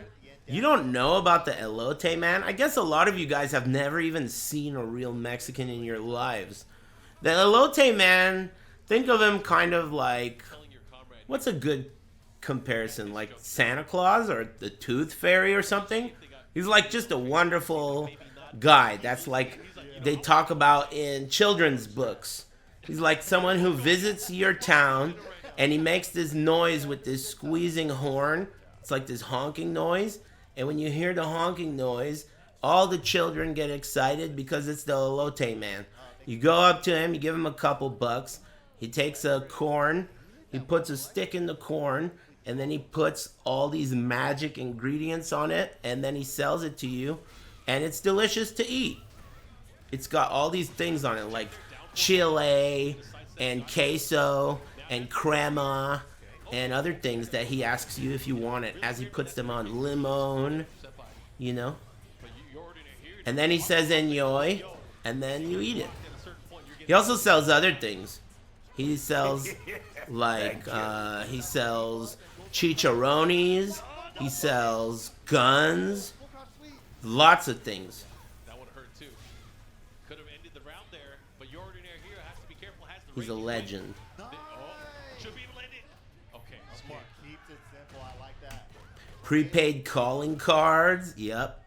You don't know about the elote man? I guess a lot of you guys have never even seen a real Mexican in your lives. The elote man, think of him kind of like, what's a good comparison? Like Santa Claus or the Tooth Fairy or something? He's like just a wonderful guy. That's like they talk about in children's books. He's like someone who visits your town and he makes this noise with this squeezing horn. It's like this honking noise. And when you hear the honking noise, all the children get excited because it's the elote man. You go up to him, you give him a couple bucks. He takes a corn, he puts a stick in the corn, and then he puts all these magic ingredients on it, and then he sells it to you, and it's delicious to eat. It's got all these things on it, like chile, and queso, and crema, and other things that he asks you if you want it, as he puts them on limon, you know? And then he says enjoy, and then you eat it. He also sells other things. He sells, like, he sells chicharrones, he sells guns, lots of things. That would hurt too. Could have ended the round there, but your ordinary hero has to be careful. Has the He's a legend. Should be able to end it. Okay, smart. Keeps it simple. I like that. Prepaid calling cards, yep.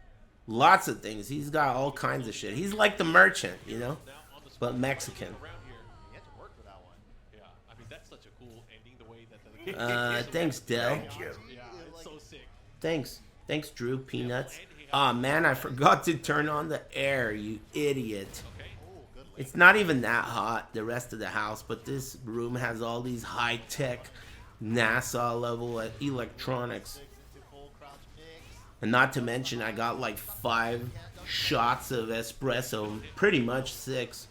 Lots of things. He's got all kinds of shit. He's like the merchant, you know? But Mexican. Yeah, I mean that's such a cool ending. The way that the thanks, Del. Thank you. Yeah, it's so sick. Thanks, Drew. Peanuts. Aw, man, I forgot to turn on the air, you idiot. It's not even that hot, the rest of the house, but this room has all these high-tech NASA-level electronics. And not to mention, I got like 5 shots of espresso, pretty much 6.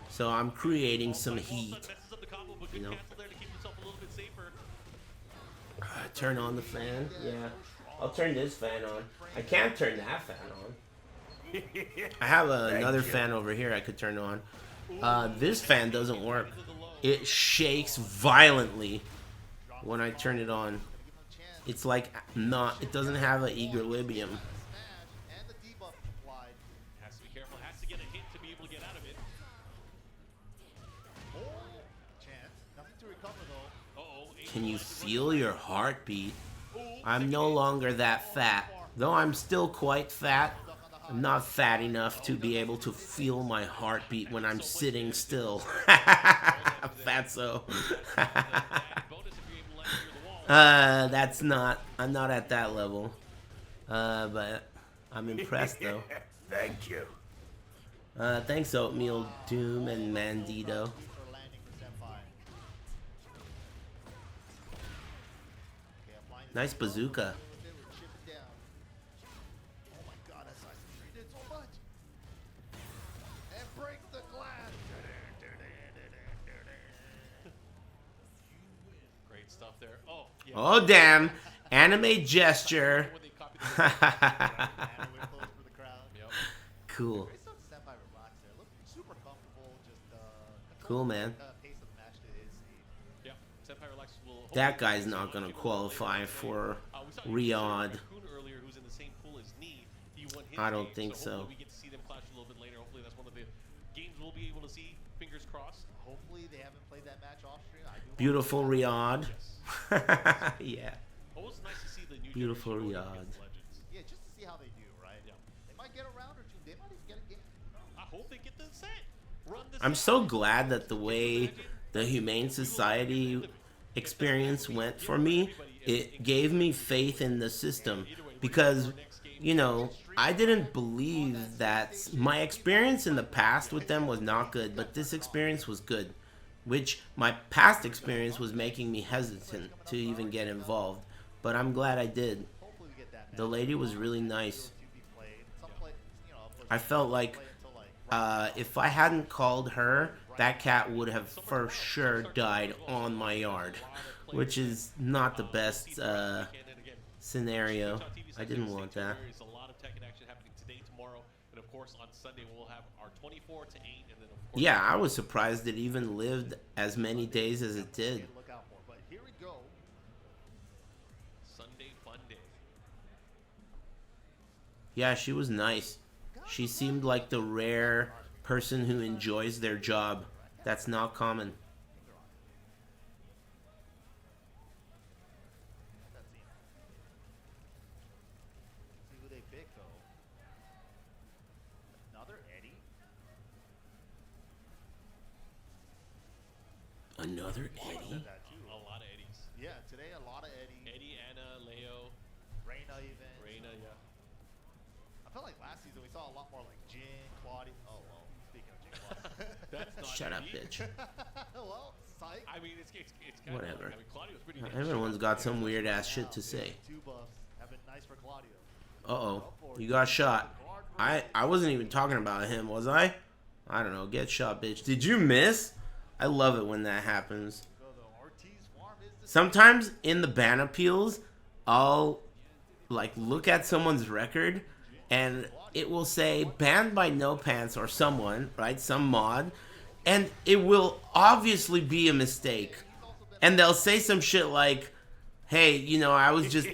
So I'm creating some heat, you know. Turn on the fan, yeah. I'll turn this fan on. I can't turn that fan on. I have another fan over here I could turn on. This fan doesn't work. It shakes violently when I turn it on. It's like not, it doesn't have an equilibrium. Has to be careful. Has to get a hit to be able to get out of it. Can you feel your heartbeat? I'm no longer that fat. Though I'm still quite fat, I'm not fat enough to be able to feel my heartbeat when I'm sitting still. Fatso. That's not, I'm not at that level. But I'm impressed though. Thank you. Thanks Oatmeal, Doom, and Mandito. Nice bazooka. Great stuff there. Oh, yeah. Oh damn! Anime gesture. Cool. Cool, man. That guy's not gonna qualify for Riyadh. I don't think so. We get to see them clash a little bit later. Hopefully that's one of the games we'll be able to see. Fingers crossed. Hopefully they haven't played that match off stream. Beautiful Riyadh. Yeah. Always nice to see the new Beautiful Riyadh. Yeah, just to see how they do, right? Yeah. They might get a round or two. They might even get a game. I hope they get the set. Run the I'm so glad that the way the Humane Society experience went for me it gave me faith in the system because, you know, I didn't believe that my experience in the past with them was not good, but this experience was good, which my past experience was making me hesitant to even get involved, but I'm glad I did. The lady was really nice. I felt like if I hadn't called her, that cat would have for sure died on my yard, which is not the best scenario. I didn't want that. There's a lot of Tekken action happening today, tomorrow, and of course on Sunday we'll have our 24 to 8, and then of course. Yeah, I was surprised it even lived as many days as it did. But here we go. Sunday fun day. Yeah, she was nice. She seemed like the rare person who enjoys their job. That's not common. See who they pick though. Another Eddie. Another Eddie? A lot of Eddies. Yeah, today a lot of Eddie. Eddie, Anna, Leo. Reina even. Reina, yeah. I felt like last season we saw a lot more like Jin, Claudia. Oh well, speaking of Jin, Claudia. That's not Shut up, me. bitch. Well, psych. I mean, it's kind Whatever. of like, I mean, Claudio's pretty damn Everyone's shit. got some weird ass shit to say. Two buffs have been nice for Claudio. Uh-oh. You got shot. I wasn't even talking about him, was I? I don't know. Get shot, bitch. Did you miss? I love it when that happens. Sometimes in the ban appeals, I'll like look at someone's record and it will say banned by No Pants or someone, right? Some mod. And it will obviously be a mistake. And they'll say some shit like, hey, you know, I was just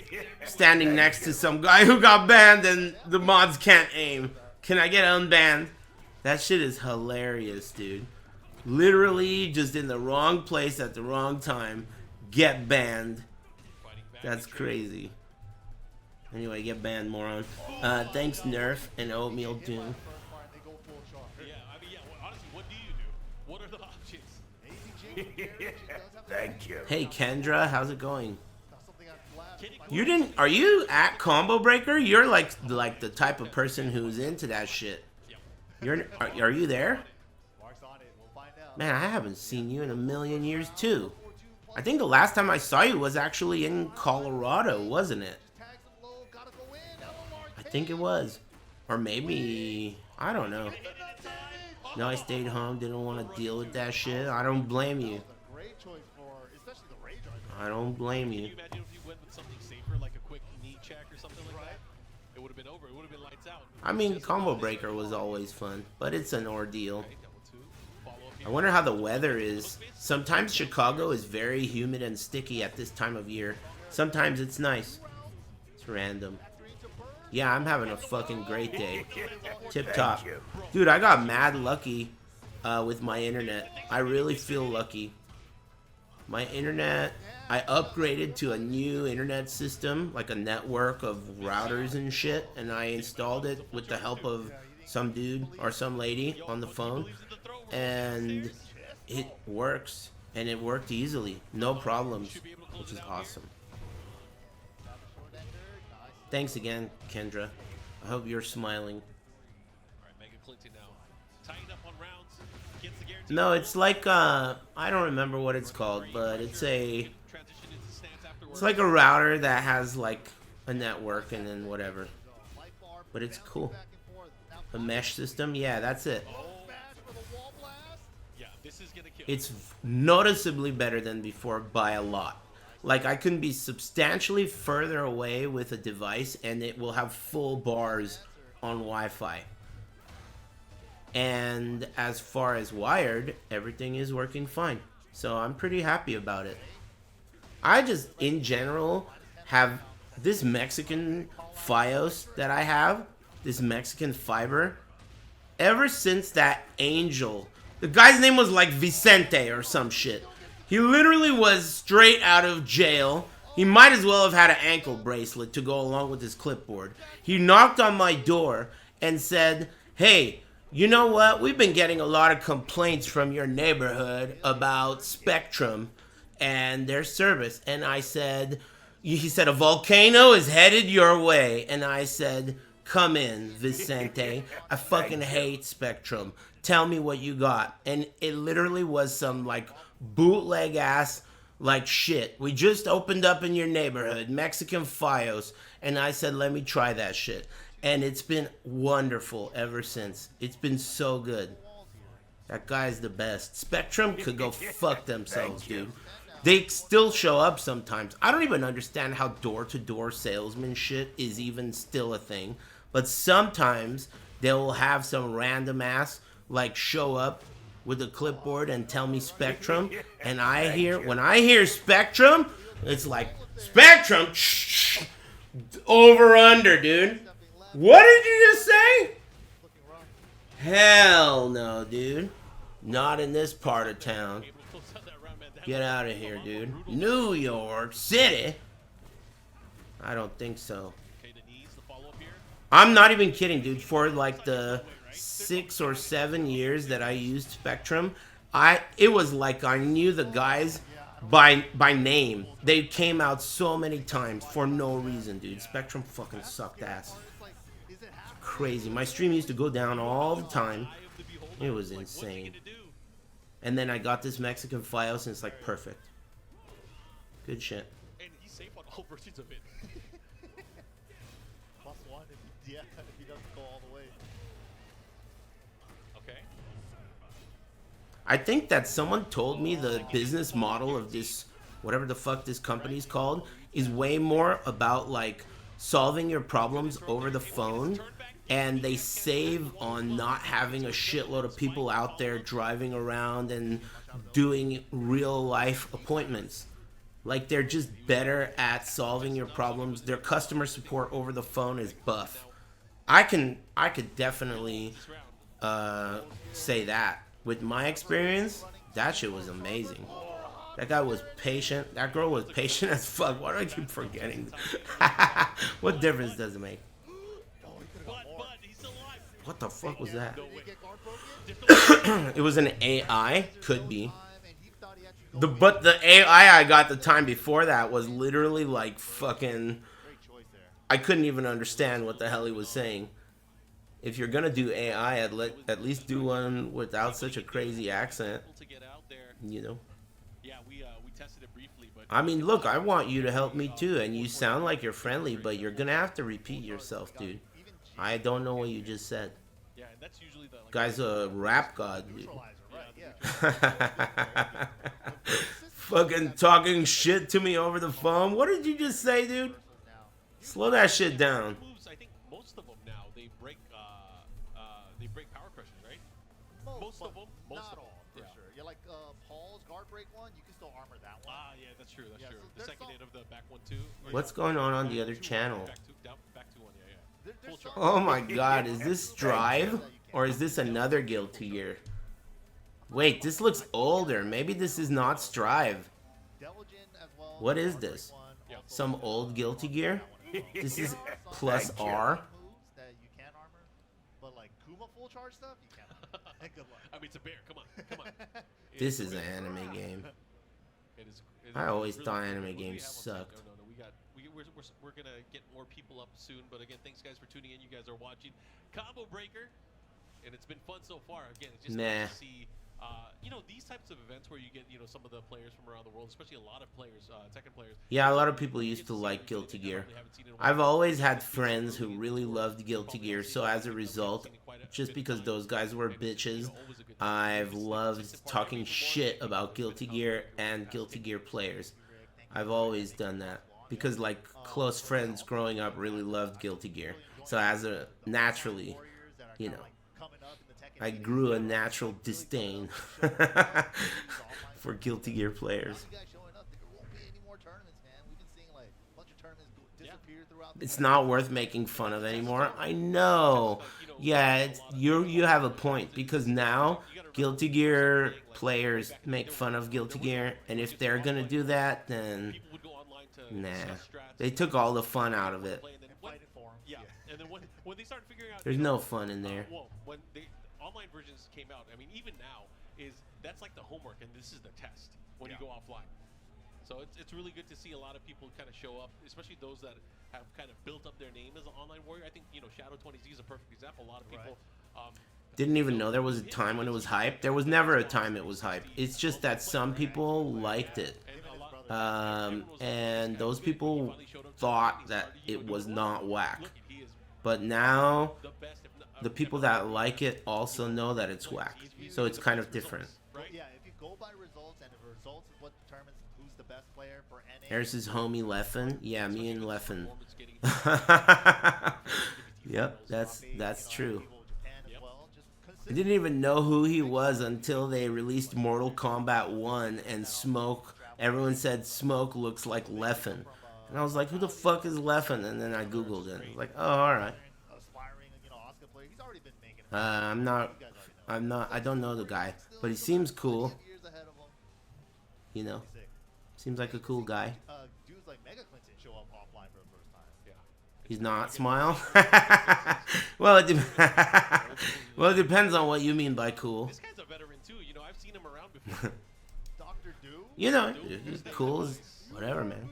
standing next to some guy who got banned and the mods can't aim. Can I get unbanned? That shit is hilarious, dude. Literally just in the wrong place at the wrong time. Get banned. That's crazy. Anyway, get banned, moron. Thanks, Nerf and Oatmeal Doom. Yeah, I mean, yeah. Honestly, what do you do? What are the options? Thank you. Hey, Kendra, how's it going? You didn't? Are you at Combo Breaker? You're like the type of person who's into that shit. Are you there? Man, I haven't seen you in a million years too. I think the last time I saw you was actually in Colorado, wasn't it? I think it was. Or maybe, I don't know. No, I stayed home, didn't want to deal with that shit. I don't blame you. I don't blame you. Can you imagine if you went with something safer, like a quick knee check or something like that? It would have been over. It would have been lights out. I mean, Combo Breaker was always fun, but it's an ordeal. I wonder how the weather is. Sometimes Chicago is very humid and sticky at this time of year. Sometimes it's nice. It's random. Yeah, I'm having a fucking great day. Tip top. Dude, I got mad lucky with my internet. I really feel lucky. My internet, I upgraded to a new internet system, like a network of routers and shit, and I installed it with the help of some dude or some lady on the phone, and it works, and it worked easily, no problems, which is awesome. Thanks again, Kendra. I hope you're smiling. No, it's like I don't remember what it's called, but it's like a router that has like a network and then whatever. But it's cool. A mesh system, yeah, that's it. It's noticeably better than before by a lot. Like I can be substantially further away with a device and it will have full bars on Wi-Fi. And as far as wired, everything is working fine. So I'm pretty happy about it. I just, in general, have this Mexican Fios that I have, this Mexican fiber, ever since that Angel, the guy's name was like Vicente or some shit. He literally was straight out of jail. He might as well have had an ankle bracelet to go along with his clipboard. He knocked on my door and said, hey, you know what? We've been getting a lot of complaints from your neighborhood about Spectrum and their service. And I said, He said, a volcano is headed your way. And I said, come in, Vicente. I fucking hate Spectrum. Tell me what you got. And it literally was some, like, bootleg ass, like, shit. We just opened up in your neighborhood, Mexican Fios. And I said, let me try that shit. And it's been wonderful ever since. It's been so good. That guy's the best. Spectrum could go fuck themselves, dude. They still show up sometimes. I don't even understand how door-to-door salesman shit is even still a thing. But sometimes they'll have some random ass like show up with a clipboard and tell me Spectrum. And when I hear Spectrum, it's like, Spectrum? Shh, over under, dude. What did you just say? Hell no, dude. Not in this part of town. Get out of here, dude. New York City? I don't think so. I'm not even kidding, dude. For like the 6 or 7 years that I used Spectrum, it was like I knew the guys by name. They came out so many times for no reason, dude. Spectrum fucking sucked ass. It's crazy. My stream used to go down all the time. It was insane. And then I got this Mexican Fios and it's like perfect. Good shit. And he's safe on all versions of it. +1 if he doesn't go all the way. Okay. I think that someone told me the business model of this, whatever the fuck this company's called, is way more about like solving your problems over the phone. And they save on not having a shitload of people out there driving around and doing real life appointments. Like, they're just better at solving your problems. Their customer support over the phone is buff. I could definitely say that. With my experience, that shit was amazing. That guy was patient. That girl was patient as fuck. Why do I keep forgetting? What difference does it make? What the fuck was that? It was an AI? Could be. But the AI I got the time before that was literally like fucking... I couldn't even understand what the hell he was saying. If you're gonna do AI, at least do one without such a crazy accent. You know? I mean, look, I want you to help me too, and you sound like you're friendly, but you're gonna have to repeat yourself, dude. I don't know what you just said. Yeah, that's usually the guy's a rap god, dude. Fucking talking shit to me over the phone. What did you just say, dude? Slow that shit down. I think most of them now they break power crushers, right? Most of them. Most of them. For sure. Yeah, like Paul's guard break one, you can still armor that one. Ah, yeah, that's true. That's true. The second hit of the back one too. What's going on the other channel? Back to one, yeah. Oh my god, is this Drive? Or is this another Guilty Gear? Wait, this looks older. Maybe this is not Strive. What is this? Some old Guilty Gear? This is plus R? I mean, it's a bear. Come on. This is an anime game. I always thought anime games sucked. We're gonna get more people up soon, but again, thanks guys for tuning in. You guys are watching Combo Breaker, and it's been fun so far. Again, it's just nice to see, these types of events where you get, some of the players from around the world, especially a lot of players, Tekken players. Yeah, a lot of people used to like Guilty Gear. I've always had friends who really loved Guilty Gear, so as a result, just because those guys were bitches, I've loved talking shit about Guilty Gear and Guilty Gear players. I've always done that. Because, like, close friends growing up really loved Guilty Gear. So naturally, I grew a natural disdain for Guilty Gear players. It's not worth making fun of anymore. I know. Yeah, you have a point. Because now, Guilty Gear players make fun of Guilty Gear. And if they're going to do that, then... Nah, they took all the fun out of it. Yeah, and then when they started figuring out, there's no fun in there. Well, when the online versions came out, I mean, even now that's like the homework, and this is the test when you go offline. So it's really good to see a lot of people kind of show up, especially those that have kind of built up their name as an online warrior. I think, you know, Shadow 20Z is a perfect example. A lot of people didn't even know there was a time when it was hyped. There was never a time it was hyped. It's just that some people liked it. And those people thought that it was not whack. But now, the people that like it also know that it's whack. So it's kind of different. Yeah, if you go by results, and if results is what determines who's the best player for NA. There's his homie Leffen. Yeah, me and Leffen. Yep, that's true. I didn't even know who he was until they released Mortal Kombat 1 and Smoke. Everyone said Smoke looks like Leffen. And I was like, who the fuck is Leffen? And then I Googled it. I was like, oh, alright. I don't know the guy. But he seems cool. You know. Seems like a cool guy. He's not Smile? Well, it depends on what you mean by cool. This guy's a veteran too. You know, I've seen him around before. Dr. Do? You know, he's cool. Whatever, man.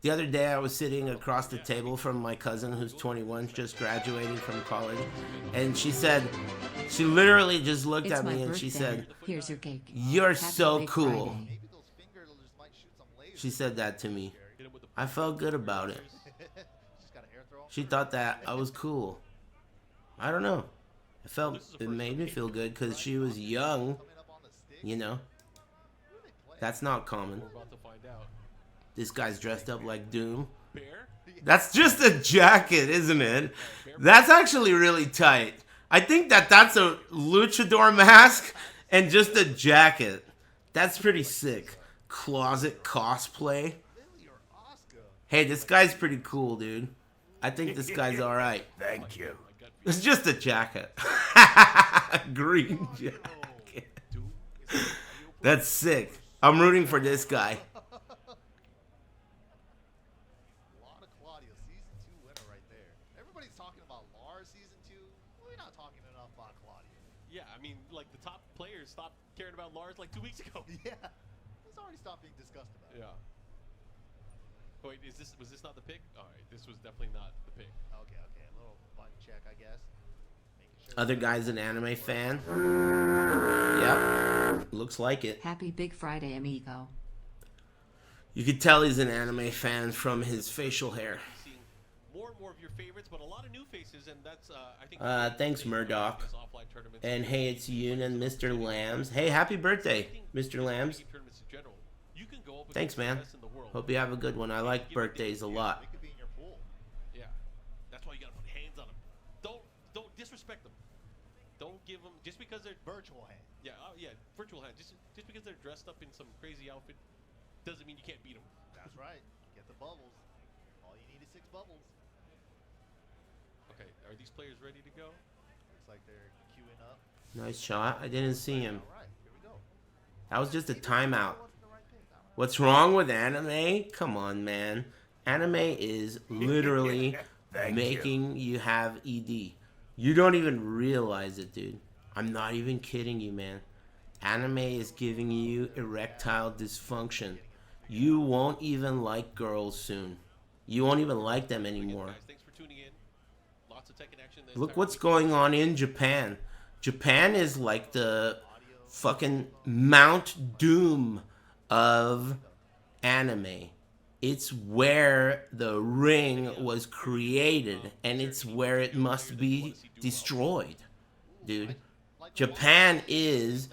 The other day, I was sitting across the table from my cousin who's 21, just graduating from college. And she literally just looked at me and she said, "Here's your cake. You're Happy so Big cool." Friday. She said that to me. I felt good about it. She thought that I was cool. I don't know. It made me feel good because she was young. You know. That's not common. This guy's dressed up like Doom. That's just a jacket, isn't it? That's actually really tight. I think that's a luchador mask and just a jacket. That's pretty sick. Closet cosplay. Hey, this guy's pretty cool, dude. I think this guy's alright. Thank you. It's just a jacket. Green jacket. That's sick. I'm rooting for this guy. Yeah, I mean, like the top players stopped caring about Lars like 2 weeks ago. Yeah, he's already stopped being discussed about. Yeah. Oh, wait, was this not the pick? All right, this was definitely not the pick. Okay, a little button check, I guess. Sure Other guy's an anime fan. Yep, looks like it. Happy Big Friday, amigo. You could tell he's an anime fan from his facial hair. More and more of your favorites, but a lot of new faces, and that's I think. Thanks, Murdoch. And hey, it's Yoon and Mr. Lambs. Hey, happy birthday, Mr. Lambs. Thanks, man. Hope you have a good one. I like birthdays a lot. Yeah, that's why you gotta put hands on them. Don't disrespect them. Don't give them just because they're virtual hand. Yeah, virtual hand. Just because they're dressed up in some crazy outfit doesn't mean you can't beat them. That's right. Get the bubbles. All you need is 6 bubbles. Okay, are these players ready to go? Looks like they're queuing up. Nice shot. I didn't see him. All right, here we go. That was just a timeout. What's wrong with anime? Come on, man. Anime is literally making you have ED. You don't even realize it, dude. I'm not even kidding you, man. Anime is giving you erectile dysfunction. You won't even like girls soon. You won't even like them anymore. Thanks for tuning in. Lots of Tekken action. Look what's going on in Japan. Japan is like the fucking Mount Doom of anime. It's where the ring was created, and it's where it must be destroyed, dude. Japan is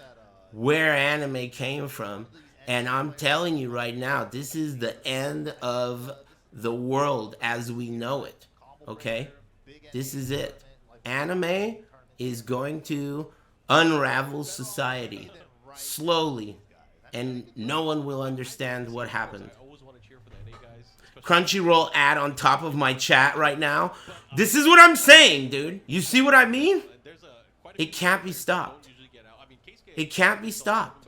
where anime came from, and I'm telling you right now, this is the end of the world as we know it, okay? This is it. Anime is going to unravel society slowly, and no one will understand what happened. Crunchyroll ad on top of my chat right now. This is what I'm saying, dude. You see what I mean? It can't be stopped. It can't be stopped.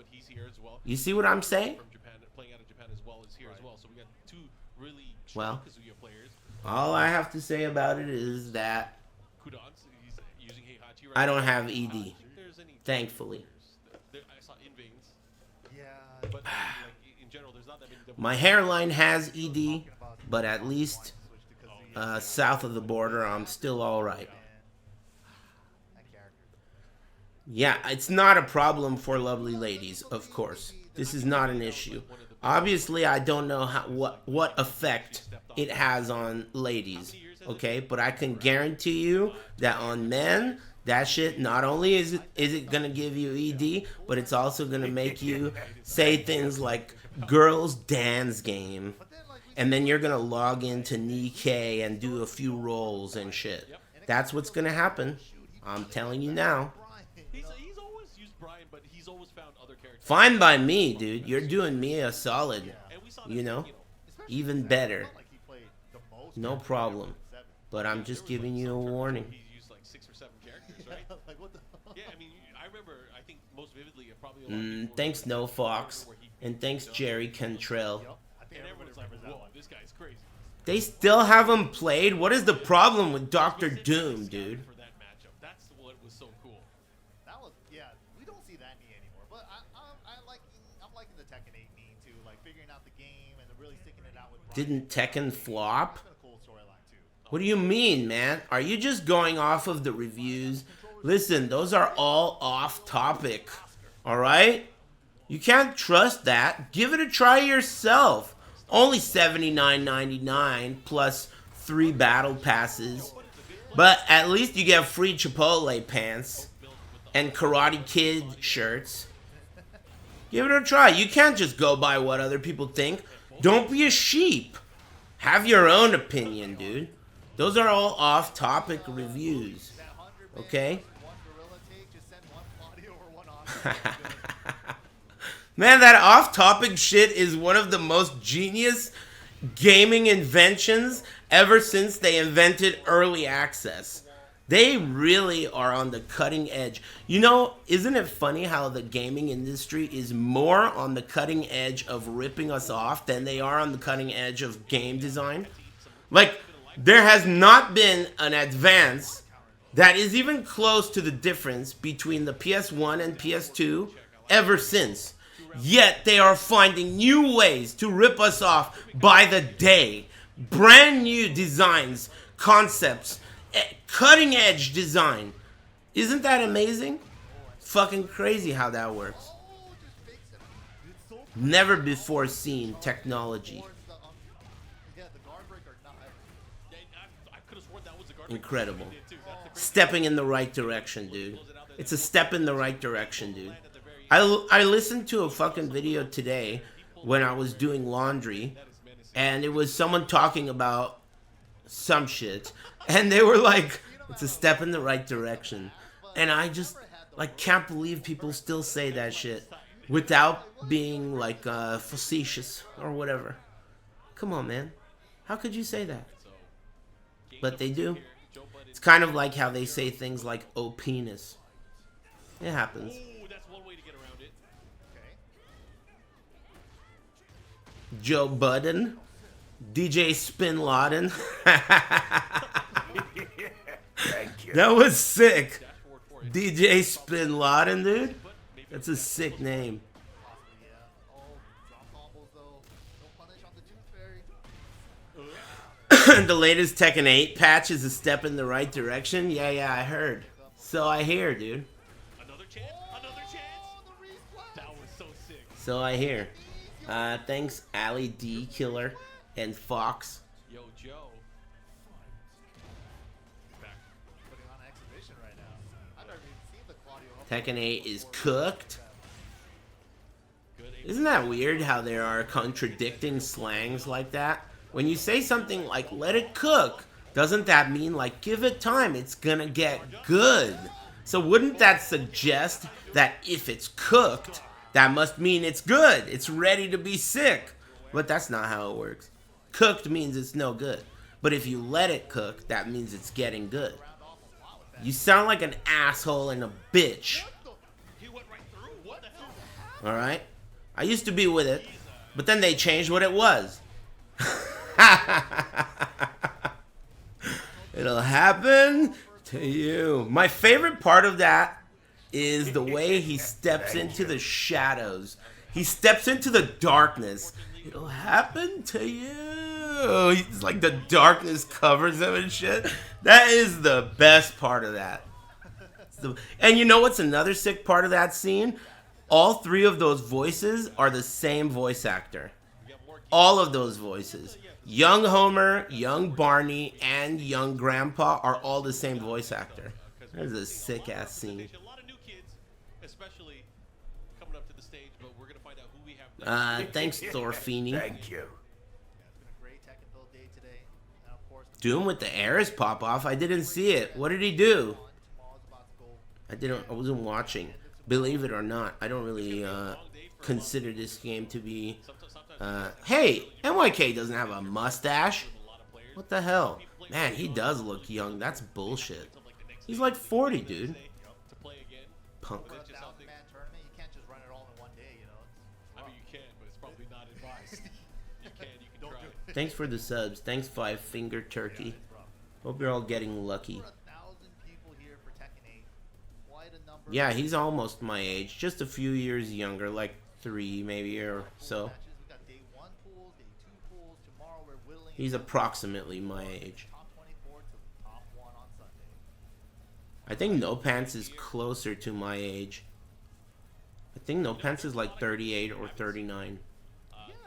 You see what I'm saying? Well, all I have to say about it is that I don't have ED, thankfully. I saw in veins. Yeah. But like My hairline has ED, but at least south of the border, I'm still all right. Yeah, it's not a problem for lovely ladies, of course. This is not an issue. Obviously, I don't know what effect it has on ladies, okay? But I can guarantee you that on men, that shit, not only is it gonna give you ED, but it's also gonna make you say things like girls dance game. And then you're gonna log into Nikkei and do a few rolls and shit. That's what's gonna happen. I'm telling you now. He's always used Brian, but he's always found other characters. Fine by me, dude. You're doing me a solid. You know? Even better. No problem. But I'm just giving you a warning. He's used like 6 or 7 characters, right? Yeah, I mean, I remember, I think most vividly, probably thanks, No Fox. And thanks, Jerry Cantrell. And everyone's like, whoa, this guy's crazy. They still haven't played? What is the problem with Dr. Doom, dude? For that matchup. That's what was so cool. That was, yeah, we don't see that knee anymore. But I'm liking the Tekken 8 knee too, like figuring out the game and really sticking it out with Brian. Didn't Tekken flop? What do you mean, man? Are you just going off of the reviews? Listen, those are all off topic. Alright? You can't trust that. Give it a try yourself. Only $79.99 plus 3 battle passes. But at least you get free Chipotle pants and Karate Kid shirts. Give it a try. You can't just go by what other people think. Don't be a sheep. Have your own opinion, dude. Those are all off-topic reviews. Okay? Man, that off-topic shit is one of the most genius gaming inventions ever since they invented early access. They really are on the cutting edge. You know, isn't it funny how the gaming industry is more on the cutting edge of ripping us off than they are on the cutting edge of game design? Like, there has not been an advance that is even close to the difference between the PS1 and PS2 ever since. Yet they are finding new ways to rip us off by the day. Brand new designs, concepts, cutting edge design. Isn't that amazing? Fucking crazy how that works. Never before seen technology. Incredible. Stepping in the right direction, dude. It's a step in the right direction, dude. I listened to a fucking video today when I was doing laundry, and it was someone talking about some shit, and they were like, it's a step in the right direction. And I just, like, can't believe people still say that shit without being, like, facetious or whatever. Come on, man. How could you say that? But they do. It's kind of like how they say things like, oh, penis. It happens. Joe Budden. DJ Spin Laden. Thank you. That was sick. DJ Spin Laden, dude. That's a sick name. The latest Tekken 8 patch is a step in the right direction. Yeah, I heard. So I hear, dude. Another chance? Another chance? That was so sick. So I hear. Thanks, Ali D Killer and Fox. Yo, Joe. Tekken 8 is cooked. Isn't that weird how there are contradicting slangs like that? When you say something like, let it cook, doesn't that mean, like, give it time, it's gonna get good? So wouldn't that suggest that if it's cooked, that must mean it's good, it's ready to be sick? But that's not how it works. Cooked means it's no good. But if you let it cook, that means it's getting good. You sound like an asshole and a bitch. Alright? I used to be with it, but then they changed what it was. It'll happen to you. My favorite part of that is the way he steps into the shadows. He steps into the darkness. It'll happen to you. He's like the darkness covers him and shit. That is the best part of that. And you know what's another sick part of that scene? All three of those voices are the same voice actor. All of those voices. Young Homer, young Barney, and young Grandpa are all the same voice actor. That is a sick ass scene. A lot of new kids, especially coming up to the stage, but we're gonna find out who we have. Thanks, Thorfini. Thank you. Doom with the Aris pop off. I didn't see it. What did he do? I wasn't watching. Believe it or not, I don't really consider this game to be. Hey, NYK doesn't have a mustache. What the hell? Man, he does look young. That's bullshit. He's like 40, dude. Punk. Thanks for the subs. Thanks, 5 Finger Turkey. Hope you're all getting lucky. Yeah, he's almost my age. Just a few years younger, like 3 maybe or so. He's approximately my age. I think No Pants is closer to my age. I think No Pants is like 38 or 39.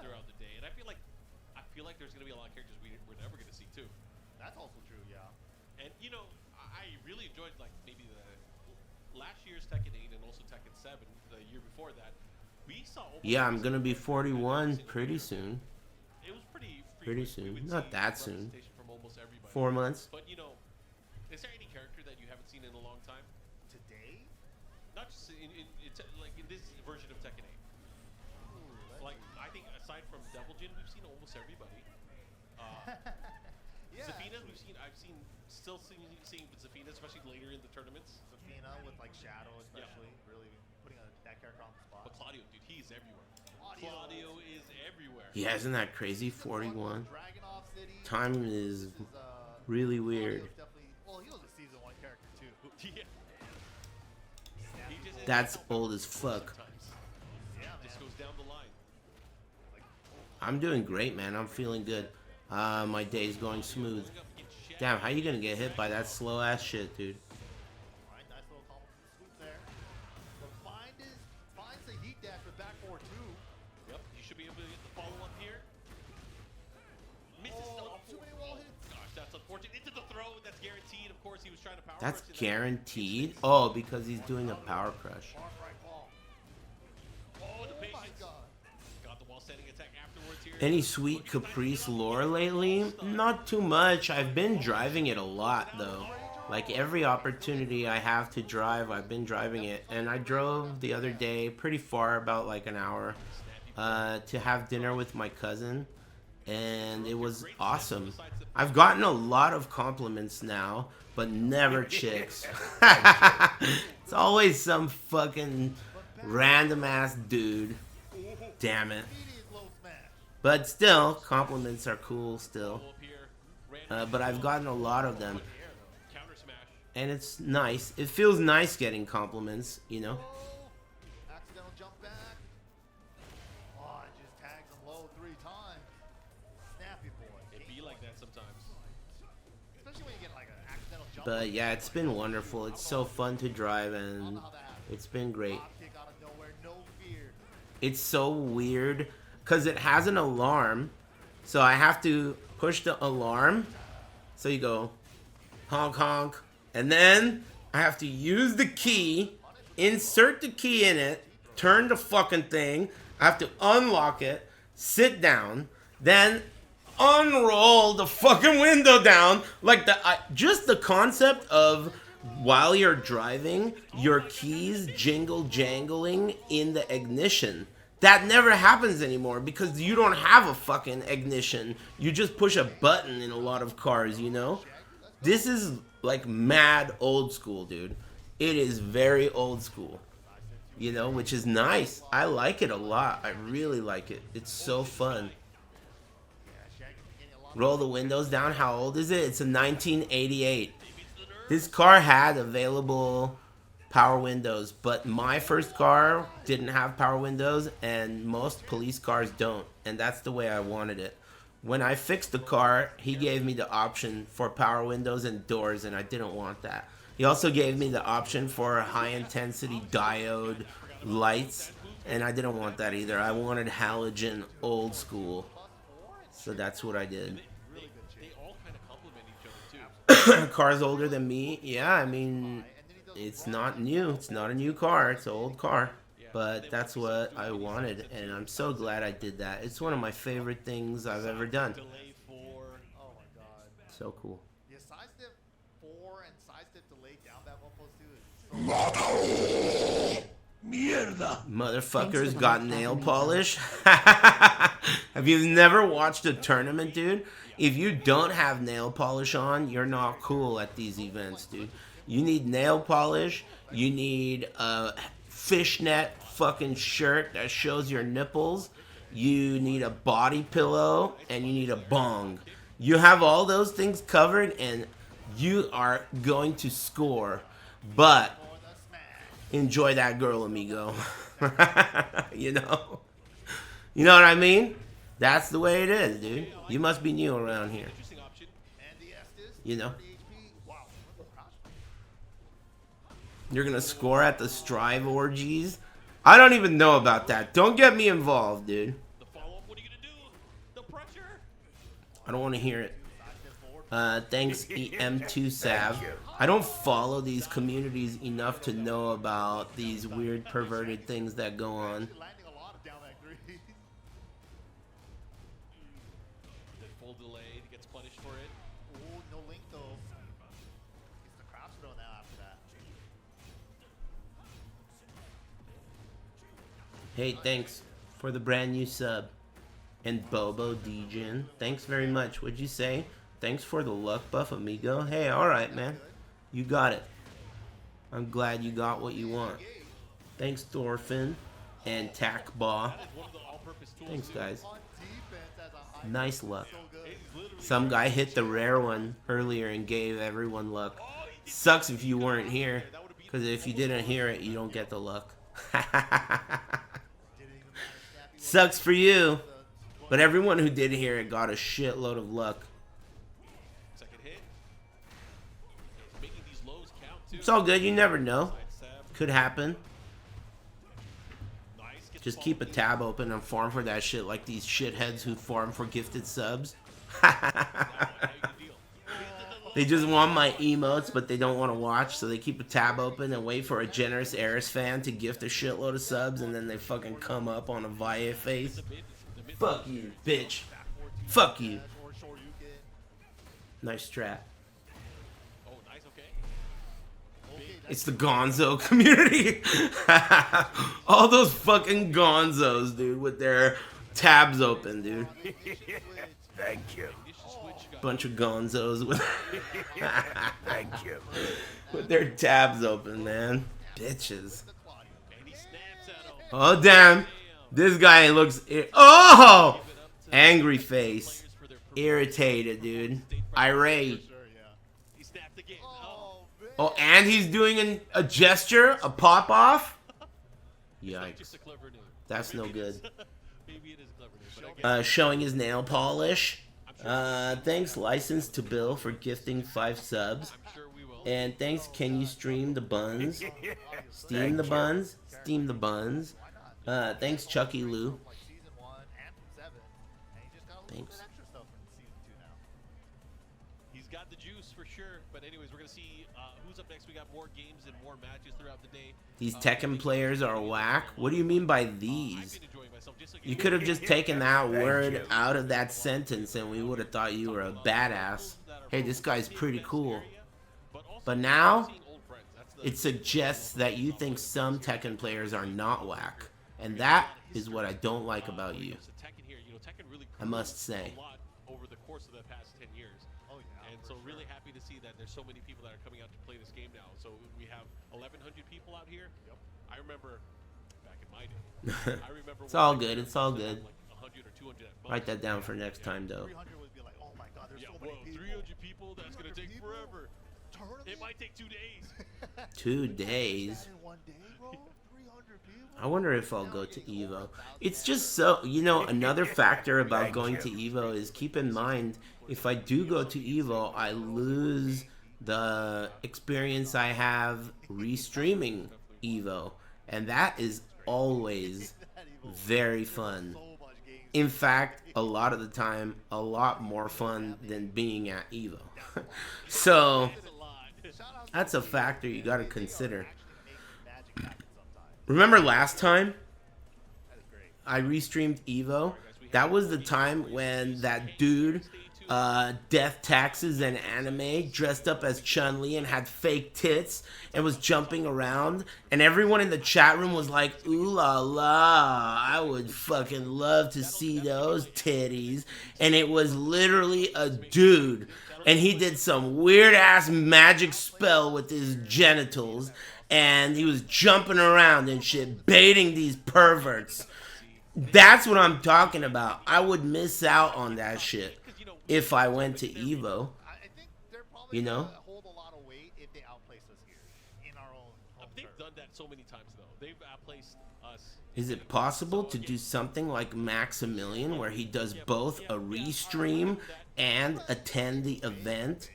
Throughout the day, and I feel like there's gonna be a lot of characters we're never gonna see too. That's also true, yeah. And you know, I really enjoyed like maybe the last year's Tekken 8 and also Tekken 7, the year before that. We saw. Yeah, I'm gonna be 41 pretty soon. It was pretty soon. Not that soon. 4 months. But you know, is there any character that you haven't seen in a long time? Today? Not just like in this version of Tekken 8. Like I think aside from Devil Jin, we've seen almost everybody. Zafina, still seeing Zafina, especially later in the tournaments. Zafina with like Shadow, especially, really putting that character on the spot. But Claudio, dude, he's everywhere. Claudio is everywhere. Yeah, isn't that crazy? 41. Time is really weird. Well, he was a season 1 character too. Yeah. That's old as fuck. Just goes down the line. I'm doing great, man. I'm feeling good. My day's going smooth. Damn, how you gonna get hit by that slow ass shit, dude? Alright, nice little combo swoop there. But finds the heat dash with back 4-2. Yep, you should be able to get the follow up here. Misses too many wall hits. Gosh, that's unfortunate. Into the throw, that's guaranteed. Of course, he was trying to power That's crush guaranteed? Oh, because he's doing a power crush. Oh, the patience. Got the wall setting attack afterwards here. Any sweet Caprice lore lately? Not too much. I've been driving it a lot, though. Like, every opportunity I have to drive, I've been driving it. And I drove the other day pretty far, about like an hour, to have dinner with my cousin. And it was awesome. I've gotten a lot of compliments now, but never chicks. It's always some fucking random ass dude. Damn it. But still, compliments are cool still. But I've gotten a lot of them. And it's nice. It feels nice getting compliments, you know? Accidental jump back. Oh, it just tags him low 3 times. Snappy boy. It be like that sometimes. Especially when you get like an accidental jump. But yeah, it's been wonderful. It's so fun to drive and it's been great. It's so weird because it has an alarm. So I have to push the alarm. So you go honk honk. And then I have to use the key, insert the key in it, turn the fucking thing. I have to unlock it, sit down, then unroll the fucking window down. Like just the concept of while you're driving, your keys jingle jangling in the ignition. That never happens anymore because you don't have a fucking ignition. You just push a button in a lot of cars, you know? This is like mad old school, dude. It is very old school, you know, which is nice. I like it a lot. I really like it. It's so fun. Roll the windows down. How old is it? It's a 1988. This car had available power windows, but my first car didn't have power windows, and most police cars don't, and that's the way I wanted it. When I fixed the car, he gave me the option for power windows and doors, and I didn't want that. He also gave me the option for high-intensity diode lights, and I didn't want that either. I wanted halogen old school, so that's what I did. They all kind of complement each other too. Car's older than me. Yeah, I mean, it's not new. It's not a new car. It's an old car. But that's what I wanted, and I'm so glad I did that. It's one of my favorite things I've ever done. Oh my god. So cool. Yeah, side step 4 and side step delay down that 1+2 is Mierda. Motherfuckers got nail polish. Have you never watched a tournament, dude? If you don't have nail polish on, you're not cool at these events, dude. You need nail polish. You need a fishnet fucking shirt that shows your nipples. You need a body pillow, and you need a bong. You have all those things covered, and you are going to score. But enjoy that girl, amigo. You know what I mean? That's the way it is, dude. You must be new around here. You know. You're gonna score at the Strive orgies? I don't even know about that. Don't get me involved, dude. I don't want to hear it. Thanks, EM2 Sav. I don't follow these communities enough to know about these weird perverted things that go on. Full delay, he gets punished for it. Oh, no link though. Gets the cross throw now after that. Hey, thanks for the brand new sub. And Bobo Djin, thanks very much. What'd you say? Thanks for the luck buff, amigo. Hey, alright, man. You got it. I'm glad you got what you want. Thanks, Thorfinn and Takbaw. Thanks, guys. Nice luck. Some guy hit the rare one earlier and gave everyone luck. Sucks if you weren't here, because if you didn't hear it, you don't get the luck. Sucks for you, but everyone who did hear it got a shitload of luck. It's all good, you never know. Could happen. Just keep a tab open and farm for that shit like these shitheads who farm for gifted subs. They just want my emotes, but they don't want to watch, so they keep a tab open and wait for a generous Aris fan to gift a shitload of subs, and then they fucking come up on a Valle face. Fuck you, bitch. Fuck you. Nice strat. It's the Gonzo community. All those fucking Gonzos, dude, with their tabs open, dude. Thank you. Bunch of Gonzos with Thank you. with their tabs open, man. Bitches. Oh damn. This guy looks oh! Angry face. Irritated, dude. Irate. Oh, and he's doing a gesture, a pop off. Yikes. That's no good. Showing his nail polish. Thanks, License to Bill, for gifting 5 subs. And thanks, Can You Stream the Buns? Steam the Buns? Steam the Buns. Thanks, Chucky Lou. Thanks. He's got the juice for sure, but anyways, we're gonna see who's up next. We got more games and more matches throughout the day. These Tekken players are whack? What do you mean by these? You could have just taken that word out of that sentence and we would have thought you were a badass. Hey, this guy's pretty cool. But now, it suggests that you think some Tekken players are not whack. And that is what I don't like about you. I must say. Over the course of the past 10 years. And so really happy to see that there's so many people that are coming out to play this game now. So we have 1,100 people out here. I remember back in my day. I remember It's all good. It's all good. Like 100 or 200 at most. Write that down for next time, though. 300 would be like, oh my god, there's so many people. 300 people, that's going to take forever. It might take 2 days. 2 days. I wonder if I'll go to Evo. It's just so, you know, another factor about going to Evo is keep in mind, if I do go to Evo, I lose the experience I have restreaming Evo. And that is always very fun. In fact, a lot of the time, a lot more fun than being at Evo. So, that's a factor you gotta consider. Remember last time I restreamed Evo? That was the time when that dude, Death Taxes and Anime, dressed up as Chun-Li and had fake tits and was jumping around. And everyone in the chat room was like, ooh la la, I would fucking love to see those titties. And it was literally a dude. And he did some weird ass magic spell with his genitals. And he was jumping around and shit, baiting these perverts. That's what I'm talking about. I would miss out on that shit if I went to Evo. You know? They've done that so many times, though. They've outplaced us. Is it possible to do something like Maximilian where he does both a restream and attend the event?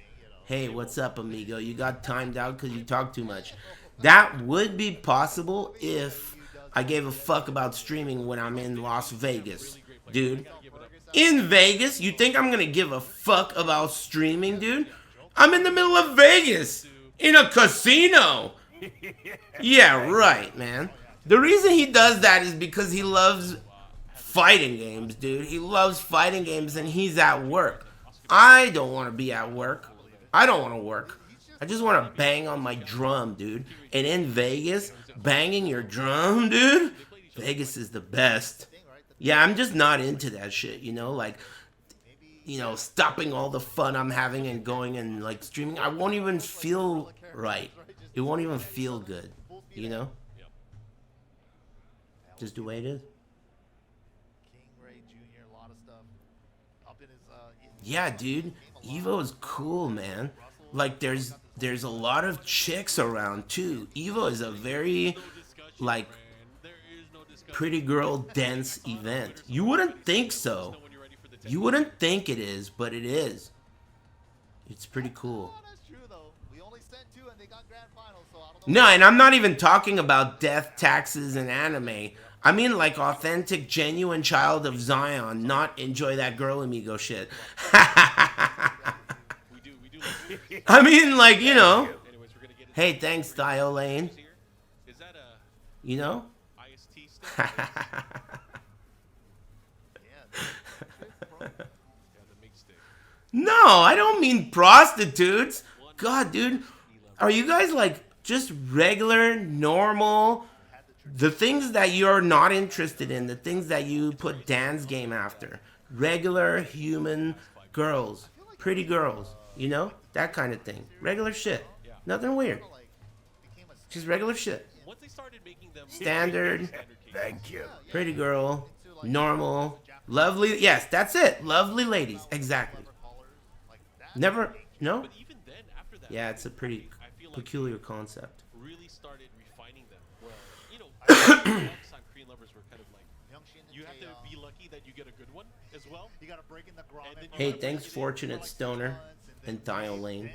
Hey, what's up, amigo? You got timed out because you talk too much. That would be possible if I gave a fuck about streaming when I'm in Las Vegas, dude. In Vegas? You think I'm gonna give a fuck about streaming, dude? I'm in the middle of Vegas, in a casino. Yeah, right, man. The reason he does that is because he loves fighting games, dude. He loves fighting games and he's at work. I don't want to be at work. I don't want to work. I just want to bang on my drum, dude. And in Vegas, banging your drum, dude, Vegas is the best. Yeah, I'm just not into that shit, you know? Like, you know, stopping all the fun I'm having and going and, like, streaming. I won't even feel right. It won't even feel good, you know? Just the way it is. Yeah, dude. Evo is cool, man. Like, there's a lot of chicks around, too. Evo is a very, like, pretty girl dense event. You wouldn't think so. You wouldn't think it is, but it is. It's pretty cool. No, and I'm not even talking about Death, Taxes, and Anime. I mean, like, authentic, genuine child of Zion, not enjoy that girl amigo shit. I mean, like, you know. Hey, thanks, Dio Lane. You know? No, I don't mean prostitutes. God, dude. Are you guys, like, just regular, normal, the things that you're not interested in, the things that you put Dan's game after? Regular, human girls. Pretty girls. You know? That kind of thing. Regular shit. Nothing weird. Just regular shit. Standard. Thank you. Pretty girl. Normal. Lovely. Yes, that's it. Lovely ladies. Exactly. Never. No? Yeah, it's a pretty peculiar concept. Really started refining them. Well, you know, Korean lovers were kind of like, you have to be lucky that you get a good one as well. You got to break in the ground. Hey, thanks, Fortunate Stoner and Dio Lane.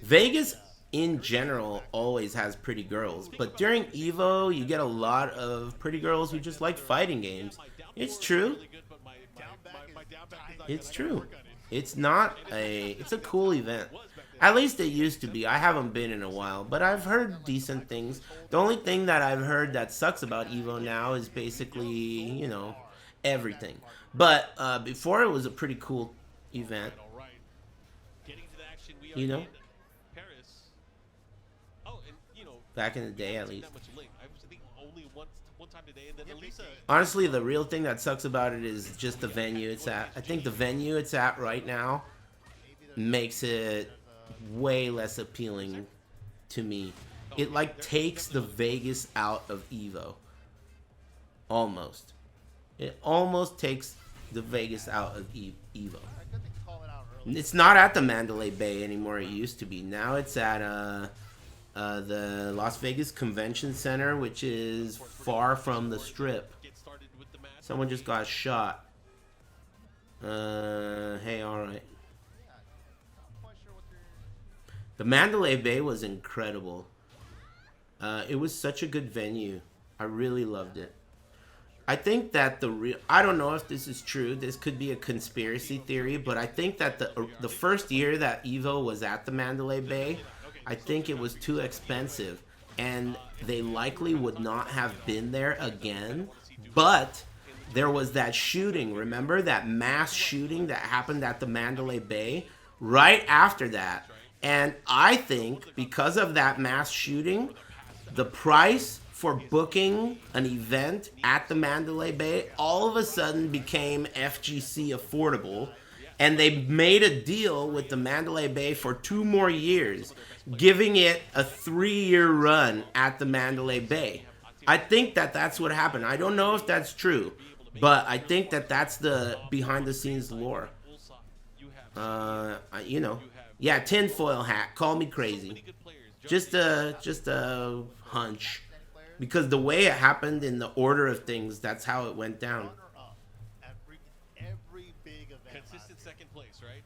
Vegas, in general, always has pretty girls. But during Evo, you get a lot of pretty girls who just like fighting games. It's true. It's true. It's a cool event. At least it used to be. I haven't been in a while, but I've heard decent things. The only thing that I've heard that sucks about Evo now is basically, you know, everything. But before, it was a pretty cool event. You know? Back in the day, at least. Honestly, the real thing that sucks about it is just the venue it's at. I think the venue it's at right now makes it way less appealing to me. It, like, takes the Vegas out of Evo. Almost. It almost takes the Vegas out of Evo. It's not at the Mandalay Bay anymore. It used to be. Now it's at the Las Vegas Convention Center, which is far from the Strip. Someone just got shot. Hey, alright. The Mandalay Bay was incredible. It was such a good venue. I really loved it. I think that I don't know if this is true. This could be a conspiracy theory, but I think that the first year that Evo was at the Mandalay Bay, I think it was too expensive, and they likely would not have been there again. But there was that shooting. Remember that mass shooting that happened at the Mandalay Bay right after that? And I think because of that mass shooting, the price for booking an event at the Mandalay Bay all of a sudden became FGC affordable, and they made a deal with the Mandalay Bay for 2 more years, giving it a 3-year run at the Mandalay Bay. I think that that's what happened. I don't know if that's true, but I think that that's the behind the scenes lore. You know, yeah, tinfoil hat. Call me crazy. Just a hunch. Because the way it happened in the order of things, that's how it went down. Every big event. Consistent second place, right?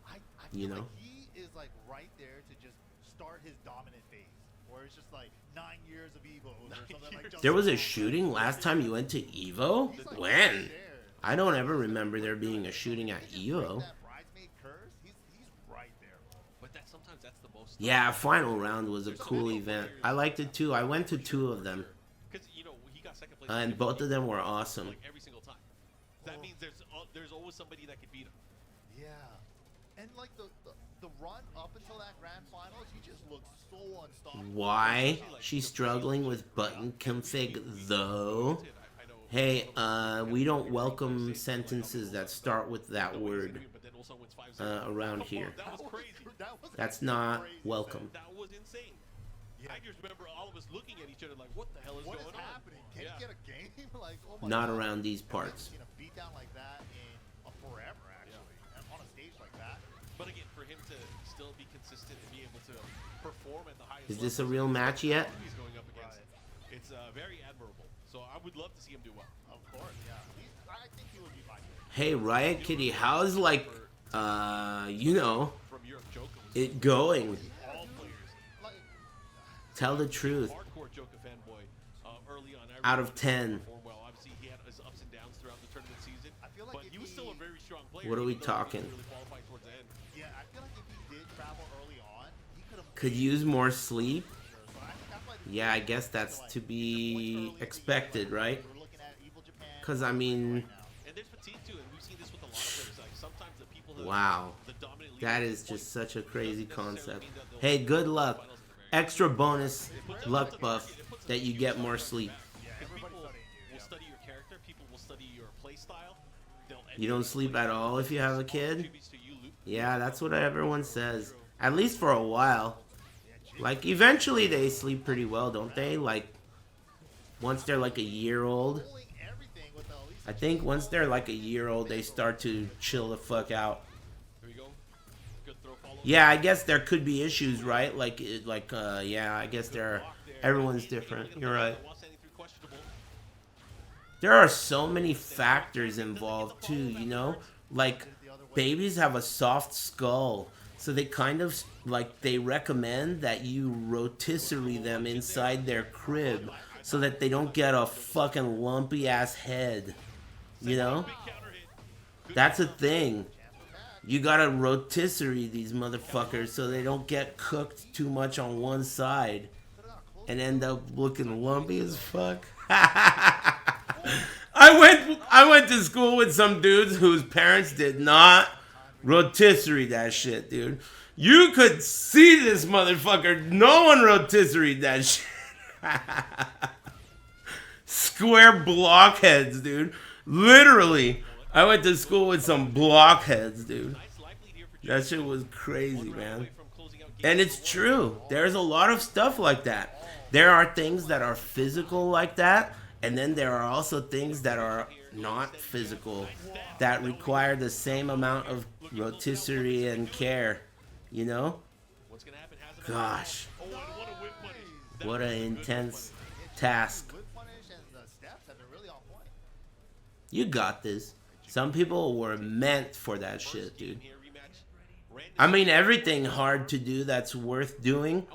I You feel know? like he is like right there to just start his dominant phase, where it's just like 9 years of Evos or something like. There was a shooting last time you went to Evo? When? I don't ever remember there being a shooting at Evo. Yeah, Final Round was a cool event. I liked it too. I went to 2 of them. And both of them were awesome. Every single time. That means there's always somebody that could beat him. Yeah. And like the run up until that grand finals, he just looked so unstoppable. Why? She's struggling with button config though? Hey, we don't welcome sentences that start with that word around here. That's not welcome. That was insane. I just remember all of us looking at each other like, what the hell is going on? Happening? Can you get a game? Like, oh my Not God. around these parts. Seen a beatdown like that in forever, actually, and on a stage like that. But again, for him to still be consistent and be able to perform at the highest Is this a level, real match yet? he's going up against. It's very admirable. So I would love to see him do well. Of course, yeah. I think he would be fine. Hey, Riot Kitty, how's like, you know, it going? Tell the truth. Hardcore Joker fanboy early on. Out of 10. Well, obviously he had his ups and downs throughout the tournament season. But he was still a very strong player. What are we even though he talking? didn't really qualify towards the end. Yeah, I feel like if he did travel early on, he could have. Could use more sleep? Yeah, I guess that's to be expected, right? Because, I mean, And there's fatigue too, and we've seen this with a lot of players. Like sometimes the people that wow. the dominant That is just such a crazy concept. Hey, good luck. Extra bonus luck buff that you get more sleep. people will study your character, people will study your play style. You don't sleep at all if you have a kid? Yeah, that's what everyone says. At least for a while. Like, eventually they sleep pretty well, don't they? Like, once they're like a year old. I think once they're like a year old, they start to chill the fuck out. Yeah, I guess there could be issues, right? Like, yeah, I guess everyone's different. You're right. There are so many factors involved too, you know? Like, babies have a soft skull, so they kind of, like, they recommend that you rotisserie them inside their crib so that they don't get a fucking lumpy ass head, you know? That's a thing. You gotta rotisserie these motherfuckers so they don't get cooked too much on one side and end up looking lumpy as fuck. I went to school with some dudes whose parents did not rotisserie that shit, dude. You could see this motherfucker. No one rotisserie that shit. Square blockheads, dude. Literally. I went to school with some blockheads, dude. That shit was crazy, man. And it's true. There's a lot of stuff like that. There are things that are physical like that, And then there are also things that are not physical, that require the same amount of rotisserie and care, you know? Gosh. What an intense task. You got this. Some people were meant for that shit, dude. I mean, everything hard to do that's worth doing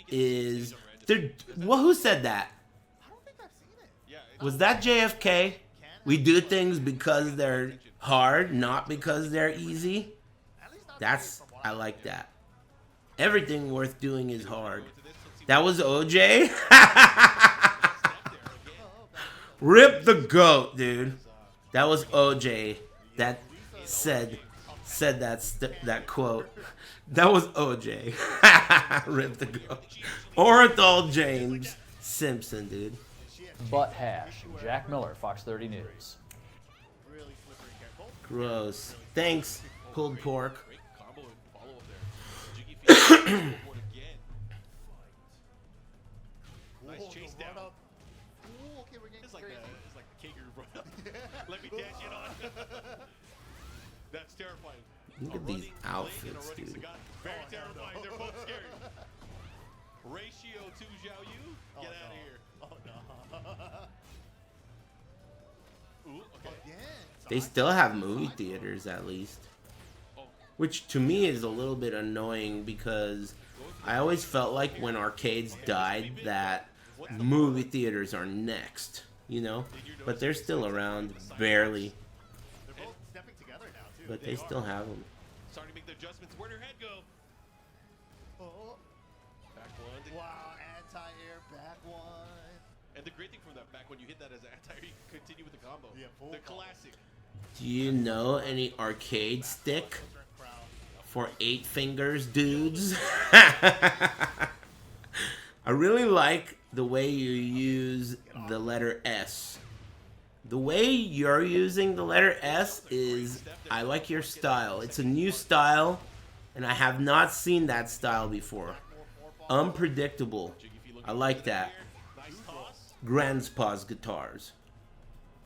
is... Well, who said that? Was that JFK? We do things because they're hard, not because they're easy. I like that. Everything worth doing is hard. That was OJ? Rip the goat, dude. That was OJ that said that quote. That was OJ. Rip the goat. Orenthal James Simpson, dude. Butt hash. Jack Miller, Fox 30 News. Gross. Thanks, pulled pork. Nice chase down. It's like the kangaroo brought up. Let me dash it on. That's terrifying. Look at these outfits, dude. Very terrifying. They're both scary. Ratio to Zhao Yu. Get out of here. Oh no. Ooh, okay. They still have movie theaters, at least. Which to me is a little bit annoying because I always felt like when arcades died that movie theaters are next, you know? But they're still around, barely. But they still have them. Starting to make the adjustments. Where'd her head go? Back one. Wow, anti-air back one. And the great thing from that back when you hit that as an anti-air, you can continue with the combo. Yeah, the classic. Do you know any arcade stick for 8 fingers, dudes? I really like the way you use the letter S. The way you're using the letter S is, I like your style. It's a new style, and I have not seen that style before. Unpredictable. I like that. Grandpa's guitars.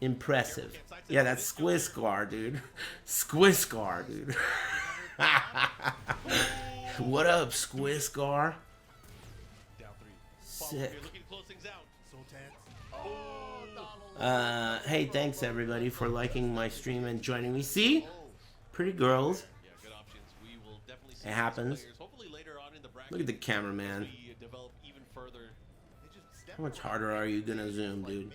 Impressive. Yeah, that's Squiscar, dude. Squiscar, dude. What up, Squiscar? Sick. Hey, thanks everybody for liking my stream and joining me. See? Pretty girls. It happens. Look at the cameraman. How much harder are you gonna zoom, dude?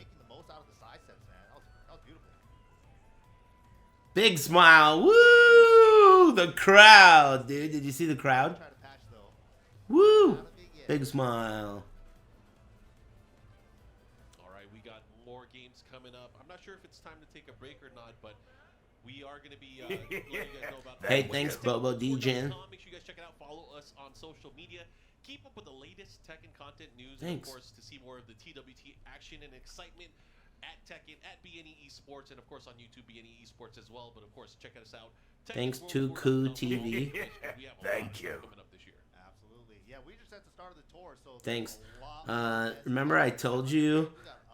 Big smile. Woo! The crowd, dude. Did you see the crowd? Woo! Big smile. Alright, we got more games coming up. I'm not sure if it's time to take a break or not, but we are going to be letting you guys know about that. Hey, thanks, Bobo DJin. Make sure you guys check it out. Follow us on social media. Keep up with the latest Tekken content news. Thanks. And, of course, to see more of the TWT action and excitement at Tekken, at BNE Esports, and, of course, on YouTube, BNE Esports as well. But, of course, check us out. Thanks to Koo TV. Thank you. Absolutely. Yeah, we just at the start of the tour, so Thanks. Remember I told you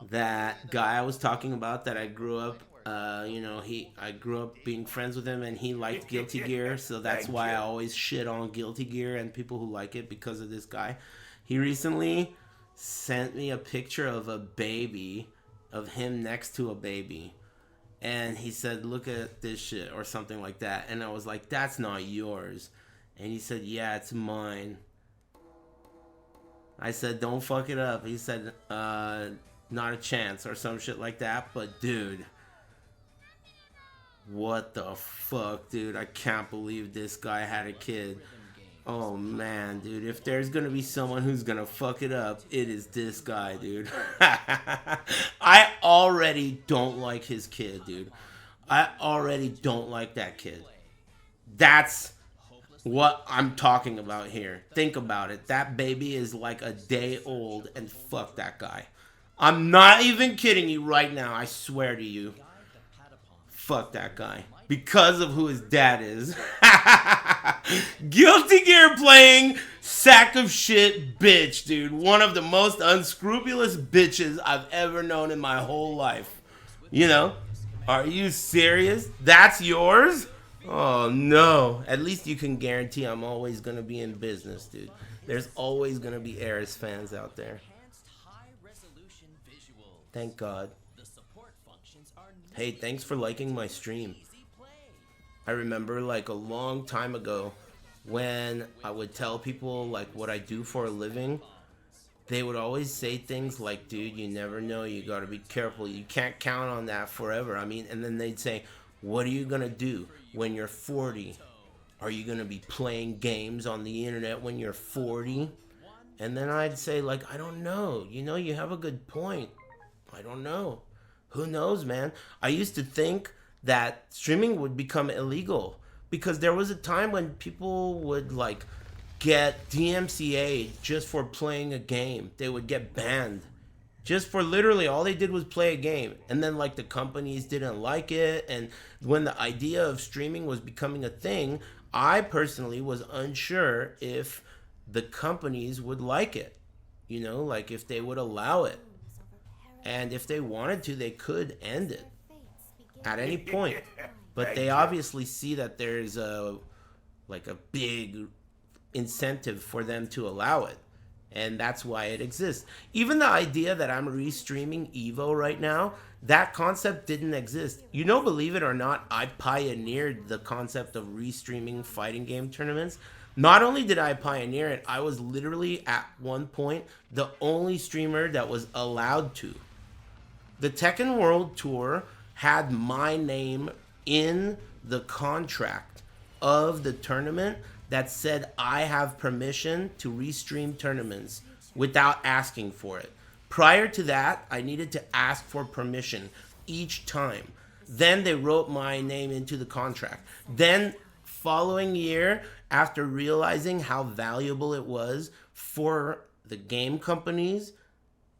that guy I was talking about that I grew up, I grew up being friends with him and he liked Guilty Gear, so that's why I always shit on Guilty Gear and people who like it because of this guy. He recently sent me a picture of a baby, of him next to a baby. And he said, look at this shit, or something like that. And I was like, that's not yours. And he said, yeah, it's mine. I said, don't fuck it up. He said, not a chance, or some shit like that. But, dude, what the fuck, dude? I can't believe this guy had a kid. Oh, man, dude. If there's gonna be someone who's gonna fuck it up, it is this guy, dude. I already don't like his kid, dude. I already don't like that kid. That's what I'm talking about here. Think about it. That baby is like a day old, and fuck that guy. I'm not even kidding you right now. I swear to you. Fuck that guy. because of who his dad is. Guilty Gear playing sack of shit bitch, dude. One of the most unscrupulous bitches I've ever known in my whole life. You know? Are you serious? That's yours? Oh, no. At least you can guarantee I'm always going to be in business, dude. There's always going to be Aris fans out there. Thank God. Hey, thanks for liking my stream. I remember like a long time ago when I would tell people like what I do for a living, they would always say things like, dude, you never know, you gotta be careful, you can't count on that forever. I mean, and then they'd say, what are you gonna do when you're 40? Are you gonna be playing games on the internet when you're 40? And then I'd say like, I don't know, you know, you have a good point. I don't know. Who knows, man? I used to think that streaming would become illegal because there was a time when people would like get DMCA just for playing a game. They would get banned just for literally all they did was play a game. And then like the companies didn't like it. And when the idea of streaming was becoming a thing, I personally was unsure if the companies would like it, you know, like if they would allow it. And if they wanted to, they could end it at any point. But they obviously see that there's a big incentive for them to allow it. And that's why it exists. Even the idea that I'm restreaming Evo right now, that concept didn't exist. You know, believe it or not, I pioneered the concept of restreaming fighting game tournaments. Not only did I pioneer it, I was literally at one point the only streamer that was allowed to. The Tekken World Tour had my name in the contract of the tournament that said I have permission to restream tournaments without asking for it. Prior to that, I needed to ask for permission each time. Then they wrote my name into the contract. Then following year, after realizing how valuable it was for the game companies,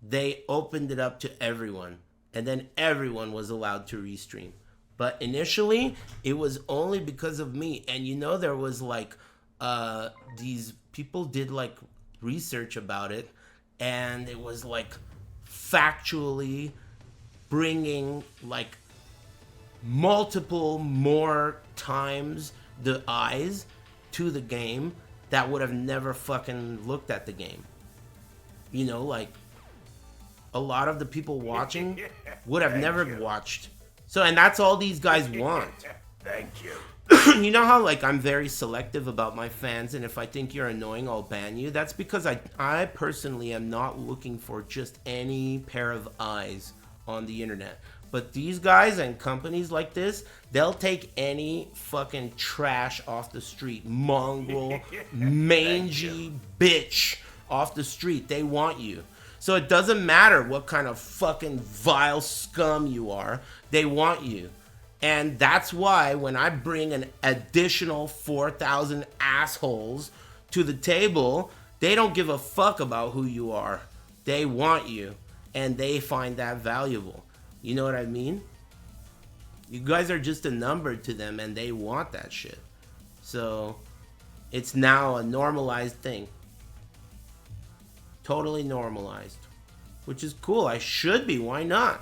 they opened it up to everyone. And then everyone was allowed to restream. But initially, it was only because of me. And you know, there was like, these people did like research about it. And it was like factually bringing like multiple more times the eyes to the game that would have never fucking looked at the game. You know, like, a lot of the people watching would have never watched. So, and that's all these guys want. Thank you. You know how, like, I'm very selective about my fans, and if I think you're annoying, I'll ban you? That's because I personally am not looking for just any pair of eyes on the internet. But these guys and companies like this, they'll take any fucking trash off the street. Mongrel, mangy bitch off the street. They want you. So it doesn't matter what kind of fucking vile scum you are. They want you. And that's why when I bring an additional 4,000 assholes to the table, they don't give a fuck about who you are. They want you. And they find that valuable. You know what I mean? You guys are just a number to them and they want that shit. So it's now a normalized thing. Totally normalized. Which is cool. I should be. Why not?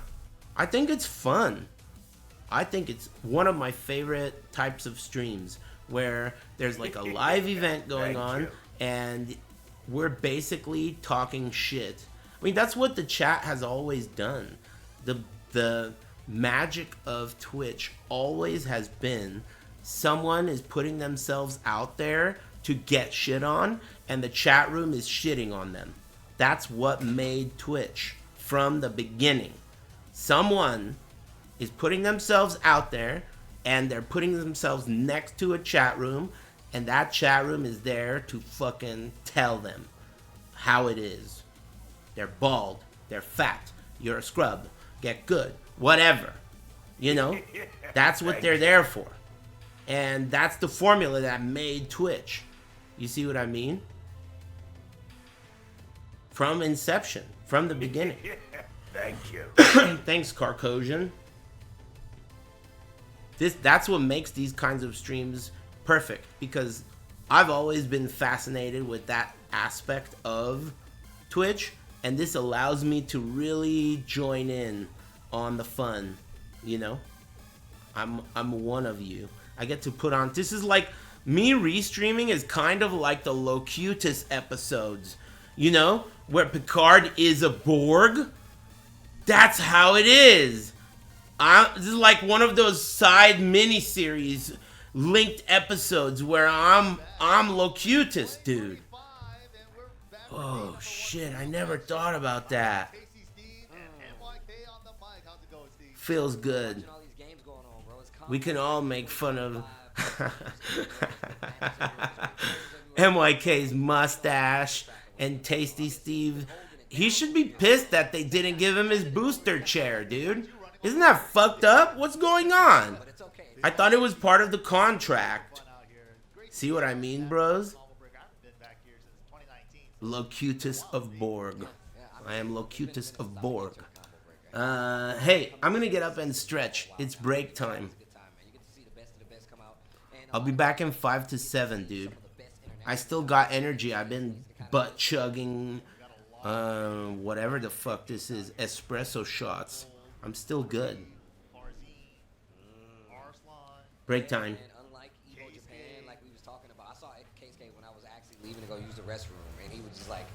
I think it's fun. I think it's one of my favorite types of streams where there's like a live event going on and we're basically talking shit. I mean, that's what the chat has always done. The magic of Twitch always has been someone is putting themselves out there to get shit on and the chat room is shitting on them. That's what made Twitch from the beginning. Someone is putting themselves out there and they're putting themselves next to a chat room and that chat room is there to fucking tell them how it is. They're bald, they're fat, you're a scrub, get good, whatever. You know? That's what they're there for. And that's the formula that made Twitch. You see what I mean? From inception, from the beginning. Thank you. Thanks, Carcosian. That's what makes these kinds of streams perfect, because I've always been fascinated with that aspect of Twitch, and this allows me to really join in on the fun, you know? I'm one of you. I get to put on, this is like, me restreaming is kind of like the Locutus episodes, you know? Where Picard is a Borg. That's how it is. This is like one of those side miniseries linked episodes where I'm Locutus, dude. Oh shit, I never thought about that. Feels good. We can all make fun of MYK's mustache and Tasty Steve. He should be pissed that they didn't give him his booster chair, dude. Isn't that fucked up? What's going on? I thought it was part of the contract. See what I mean, bros? Locutus of Borg. I am Locutus of Borg. Hey, I'm gonna get up and stretch. It's break time. I'll be back in 5 to 7, dude. I still got energy. I've been butt chugging, whatever the fuck this is, espresso shots. I'm still good. Break time. Like we was talking about, I saw K-Skate when I was actually leaving to go use the restroom, and he was just like,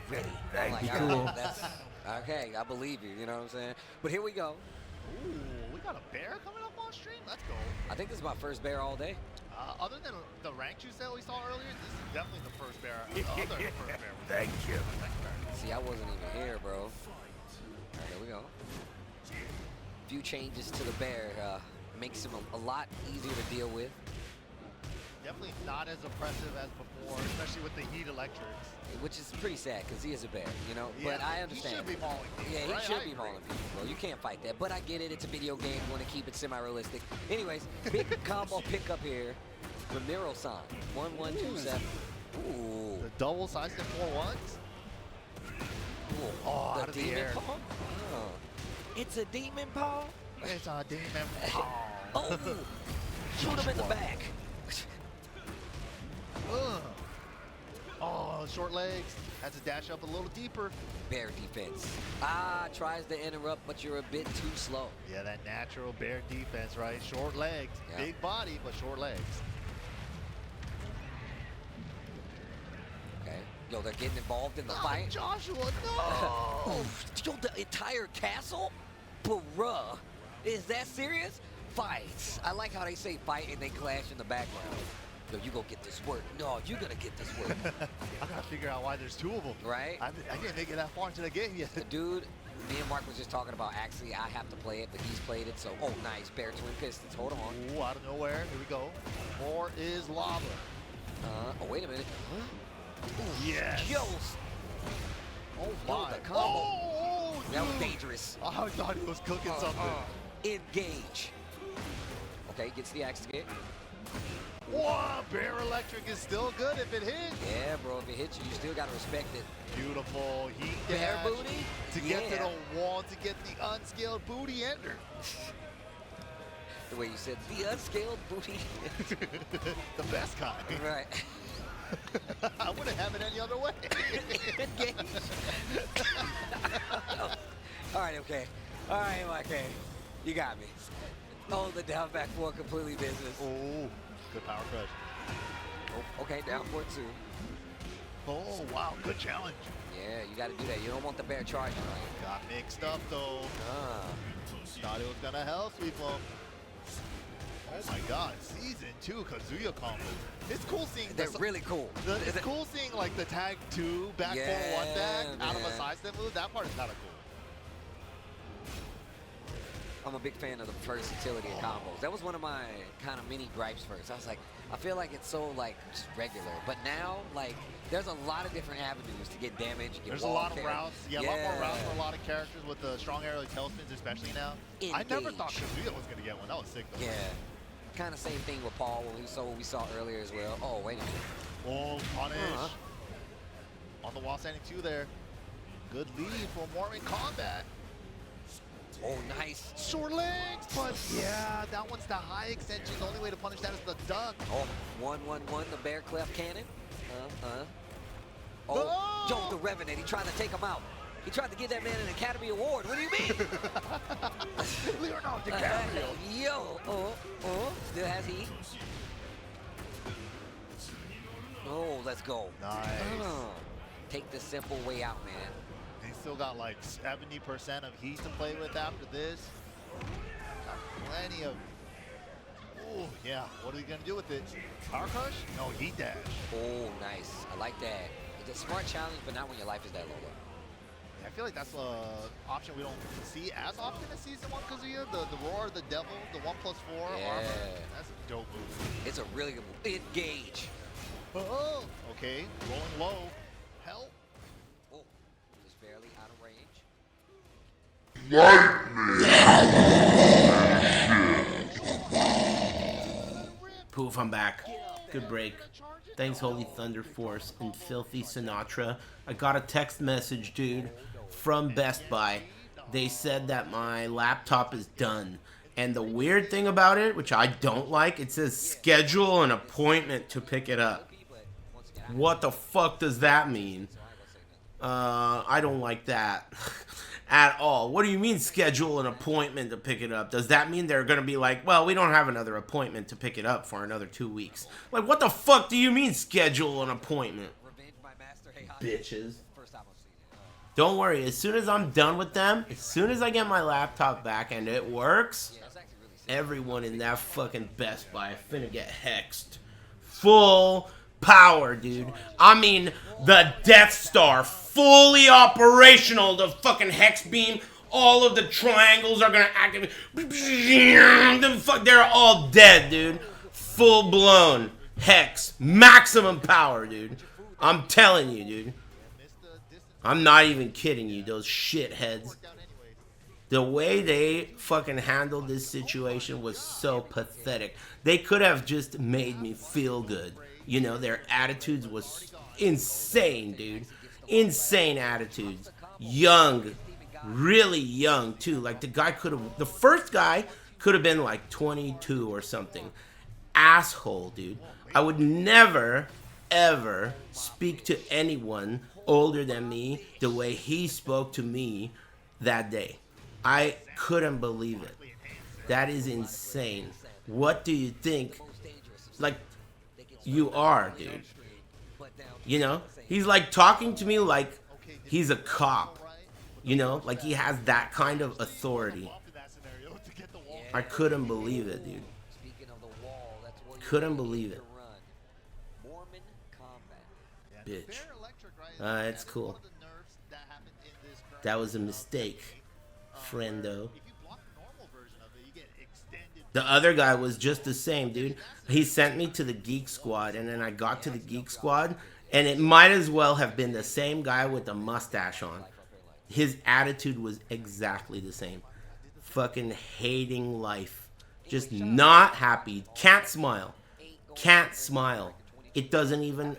ready. I'm like, Cool. That's, okay, I believe you, you know what I'm saying? But here we go. Ooh, we got a bear coming up on stream? Let's go. I think this is my first bear all day. Other than the rank juice that we saw earlier, this is definitely the first bear. Other first bear. Thank you. See, I wasn't even here, bro. All right, there we go. Few changes to the bear. Makes him a lot easier to deal with. Definitely not as oppressive as before, especially with the heat electrics. Which is pretty sad, because he is a bear, you know? Yeah, but I understand. He should be mauling people. Yeah, he right? should be mauling people, bro. You can't fight that. But I get it. It's a video game. You want to keep it semi-realistic. Anyways, big combo pickup here. Ramiro-san. 1127. Ooh. The double sized in 4-1s. Ooh. Oh, the demon paw? Oh. It's a demon paw? It's a demon paw. Oh. Shoot him in the back. Oh, short legs. Has to dash up a little deeper. Bear defense. Tries to interrupt, but you're a bit too slow. Yeah, that natural bear defense, right? Short legs. Yeah. Big body, but short legs. Okay. Yo, they're getting involved in the fight. Joshua, no! Yo, the entire castle? Bruh. Is that serious? Fights. I like how they say fight and they clash in the background. Yo, you go get this work. No, you gonna get this work. I gotta figure out why there's two of them. Right? I didn't make it that far into the game yet. The dude, me and Mark was just talking about, actually, I have to play it, but he's played it, so, oh, nice. Bear twin pistons. Hold on. Ooh, out of nowhere. Here we go. More is lava. Oh, wait a minute. Huh? Ooh, yes. Yo. Oh, Yo, my. the combo. Oh, that was dude. dangerous. I thought he was cooking something. Engage. Okay, gets the axe to get. Whoa, Bear Electric is still good if it hits. Yeah, bro, if it hits you, you still gotta respect it. Beautiful heat Bear dash booty? to get to the wall, to get the unscaled booty ender. The way you said, the unscaled booty. The best kind. Right. I wouldn't have it any other way. Engage. All right, okay. All right, okay. You got me. Oh, the down back four completely business. Oh, good power crush. Oh, okay, down 4-2. Oh, wow, good challenge. Yeah, you got to do that. You don't want the bear charging on you. Got mixed up, though. Thought it was going to hell sweep him. Oh, my God. Season 2 Kazuya combo. It's cool seeing That's really cool. It's cool seeing, like, the tag 2 back 4-1 back out of a side step move. That part is kind of cool. I'm a big fan of the versatility of combos. That was one of my kind of mini gripes first. I was like, I feel like it's so like just regular. But now, like, there's a lot of different avenues to get damage. There's a lot of routes. Yeah, a lot more routes for a lot of characters with the strong aerial tailspins, especially now. I never thought Kazuya was gonna get one. That was sick though. Yeah. Kind of same thing with Paul when we saw what we saw earlier as well. Oh, wait a minute. Oh, punish. On the wall standing 2 there. Good lead for Mormon Combat. Oh, nice. Short legs, but yeah, that one's the high extension. The only way to punish that is the duck. Oh, 1-1-1, the bear clef cannon. Oh, Joe the Revenant, he tried to take him out. He tried to give that man an Academy Award. What do you mean? Leonardo DiCaprio. Yo, still has heat. Oh, let's go. Nice. Take the simple way out, man. They still got like 70% of heat to play with after this. Got plenty of. Oh, yeah. What are we going to do with it? Power crush? No, heat dash. Oh, nice. I like that. It's a smart challenge, but not when your life is that low. I feel like that's an option we don't see as often in Season 1 because of you. The Roar, the Devil, the 1+4 armor. That's a dope move. It's a really good move. Engage. Oh, okay. Rolling low. Help. Oh, just barely out of range. Poof, I'm back. Good break. Thanks, Holy Thunder Force and Filthy Sinatra. I got a text message, dude, from Best Buy. They said that my laptop is done. And the weird thing about it, which I don't like, it says schedule an appointment to pick it up. What the fuck does that mean? I don't like that at all. What do you mean schedule an appointment to pick it up? Does that mean they're going to be like, well, we don't have another appointment to pick it up for another 2 weeks? Like, what the fuck do you mean schedule an appointment? Bitches. Don't worry, as soon as I'm done with them, as soon as I get my laptop back and it works, everyone in that fucking Best Buy finna get hexed. Full power, dude. I mean, the Death Star, fully operational, the fucking hex beam, all of the triangles are gonna activate. They're all dead, dude. Full blown hex, maximum power, dude. I'm telling you, dude. I'm not even kidding you, those shitheads. The way they fucking handled this situation was so pathetic. They could have just made me feel good. You know, their attitudes was insane, dude. Insane attitudes. Young. Really young, too. Like, the first guy could have been like 22 or something. Asshole, dude. I would never, ever speak to anyone older than me the way he spoke to me that day. I couldn't believe it. That is insane. What do you think? Like, you are, dude. You know? He's like talking to me like he's a cop. You know? Like he has that kind of authority. I couldn't believe it, dude. Couldn't believe it. Bitch. It's cool. That was a mistake, friendo. The other guy was just the same, dude. He sent me to the Geek Squad, and then I got to the Geek Squad, and it might as well have been the same guy with the mustache on. His attitude was exactly the same. Fucking hating life. Just not happy. Can't smile. Can't smile. It doesn't even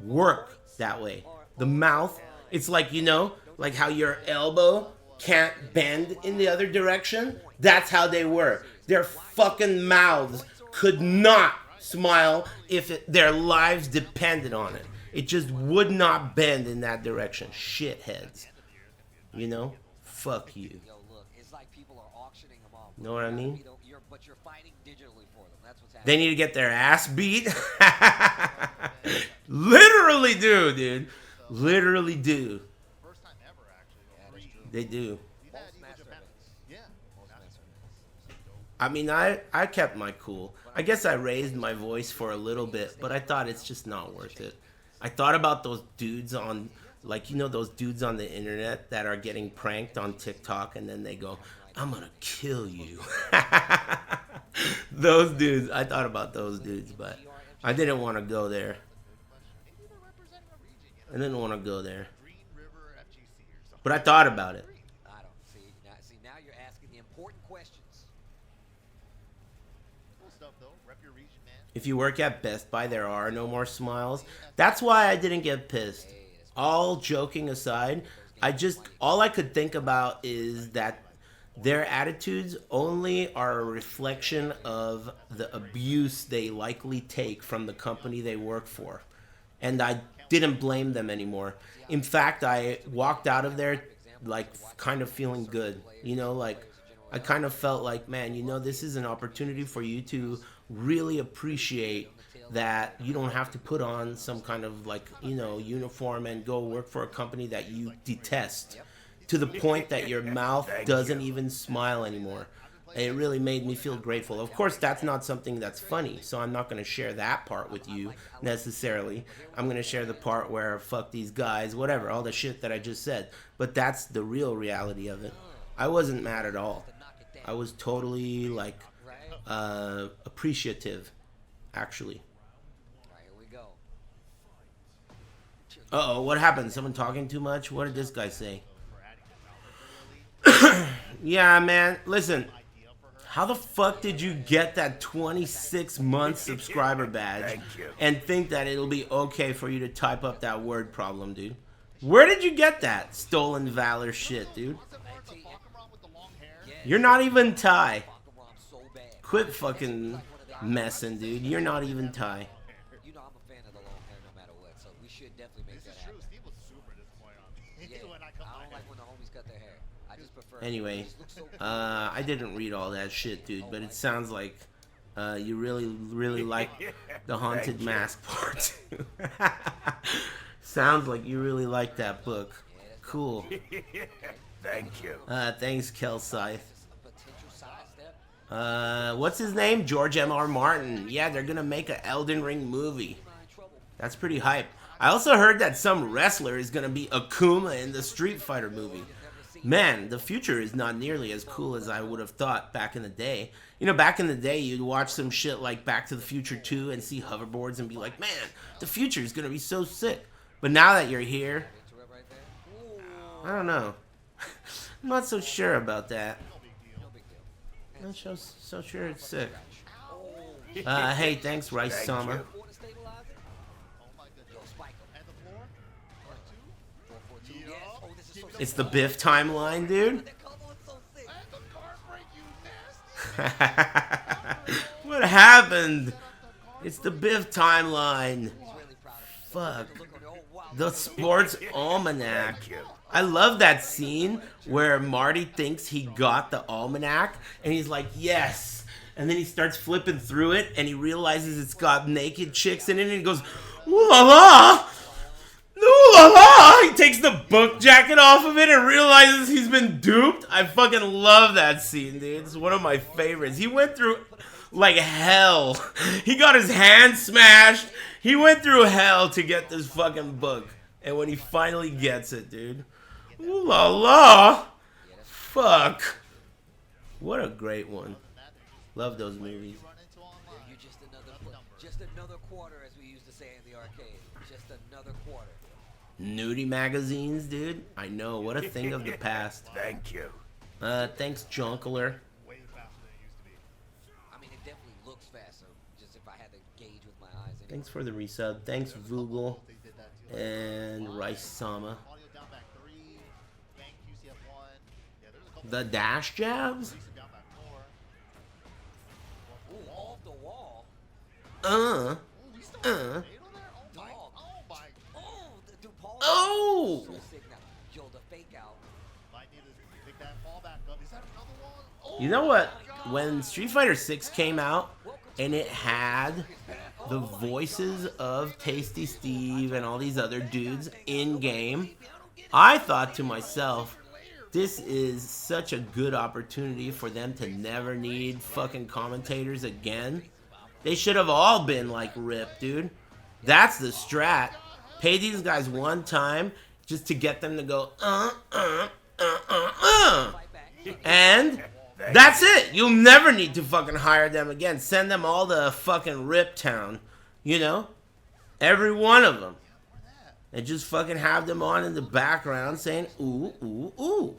work that way. The mouth, it's like, you know, like how your elbow can't bend in the other direction. That's how they were. Their fucking mouths could not smile if their lives depended on it. It just would not bend in that direction. Shitheads. You know? Fuck you. Know what I mean? They need to get their ass beat. Literally do, dude. Literally do. They do. I mean, I kept my cool. I guess I raised my voice for a little bit, but I thought it's just not worth it. I thought about those dudes on, like, you know, those dudes on the internet that are getting pranked on TikTok, and then they go, I'm gonna kill you. Those dudes, I thought about those dudes, but I didn't want to go there. I didn't want to go there. But I thought about it. I don't see. Now you're asking the important questions. Cool stuff, though. Rep your region, man. If you work at Best Buy, there are no more smiles. That's why I didn't get pissed. All joking aside, all I could think about is that their attitudes only are a reflection of the abuse they likely take from the company they work for. And I didn't blame them anymore. In fact, I walked out of there like kind of feeling good. You know, like I kind of felt like, man, you know, this is an opportunity for you to really appreciate that you don't have to put on some kind of like, you know, uniform and go work for a company that you detest to the point that your mouth doesn't even smile anymore. It really made me feel grateful. Of course, that's not something that's funny, so I'm not going to share that part with you necessarily. I'm going to share the part where fuck these guys, whatever, all the shit that I just said. But that's the real reality of it. I wasn't mad at all. I was totally like appreciative, actually. Uh-oh, what happened? Someone talking too much? What did this guy say? Yeah, man, listen. How the fuck did you get that 26-month subscriber badge and think that it'll be okay for you to type up that word problem, dude? Where did you get that stolen valor shit, dude? You're not even Thai. Quit fucking messing, dude. You're not even Thai. You know I'm a fan of the long hair no matter what, so we should definitely make that happen. Steve was super disappointed on me. Yeah, I don't like when the homies cut their hair. I just prefer. Anyway, I didn't read all that shit, dude, but it sounds like you really like the haunted mask part. Sounds like you really like that book. Cool. Thank you. Thanks, Kelsyth. What's his name? George M.R. Martin. Yeah, they're gonna make an Elden Ring movie. That's pretty hype. I also heard that some wrestler is gonna be Akuma in the Street Fighter movie. Man, the future is not nearly as cool as I would have thought back in the day. You know, back in the day, you'd watch some shit like Back to the Future 2 and see hoverboards and be like, man, the future is gonna be so sick. But now that you're here, I don't know. I'm not so sure about that. I'm not so sure it's sick. Hey, thanks, Rice Sama. It's the Biff timeline, dude. What happened? It's the Biff timeline. Fuck. The Sports Almanac. I love that scene where Marty thinks he got the almanac and he's like, yes. And then he starts flipping through it and he realizes it's got naked chicks in it and he goes, ooh la la. Ooh la la. He takes the book jacket off of it and realizes he's been duped. I fucking love that scene, dude. It's one of my favorites. He went through like hell. He got his hand smashed. He went through hell to get this fucking book. And when he finally gets it, dude. Ooh la la. Fuck. What a great one. Love those movies. You're just another quarter, as we used to say in the arcade. Just another quarter. Nudie magazines, dude. I know. What a thing of the past. Thank you. Thanks, Jonkler. I mean, it definitely looks faster. Just if I had to gauge with my eyes. Anyway. Thanks for the resub. Thanks, Voogle. And Rice Sama. The dash jabs? Ooh, off the wall. Oh! Yo, the fake out. You know what? When Street Fighter 6 came out and it had the voices of Tasty Steve and all these other dudes in game, I thought to myself, this is such a good opportunity for them to never need fucking commentators again. They should have all been like Rip, dude. That's the strat. Pay these guys one time just to get them to go, And that's it. You'll never need to fucking hire them again. Send them all to fucking Rip Town. You know? Every one of them. And just fucking have them on in the background saying, ooh, ooh, ooh.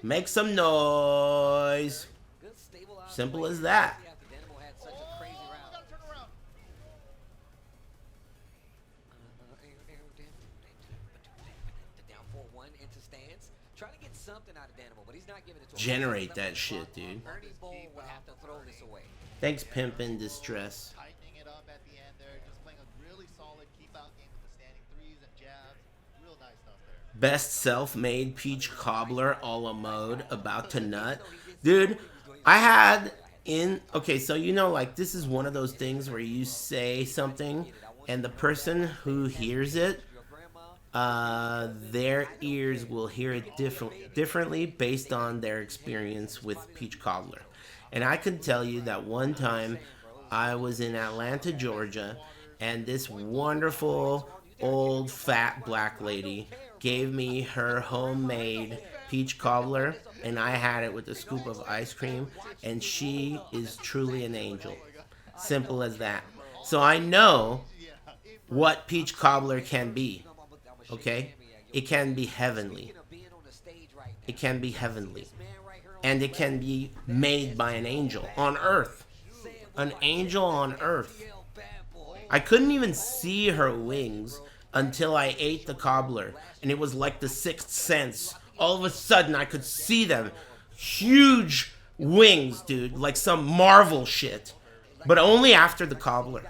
Make some noise. Simple as that. Down 4-1 into stance. Trying to get something out of Danimal, but he's not generate that shit, dude. Thanks, Pimp in Distress. Tightening it up at the end there, just playing a really solid keep-out game with the standing threes and jabs. Real nice stuff there. Best self-made peach cobbler a la mode, about to nut. Dude, I had in... Okay, so you know, like, this is one of those things where you say something, and the person who hears it, their ears will hear it differently based on their experience with peach cobbler. And I can tell you that one time I was in Atlanta, Georgia, and this wonderful old fat black lady gave me her homemade peach cobbler, and I had it with a scoop of ice cream, and she is truly an angel. Simple as that. So I know what peach cobbler can be. Okay? It can be heavenly. It can be heavenly. And it can be made by an angel on earth. An angel on earth. I couldn't even see her wings until I ate the cobbler. And it was like the Sixth Sense. All of a sudden, I could see them. Huge wings, dude. Like some Marvel shit. But only after the cobbler.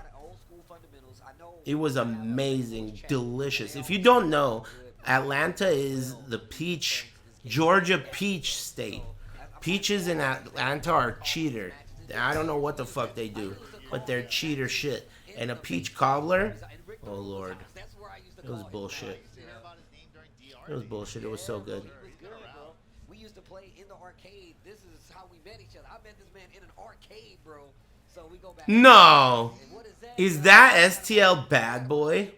It was amazing. Delicious. If you don't know, Atlanta is the peach, Georgia peach state. Peaches in Atlanta are cheater. I don't know what the fuck they do, but they're cheater shit. And a peach cobbler, oh lord, it was bullshit. It was bullshit. It was so good. We used to play in the arcade. This is how we met each other. I met this man in an arcade, bro. So we go back. No, is that STL Bad Boy?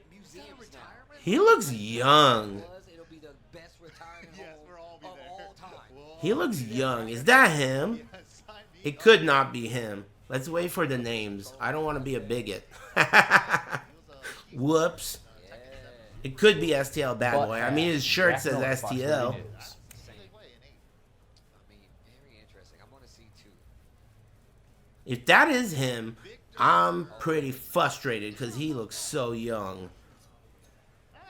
He looks young. He looks young. Is that him? It could not be him. Let's wait for the names. I don't want to be a bigot. Whoops. It could be STL Bad Boy. I mean, his shirt says STL. If that is him, I'm pretty frustrated because he looks so young.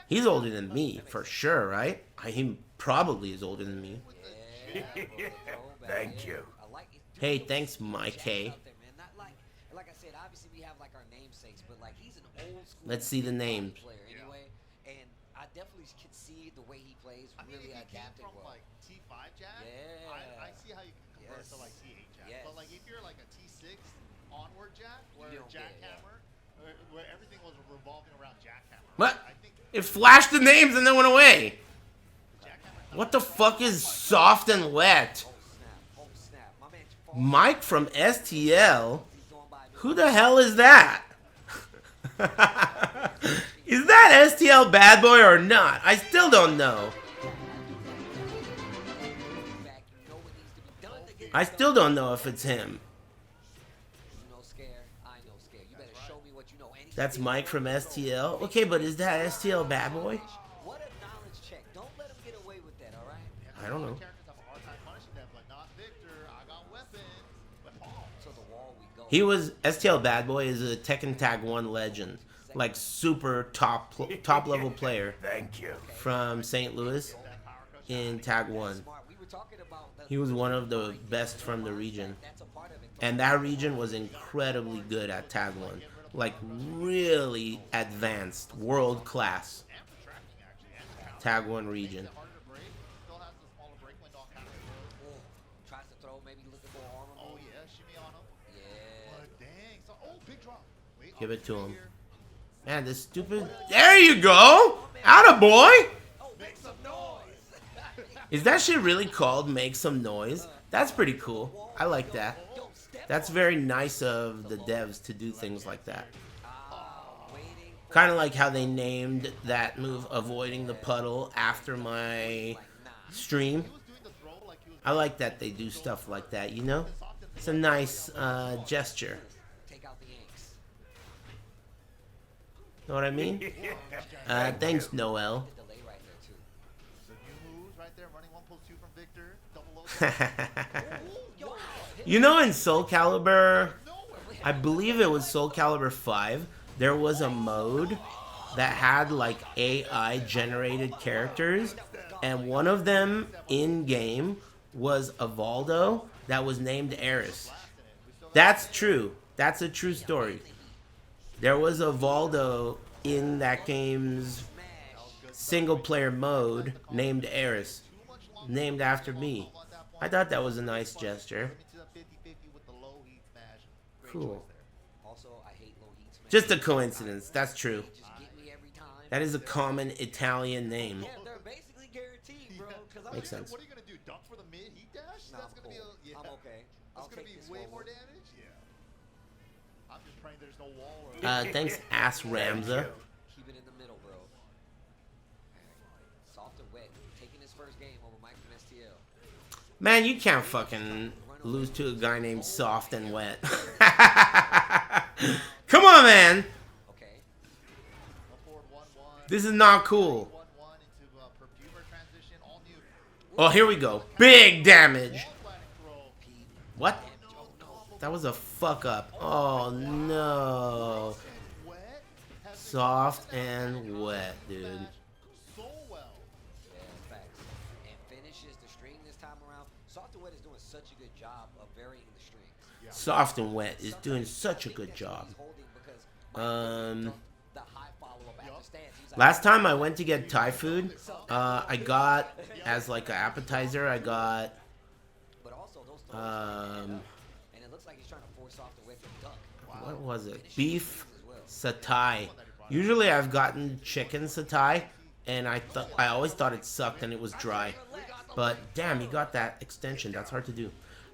He's older than me, for sure, right? He probably is older than me. Thank you. Hey, thanks, Mike K. Like I said, obviously we have like our namesakes, but like he's an old school. Let's see the names. Player anyway, and I definitely can see the way he plays. Really adapted from well. like T5 Jack, I see how you can convert to like T8 Jack. But like if you're like a T6 onward Jack, where Jackhammer, where everything was revolving around Jackhammer. What? It flashed the names and then went away. What the fuck is soft and wet? Mike from STL? Who the hell is that? Is that STL Bad Boy or not? I still don't know. I still don't know if it's him. That's Mike from STL? Okay, but is that STL Bad Boy? I don't know. He was STL Bad Boy is a Tekken Tag 1 legend, like super top level player. Thank you. From St. Louis in Tag 1. He was one of the best from the region, and that region was incredibly good at Tag 1, like really advanced, world class. Tag 1 region. Give it to him. Man, this stupid... There you go! Attaboy! Is that shit really called Make Some Noise? That's pretty cool. I like that. That's very nice of the devs to do things like that. Kind of like how they named that move Avoiding the Puddle after my stream. I like that they do stuff like that, you know? It's a nice gesture. Know what I mean? Thanks, Noel. You know, in Soul Calibur, I believe it was Soul Calibur 5, there was a mode that had like AI generated characters, and one of them in game was a Valdo that was named Aris. That's true. That's a true story. There was a Valdo in that game's single-player mode named Aris, named after me. I thought that was a nice gesture. Cool. Just a coincidence. That's true. That is a common Italian name. Makes sense. What are you gonna do? Dunk for the mid heat dash? That's gonna be a, I'm okay. That's gonna be way more damage. Yeah. I'm just praying there's no wall. Or Thanks, Ass Ramza. Keep it in the middle, bro. Soft and wet. Taking his first game over Mike from STL. Man, you can't fucking lose to a guy named Soft and Wet. Come on, man. Okay. This is not cool. Oh, here we go. Big damage. What? That was a fuck up. Oh, no. Soft and wet, dude. Yeah, facts. And finishes the string this time around. Soft and wet is doing such a good job of varying the strings. Soft and wet is doing such a good job. Last time I went to get Thai food, I got, as like an appetizer, I got, what was it? Beef satay. Usually I've gotten chicken satay, and I always thought it sucked and it was dry. But damn, you got that extension. That's hard to do.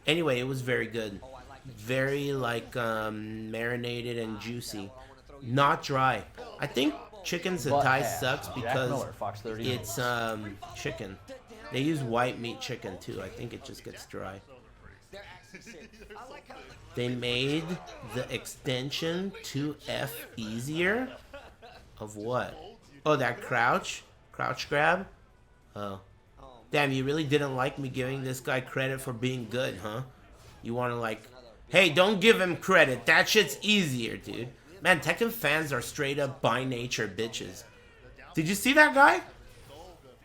Anyway, it was very good. Very like marinated and juicy. Not dry. I think chicken satay sucks because it's chicken. They use white meat chicken too. I think it just gets dry. They made the extension 2F easier. Of what? Oh, that crouch grab? Oh. Damn, you really didn't like me giving this guy credit for being good, huh? You want to like, hey, don't give him credit. That shit's easier, dude. Man, Tekken fans are straight up by nature bitches. Did you see that guy?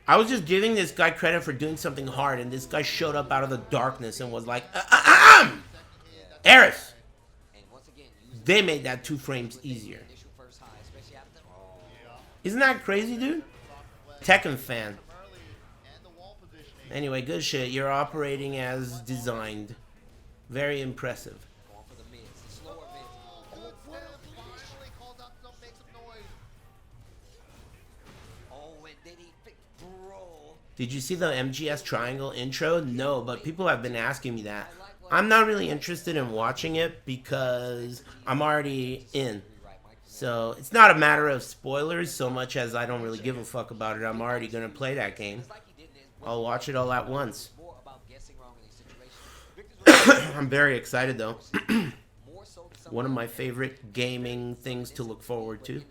I was just giving this guy credit for doing something hard, and this guy showed up out of the darkness and was like, Aris! They made that 2 frames easier. Isn't that crazy, dude? Tekken fan. Anyway, good shit. You're operating as designed. Very impressive. Did you see the MGS Triangle intro? No, but people have been asking me that. I'm not really interested in watching it because I'm already in. So it's not a matter of spoilers so much as I don't really give a fuck about it. I'm already going to play that game. I'll watch it all at once. I'm very excited though. One of my favorite gaming things to look forward to.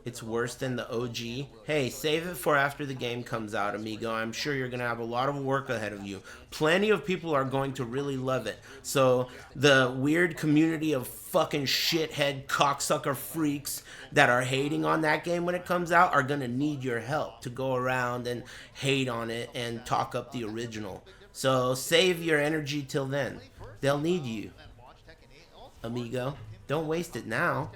It's worse than the OG. Hey, save it for after the game comes out, amigo. I'm sure you're going to have a lot of work ahead of you. Plenty of people are going to really love it. So the weird community of fucking shithead cocksucker freaks that are hating on that game when it comes out are going to need your help to go around and hate on it and talk up the original. So save your energy till then. They'll need you, amigo. Don't waste it now.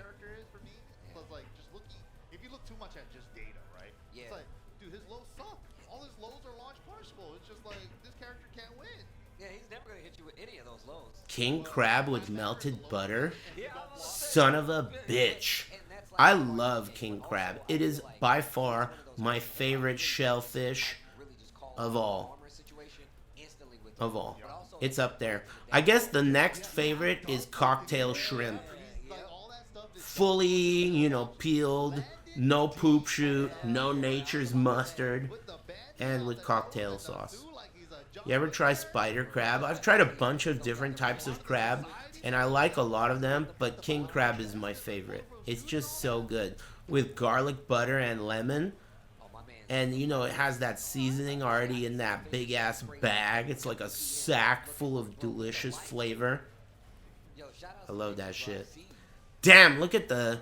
King Crab with melted butter? Son of a bitch. I love King Crab. It is by far my favorite shellfish of all. Of all. It's up there. I guess the next favorite is cocktail shrimp. Fully, you know, peeled, no poop shoot, no nature's mustard, and with cocktail sauce. You ever try spider crab? I've tried a bunch of different types of crab, and I like a lot of them, but king crab is my favorite. It's just so good. With garlic butter and lemon, and you know, it has that seasoning already in that big-ass bag. It's like a sack full of delicious flavor. I love that shit. Damn, look at the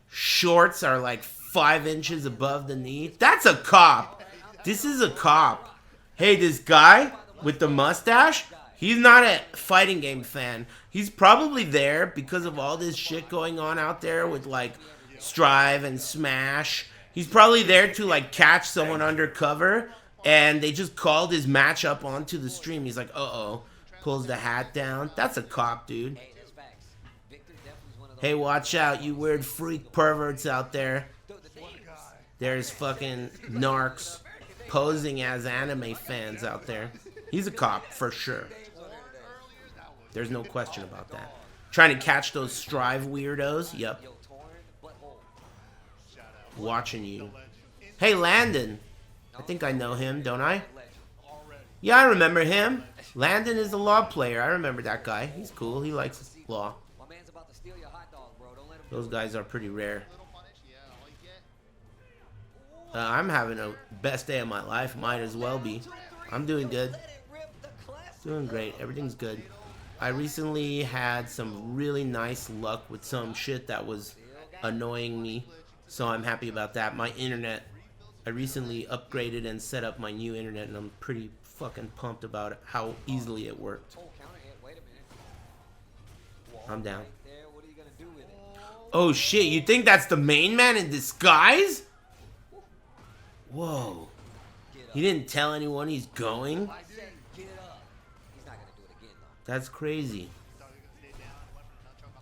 shorts are like 5 inches above the knee. That's a cop. This is a cop. Hey, this guy with the mustache, he's not a fighting game fan. He's probably there because of all this shit going on out there with like Strive and Smash. He's probably there to like catch someone undercover, and they just called his matchup onto the stream. He's like, uh-oh, pulls the hat down. That's a cop, dude. Hey, watch out, you weird freak perverts out there. There's fucking narcs posing as anime fans out there. He's a cop, for sure. There's no question about that. Trying to catch those Strive weirdos? Yep. Watching you. Hey, Landon. I think I know him, don't I? Yeah, I remember him. Landon is a law player. I remember that guy. He's cool. He likes law. Those guys are pretty rare. I'm having a best day of my life. Might as well be. I'm doing good. Doing great. Everything's good. I recently had some really nice luck with some shit that was annoying me. So I'm happy about that. My internet. I recently upgraded and set up my new internet, and I'm pretty fucking pumped about it, how easily it worked. I'm down. Oh shit, you think that's the main man in disguise? Whoa. He didn't tell anyone he's going? That's crazy.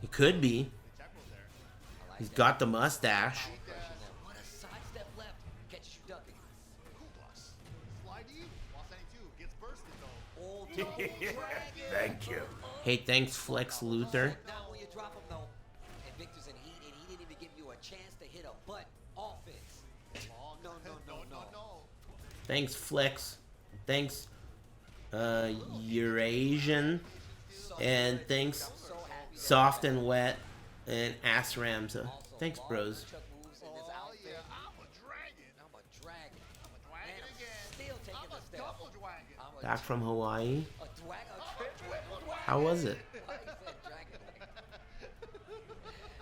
He could be. He's got the mustache. Thank you. Hey, thanks, Flex Luther. Thanks, Flex. Thanks, Eurasian. And thanks, Soft and Wet. And Ass Ramza. Thanks, bros. Back from Hawaii. How was it?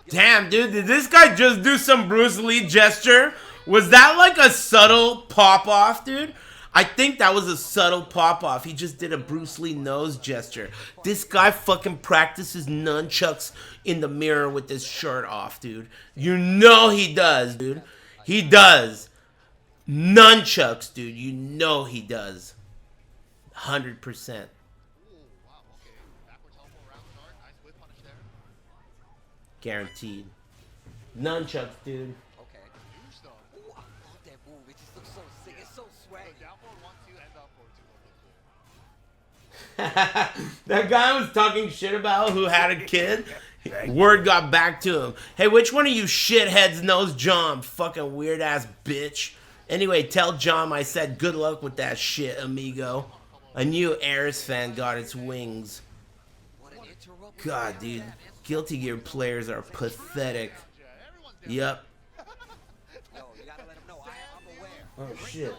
Damn, dude, did this guy just do some Bruce Lee gesture? Was that like a subtle pop-off, dude? I think that was a subtle pop-off. He just did a Bruce Lee nose gesture. This guy fucking practices nunchucks in the mirror with his shirt off, dude. You know he does, dude. He does. Nunchucks, dude. You know he does. 100%. Guaranteed. Nunchucks, dude. That guy was talking shit about who had a kid. Word got back to him. Hey, which one of you shitheads knows John? Fucking weird ass bitch. Anyway, tell John I said good luck with that shit, amigo. A new Aris fan got its wings. God, dude. Guilty Gear players are pathetic. Yep. Oh, shit.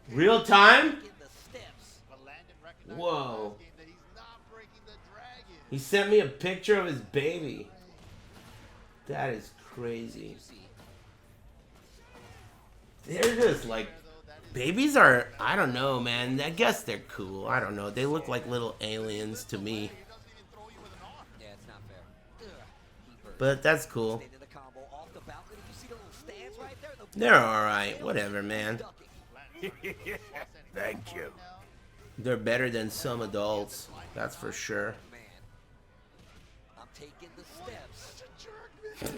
Real time? Whoa. He sent me a picture of his baby. That is crazy. They're just like... Babies are... I don't know, man. I guess they're cool. I don't know. They look like little aliens to me. But that's cool. They're alright. Whatever, man. Thank you. They're better than some adults. That's for sure.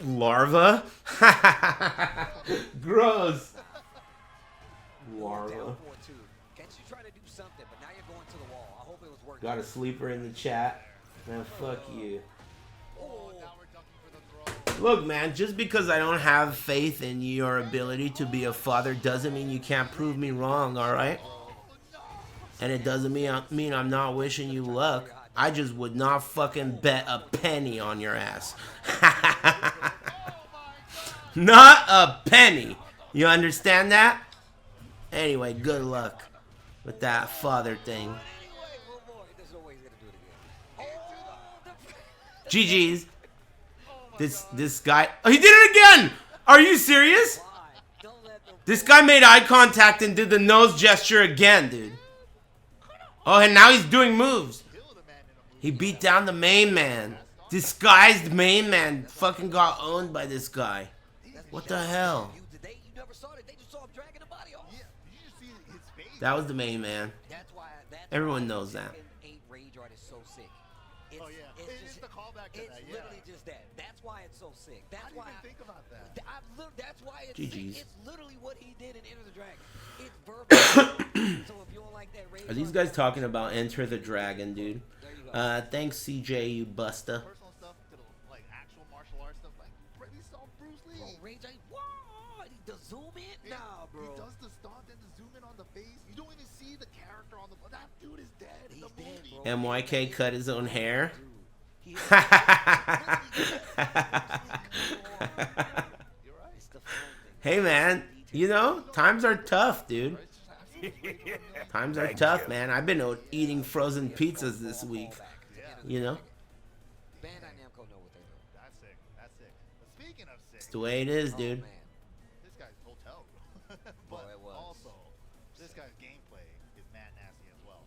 Larva? Gross. Larva. Got a sleeper in the chat. Man, fuck you. Look, man, just because I don't have faith in your ability to be a father doesn't mean you can't prove me wrong, alright? And it doesn't mean I'm not wishing you luck. I just would not fucking bet a penny on your ass. Not a penny. You understand that? Anyway, good luck with that father thing. GG's. This guy... Oh, he did it again! Are you serious? This guy made eye contact and did the nose gesture again, dude. Oh, and now he's doing moves. He beat down the main man. Disguised main man fucking got owned by this guy. What the hell? That was the main man. Everyone knows that. Oh yeah, it's the callback to that. Yeah. Literally just that. That's why it's so sick. That's why I think about that. That's why it's GG's. It's literally what he did in Enter the Dragon. It's verbal. So if you don't like that, Are these guys talking about Enter the Dragon, dude? Thanks, CJ, you busta. Personal stuff to like actual martial arts stuff, like we saw Bruce Lee. Bro, Rage, what? The zoom in? Nah, bro. He does the stunt and the zoom in on the face. You don't even see the character on the. That dude is dead. He's dead, bro. MYK cut his own hair. Hey man, you know, times are tough, dude. Times are tough, man. I've been eating frozen pizzas this week. You know? That's sick. That's sick. But speaking of sick, It's the way it is, dude. this guy's hotel room. But also, this guy's gameplay is mad nasty as well.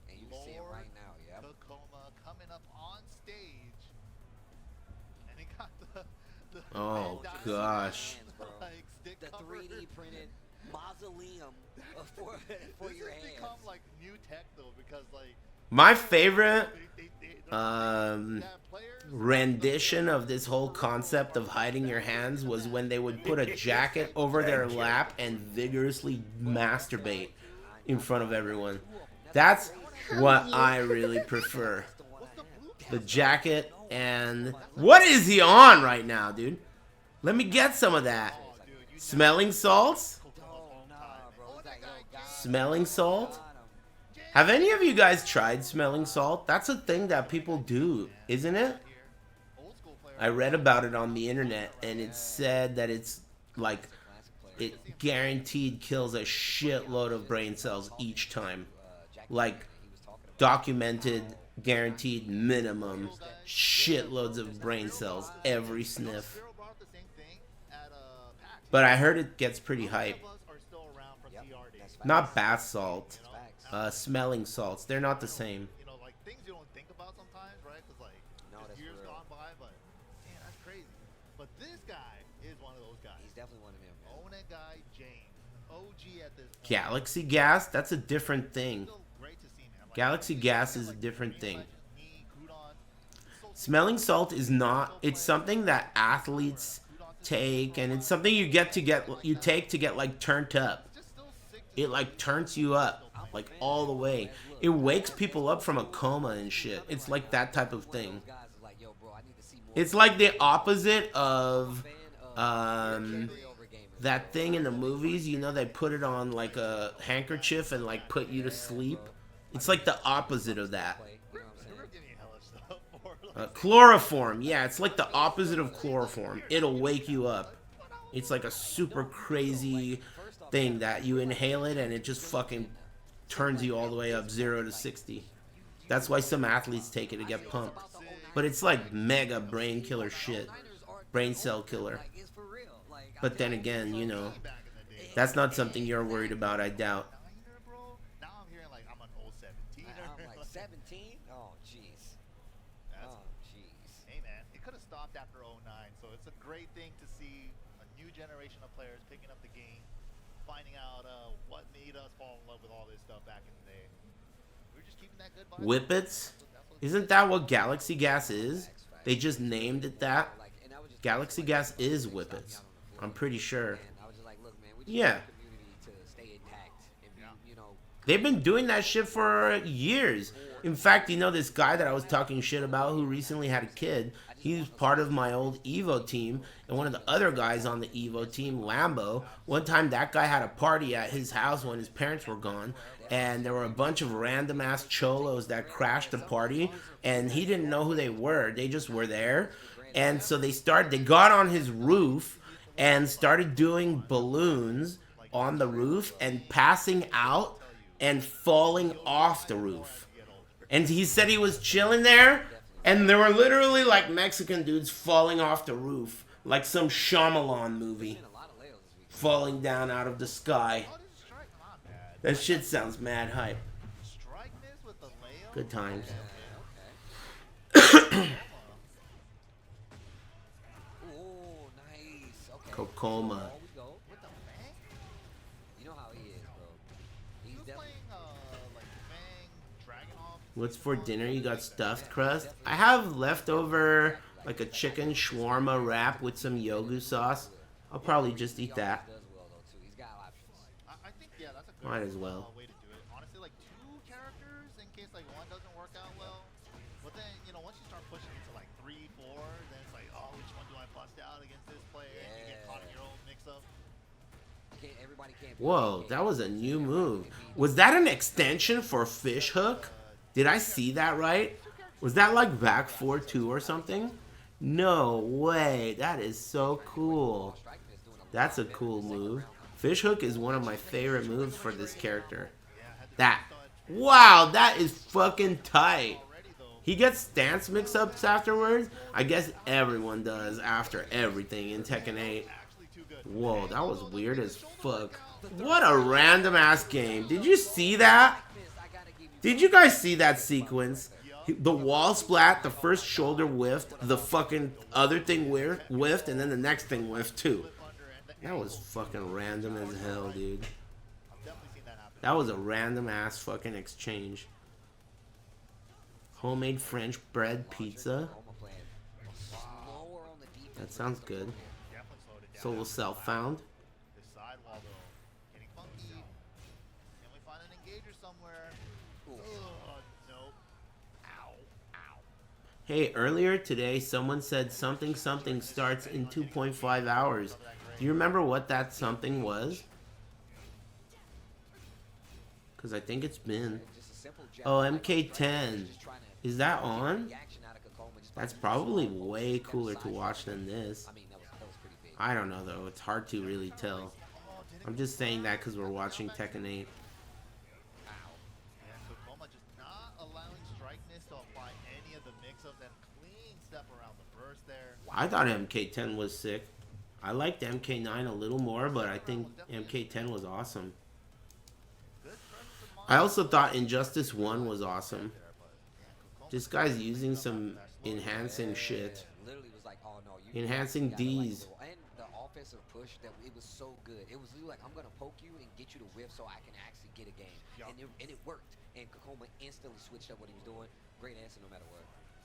And you see it right now, yeah. Tacoma coming up on stage, and he got the Oh gosh. like stick The 3D printed mausoleum for your hands. This has become like new tech though, because like My favorite rendition of this whole concept of hiding your hands was when they would put a jacket over their lap and vigorously masturbate in front of everyone. That's what I really prefer. The jacket and... What is he on right now, dude? Let me get some of that. Smelling salts? Smelling salt? Have any of you guys tried smelling salt? That's a thing that people do, isn't it? I read about it on the internet, and it said that it's like it guaranteed kills a shitload of brain cells each time. Like documented, guaranteed minimum shitloads of brain cells every sniff. But I heard it gets pretty hype. Not bath salt. Smelling salts. They're not the same. you know, like things you don't think about sometimes, right? Because like just years gone by, but man, that's crazy. But this guy is one of those guys. He's definitely one of them. Own a guy, James, OG at this point. Galaxy gas? That's a different thing. Galaxy gas is a different thing. Smelling salt is not. It's something that athletes take, and it's something you take to get like turned up. It like turns you up like all the way. It wakes people up from a coma and shit. It's like that type of thing. It's like the opposite of that thing in the movies. You know, they put it on like a handkerchief and like put you to sleep. It's like the opposite of that. Chloroform. Yeah, it's like the opposite of chloroform. It'll wake you up. It's like a super crazy thing that you inhale it and it just fucking turns you all the way up 0 to 60. That's why some athletes take it to get pumped. But it's like mega brain killer shit. Brain cell killer. But then again, you know, that's not something you're worried about, I doubt. Now I'm hearing like I'm an old 17. I'm like 17? Oh, jeez. Oh, jeez. Hey man, it could have stopped after 09, so it's a great thing to see a new generation of players picking up the game, finding out what made us fall in love with all this stuff back in the day. We're just keeping that good vibe. Whippets? Isn't that what Galaxy Gas is? They just named it that? Galaxy Gas is Whippets. I'm pretty sure. Yeah. They've been doing that shit for years. In fact, you know this guy that I was talking shit about who recently had a kid? He's part of my old Evo team, and one of the other guys on the Evo team, Lambo, one time that guy had a party at his house when his parents were gone, and there were a bunch of random ass cholos that crashed the party, and he didn't know who they were. They just were there. And so they got on his roof and started doing balloons on the roof and passing out and falling off the roof. And he said he was chilling there, and there were literally like Mexican dudes falling off the roof, like some Shyamalan movie, falling down out of the sky. That shit sounds mad hype. Good times. Oh, nice. Okay. Kokoma. Oh, we go. With the Fang? You know how he is, bro. He's definitely like Fang, Dragunov. What's for dinner? You got stuffed crust? I have leftover like a chicken shawarma wrap with some yogu sauce. I'll probably just eat that. I think, yeah, that's a good Might as well. way to do it. Honestly, like 2 characters in case like one doesn't work out well. But then, you know, once you start pushing into like 3, 4, then it's like, oh, which one do I bust out against this player? And you get caught in your own mix-up. Whoa, that was a new move. Was that an extension for Fish Hook? Did I see that right? Was that like back 4-2 or something? No way. That is so cool. That's a cool move. Fish Hook is one of my favorite moves for this character. That. Wow, that is fucking tight. He gets stance mix-ups afterwards. I guess everyone does after everything in Tekken 8. Whoa, that was weird as fuck. What a random ass game. Did you see that? Did you guys see that sequence? The wall splat, the first shoulder whiffed, the fucking other thing whiffed, and then the next thing whiffed too. That was fucking random as hell, dude. That was a random ass fucking exchange. Homemade French bread pizza. That sounds good. Solo self found. Hey, earlier today someone said something starts in 2.5 hours. Do you remember what that something was? Because I think it's been. Oh, MK10. Is that on? That's probably way cooler to watch than this. I don't know though, it's hard to really tell. I'm just saying that because we're watching Tekken 8. I thought MK10 was sick. I liked MK9 a little more, but I think MK10 was awesome. I also thought Injustice 1 was awesome. This guy's using some enhancing shit. Enhancing D's. And the offensive push, that it was so good. It was like, I'm going to poke you and get you to whiff so I can actually get a game. And it worked. And Kokoma instantly switched up what he was doing. Great answer no matter what.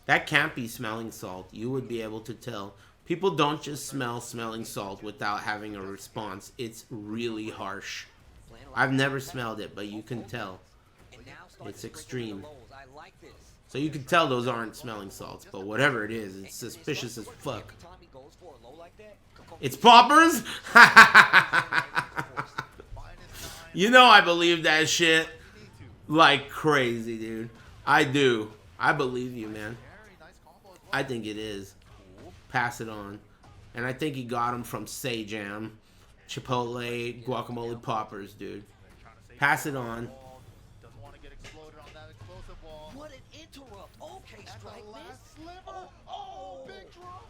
That can't be smelling salt. You would be able to tell. People don't just smell smelling salt without having a response. It's really harsh. I've never smelled it, but you can tell. It's extreme. So you can tell those aren't smelling salts, but whatever it is, it's suspicious as fuck. It's poppers? You know I believe that shit like crazy, dude. I do. I believe you, man. I think it is. Pass it on. And I think he got him from Say-Jam. Chipotle, guacamole poppers, dude. Pass it on. What an interrupt. Okay, strike miss. Oh, big drop.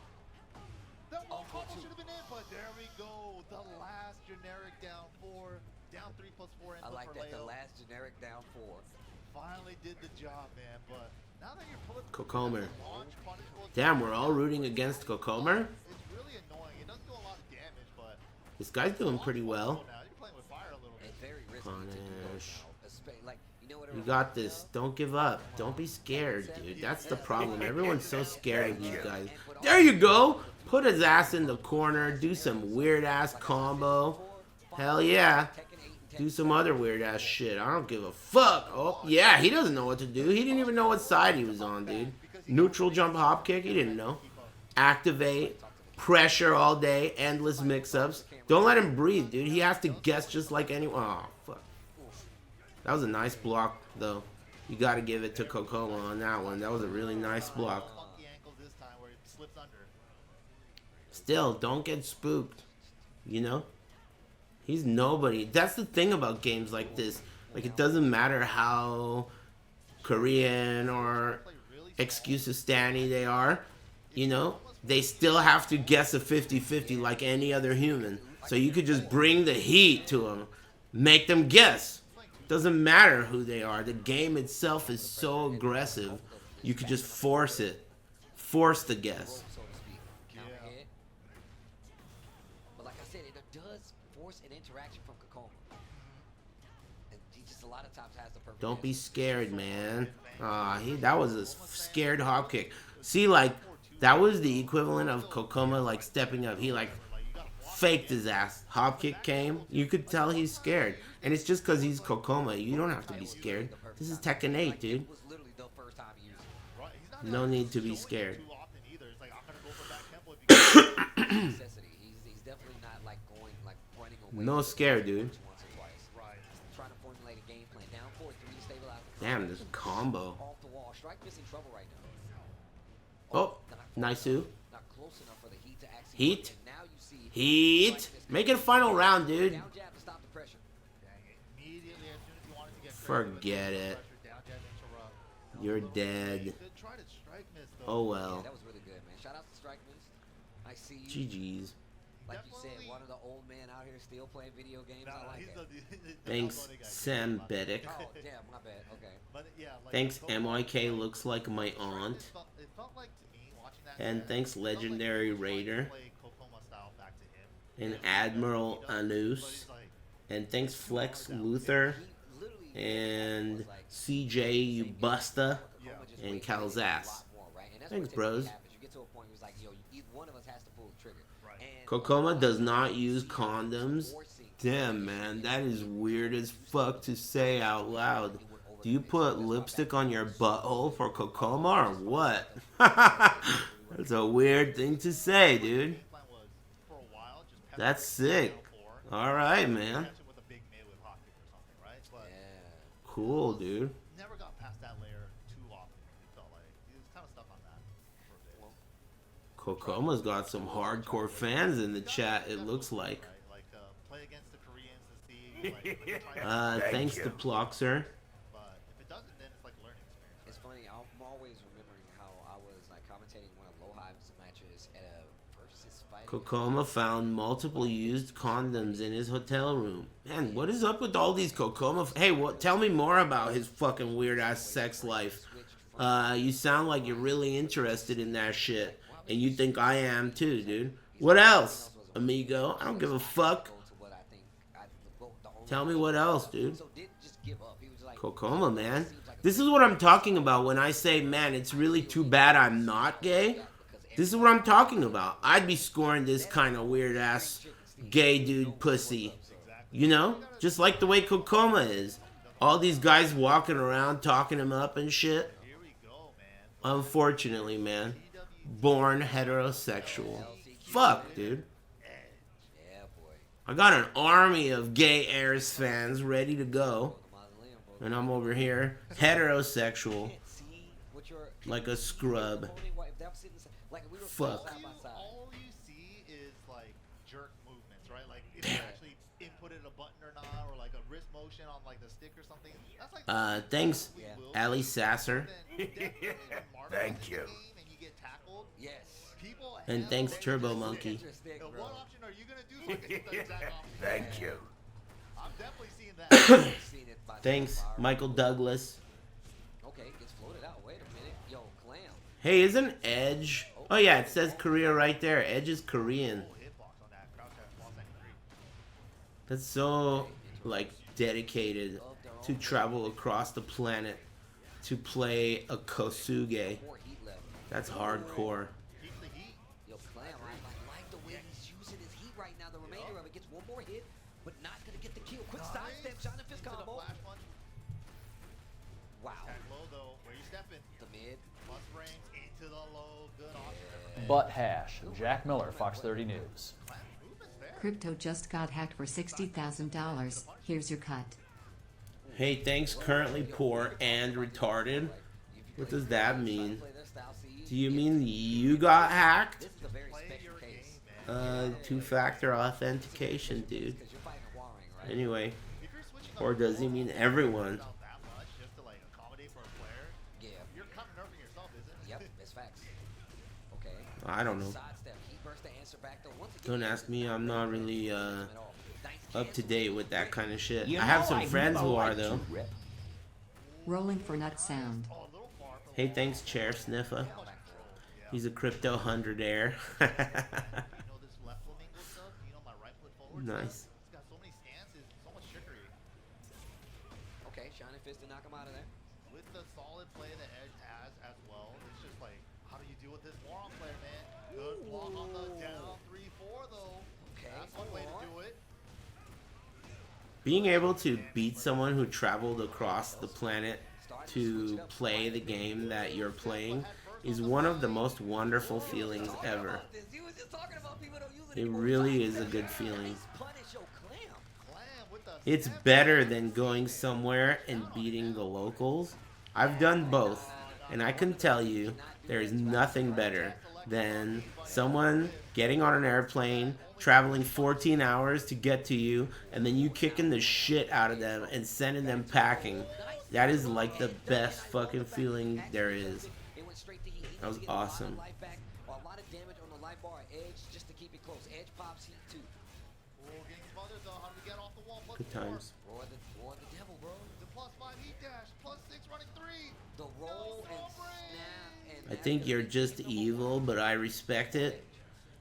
That one combo should have been in, but there we go. The last generic down 4. Down 3+4. I like that. The last generic down 4. Finally did the job, man. But now that you're pulling Kokomer. Damn, we're all rooting against Kokomer? It's really annoying. It doesn't do a lot of damage, but This guy's doing pretty well. It's very risky. Punish. Like, you know what, You got this. Don't give up. Don't be scared, dude. That's the problem. Everyone's so scared of these guys. There you go. Put his ass in the corner. Do some weird ass combo. Hell yeah. Do some other weird ass shit. I don't give a fuck. Oh, yeah. He doesn't know what to do. He didn't even know what side he was on, dude. Neutral jump hop kick. He didn't know. Activate. Pressure all day. Endless mix-ups. Don't let him breathe, dude. He has to guess just like anyone. Oh, fuck. That was a nice block, though. You got to give it to Kokoma on that one. That was a really nice block. Still, don't get spooked. You know? He's nobody. That's the thing about games like this. Like, it doesn't matter how Korean or Excusistani they are. You know? They still have to guess a 50-50 like any other human. So you could just bring the heat to them. Make them guess. Doesn't matter who they are. The game itself is so aggressive. You could just force it. Force the guess. So to speak. Counter hit. But like I said, it does force an interaction from Kokoma. And he just a lot of times has the perfect Don't be answer. scared, man. That was a scared hop kick. See, like, that was the equivalent of Kokoma, like, stepping up. He, like, faked his ass. Hop kick came. You could tell he's scared. And it's just because he's Kokoma. You don't have to be scared. This is Tekken 8, dude. It was literally the first time he used it. No need to be scared. Necessity. He's definitely not like going like running away. No scare, dude. Once or twice. Right. Trying to formulate a game plan. Down 4-3 to stabilize. Damn, this combo. Off the wall. Strike missing trouble right now. Oh, nice. Not close enough for the Heat to actually. Heat. And now you see Heat. Make it a final round, dude. down jab to stop the pressure. Forget it. You're dead. Oh Yeah, well. that was really good, man. Shout out to Strike Miss. I see you. GG's. Like you said, one of the old men out here still playing video games. I like it. Thanks, Sam Beddick. Oh, damn, my bad. Okay. Thanks, MYK looks like my aunt. And thanks, Legendary Raider. And Admiral Anus. And thanks, Flex Luther. And CJ Ubusta. And Calzas. Thanks, bros. You get to a point where it's like, yo, either one of us has to pull the trigger. And Kokoma does not use condoms. Damn, man, that is weird as fuck to say out loud. Do you put lipstick on your butthole for Kokoma or what? That's a weird thing to say, dude. That's sick. Alright, man. Cool, dude. Never got past that layer too often. It felt like he was kind of stuck on that for a bit. Kokoma's got some hardcore fans in the chat, it looks like. Like play against the Koreans and see. Thanks to Ploxer. But if it doesn't, then it's like a learning experience. it's funny. I'm always remembering how I was like commentating one of Lohive's matches at a versus fight. Kokoma found multiple used condoms in his hotel room. Man, what is up with all these Kokoma? Hey, tell me more about his fucking weird ass sex life. You sound like you're really interested in that shit. And you think I am too, dude. What else, amigo? I don't give a fuck. Tell me what else, dude. Kokoma, man. This is what I'm talking about when I say, man, it's really too bad I'm not gay. This is what I'm talking about. I'd be scoring this kind of weird ass gay dude pussy. You know? Just like the way Kokoma is. All these guys walking around talking him up and shit. Unfortunately, man. Born heterosexual. Fuck, dude. I got an army of gay Aris fans ready to go. And I'm over here heterosexual. Like a scrub. Fuck. All you see is like jerk movements, right? Like if you actually inputted a button or not, or like a wrist motion on like the stick or something. That's like thanks, Ali Sasser. Thank you. And you get tackled. Yes. People And thanks, Turbo Monkey. what option are you gonna do so I can hit the exact opposite? Thank you. I'm definitely seeing that. Thanks, Michael Douglas. Okay, gets floated out. Wait a minute. Yo, Clam. Hey, isn't Edge? Oh yeah, it says Korea right there. Edge is Korean. That's so, like, dedicated to travel across the planet to play a Kosuge. That's hardcore. Yo, Clam, I like the way he's using his heat right now. The remainder of it gets one more hit, but not gonna get the kill. Quick sidestep, shot and fist combo. Wow. Where you stepping? The mid. Plus range into the low. Good option. Butt hash. Jack Miller, Fox 30 News. Crypto just got hacked for $60,000. Here's your cut. Hey, thanks, currently poor and retarded. What does that mean? Do you mean you got hacked? Two-factor authentication, dude. Anyway. Or does he mean everyone? I don't know. Don't ask me, I'm not really up to date with that kind of shit. You I have know some I've friends never who are liked though. you, Rip. Rolling for nut sound. Hey, thanks, Chair Sniffer. He's a crypto 100-air. Nice. It's got so many stances, so much trickery. Okay, Shining Fist to knock him out of there. With the solid play that Edge has as well, it's just like, how do you deal with this moron player, man? Good block on the down 3-4 though. Okay, that's one way to do it. Being able to beat someone who traveled across the planet to play the game that you're playing is one of the most wonderful feelings ever. It really is a good feeling. It's better than going somewhere and beating the locals. I've done both, and I can tell you there is nothing better than someone getting on an airplane, traveling 14 hours to get to you, and then you kicking the shit out of them and sending them packing. That is like the best fucking feeling there is. That was awesome. A lot of damage on the life bar Edge just to keep it close. Edge pops heat too. Good times. Roar the devil, bro. The +5 heat dash, +6 running 3. The roll and snap and I think you're just evil, but I respect it.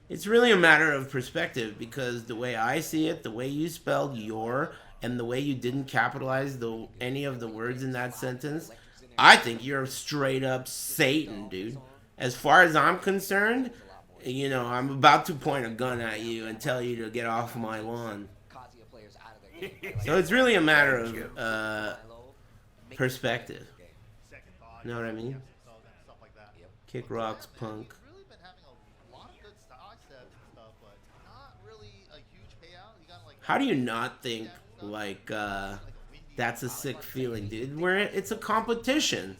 It's really a matter of perspective, because the way I see it, the way you spelled your, and the way you didn't capitalize any of the words in that sentence, I think you're straight up Satan, dude. As far as I'm concerned, you know, I'm about to point a gun at you and tell you to get off my lawn. So it's really a matter of perspective. You know what I mean? Kick rocks, punk. How do you not think, like, that's a sick feeling, dude? Where it's a competition,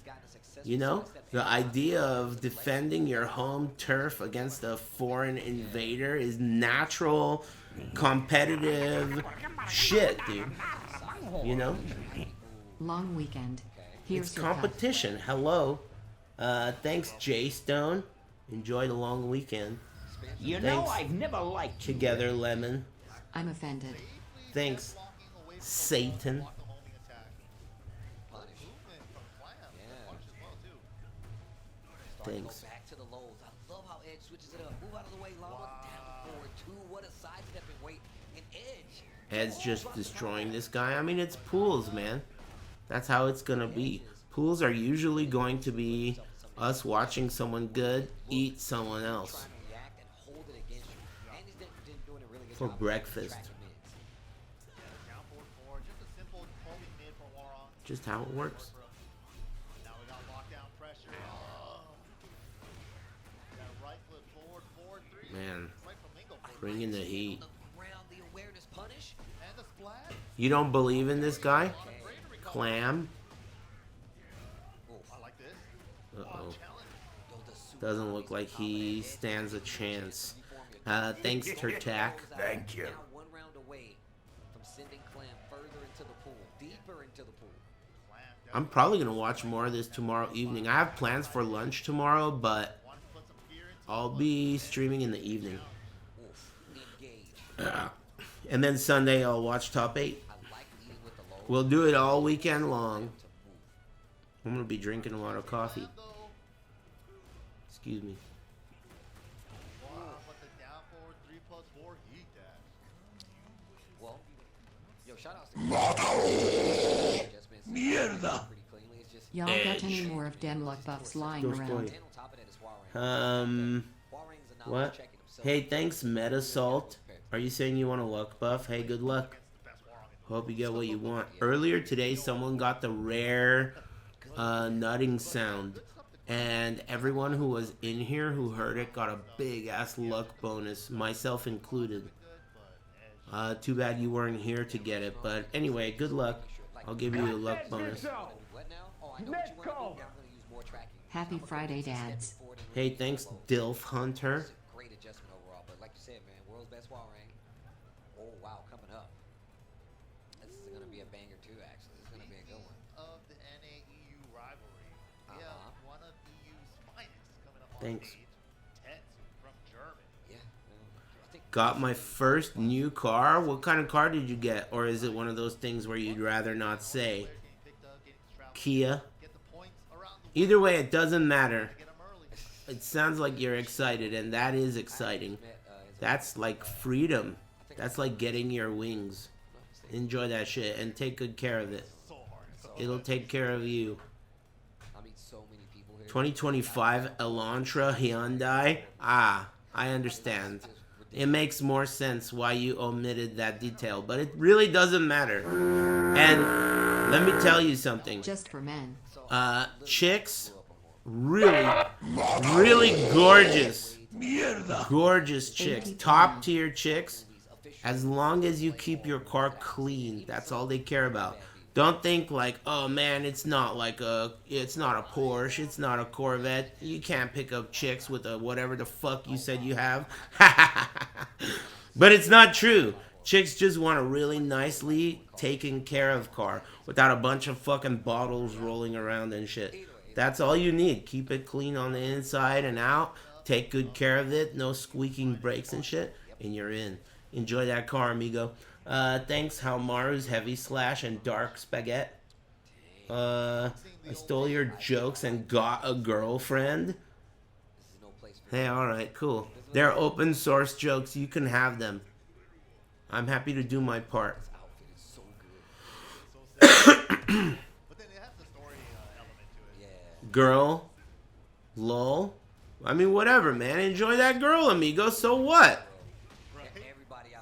you know? The idea of defending your home turf against a foreign invader is natural, competitive shit, dude. You know? Long weekend. Here's It's your cut. competition. Hello. Thanks, Jay Stone. Enjoy the long weekend. You know Thanks. I've never liked you. Together, Lemon. I'm offended. Thanks, Satan. Thanks. Back to the lows. I love how Edge switches it up. Move out of the way, Llama. Down forward two. What a sidestep and wait. And Edge. Ed's just destroying this guy. I mean, it's pools, man. That's how it's gonna be. Pools are usually going to be us watching someone good eat someone else for breakfast. Just how it works. Man, bringing the heat. You don't believe in this guy? Clam? Uh-oh. Doesn't look like he stands a chance. Thanks, Turtak. Thank you. One round away from sending Clam further into the pool, deeper into the pool. I'm probably going to watch more of this tomorrow evening. I have plans for lunch tomorrow, but I'll be streaming in the evening. And then Sunday I'll watch Top 8. We'll do it all weekend long. I'm going to be drinking a lot of coffee. Excuse me. Well, yo, shout out Mierda. Y'all got any more of Den Luck buffs lying around? What? Hey, thanks, Metasalt. Are you saying you want a luck buff? Hey, good luck. Hope you get what you want. Earlier today, someone got the rare nutting sound. And everyone who was in here who heard it got a big-ass luck bonus, myself included. Too bad you weren't here to get it. But anyway, good luck. I'll give you a luck bonus. Happy Friday, dads. Hey, thanks, Dilf Hunter. Great adjustment overall, but like you said, man, world's best wall ring. Oh wow, coming up. This is gonna be a banger too. Actually, this is gonna be a good one. Of the NA-EU rivalry, we have one of EU's finest coming up on Thanks. stage, Tetsu from Germany. Yeah, I think Got my first new car. What kind of car did you get? Or is it one of those things where you'd rather not say? Kia. Either way, it doesn't matter. It sounds like you're excited, and that is exciting. That's like freedom. That's like getting your wings. Enjoy that shit and take good care of it. It'll take care of you. 2025 Elantra Hyundai. Ah, I understand. It makes more sense why you omitted that detail, but it really doesn't matter. And let me tell you something. Just for men. Chicks, really gorgeous. Gorgeous chicks. Top tier chicks. As long as you keep your car clean, that's all they care about. Don't think like, oh man, it's not a Porsche, it's not a Corvette. You can't pick up chicks with a whatever the fuck you said you have. But it's not true. Chicks just want a really nicely taken care of car without a bunch of fucking bottles rolling around and shit. That's all you need. Keep it clean on the inside and out. Take good care of it. No squeaking brakes and shit. And you're in. Enjoy that car, amigo. Thanks, Halmaru's Heavy Slash and Dark Spaghetti. I stole your jokes and got a girlfriend. Hey, alright, cool. They're open source jokes. You can have them. I'm happy to do my part. Girl. Lol. I mean, whatever, man. Enjoy that girl, amigo. So what?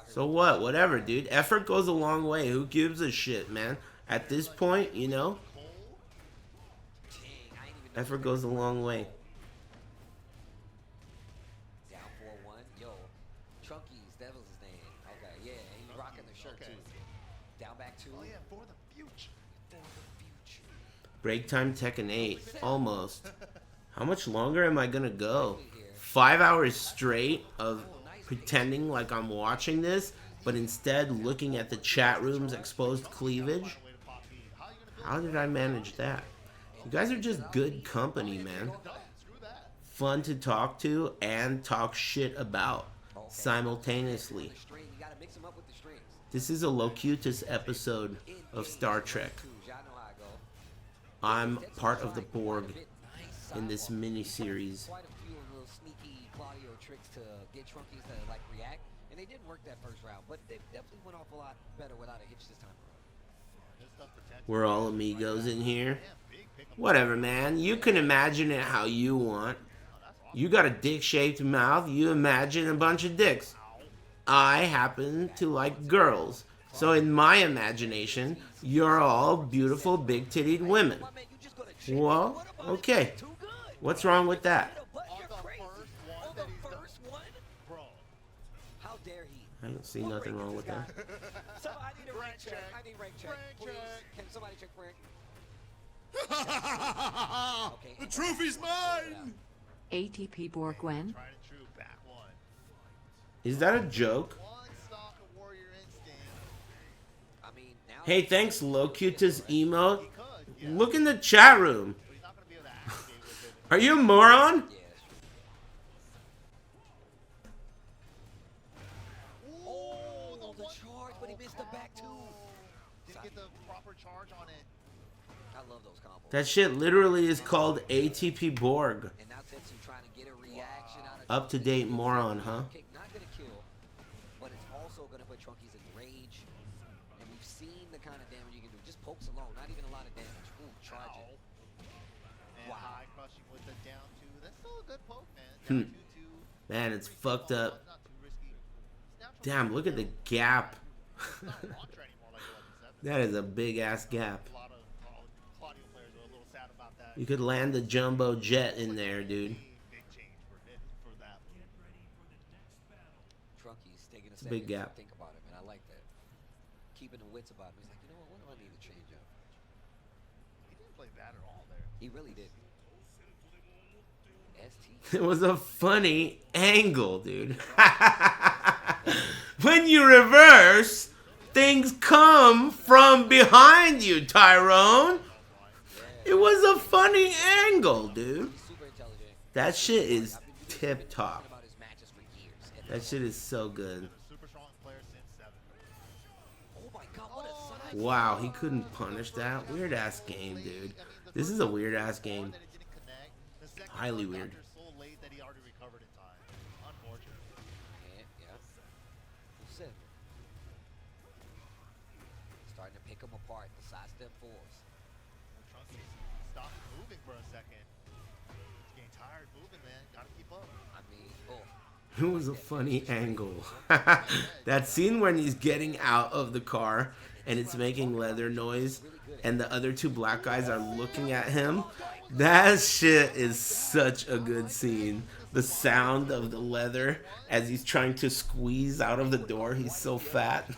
So what? Whatever, dude. Effort goes a long way. Who gives a shit, man? At this point, you know? Effort goes a long way. Down 4-1. Yo, Trunkies, that was his name. Okay, yeah, he's rocking the shirt too. Down back 2. Oh yeah, for the future. For the future. Break time Tekken 8. Almost. How much longer am I gonna go? 5 hours straight of pretending like I'm watching this, but instead looking at the chat room's exposed cleavage? How did I manage that? You guys are just good company, man. Fun to talk to and talk shit about simultaneously. This is a Locutus episode of Star Trek. I'm part of the Borg in this mini-series. To get Trunkies to like react, and they didn't work that first round, but they definitely went off a lot better without a hitch this time around. We're all amigos in here. Whatever, man. You can imagine it how you want. You got a dick-shaped mouth. You imagine a bunch of dicks. I happen to like girls. So in my imagination, you're all beautiful, big-tittied women. Well, okay. What's wrong with that? I don't see nothing wrong with that. So I need a rank check. I need rank check. Please. Can somebody check rank? Okay, the trophy's mine! ATP Borgwen. Is that a joke? Hey, thanks, Locutus emote. Look in the chat room. Are you a moron? I love those combos. That shit literally is called ATP Borg. Up to date moron, huh? Not gonna kill, but it's also gonna put Trunkies in rage. And we've seen the kind of damage you can do. Just pokes alone, not even a lot of damage. Ooh, charge it. And high crushing with the down 2. That's still a good poke, man. Down 2-2. Man, it's fucked up. Damn, look at the gap. That is a big ass gap. You could land the jumbo jet in there, dude. Trunkies taking a second Big gap. to think about it, man. I like that. Keeping the wits about him. He's like, you know what do I need to change up? He didn't play bad at all there. He really did. It was a funny angle, dude. When you reverse, things come from behind you, Tyrone. It was a funny angle, dude. That shit is tip top. That shit is so good. Super strong player since 7. Oh my god, what a side. Wow, he couldn't punish that. Weird ass game, dude. This is a weird ass game. Highly weird. So late that he already recovered in time. Unfortunate. Yeah. Seven. Starting to pick them apart. The sidestep fours. Trunky stopped moving for a second. He's getting tired moving, man. Gotta keep up. I mean, oh. It was a funny angle. That scene when he's getting out of the car and it's making leather noise and the other two black guys are looking at him. That shit is such a good scene. The sound of the leather as he's trying to squeeze out of the door. He's so fat.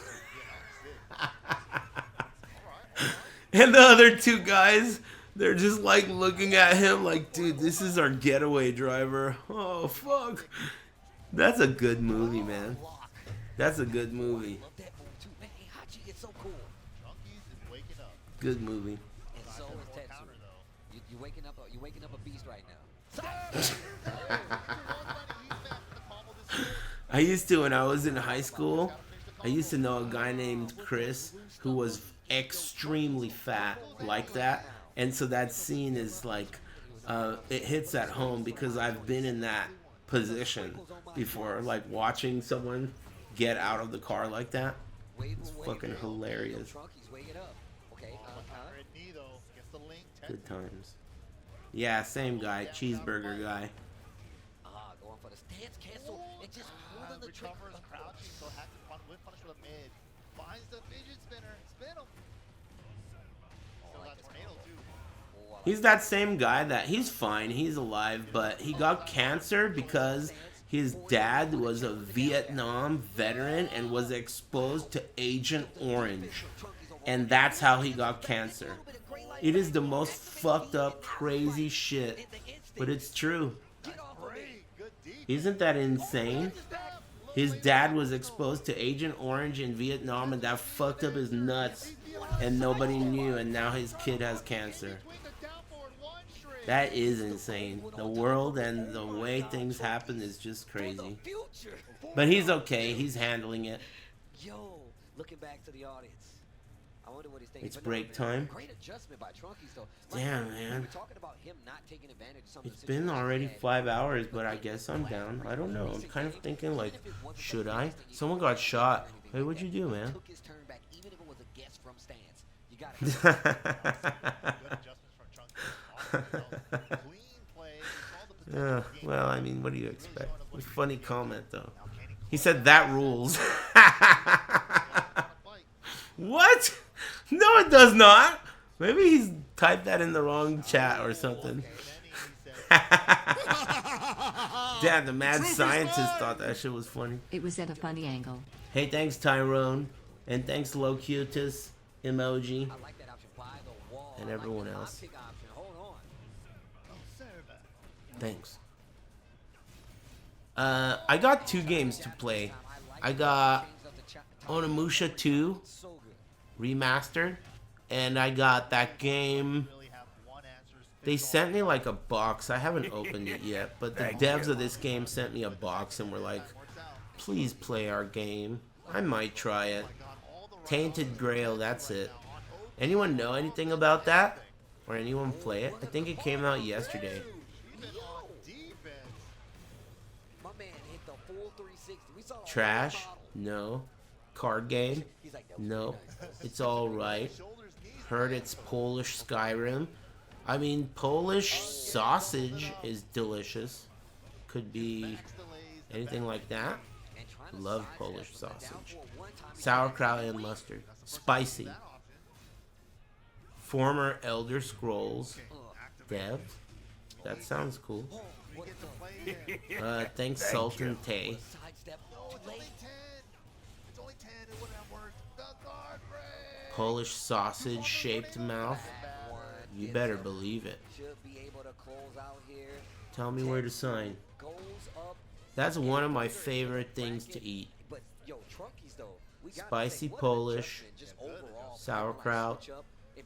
And the other two guys, they're just like looking at him like, dude, this is our getaway driver. Oh, fuck. That's a good movie, man. That's a good movie. Good movie. And so is Tetsu. You're waking up a beast right now. I used to, when I was in high school, I used to know a guy named Chris who was extremely fat like that. And so that scene is like, it hits at home because I've been in that position before, like watching someone get out of the car like that. It's fucking hilarious. Good times. Yeah, same guy, cheeseburger guy. Going for the stance cancel and just holding the recovers, crouching, so had to whip punish with a mid. Finds the fidget spinner, spin him. That tornado too. He's that same guy that he's fine, he's alive, but he got cancer because his dad was a Vietnam veteran and was exposed to Agent Orange. And that's how he got cancer. It is the most fucked up, crazy shit. But it's true. Isn't that insane? His dad was exposed to Agent Orange in Vietnam and that fucked up his nuts. And nobody knew, and now his kid has cancer. That is insane. The world and the way things happen is just crazy. But he's okay. He's handling it. Yo, looking back to the audience. I wonder what he's thinking. It's break time. Great adjustment by Trunkies, though. Damn, man. We're talking about him not taking advantage of some It's been already 5 hours, but I guess I'm down. I don't know. I'm kind of thinking, like, should I? Someone got shot. Hey, what'd you do, man? Took his turn back, even if it was a guess from stance. You gotta. Well, I mean, what do you expect? A funny comment, though. He said that rules. What? No, it does not. Maybe he's typed that in the wrong chat or something. Damn, the mad scientist thought that shit was funny. It was at a funny angle. Hey, thanks, Tyrone. And thanks, Locutus, Emoji, and everyone else. Thanks. I got 2 games to play. I got Onimusha 2 Remastered, and I got that game. They sent me like a box. I haven't opened it yet, but the devs of this game sent me a box and were like, please play our game. I might try it. Tainted Grail, that's it. Anyone know anything about that? Or anyone play it? I think it came out yesterday. Trash? No. Card game? No. It's alright. Heard it's Polish Skyrim. I mean, Polish sausage is delicious. Could be anything like that. Love Polish sausage. Sauerkraut and mustard. Spicy. Former Elder Scrolls dev. That sounds cool. Thanks, Sultan Tay. Polish sausage shaped mouth. You better believe it. Tell me where to sign. That's one of my favorite things to eat. Spicy Polish, sauerkraut,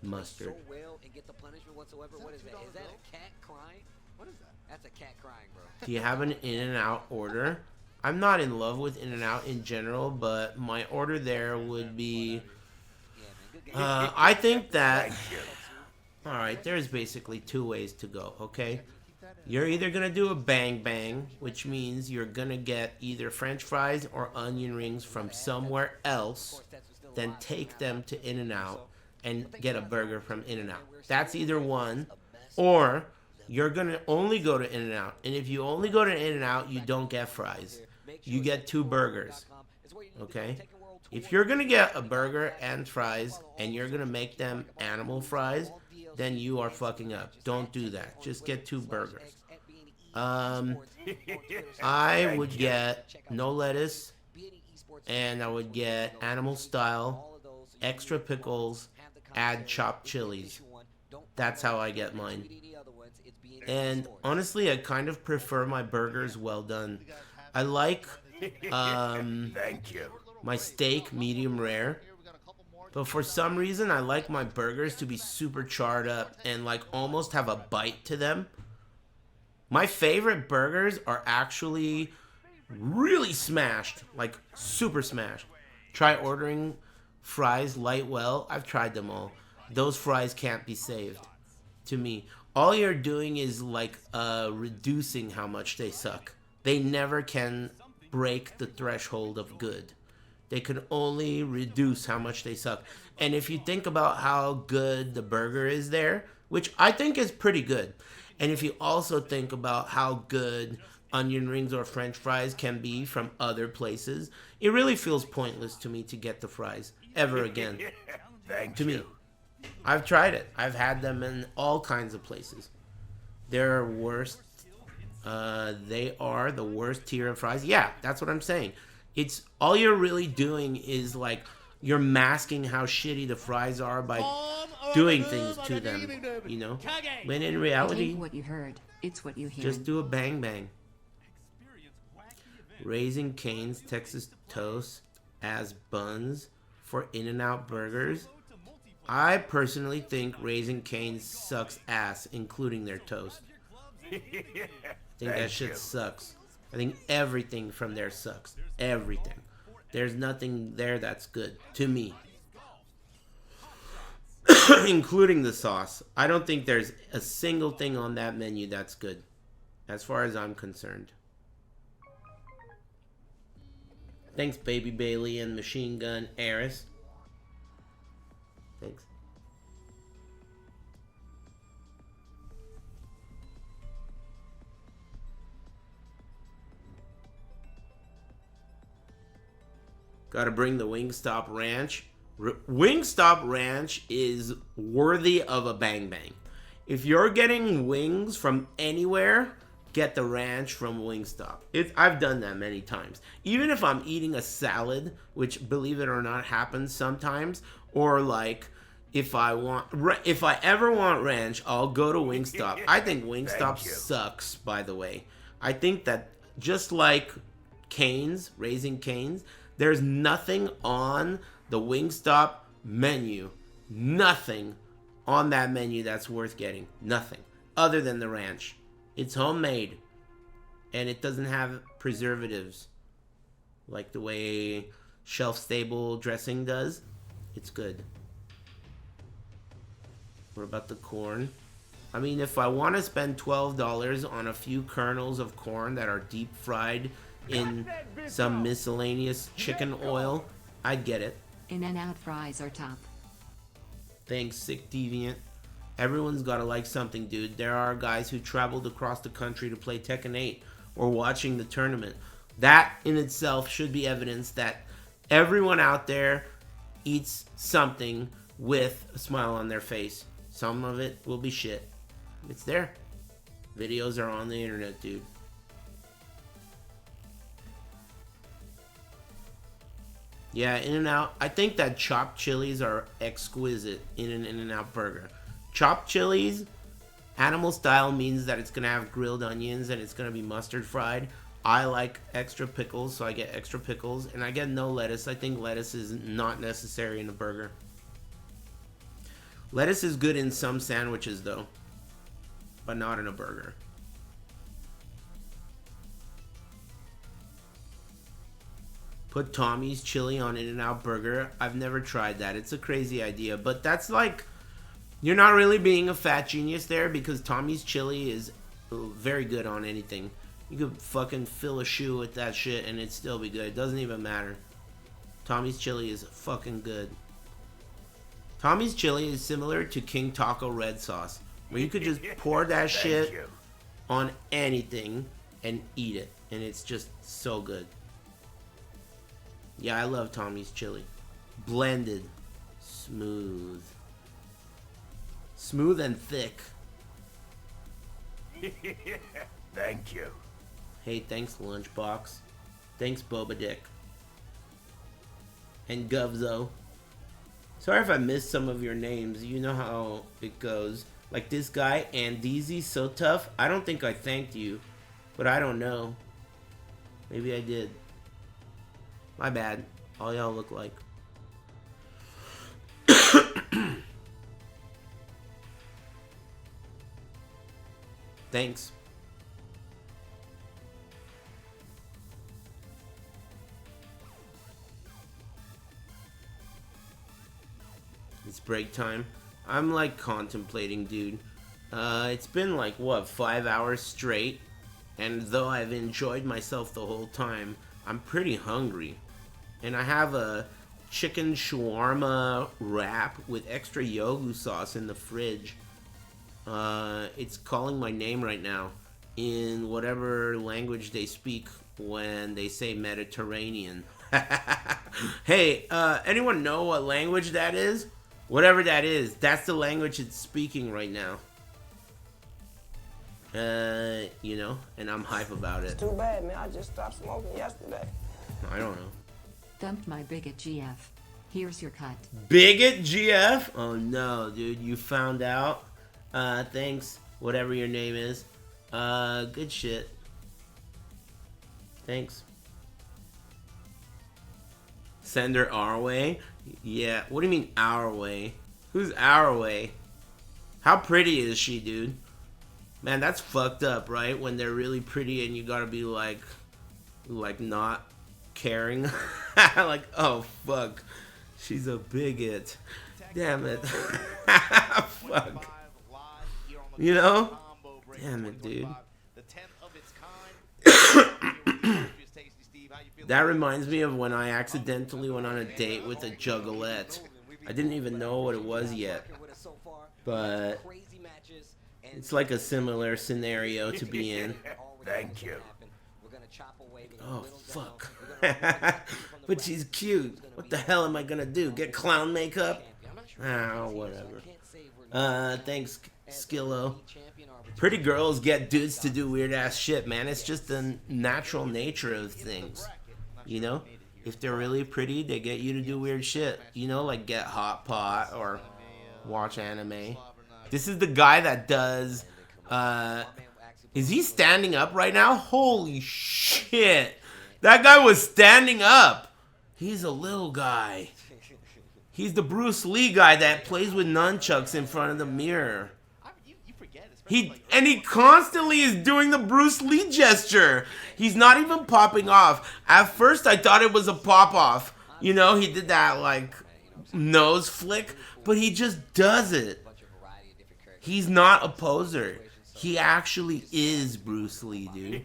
mustard. That's a cat crying, bro. Do you have an In-N-Out order? I'm not in love with In-N-Out in general, but my order there would be... I think that... Alright, there's basically two ways to go, okay? You're either going to do a bang bang, which means you're going to get either French fries or onion rings from somewhere else, then take them to In-N-Out and get a burger from In-N-Out. That's either one, or you're going to only go to In-N-Out. And if you only go to In-N-Out, you don't get fries. You get 2 burgers, okay? If you're going to get a burger and fries, and you're going to make them animal fries, then you are fucking up. Don't do that. Just get 2 burgers. I would get no lettuce, and I would get animal style, extra pickles, add chopped chilies. That's how I get mine. And honestly, I kind of prefer my burgers well done. I like Thank you. my steak medium rare. But for some reason, I like my burgers to be super charred up and like almost have a bite to them. My favorite burgers are actually really smashed, like super smashed. Try ordering fries light well. I've tried them all. Those fries can't be saved to me. All you're doing is like reducing how much they suck. They never can break the threshold of good. They can only reduce how much they suck. And if you think about how good the burger is there, which I think is pretty good, and if you also think about how good onion rings or French fries can be from other places, it really feels pointless to me to get the fries ever again. Thank to you. me. I've tried it. I've had them in all kinds of places. They're worst. They are the worst tier of fries. Yeah, that's what I'm saying. It's all you're really doing is like you're masking how shitty the fries are by doing things to them, you know? When in reality, Take what you heard. It's what you hear. just do a bang bang. Raising Cane's Texas Toast as buns for In-N-Out burgers. I personally think Raising Cane's sucks ass, including their toast. I think that shit sucks. I think everything from there sucks. Everything. There's nothing there that's good, to me. Including the sauce. I don't think there's a single thing on that menu that's good, as far as I'm concerned. Thanks, Baby Bailey and Machine Gun Aris. Thanks. Gotta bring the Wingstop Ranch. Wingstop Ranch is worthy of a bang bang. If you're getting wings from anywhere, get the ranch from Wingstop. I've done that many times. Even if I'm eating a salad, which believe it or not happens sometimes, or like if I ever want ranch, I'll go to Wingstop. I think Wingstop sucks, by the way. I think that just like Cane's, Raising Cane's, there's nothing on the Wingstop menu. Nothing on that menu that's worth getting. Nothing. Other than the ranch. It's homemade. And it doesn't have preservatives. Like the way shelf-stable dressing does. It's good. What about the corn? I mean, if I want to spend $12 on a few kernels of corn that are deep fried in some miscellaneous chicken oil, I'd get it. In-N-Out fries are top. Thanks, Sick Deviant. Everyone's gotta like something, dude. There are guys who traveled across the country to play Tekken 8 or watching the tournament. That in itself should be evidence that everyone out there eats something with a smile on their face. Some of it will be shit. It's there. Videos are on the internet, dude. Yeah, In-N-Out. I think that chopped chilies are exquisite in an In-N-Out burger. Chopped chilies, animal style, means that it's going to have grilled onions and it's going to be mustard fried. I like extra pickles, so I get extra pickles. And I get no lettuce. I think lettuce is not necessary in a burger. Lettuce is good in some sandwiches, though. But not in a burger. Put Tommy's chili on In-N-Out Burger. I've never tried that. It's a crazy idea, but that's like, you're not really being a fat genius there, because Tommy's chili is very good on anything. You could fucking fill a shoe with that shit and it'd still be good. It doesn't even matter. Tommy's chili is fucking good. Tommy's chili is similar to King Taco red sauce, where you could just pour that shit on anything and eat it, and it's just so good. Yeah, I love Tommy's chili. Blended. Smooth. Smooth and thick. Thank you. Hey, thanks, Lunchbox. Thanks, Boba Dick. And Govzo. Sorry if I missed some of your names. You know how it goes. Like this guy, Andeezy, so tough. I don't think I thanked you, but I don't know. Maybe I did. My bad. All y'all look like. Thanks. It's break time. I'm like contemplating, dude. It's been like, what, 5 hours straight? And though I've enjoyed myself the whole time, I'm pretty hungry. And I have a chicken shawarma wrap with extra yogu sauce in the fridge. It's calling my name right now in whatever language they speak when they say Mediterranean. Hey, anyone know what language that is? Whatever that is, that's the language it's speaking right now. You know, and I'm hype about it. It's too bad, man. I just stopped smoking yesterday. I don't know. Dumped my bigot GF. Here's your cut. Bigot GF? Oh no, dude, you found out. Thanks, whatever your name is. Good shit. Thanks. Send her our way? Yeah, what do you mean our way? Who's our way? How pretty is she, dude? Man, that's fucked up, right? When they're really pretty and you gotta be like not caring. Like, oh fuck, she's a bigot. Damn it. Fuck. You know? Damn it, dude. That reminds me of when I accidentally went on a date with a juggalette. I didn't even know what it was yet. But it's like a similar scenario to be in. Thank you. Oh, fuck. But she's cute. What the hell am I gonna do? Get clown makeup? Oh, whatever. Thanks, Skillo. Pretty girls get dudes to do weird ass shit, man. It's just the natural nature of things. You know? If they're really pretty, they get you to do weird shit. You know, like get hot pot or watch anime. This is the guy that does, is he standing up right now? Holy shit. That guy was standing up. He's a little guy. He's the Bruce Lee guy that plays with nunchucks in front of the mirror. He constantly is doing the Bruce Lee gesture. He's not even popping off. At first, I thought it was a pop-off. You know, he did that, like, nose flick. But he just does it. He's not a poser. He actually is Bruce Lee, dude.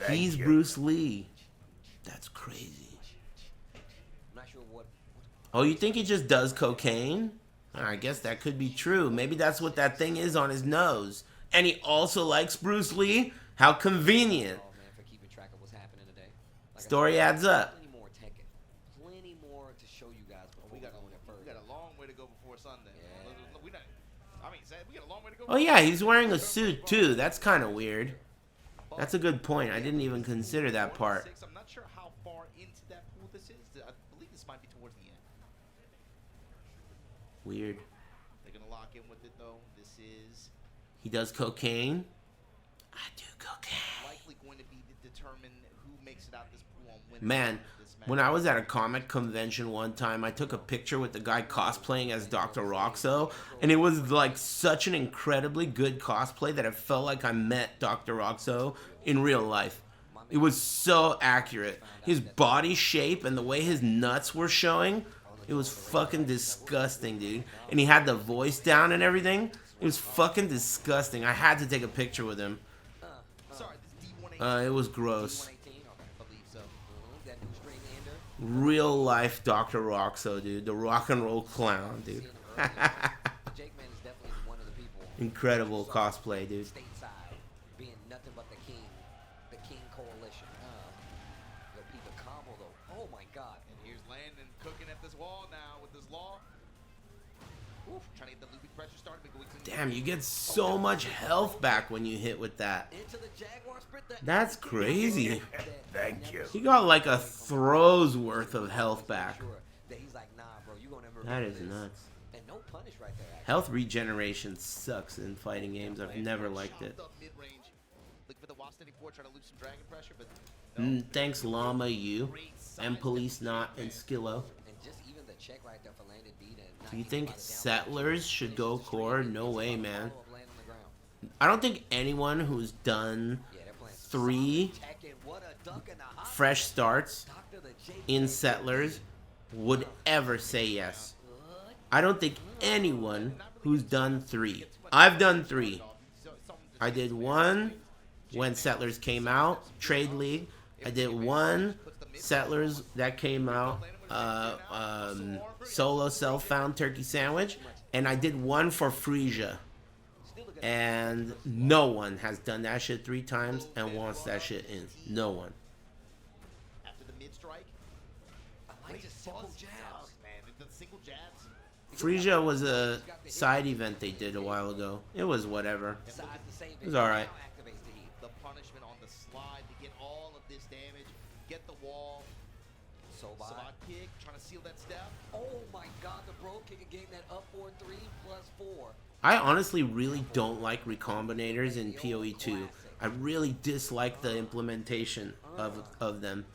He's Bruce Lee. That's crazy. Oh, you think he just does cocaine? I guess that could be true. Maybe that's what that thing is on his nose. And he also likes Bruce Lee? How convenient. Story adds up. Plenty more to show you guys. We got a long way to go before Sunday. We got a long way to go. Oh yeah, he's wearing a suit too. That's kind of weird. That's a good point. I didn't even consider that part. I'm not sure how far into that pool this is. I believe this might be towards the end. Weird. They're gonna lock in with it though. This is. He does cocaine. I do cocaine. Likely going to be to determine who makes it out this pool on winning. Man, when I was at a comic convention one time, I took a picture with the guy cosplaying as Dr. Roxo, and it was like such an incredibly good cosplay that it felt like I met Dr. Roxo in real life. It was so accurate. His body shape and the way his nuts were showing, it was fucking disgusting, dude. And he had the voice down and everything. It was fucking disgusting. I had to take a picture with him. It was gross. Real life Dr. Roxo, dude. The rock and roll clown, dude. Incredible cosplay, dude. Being nothing but the king coalition. The people combo though. Oh my god. And here's Landon cooking at this wall now with this law. Oof, trying to get the loopy pressure started. Damn, you get so much health back when you hit with that. That's crazy. Thank you. He got like a throw's worth of health back. That is nuts. Health regeneration sucks in fighting games. I've never liked it. Thanks, Llama U, and Police Not, and Skillo. Do you think Settlers should go core? No way, man. I don't think anyone who's done 3 fresh starts in Settlers would ever say yes. I don't think anyone who's done 3. I've done 3. I did 1 when Settlers came out, Trade League. I did 1 Settlers that came out, solo self-found turkey sandwich, and I did 1 for Frisia. And no one has done that shit 3 times and wants that shit in. No one. After the mid strike, I like just simple jabs, man. The single jabs. Frisia was a side event they did a while ago. It was whatever. It was alright. The punishment on the slide to get all of this damage, get the wall. Sabat kick, trying to seal that step. Oh my god, the bro kick again, that up 4-3 plus 4. I honestly really don't like recombinators in PoE 2. I really dislike the implementation of them.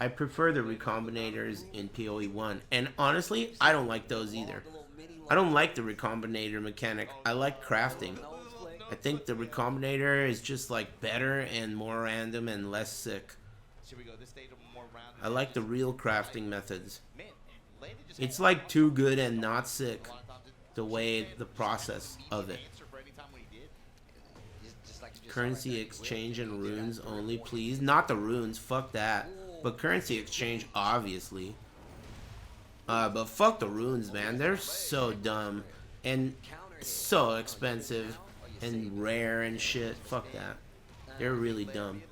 I prefer the recombinators in PoE 1. And honestly, I don't like those either. I don't like the recombinator mechanic. I like crafting. I think the recombinator is just like better and more random and less sick. I like the real crafting methods. It's like too good and not sick. The way, the process of it. Currency exchange and runes only, please. Not the runes, fuck that. But currency exchange, obviously. But fuck the runes, man. They're so dumb. And so expensive. And rare and shit. Fuck that. They're really dumb.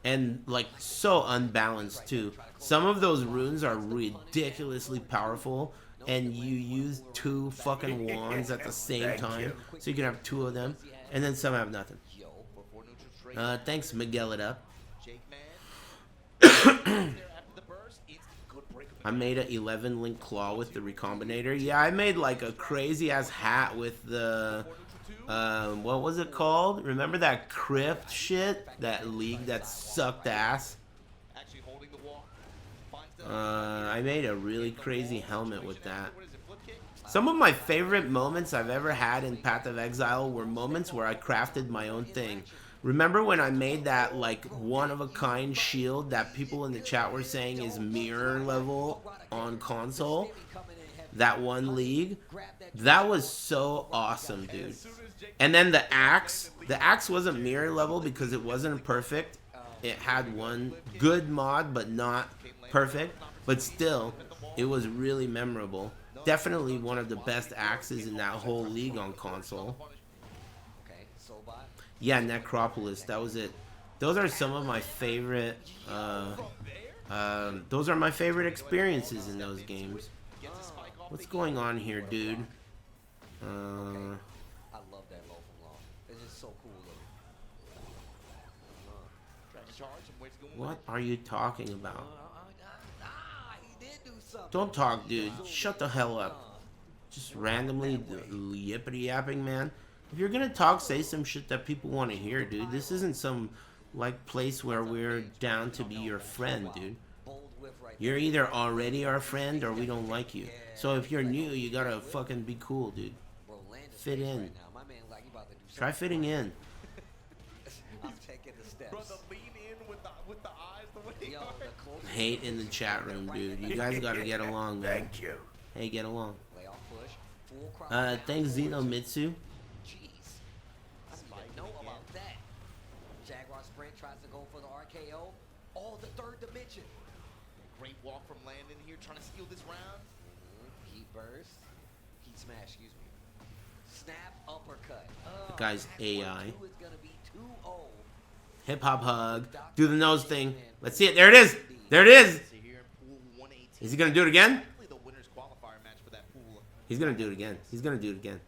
And like so unbalanced too. Some of those runes are ridiculously powerful. And you use 2 fucking wands at the same time. So you can have 2 of them. And then some have nothing. Thanks, Miguel it up. I made an 11 link claw with the recombinator. Yeah, I made like a crazy ass hat with the what was it called? Remember that crypt shit? That league that sucked ass? I made a really crazy helmet with that. Some of my favorite moments I've ever had in Path of Exile were moments where I crafted my own thing. Remember when I made that like one-of-a-kind shield that people in the chat were saying is mirror level on console? That one league? That was so awesome, dude. And then the axe wasn't mirror level because it wasn't perfect. It had one good mod, but not perfect. But still, it was really memorable. Definitely one of the best axes in that whole league on console. Yeah, Necropolis, that was it. Those are some of my favorite, those are my favorite experiences in those games. What's going on here, dude? I love that low from long. It's just so cool looking. What are you talking about? Don't talk, dude. Shut the hell up. Just randomly yippity yapping, man. If you're gonna talk, say some shit that people want to hear, dude. This isn't some like place where we're down to be your friend, dude. You're either already our friend or we don't like you. So if you're new, you gotta fucking be cool, dude. Fit in. Try fitting in. Taking the steps. Bro, the lean in with the eyes, the way Yo, the close. Hate in the chat room, dude. You guys gotta get along, man. Thank you. Hey, get along. Playoff push. Full crowd. Thanks, Zeno Mitsu. Jeez. I don't even know about that. Jaguar Sprint tries to go for the RKO. Oh, the third dimension. Great walk from Landon here, trying to steal this round. Heat burst. Heat smash, excuse me. Snap uppercut. Guy's AI. It's gonna be 2-0. Hip hop hug. Do the nose thing. Let's see it. There it is. There it is. Is he gonna do it again? The winner's qualifier match for that pool. He's gonna do it again. He's gonna do it again.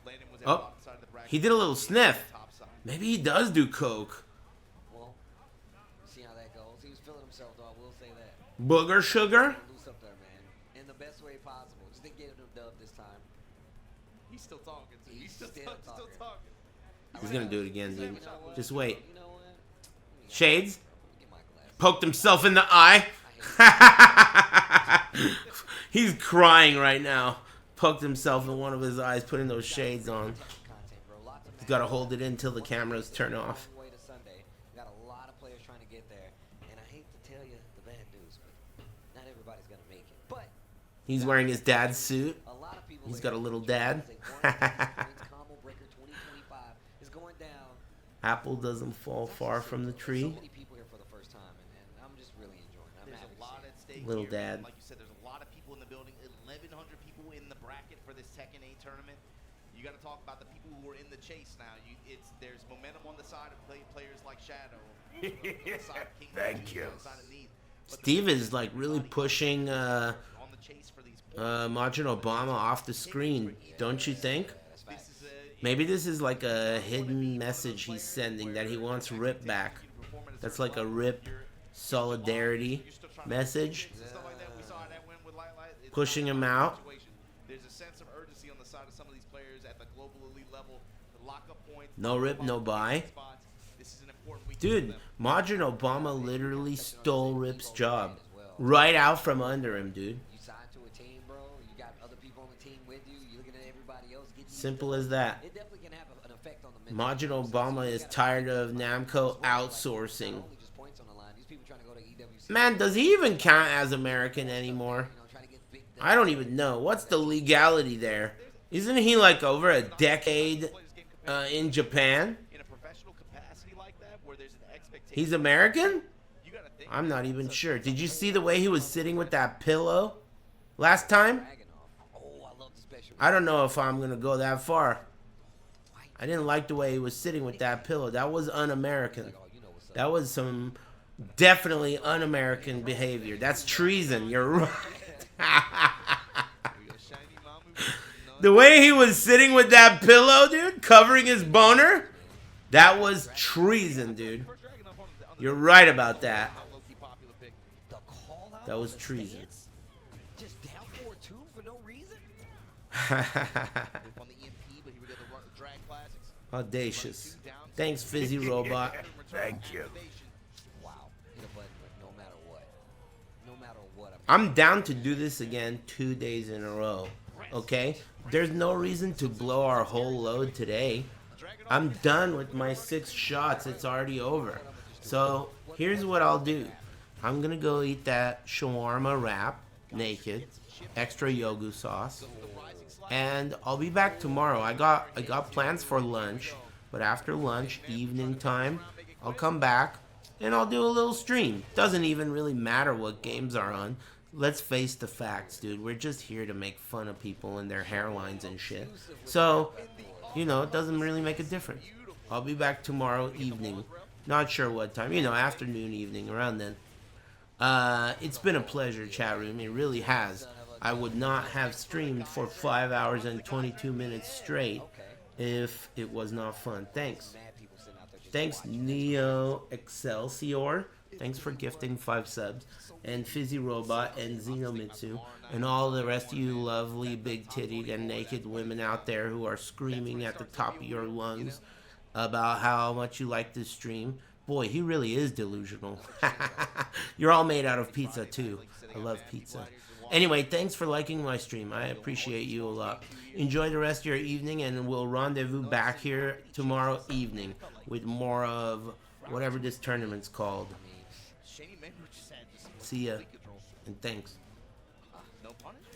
Landon was Oh, he did a little sniff. Maybe he does do coke. Well, see how that goes. He was feeling himself, though. I will say that. Booger sugar. Loose up there, man. In the best way possible. Just didn't get him dub this time. He's still talking. He's still talking. He's gonna do it again, dude. You know what? Just wait. You know what? Shades. Get my glasses. Poked himself in the eye. He's crying right now. Poked himself in one of his eyes, putting those shades on. He's got to hold it in till the cameras turn off. Way to Sunday. Got a lot of players trying to get there, and I hate to tell you the bad news, but not everybody's gonna make it. But He's wearing his dad's suit. a lot of people. He's got a little dad. Combo Breaker 2025 is going down. Apple doesn't fall far from the So tree. many people here for the first time, and I'm just really enjoying it. I'm There's happy a lot to see at stake Little here. dad. Like you said, there's a lot of people in the building. 1,100 people in the bracket for this Tekken 8 tournament. You got to talk about the people who are in the chase now. There's momentum on the side of players like Shadow. Thank you. Steve is like really pushing Majin Obama off the screen, don't you think? Maybe this is like a hidden message he's sending that he wants Rip back. That's like a Rip solidarity message. Pushing him out. There's a sense of urgency on the side of some of these players at the global elite level. The lockup points. No Rip, no buy. This is an important week. Dude, Majin Obama literally stole Rip's job. Right out from under him, dude. You signed to a team, bro. You got other people on the team with you. You're looking at everybody else. Simple as that. It definitely can have an effect on the Majin Obama is tired of Namco outsourcing. Man, does he even count as American anymore? I don't even know. What's the legality there? Isn't he like over a decade in Japan? He's American? I'm not even sure. Did you see the way he was sitting with that pillow last time? I don't know if I'm going to go that far. I didn't like the way he was sitting with that pillow. That was un-American. That was some definitely un-American behavior. That's treason. You're right. The way he was sitting with that pillow, dude, covering his boner, that was treason, dude. You're right about that. That was treason. Just down 4-2 for no reason. Audacious. Thanks, Fizzy Robot. Thank you. Wow. Hit a button, but no matter what. No matter what. I'm down to do this again 2 days in a row. Okay? There's no reason to blow our whole load today. I'm done with my 6 shots. It's already over. So, here's what I'll do. I'm gonna go eat that shawarma wrap, naked, extra yogu sauce, and I'll be back tomorrow. I got plans for lunch, but after lunch, evening time, I'll come back and I'll do a little stream. Doesn't even really matter what games are on. Let's face the facts, dude. We're just here to make fun of people and their hairlines and shit. So, you know, it doesn't really make a difference. I'll be back tomorrow evening. Not sure what time. You know, afternoon, evening, around then. It's been a pleasure, chat room. It really has. I would not have streamed for 5 hours and 22 minutes straight if it was not fun. Thanks. Thanks, Neo Excelsior. Thanks for gifting 5 subs. And Fizzy Robot and Xenomitsu. And all the rest of you lovely big-titted and naked women out there who are screaming at the top of your lungs about how much you like this stream. Boy, he really is delusional. You're all made out of pizza, too. I love pizza. Anyway, thanks for liking my stream. I appreciate you a lot. Enjoy the rest of your evening, and we'll rendezvous back here tomorrow evening with more of whatever this tournament's called. See ya, and thanks. No punishment.